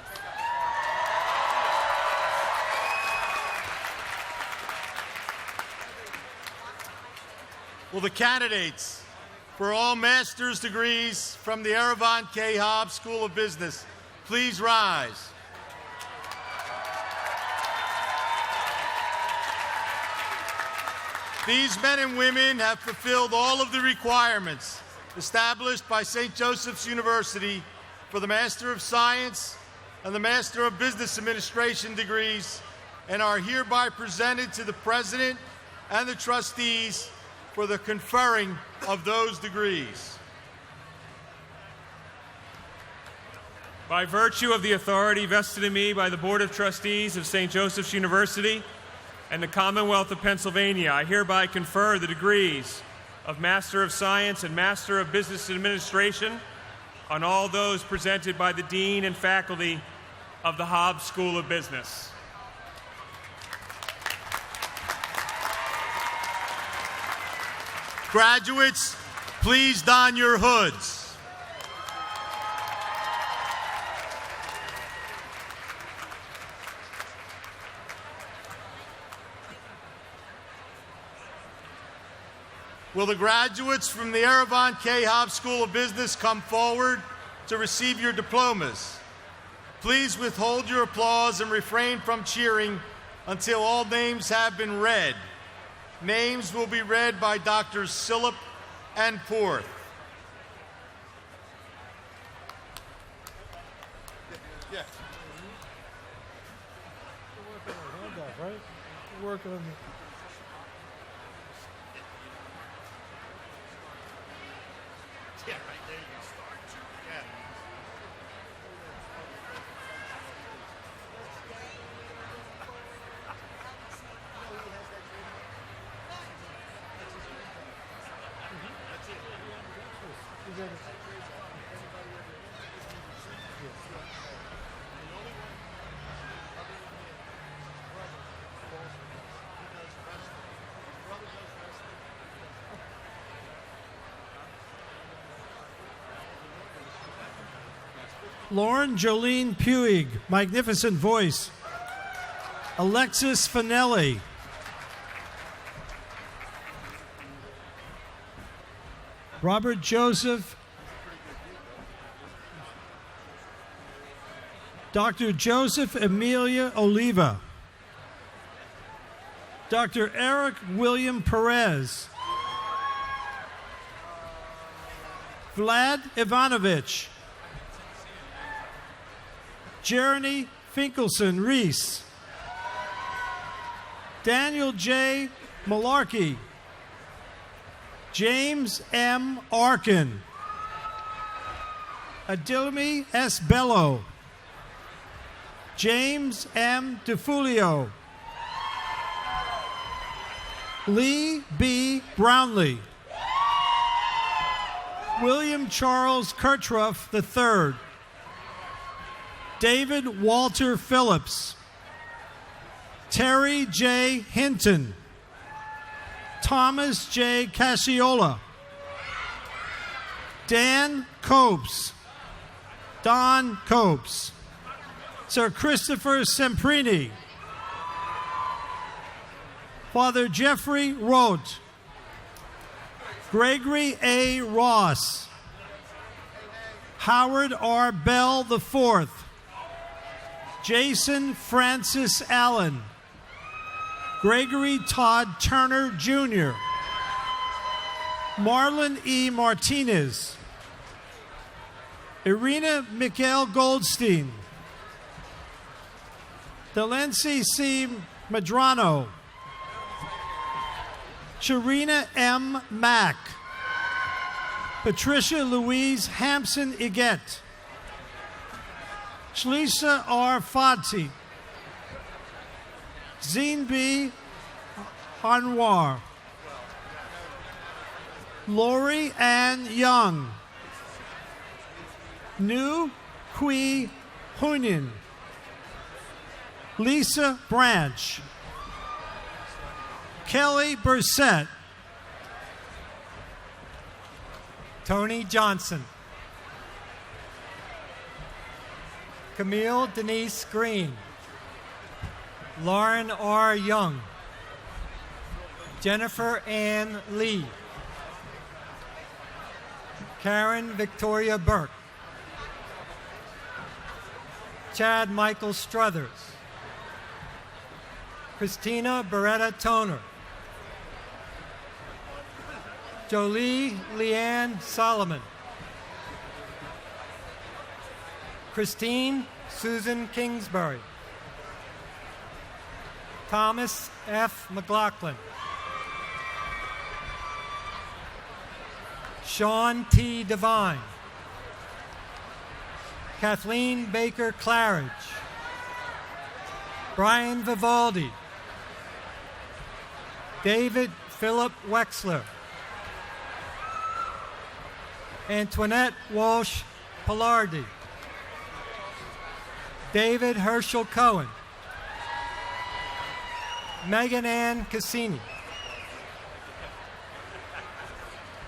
Will the candidates for all master's degrees from the Irvin K. Hobbs School of Business please rise? These men and women have fulfilled all of the requirements established by St. Joseph's University for the Master of Science and the Master of Business Administration degrees and are hereby presented to the President and the trustees for the conferring of those degrees. By virtue of the authority vested in me by the Board of Trustees of St. Joseph's University and the Commonwealth of Pennsylvania, I hereby confer the degrees of Master of Science and Master of Business Administration on all those presented by the Dean and faculty of the Hobbs School of Business. Graduates, please don your hoods. Will the graduates from the Irvin K. Hobbs School of Business come forward to receive your diplomas? Please withhold your applause and refrain from cheering until all names have been read. Names will be read by Drs. Sillip and Porth. Yeah. Working on Yeah, right there you start. Yeah. Lauren Jolene Puig, magnificent voice. Alexis Finelli. Robert Joseph. Dr. Joseph Emilia Oliva. Dr. Eric William Perez. Vlad Ivanovich. Jeremy Finkelson Reese. Daniel J. Malarkey. James M. Arkin. Adilmi S. Bello. James M. DeFulio. Lee B. Brownlee. William Charles Kirchruff III. David Walter Phillips. Terry J. Hinton. Thomas J. Casciola. Dan Copes. Don Copes. Sir Christopher Semprini. Father Jeffrey Rote. Gregory A. Ross. Howard R. Bell IV. Jason Francis Allen. Gregory Todd Turner Jr. Marlon E. Martinez. Irina Mikhail Goldstein. Delancey C. Madrano. Sharina M. Mack. Patricia Louise Hampson Iget. Shlisa R. Fati. Zine B. Anwar. Lori Ann Young. Nu Kui Hunin. Lisa Branch. Kelly Bursett. Tony Johnson. Camille Denise Green. Lauren R. Young. Jennifer Ann Lee. Karen Victoria Burke. Chad Michael Struthers. Christina Beretta Toner. Jolie Leanne Solomon. Christine Susan Kingsbury. Thomas F. McLaughlin. Sean T. Devine. Kathleen Baker Claridge. Brian Vivaldi. David Philip Wexler. Antoinette Walsh Pillardi. David Herschel Cohen. Megan Ann Cassini.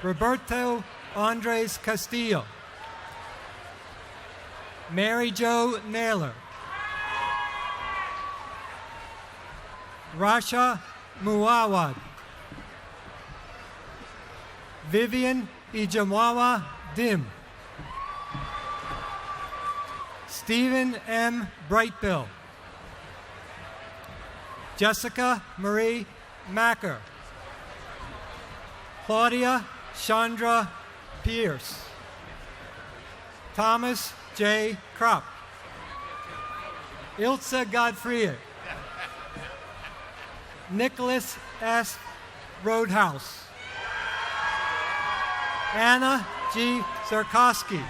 Roberto Andres Castillo. Mary Jo Naylor. Rasha Muawad. Vivian Ijamawa Dim. Stephen M. Brightbill. Jessica Marie Macker. Claudia Chandra Pierce. Thomas J. Kropp. Ilse Godfrey. Nicholas S. Roadhouse. Anna G. Zarkowski.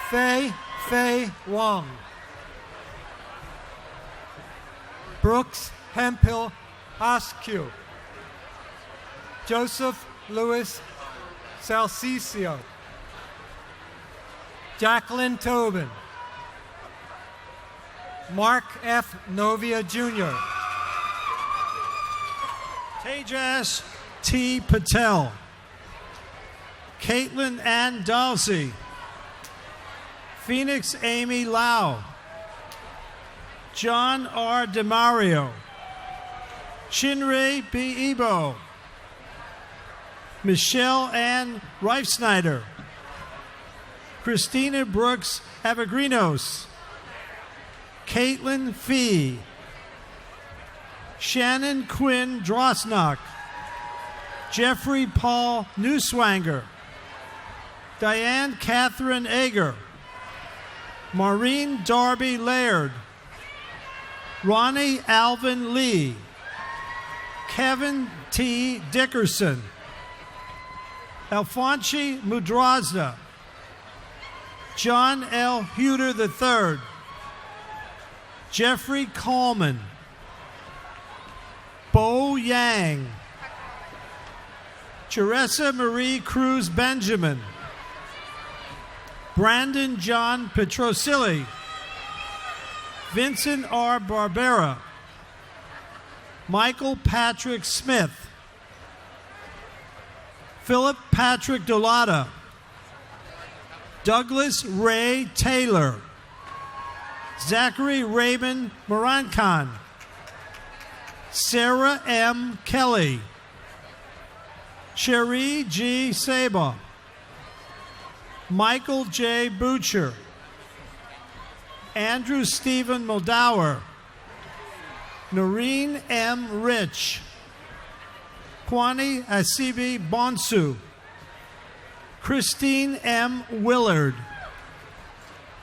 Fei Wong. Brooks Hemphill Askew. Joseph Louis Salcicio. Jacqueline Tobin. Mark F. Novia Jr. Tejas T. Patel. Caitlin Ann Dalsey. Phoenix Amy Lau. John R. DeMario. Chinray B. Ebo. Michelle Ann Reifsnyder. Christina Brooks Avagrinos. Caitlin Fee. Shannon Quinn Drosnock. Jeffrey Paul Newswanger. Diane Catherine Ager. Maureen Darby Laird. Ronnie Alvin Lee. Kevin T. Dickerson. Alfonsi Mudrazda. John L. Huter III. Jeffrey Coleman. Bo Yang. Teresa Marie Cruz Benjamin. Brandon John Petrosilli. Vincent R. Barbera. Michael Patrick Smith. Philip Patrick Dolata. Douglas Ray Taylor. Zachary Raymond Morancon. Sarah M. Kelly. Cherie G. Saba. Michael J. Butcher. Andrew Stephen Moldauer. Noreen M. Rich. Kwani Asibi Bonsu. Christine M. Willard.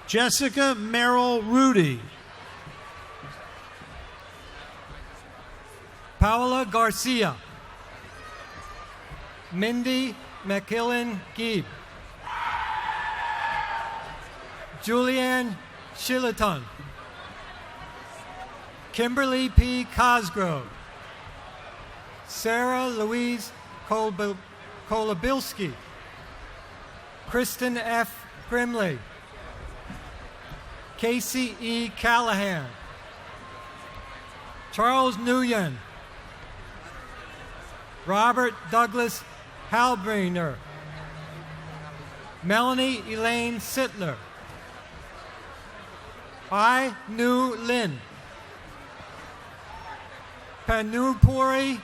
Jessica Merrill Rudy. Paola Garcia. Mindy McKillen Gieb. Julianne Shilleton. Kimberly P. Cosgrove. Sarah Louise Kolabilski. Kristen F. Grimley. Casey E. Callahan. Charles Nguyen. Robert Douglas Halbrainer. Melanie Elaine Sittler. I. Nu Lin. Panupuri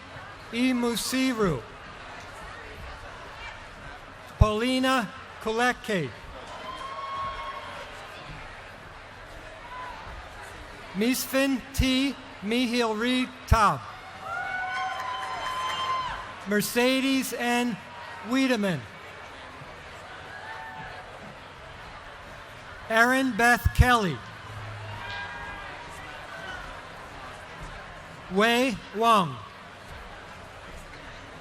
E. Musiru. Paulina Kuleke. Misfin T. Mihilri Tab. Mercedes N. Wiedemann. Erin Beth Kelly. Wei Wang.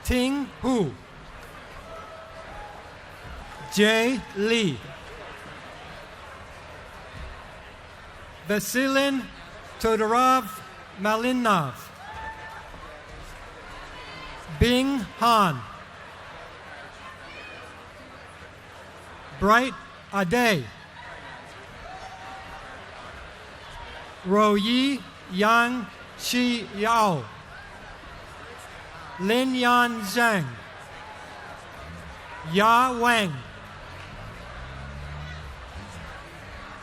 Ting Hu. Jay Lee. Vasilin Todorov Malinov. Bing Han. Bright Ade. Royi Yang Shi Yao. Lin Yan Zhang. Ya Wang.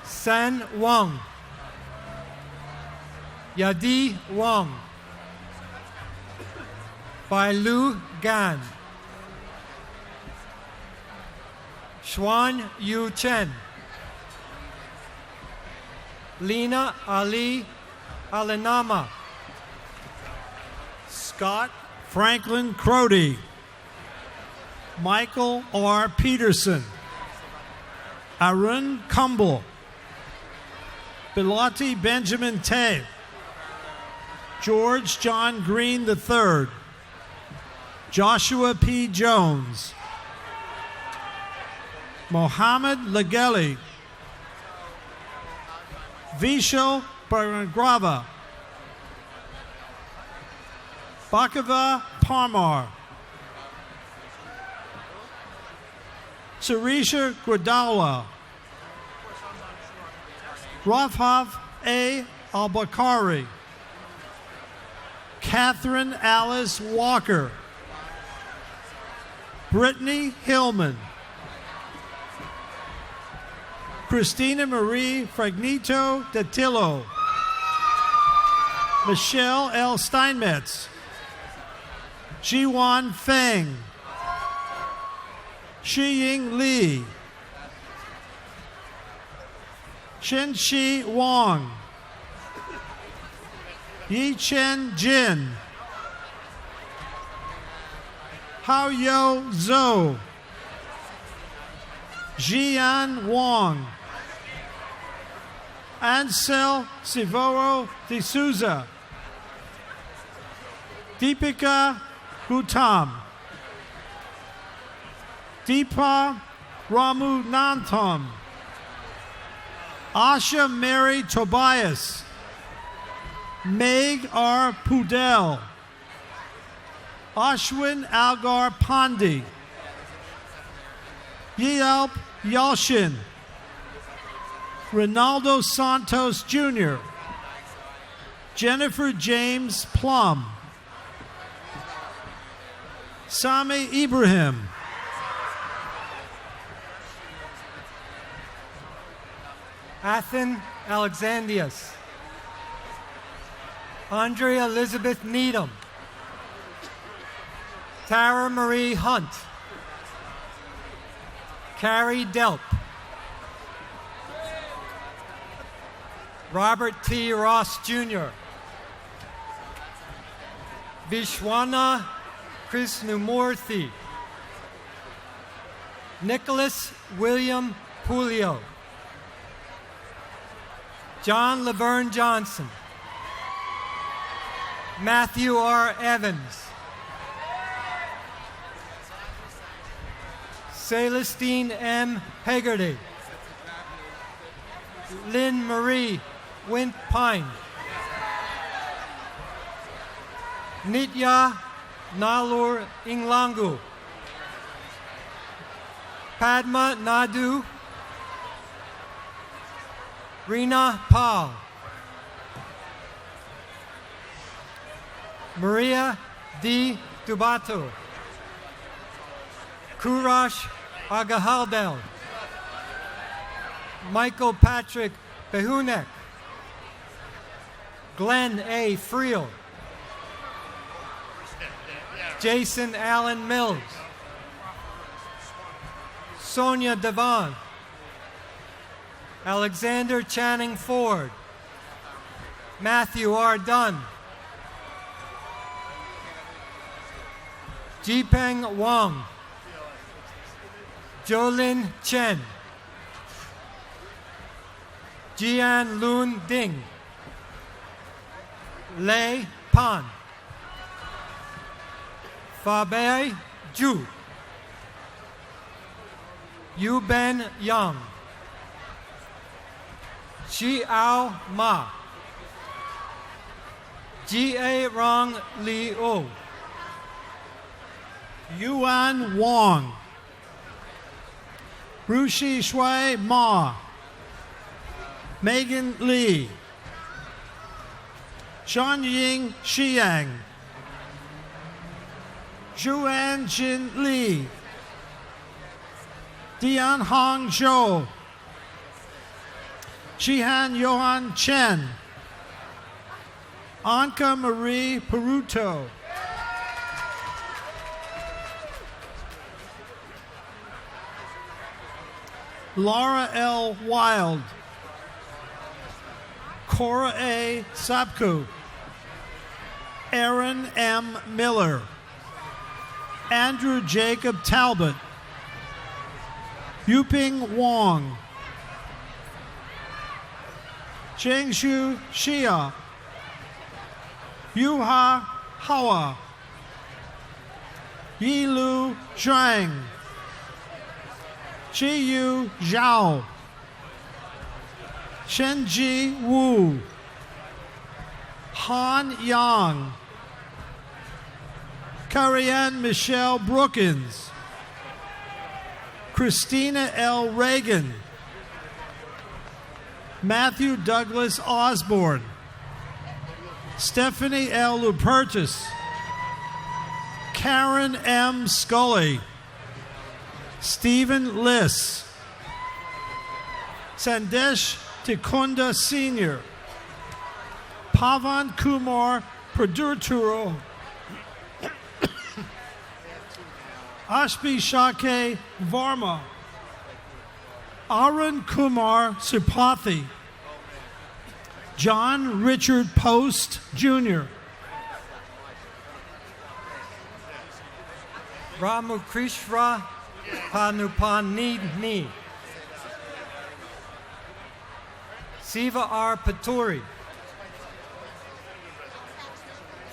San Wang. Yadi Wang. Bai Lu Gan. Xuan Yu Chen. Lena Ali Alinama. Scott Franklin Crody. Michael R. Peterson. Arun Kumble. Bilati Benjamin Tay. George John Green III. Joshua P. Jones. Mohammed Legeli. Vishal Paragrava. Bakava Parmar. Sarisha Gradala. Rafhav A. Albakari. Catherine Alice Walker. Brittany Hillman. Christina Marie Fragnito Datillo. Michelle L. Steinmetz. Jiwan Feng. Shiying Li. Shin-Shi Wang. Yi-Chen Jin. Hao-Yo Zhou. Jian Wang. Ansel Sivoro de Souza. Deepika Gautam. Deepa Ramunantham. Asha Mary Tobias. Meg R. Pudel. Ashwin Algar Pandi. Yelp Yalshin. Ronaldo Santos Jr. Jennifer James Plum. Sami Ibrahim. Athen Alexandrius. Andrea Elizabeth Needham. Tara Marie Hunt. Carrie Delp. Robert T. Ross Jr. Vishwana Krishnamurthy. Nicholas William Pulio. John Laverne Johnson. Matthew R. Evans. Celestine M. Hegarty. Lynn Marie Wint Pine. Nitya Nalur Inglangu. Padma Nadu. Rina Paul. Maria D. Dubato. Kurash Agahaldel, Michael Patrick Behunek, Glenn A. Friel, Jason Allen Mills, Sonia Devon, Alexander Channing Ford, Matthew R. Dunn, Jipeng Wang, Jolin Chen, Jian Lun Ding, Lei Pan, Fabei Zhu, Yu Ben Yang, Xiao Ma, G.A. Rong Li O, Yuan Wong, Rushi Shui Ma, Megan Lee, Shanying Xiang, Zhuan Jin Li, Dian Hong Zhou, Shihan Johan Chen, Anka Marie Peruto, Laura L. Wild, Cora A. Sapku, Aaron M. Miller, Andrew Jacob Talbot, Yuping Wong, Chengshu Xia, Yuha Hawa, Yilu Zhang, Chiyu Zhao, Shenji Wu, Han Yang, Karianne Michelle Brookins, Christina L. Reagan, Matthew Douglas Osborne, Stephanie L. Lupertus, Karen M. Scully, Stephen Liss, Sandesh Tikunda Sr., Pavan Kumar Pradurturo, Ashbi Shake Varma, Arun Kumar Supathi, John Richard Post Jr., Ramakrishna Panupanini, Siva R. Paturi,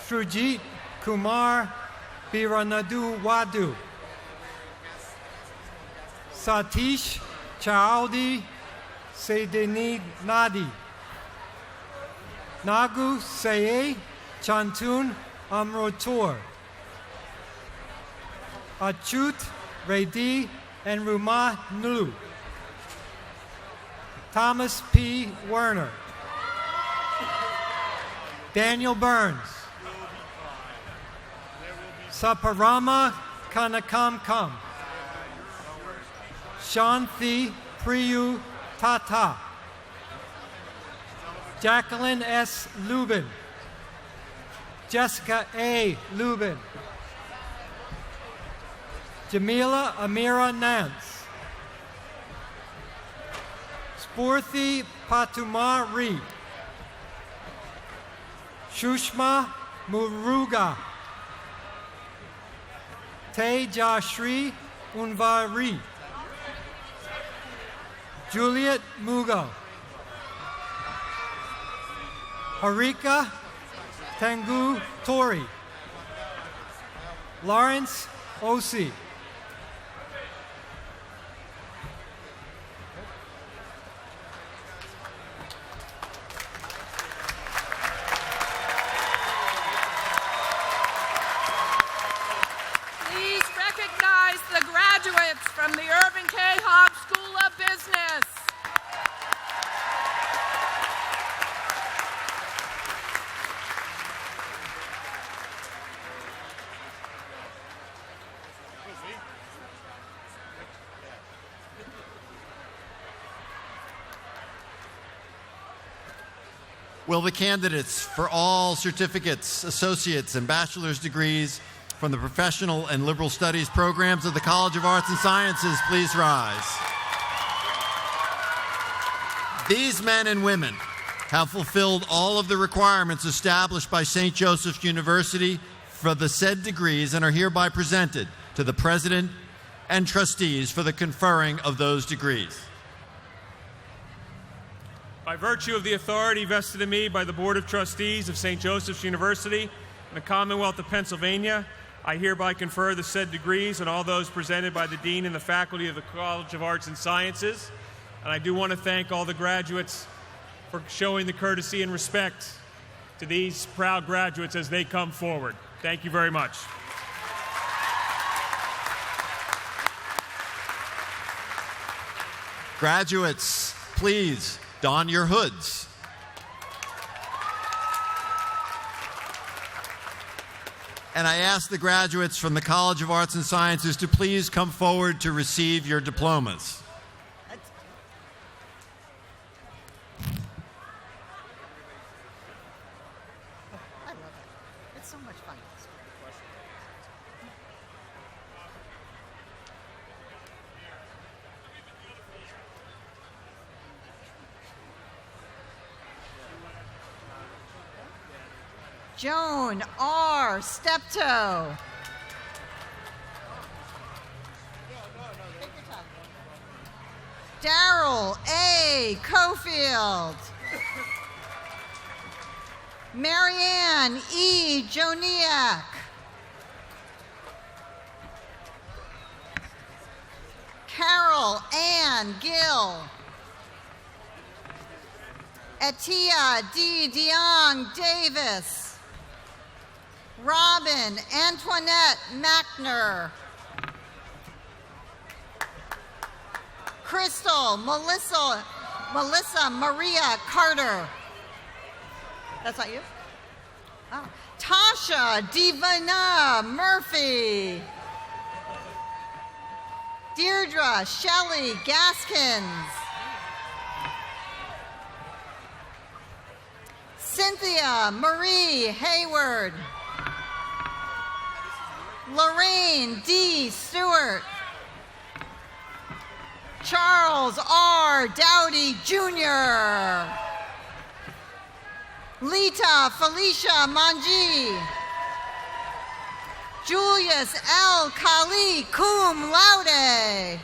Shrujit Kumar Biranadu Wadu, Satish Chaudi Sedeni Nadi, Nagu Saye Chantun Amrotor, Achut Reddy and Ruma Nulu, Thomas P. Werner, Daniel Burns, Saparama Kanakamkam, Shanthi Priyu Tata, Jacqueline S. Lubin, Jessica A. Lubin, Jamila Amira Nance, Spurthi Patumari, Shushma Muruga, Tejashri Unvari, Juliet Mugo, Harika Tengu Tori, Lawrence Osi, Please recognize the graduates from the Irving K. Hobbs School of Business. Will the candidates for all certificates, associates, and bachelor's degrees from the professional and liberal studies programs of the College of Arts and Sciences please rise? These men and women have fulfilled all of the requirements established by St. Joseph's University for the said degrees and are hereby presented to the President and trustees for the conferring of those degrees. By virtue of the authority vested in me by the Board of Trustees of St. Joseph's University and the Commonwealth of Pennsylvania, I hereby confer the said degrees on all those presented by the Dean and the faculty of the College of Arts and Sciences. And I do want to thank all the graduates for showing the courtesy and respect to these proud graduates as they come forward. Thank you very much. Graduates, please don your hoods. And I ask the graduates from the College of Arts and Sciences to please come forward to receive your diplomas. I love it. It's so much fun. Joan R. Steptoe. Daryl A. Cofield. Marianne E. Joniak. Carol Ann Gill. Etia D. DeYoung Davis. Robin Antoinette Mackner. Crystal Melissa Maria Carter. That's not you? Oh. Tasha Divina Murphy. Deirdre Shelley Gaskins. Cynthia Marie Hayward. Lorraine D. Stewart. Charles R. Dowdy Jr. Lita Felicia Manji. Julius L. Kali cum laude.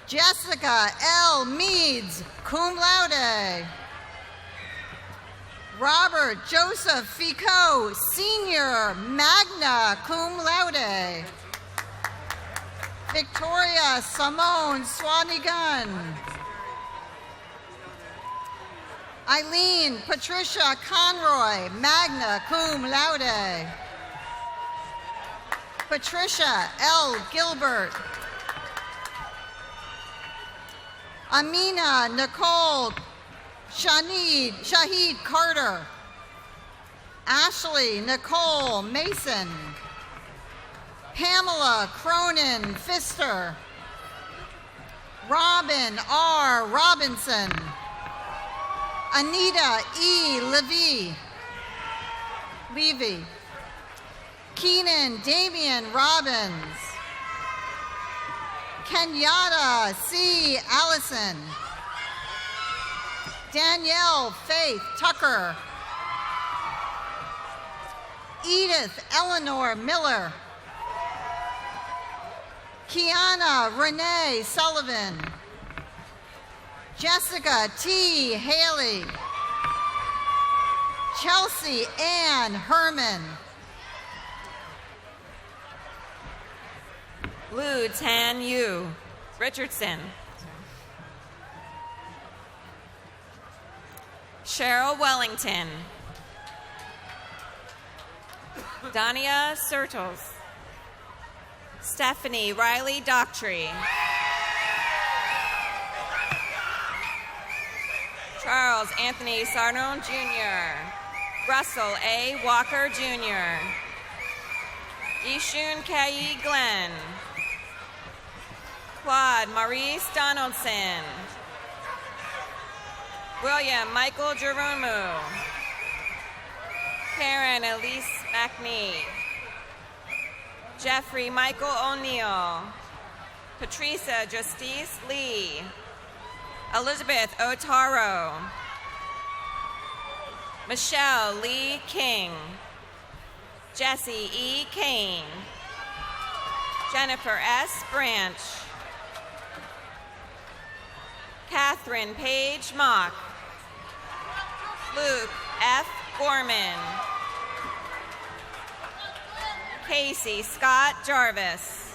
Jessica L. Meads cum laude. Robert Joseph Fico Sr. magna cum laude. Victoria Simone Swanigan. Eileen Patricia Conroy, magna cum laude. Patricia L. Gilbert. Amina Nicole Shahid Carter. Ashley Nicole Mason. Pamela Cronin Pfister. Robin R. Robinson. Anita E. Levy. Keenan Damian Robbins. Kenyatta C. Allison. Danielle Faith Tucker. Edith Eleanor Miller. Kiana Renee Sullivan. Jessica T. Haley. Chelsea Ann Herman. Lu Tan Yu Richardson. Cheryl Wellington. Dania Sertles. Stephanie Riley Doctrey. Charles Anthony Sarnon Jr. Russell A. Walker Jr. Ishun Kai Glenn. Claude Maurice Donaldson. William Michael Jeromu. Karen Elise McNee. Jeffrey Michael O'Neill. Patricia Justice Lee. Elizabeth Otaro. Michelle Lee King. Jesse E. Kane. Jennifer S. Branch. Catherine Page Mock. Luke F. Gorman. Casey Scott Jarvis.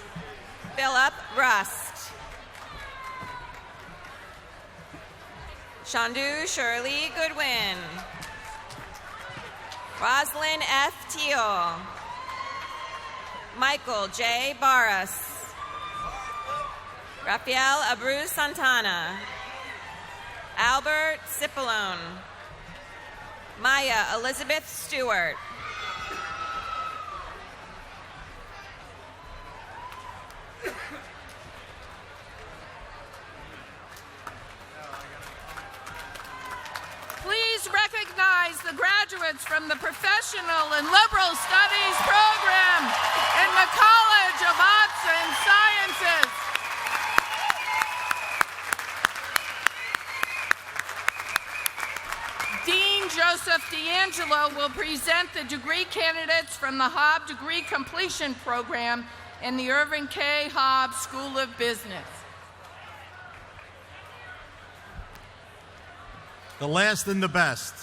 Philip Rust. Shandu Shirley Goodwin. Roslyn F. Teal. Michael J. Barras. Rafael Abreu Santana. Albert Cipollone. Maya Elizabeth Stewart. Please recognize the graduates from the Professional and Liberal Studies program in the College of Arts and Sciences. Dean Joseph D'Angelo will present the degree candidates from the Hobb Degree Completion Program in the Irvin K. Hobb School of Business. The last and the best.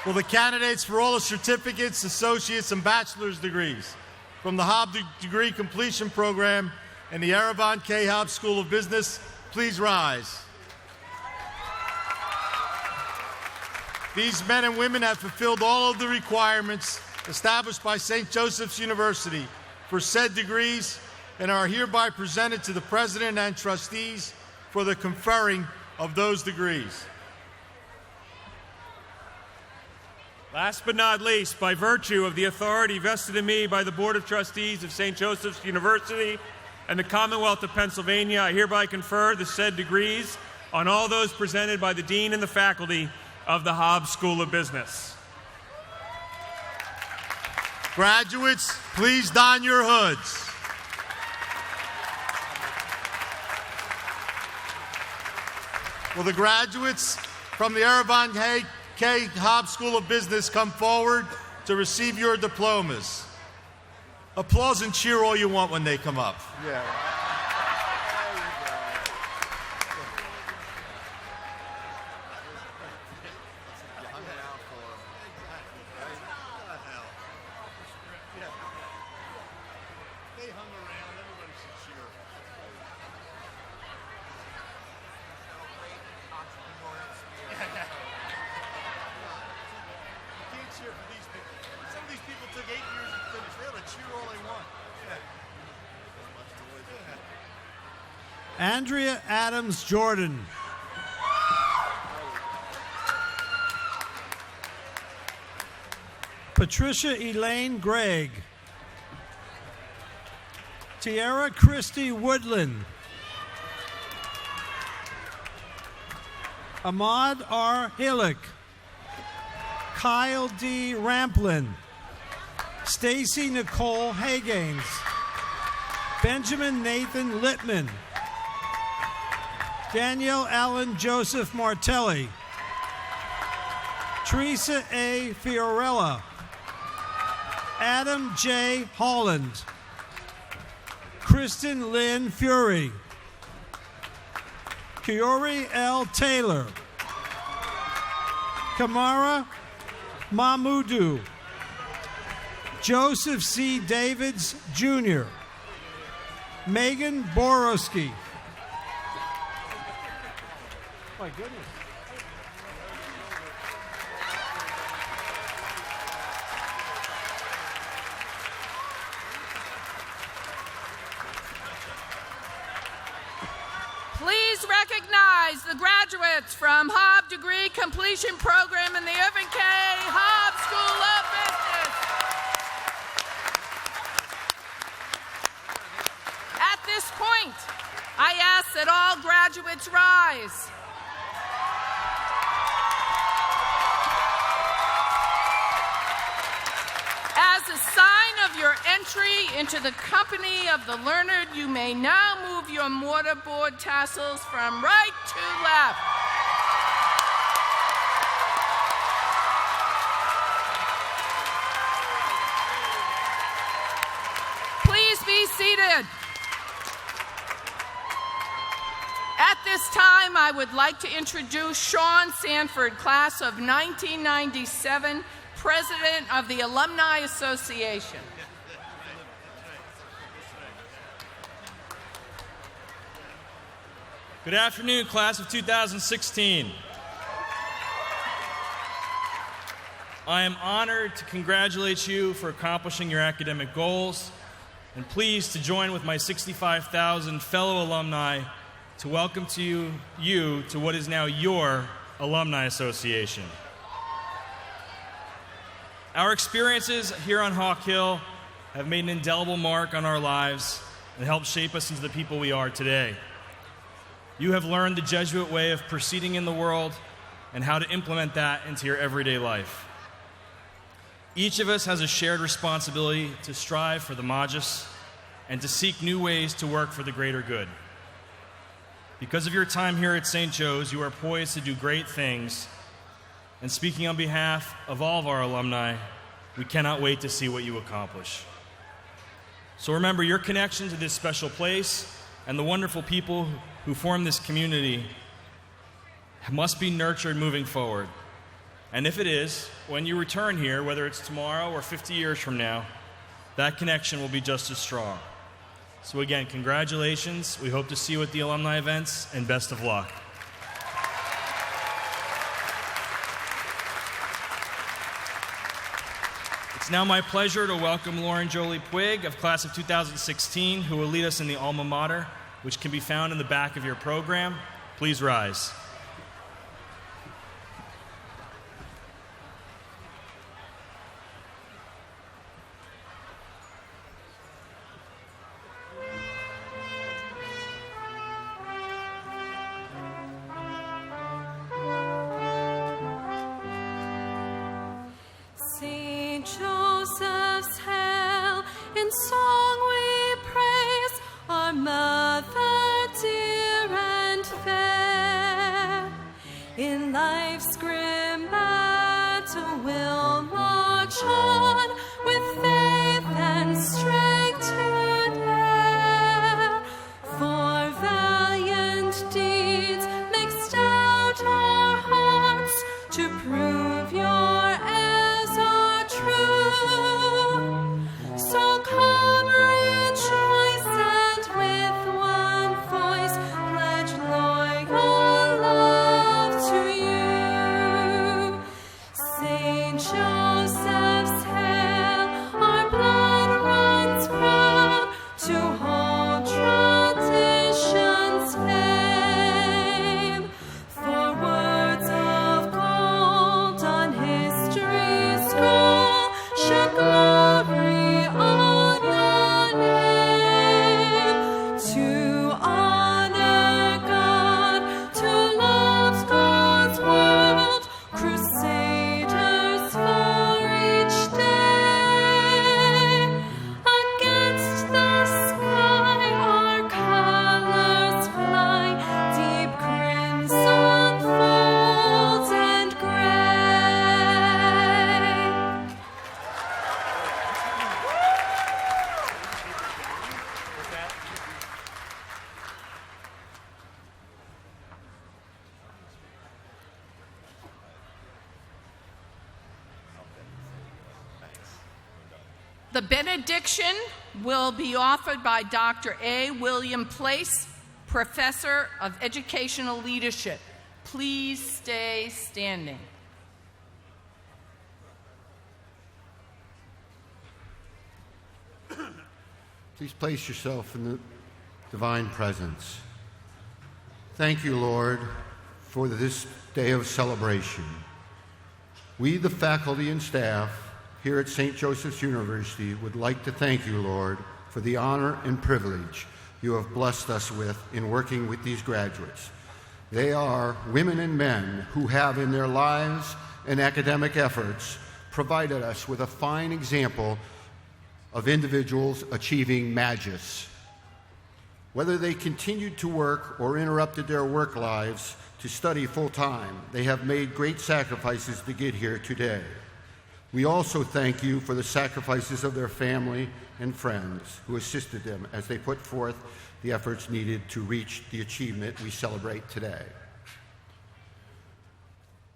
Will the candidates for all the certificates, associates, and bachelor's degrees from the Hobb Degree Completion Program and the Yerevan K. Hobb School of Business please rise? These men and women have fulfilled all of the requirements established by St. Joseph's University for said degrees and are hereby presented to the President and trustees for the conferring of those degrees. Last but not least, by virtue of the authority vested in me by the Board of Trustees of St. Joseph's University and the Commonwealth of Pennsylvania, I hereby confer the said degrees on all those presented by the Dean and the faculty of the Hobb School of Business. Graduates, please don your hoods. Will the graduates from the Yerevan K. Hobb School of Business come forward to receive your diplomas? Applause and cheer all you want when they come up. Yeah. Andrea Adams Jordan. Patricia Elaine Gregg. Tiara Christie Woodland. Ahmad R. Hillick. Kyle D. Ramplin. Stacy Nicole Hagains. Benjamin Nathan Littman. Danielle Allen Joseph Martelli. Teresa A. Fiorella. Adam J. Holland. Kristen Lynn Fury. Kiori L. Taylor. Kamara Mahmoudou. Joseph C. Davids Jr. Megan Borowski. My goodness. Please recognize the graduates from Hobb Degree Completion Program in the Irvin K. Hobb School of Business. At this point, I ask that all graduates rise. As a sign of your entry into the company of the learned, you may now move your mortarboard tassels from right to left. Please be seated. At this time, I would like to introduce Sean Sanford, class of 1997, President of the Alumni Association. Good afternoon, class of 2016. I am honored to congratulate you for accomplishing your academic goals and pleased to join with my 65,000 fellow alumni to welcome you to what is now your Alumni Association. Our experiences here on Hawk Hill have made an indelible mark on our lives and helped shape us into the people we are today. You have learned the Jesuit way of proceeding in the world and how to implement that into your everyday life. Each of us has a shared responsibility to strive for the Magis and to seek new ways to work for the greater good. Because of your time here at St. Joe's, you are poised to do great things. And speaking on behalf of all of our alumni, we cannot wait to see what you accomplish. So remember, your connection to this special place and the wonderful people who form this community must be nurtured moving forward. And if it is, when you return here, whether it's tomorrow or 50 years from now, that connection will be just as strong. So again, congratulations. We hope to see you at the alumni events, and best of luck. It's now my pleasure to welcome Lauren Jolie Puig of class of 2016, who will lead us in the alma mater, which can be found in the back of your program. Please rise. St. Joseph's hail, in song we praise our mother dear and fair. In life's grim battle we'll march on with faith and strength to dare. For valiant deeds make stout our hearts to prove your so come rejoice and with one voice pledge loyal love to you. St. Joseph's hail, our blood runs proud to hold tradition's fame. For words of gold on history's scroll shall glory on the name. To honor God, to love God's world, crusaders for each day. Against the sky our colors fly, deep crimson folds and gray. The benediction will be offered by Dr. A. William Place, Professor of Educational Leadership. Please stay standing. Please place yourself in the divine presence. Thank you, Lord, for this day of celebration. We, the faculty and staff here at St. Joseph's University, would like to thank you, Lord, for the honor and privilege you have blessed us with in working with these graduates. They are women and men who have in their lives and academic efforts provided us with a fine example of individuals achieving magis. Whether they continued to work or interrupted their work lives to study full-time, they have made great sacrifices to get here today. We also thank you for the sacrifices of their family and friends who assisted them as they put forth the efforts needed to reach the achievement we celebrate today.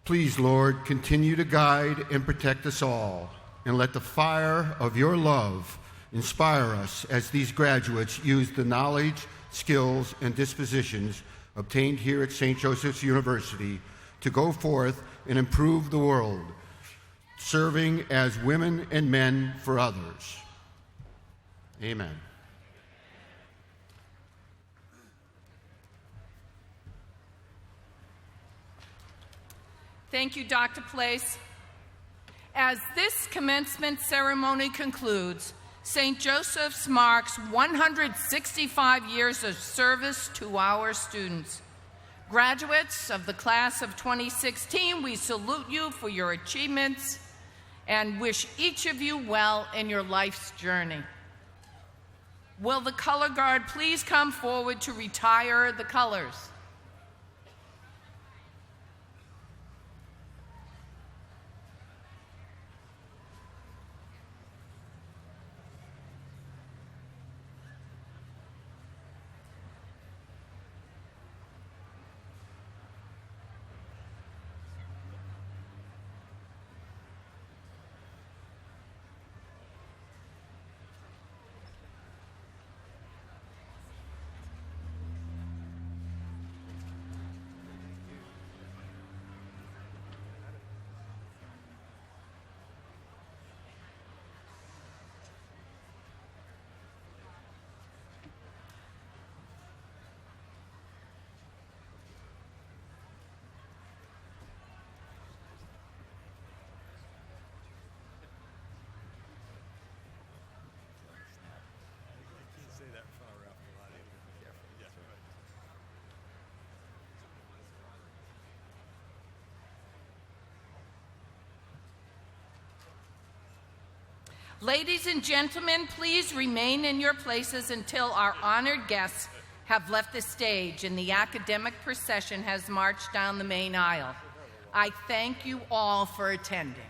Please, Lord, continue to guide and protect us all, and let the fire of your love inspire us as these graduates use the knowledge, skills, and dispositions obtained here at St. Joseph's University to go forth and improve the world, serving as women and men for others. Amen. Thank you, Dr. Place. As this commencement ceremony concludes, St. Joseph's marks 165 years of service to our students. Graduates of the class of 2016, we salute you for your achievements and wish each of you well in your life's journey. Will the color guard please come forward to retire the colors? Ladies and gentlemen, please remain in your places until our honored guests have left the stage and the academic procession has marched down the main aisle. I thank you all for attending.